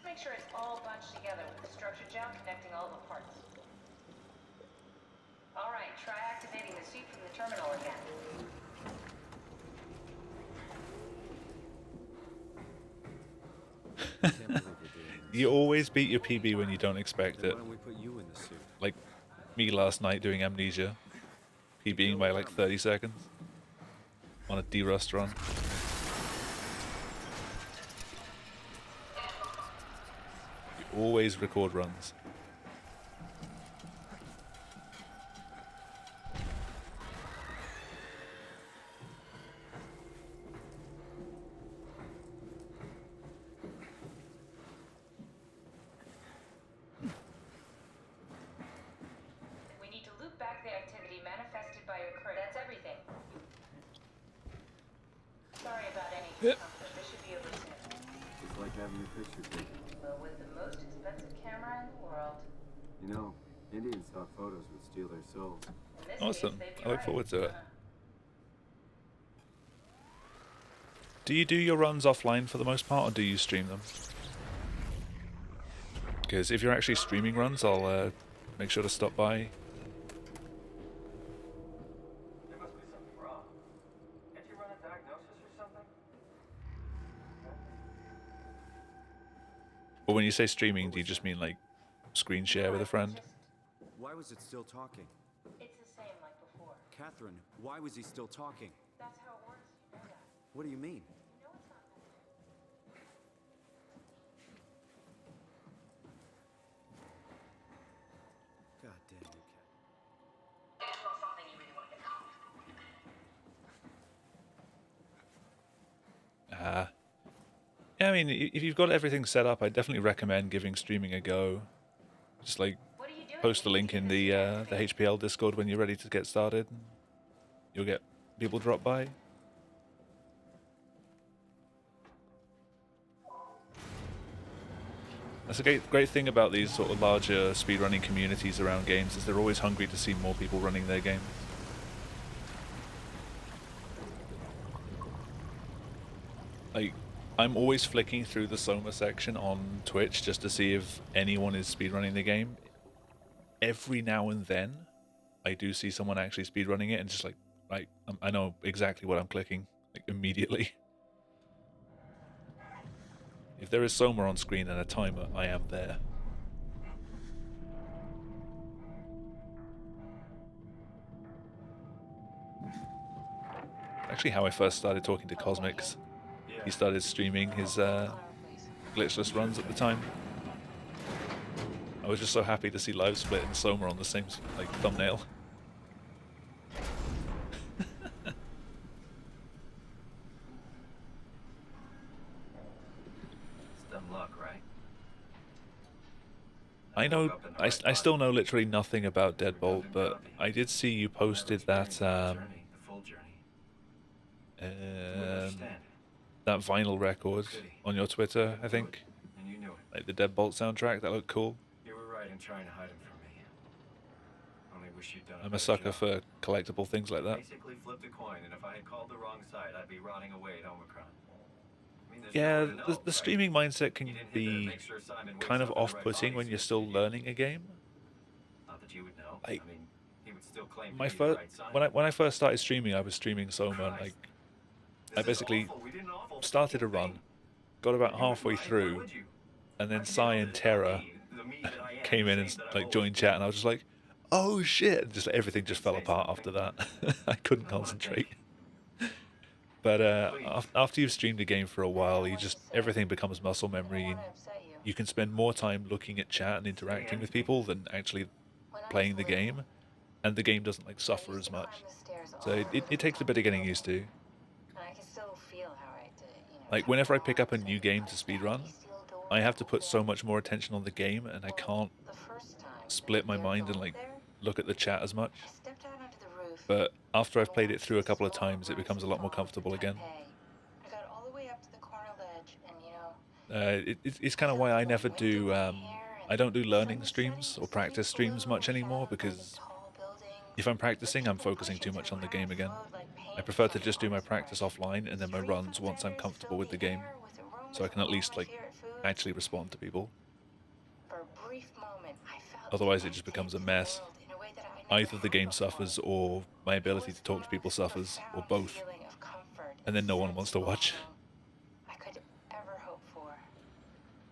Make sure it's all bunched together with the structure gel connecting all the parts. Alright, try activating the suit from the terminal again. You always beat your PB when you don't expect it. Why don't we put you in the suit? Like me last night doing Amnesia. PBing by like 30 seconds. On a D-Rust run. You always record runs. We need to loop back the activity manifested by your crew. That's everything. Sorry about any discomfort. This should be over soon. It's like having your picture taken. Well, with the most expensive camera in the world. You know, Indian stock photos would steal their souls. In this Awesome. case, they'd be I look right. forward to it. Do you do your runs offline for the most part, or do you stream them? Because if you're actually streaming runs, I'll make sure to stop by. There must be something wrong. Can't you run a diagnosis or something? Or when you say streaming, do you just mean like screen share with a friend? Why was it still talking? It's the same like before. Catherine, why was he still talking? That's how it works. You know that. What do you mean? You know it's not meant to. God damn you, Cat. It's not something you really want to get caught. Yeah, I mean, if you've got everything set up, I definitely recommend giving streaming a go. Just like post the link in the HPL Discord when you're ready to get started. You'll get people drop by. That's a great thing about these sort of larger speedrunning communities around games, is they're always hungry to see more people running their games. Like, I'm always flicking through the Soma section on Twitch just to see if anyone is speedrunning the game. Every now and then, I do see someone actually speedrunning it, and just like, right, I know exactly what I'm clicking, like, immediately. If there is Soma on screen and a timer, I am there. Actually, how I first started talking to Cosmics. He started streaming his glitchless runs at the time. I was just so happy to see Live Split and Soma on the same like thumbnail. It's dumb luck, right? I know, I still know literally nothing about Deadbolt, but I did see you posted that The full journey. that vinyl record on your Twitter, I think. And you knew it. Like the Deadbolt soundtrack, that looked cool. You were right in trying to hide him from me. Only wish you'd done I'm a sucker for collectible things like that. Basically flipped a coin, and if I had called the wrong side, I'd be rotting away at Omicron. I mean, Yeah, the streaming mindset can be kind of off-putting when you're still learning a game. Not that you would know. Like, I mean, he would still claim my to be the first right side. when I first started streaming, I was streaming Soma. Like, I basically started a run, got about halfway through, and then Sai and Terra came in and like joined chat, and I was just like, "Oh shit!" And just everything just fell apart after that. I couldn't concentrate. But after you've streamed a game for a while, everything becomes muscle memory, and you can spend more time looking at chat and interacting with people than actually playing the game, and the game doesn't like suffer as much. So it takes a bit of getting used to. Like whenever I pick up a new game to speedrun, I have to put so much more attention on the game, and I can't split my mind and like look at the chat as much. But after I've played it through a couple of times, it becomes a lot more comfortable again. It's kind of why I never do, I don't do learning streams or practice streams much anymore, because if I'm practicing, I'm focusing too much on the game again. I prefer to just do my practice offline and then my runs once I'm comfortable with the game, so I can at least like actually respond to people. Otherwise it just becomes a mess. Either the game suffers or my ability to talk to people suffers, or both. And then no one wants to watch. I could ever hope for.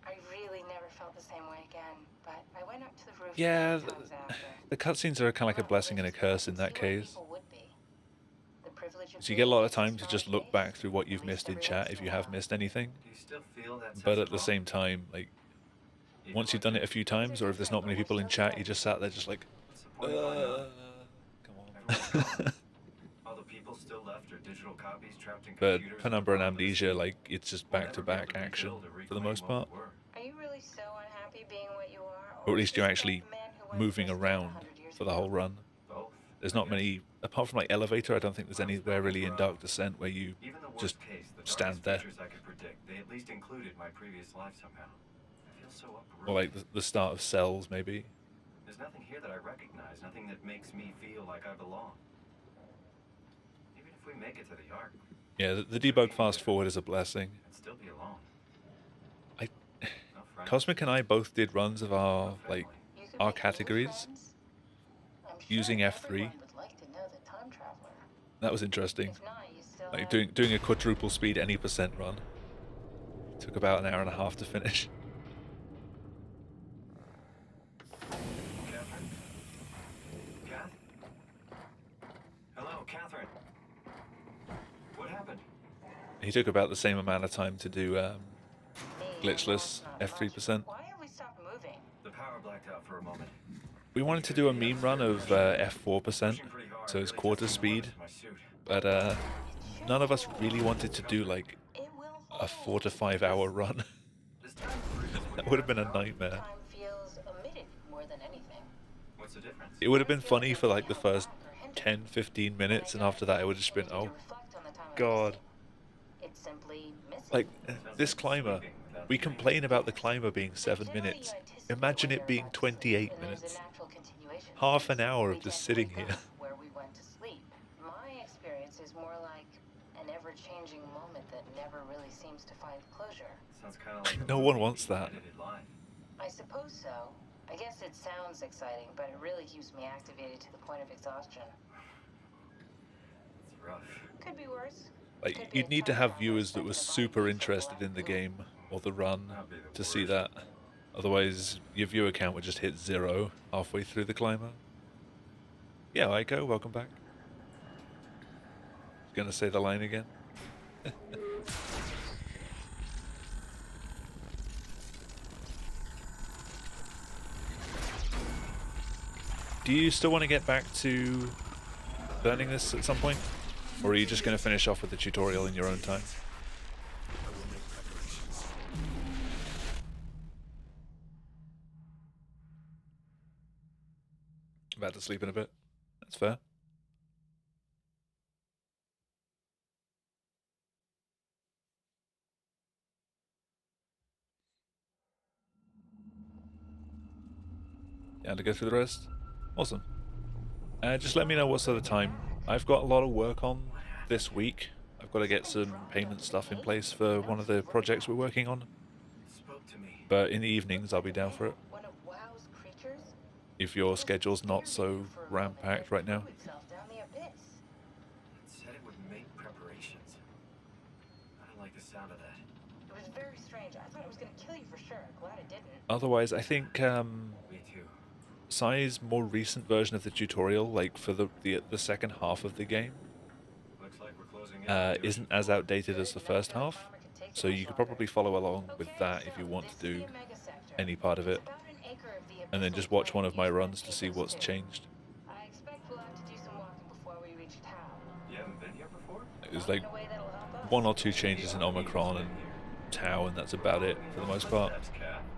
I really never felt the same way again, but I went up to the roof. Yeah, the cutscenes are kind of like a blessing and a curse in that case. So you get a lot of time to just look back through what you've missed in chat if you have missed anything. But at the same time, like, once you've done it a few times, or if there's not many people in chat, you just sat there just like, come on. All the people still left are digital copies trapped in But computers. Penumbra and Amnesia, like, it's just back-to-back action for the most part. Are you really so unhappy being what you are? Or at least you're actually moving around for the whole run. There's not many, apart from like Elevator, I don't think there's anywhere really in Dark Descent where you just stand there. I could predict. They at least included my previous life somehow. I feel so uprooted. Or like the start of Cells, maybe. There's nothing here that I recognize, nothing that makes me feel like I belong. Even if we make it to the Ark, Yeah, the debug fast forward is a blessing. I'd still be alone. Cosmic and I both did runs of our our categories using F3. That was interesting. Like doing a quadruple speed any percent run. Took about an hour and a half to finish. Catherine? Kath? Hello, Catherine. What happened? He took about the same amount of time to do glitchless F3%. Why have we stopped moving? The power blacked out for a moment. We wanted to do a meme run of F4%, so it's quarter speed, but none of us really wanted to do like a 4 to 5 hour run. That would have been a nightmare. Time feels omitted more than anything. What's the difference? It would have been funny for like the first 10-15 minutes, and after that it would have just been, oh god. It's simply missing. Like, this climber, we complain about the climber being 7 minutes. Imagine it being 28 minutes. Half an hour of just sitting here. Where we went to sleep. My experience is more like an ever-changing moment that never really seems to find closure. Sounds kind of like No one wants that. I suppose so. I guess it sounds exciting, but it really keeps me activated to the point of exhaustion. It's rough. Could be worse. Like, you'd need to have viewers that were super interested in the game or the run to see that. Otherwise, your viewer count would just hit 0 halfway through the climber. Yeah, Aiko, welcome back. Gonna say the line again? Do you still want to get back to learning this at some point? Or are you just going to finish off with the tutorial in your own time? About to sleep in a bit. That's fair. Yeah, to go through the rest. Awesome. Just let me know what sort of time. I've got a lot of work on this week. I've got to get some payment stuff in place for one of the projects we're working on. But in the evenings, I'll be down for it. If your schedule's not so ram-packed right now. It said it would make preparations. I don't like the sound of that. It was very strange. I thought it was going to kill you for sure. Glad it didn't. Otherwise, I think Me too. Sai's more recent version of the tutorial, like for the second half of the game, Looks like we're closing in. isn't as outdated as the first half. So you could probably follow along with that if you want to do any part of it. And then just watch one of my runs to see what's changed. I expect we'll have to do some walking before we reach town. You haven't been here before? There's like 1 or 2 changes in Omicron and Tau, and that's about it for the most part.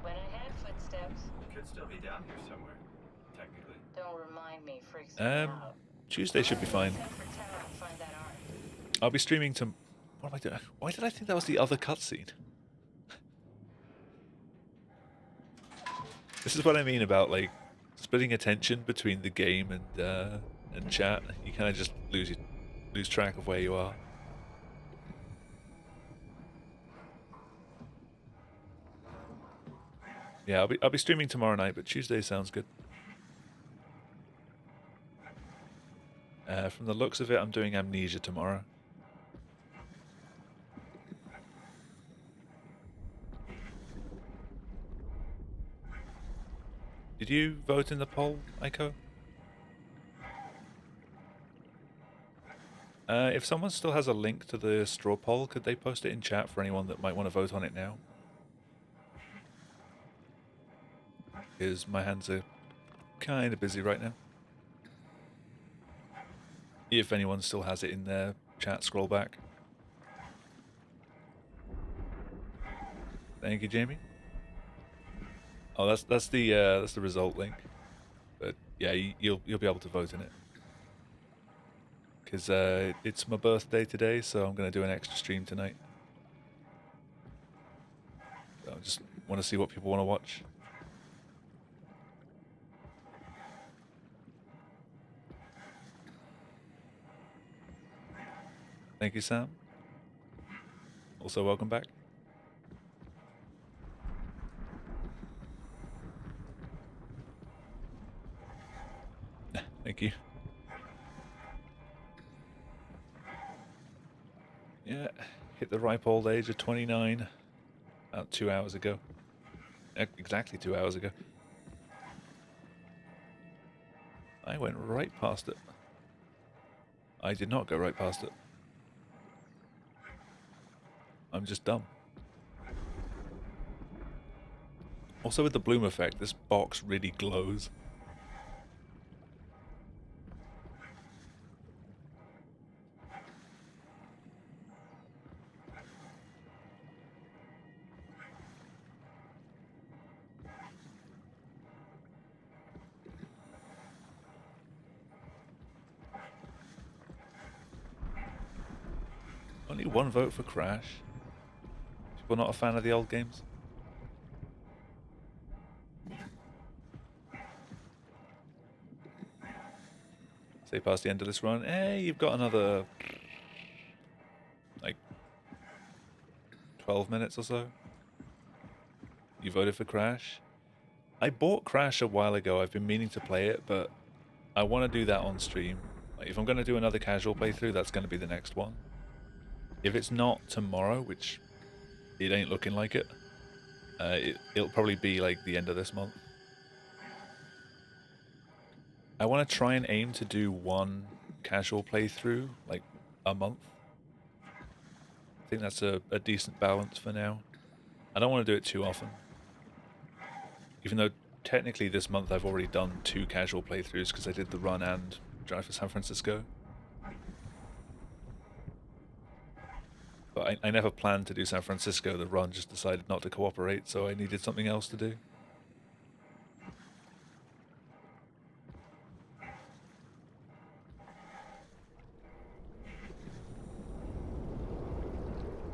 When I had footsteps. Could still be down here somewhere, technically. Don't remind me, freaks me out. Tuesday should be fine. I'll be streaming to... What am I doing? Why did I think that was the other cutscene? This is what I mean about, like, splitting attention between the game and chat. You kind of just lose track of where you are. Yeah, I'll be streaming tomorrow night, but Tuesday sounds good. From the looks of it, I'm doing Amnesia tomorrow. Did you vote in the poll, Aiko? If someone still has a link to the straw poll, could they post it in chat for anyone that might want to vote on it now? Because my hands are kind of busy right now. If anyone still has it in their chat, scroll back. Thank you, Jamie. Oh, that's the result link. But yeah, you'll be able to vote in it. Because it's my birthday today, so I'm going to do an extra stream tonight. So I just want to see what people want to watch. Thank you, Sam. Also, welcome back. Thank you. Yeah, hit the ripe old age of 29 about 2 hours ago. Exactly 2 hours ago. I went right past it. I did not go right past it. I'm just dumb. Also with the bloom effect, this box really glows. Only 1 vote for Crash. People not a fan of the old games? Say past the end of this run, you've got another like 12 minutes or so. You voted for Crash. I bought Crash a while ago. I've been meaning to play it, but I want to do that on stream. Like, if I'm going to do another casual playthrough, that's going to be the next one. If it's not tomorrow, which it ain't looking like it, it'll probably be like the end of this month. I want to try and aim to do 1 casual playthrough, like, a month. I think that's a decent balance for now. I don't want to do it too often. Even though technically this month I've already done 2 casual playthroughs because I did the run and Drive for San Francisco. But I never planned to do San Francisco. The run just decided not to cooperate, so I needed something else to do.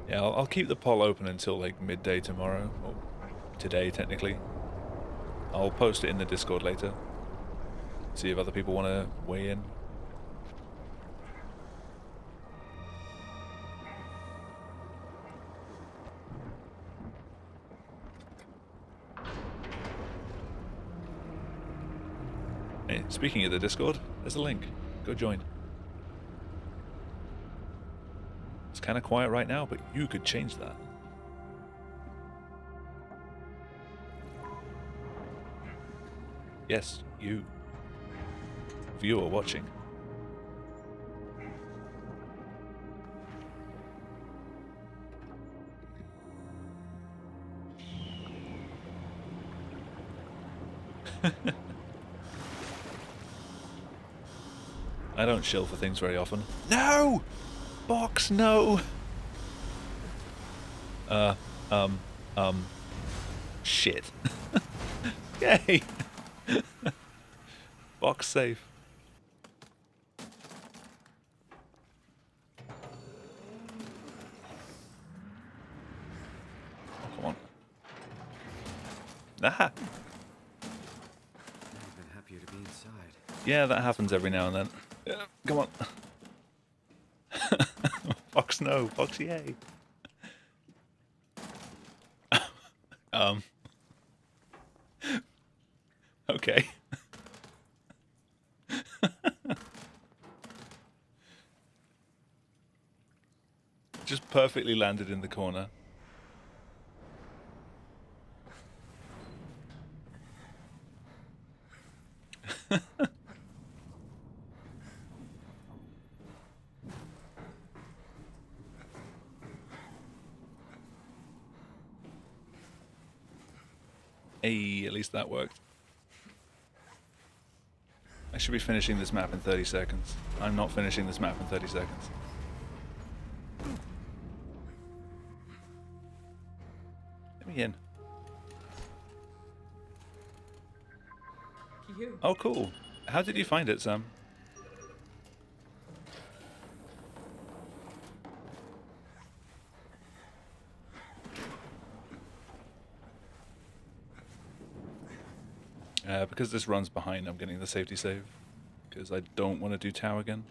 Yeah, I'll keep the poll open until like midday tomorrow, or today technically. I'll post it in the Discord later. See if other people want to weigh in. Hey, speaking of the Discord, there's a link. Go join. It's kind of quiet right now, but you could change that. Yes, you. Viewer watching. I don't shill for things very often. No! Box, no! Shit. Yay! Box safe. Oh, come on. Nah. I've been happier to be inside. Yeah, that happens every now and then. Yeah, come on. Fox no, Fox yay. Okay. Just perfectly landed in the corner. Hey, at least that worked. I should be finishing this map in 30 seconds. I'm not finishing this map in 30 seconds. Let me in. Oh, cool. How did you find it, Sam? Because this runs behind, I'm getting the safety save. Because I don't want to do Tau again.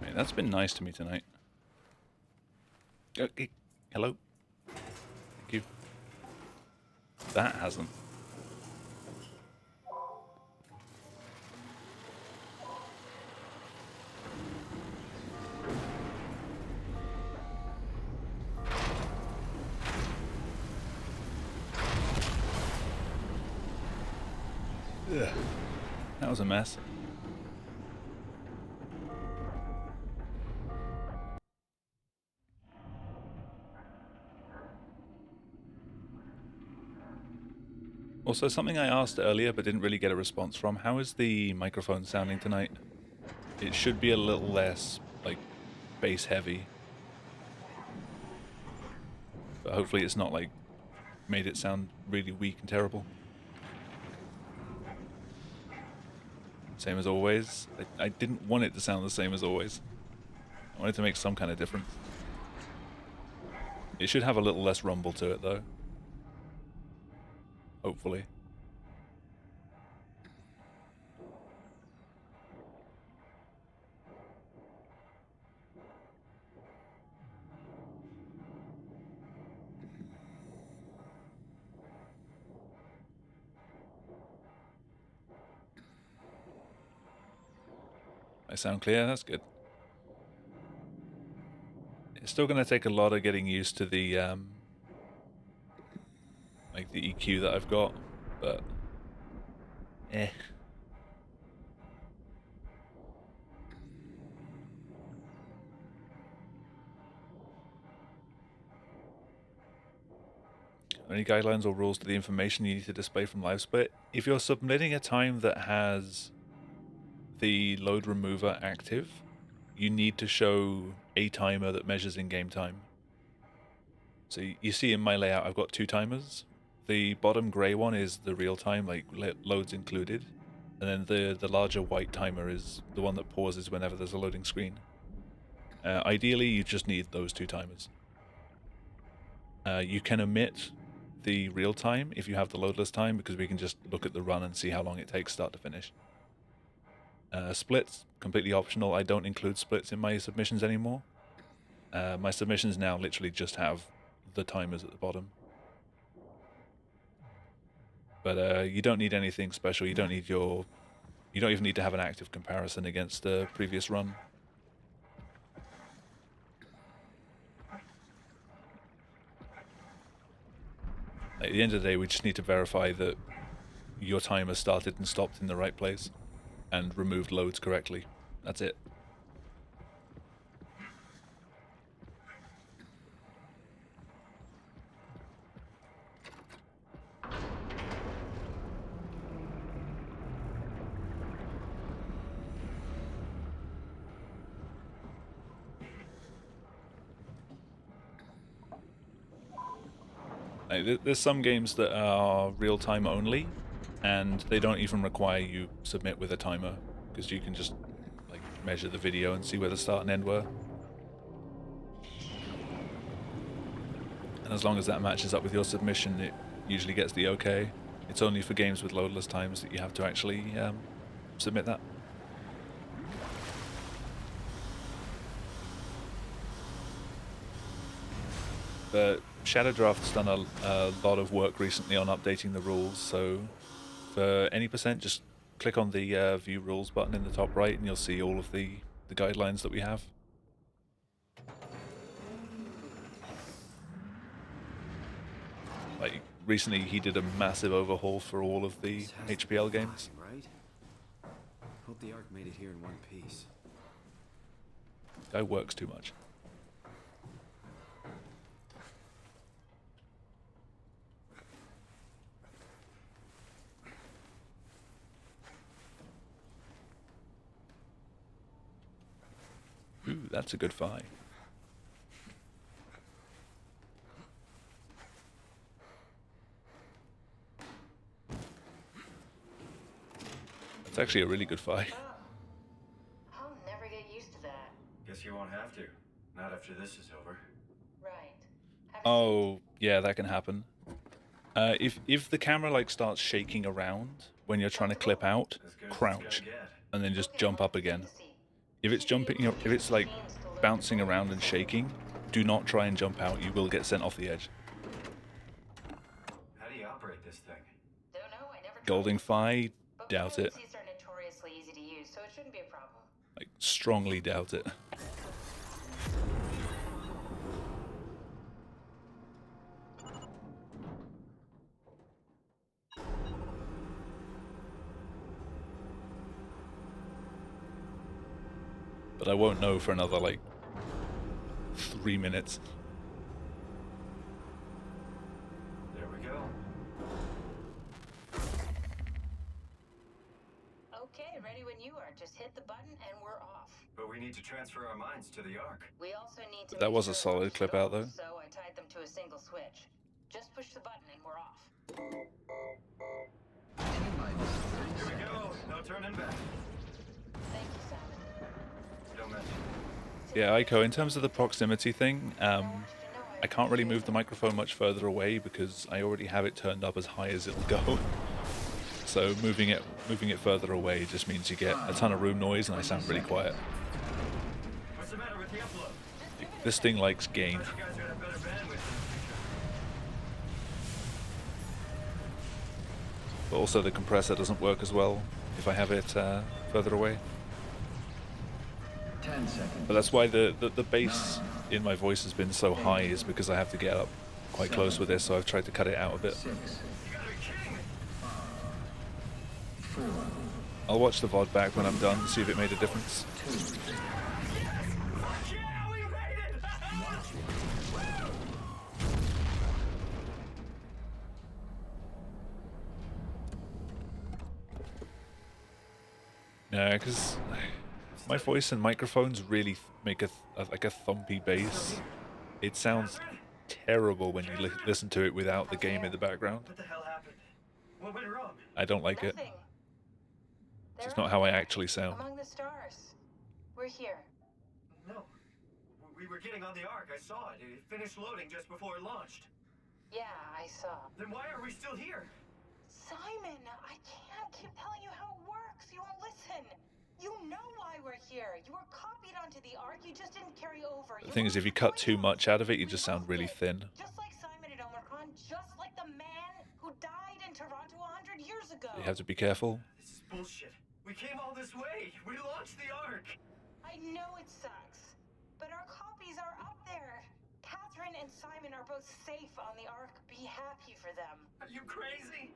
Man, that's been nice to me tonight. Okay. Hello. Thank you. That hasn't. Ugh. That was a mess. Also, something I asked earlier but didn't really get a response from. How is the microphone sounding tonight? It should be a little less, like, bass heavy. But hopefully it's not, like, made it sound really weak and terrible. Same as always. I didn't want it to sound the same as always. I wanted to make some kind of difference. It should have a little less rumble to it, though. Hopefully. I sound clear? That's good. It's still going to take a lot of getting used to the, like the EQ that I've got, but eh. Any guidelines or rules to the information you need to display from LiveSplit? If you're submitting a time that has the load remover active, you need to show a timer that measures in-game time. So you see in my layout, I've got 2 timers. The bottom grey one is the real time, like loads included. And then the larger white timer is the one that pauses whenever there's a loading screen. Ideally, you just need those 2 timers. You can omit the real time if you have the loadless time, because we can just look at the run and see how long it takes start to finish. Splits, completely optional. I don't include splits in my submissions anymore. My submissions now literally just have the timers at the bottom. But you don't need anything special. You don't even need to have an active comparison against the previous run. At the end of the day, we just need to verify that your timer started and stopped in the right place and removed loads correctly. That's it. There's some games that are real-time only, and they don't even require you submit with a timer, because you can just like measure the video and see where the start and end were. And as long as that matches up with your submission, it usually gets the okay. It's only for games with loadless times that you have to actually submit that. But Shadow Draft's done a lot of work recently on updating the rules, so for any percent, just click on the View Rules button in the top right and you'll see all of the guidelines that we have. Like, recently he did a massive overhaul for all of the HPL games. Right? Hope the Ark made it here in one piece. Guy works too much. Ooh, that's a good fi. That's actually a really good fi. I'll never get used to that. Guess you won't have to. Not after this is over. Right. Oh, yeah, that can happen. If the camera like starts shaking around when you're trying to clip out, crouch, and then just jump up again. If it's like bouncing around and shaking, do not try and jump out. You will get sent off the edge. How do you operate this thing? Don't know, I never Golding Fi, doubt it. Seats are notoriously easy to use, so it shouldn't be a problem. Like, strongly doubt it. But I won't know for another, like, 3 minutes. There we go. Okay, ready when you are. Just hit the button and we're off. But we need to transfer our minds to the Ark. We also need to That was a solid clip out, though. So I tied them to a single switch. Just push the button and we're off. Here we go. No turning back. Thank you, Simon. Don't mention. Yeah, Aiko, in terms of the proximity thing, I can't really move the microphone much further away because I already have it turned up as high as it'll go. So moving it further away just means you get a ton of room noise and I sound really quiet. What's the matter with the upload? This thing likes gain. You guys gotta have better bandwidth in the future. But also the compressor doesn't work as well if I have it further away. 10 seconds. But that's why the bass in my voice has been so high, is because I have to get up quite close with this, so I've tried to cut it out a bit. 6. You gotta be kidding me. 4. I'll watch the VOD back when I'm done to see if it made a difference. 2. Yeah, we made it! Yeah, because my voice and microphones really make a thumpy bass. It sounds terrible when you listen to it without the game in the background. What the hell happened? What went wrong? I don't like it. Nothing. It's just They're not up how I there, actually sound. among the stars. We're here. No. We were getting on the Ark. I saw it. It finished loading just before it launched. Yeah, I saw. Then why are we still here? Simon, I can't keep telling you how it works. You won't listen. You know why we're here. You were copied onto the Ark. You just didn't carry over. The thing is, if you cut too much out of it, you just sound really thin. Just like Simon at Omicron, just like the man who died in Toronto 100 years ago. You have to be careful. This is bullshit. We came all this way. We launched the Ark. I know it sucks, but our copies are up there. Catherine and Simon are both safe on the Ark. Be happy for them. Are you crazy?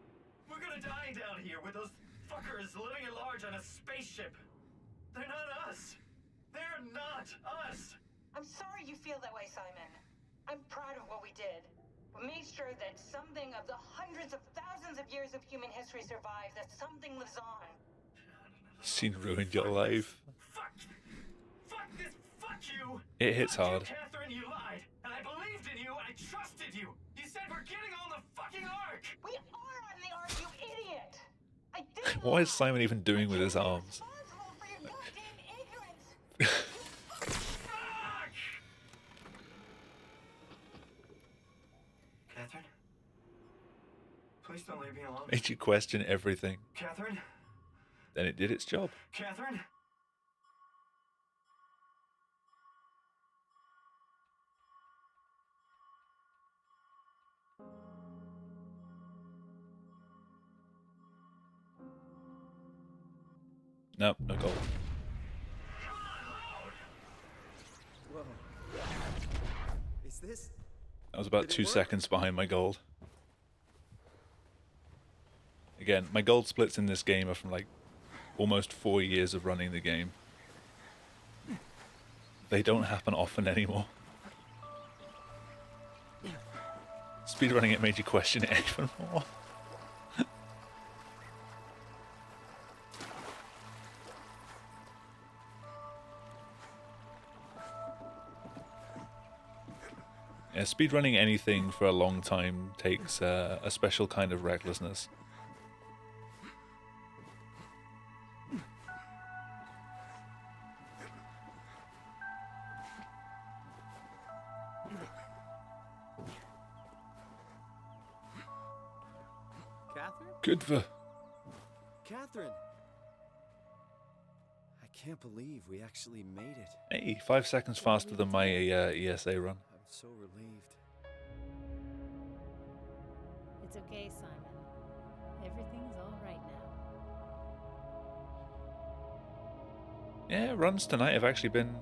We're gonna die down here with those fuckers living at large on a spaceship. They're not us. They're not us. I'm sorry you feel that way, Simon. I'm proud of what we did. We made sure that something of the hundreds of thousands of years of human history survives, that something lives on. Scene ruined your life. Fuck this. Fuck you. It hits hard. You, Catherine, you lied. And I believed in you. I trusted you. You said we're getting on the fucking Ark. We are on the Ark, you idiot. I didn't What is Simon even doing with his arms? responsible for your goddamn ignorance. Fuck! Catherine? Please don't leave me alone. Made you question everything. Catherine? Then it did its job. Catherine? Nope, no gold. Whoa. Is this? I was about 2 seconds behind my gold. Again, my gold splits in this game are from like almost 4 years of running the game. They don't happen often anymore. Speedrunning it made you question it even more. Yeah, speedrunning anything for a long time takes a special kind of recklessness. Catherine? Good for... Catherine! I can't believe we actually made it. Hey, 5 seconds faster than my ESA run. I'm so relieved. It's okay, Simon. Everything's all right now. Yeah, runs tonight have actually been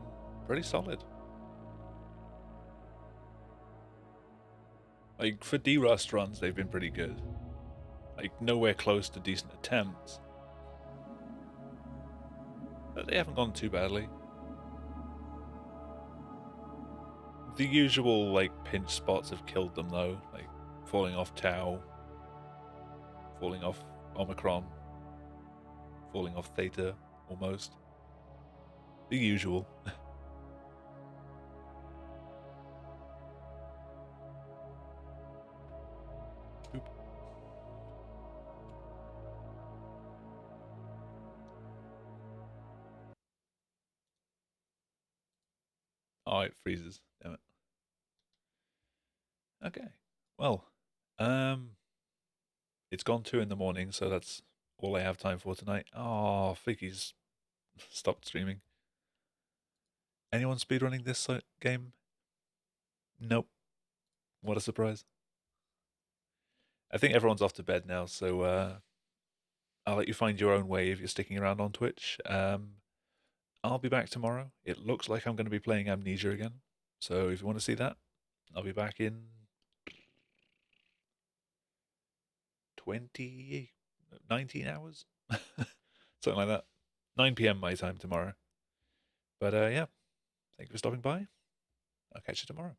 pretty solid. Like, for D-Rust runs, they've been pretty good. Like, nowhere close to decent attempts. But they haven't gone too badly. The usual, like, pinch spots have killed them, though. Like, falling off Tau, falling off Omicron, falling off Theta, almost. The usual. Oop. Oh, it freezes. Damn it. Okay. Well, it's gone 2 in the morning, so that's all I have time for tonight. Oh, Flicky's stopped streaming. Anyone speedrunning this game? Nope. What a surprise. I think everyone's off to bed now, so I'll let you find your own way if you're sticking around on Twitch. I'll be back tomorrow. It looks like I'm going to be playing Amnesia again. So if you want to see that, I'll be back in 19 hours? Something like that. 9 PM my time tomorrow. But yeah, thank you for stopping by. I'll catch you tomorrow.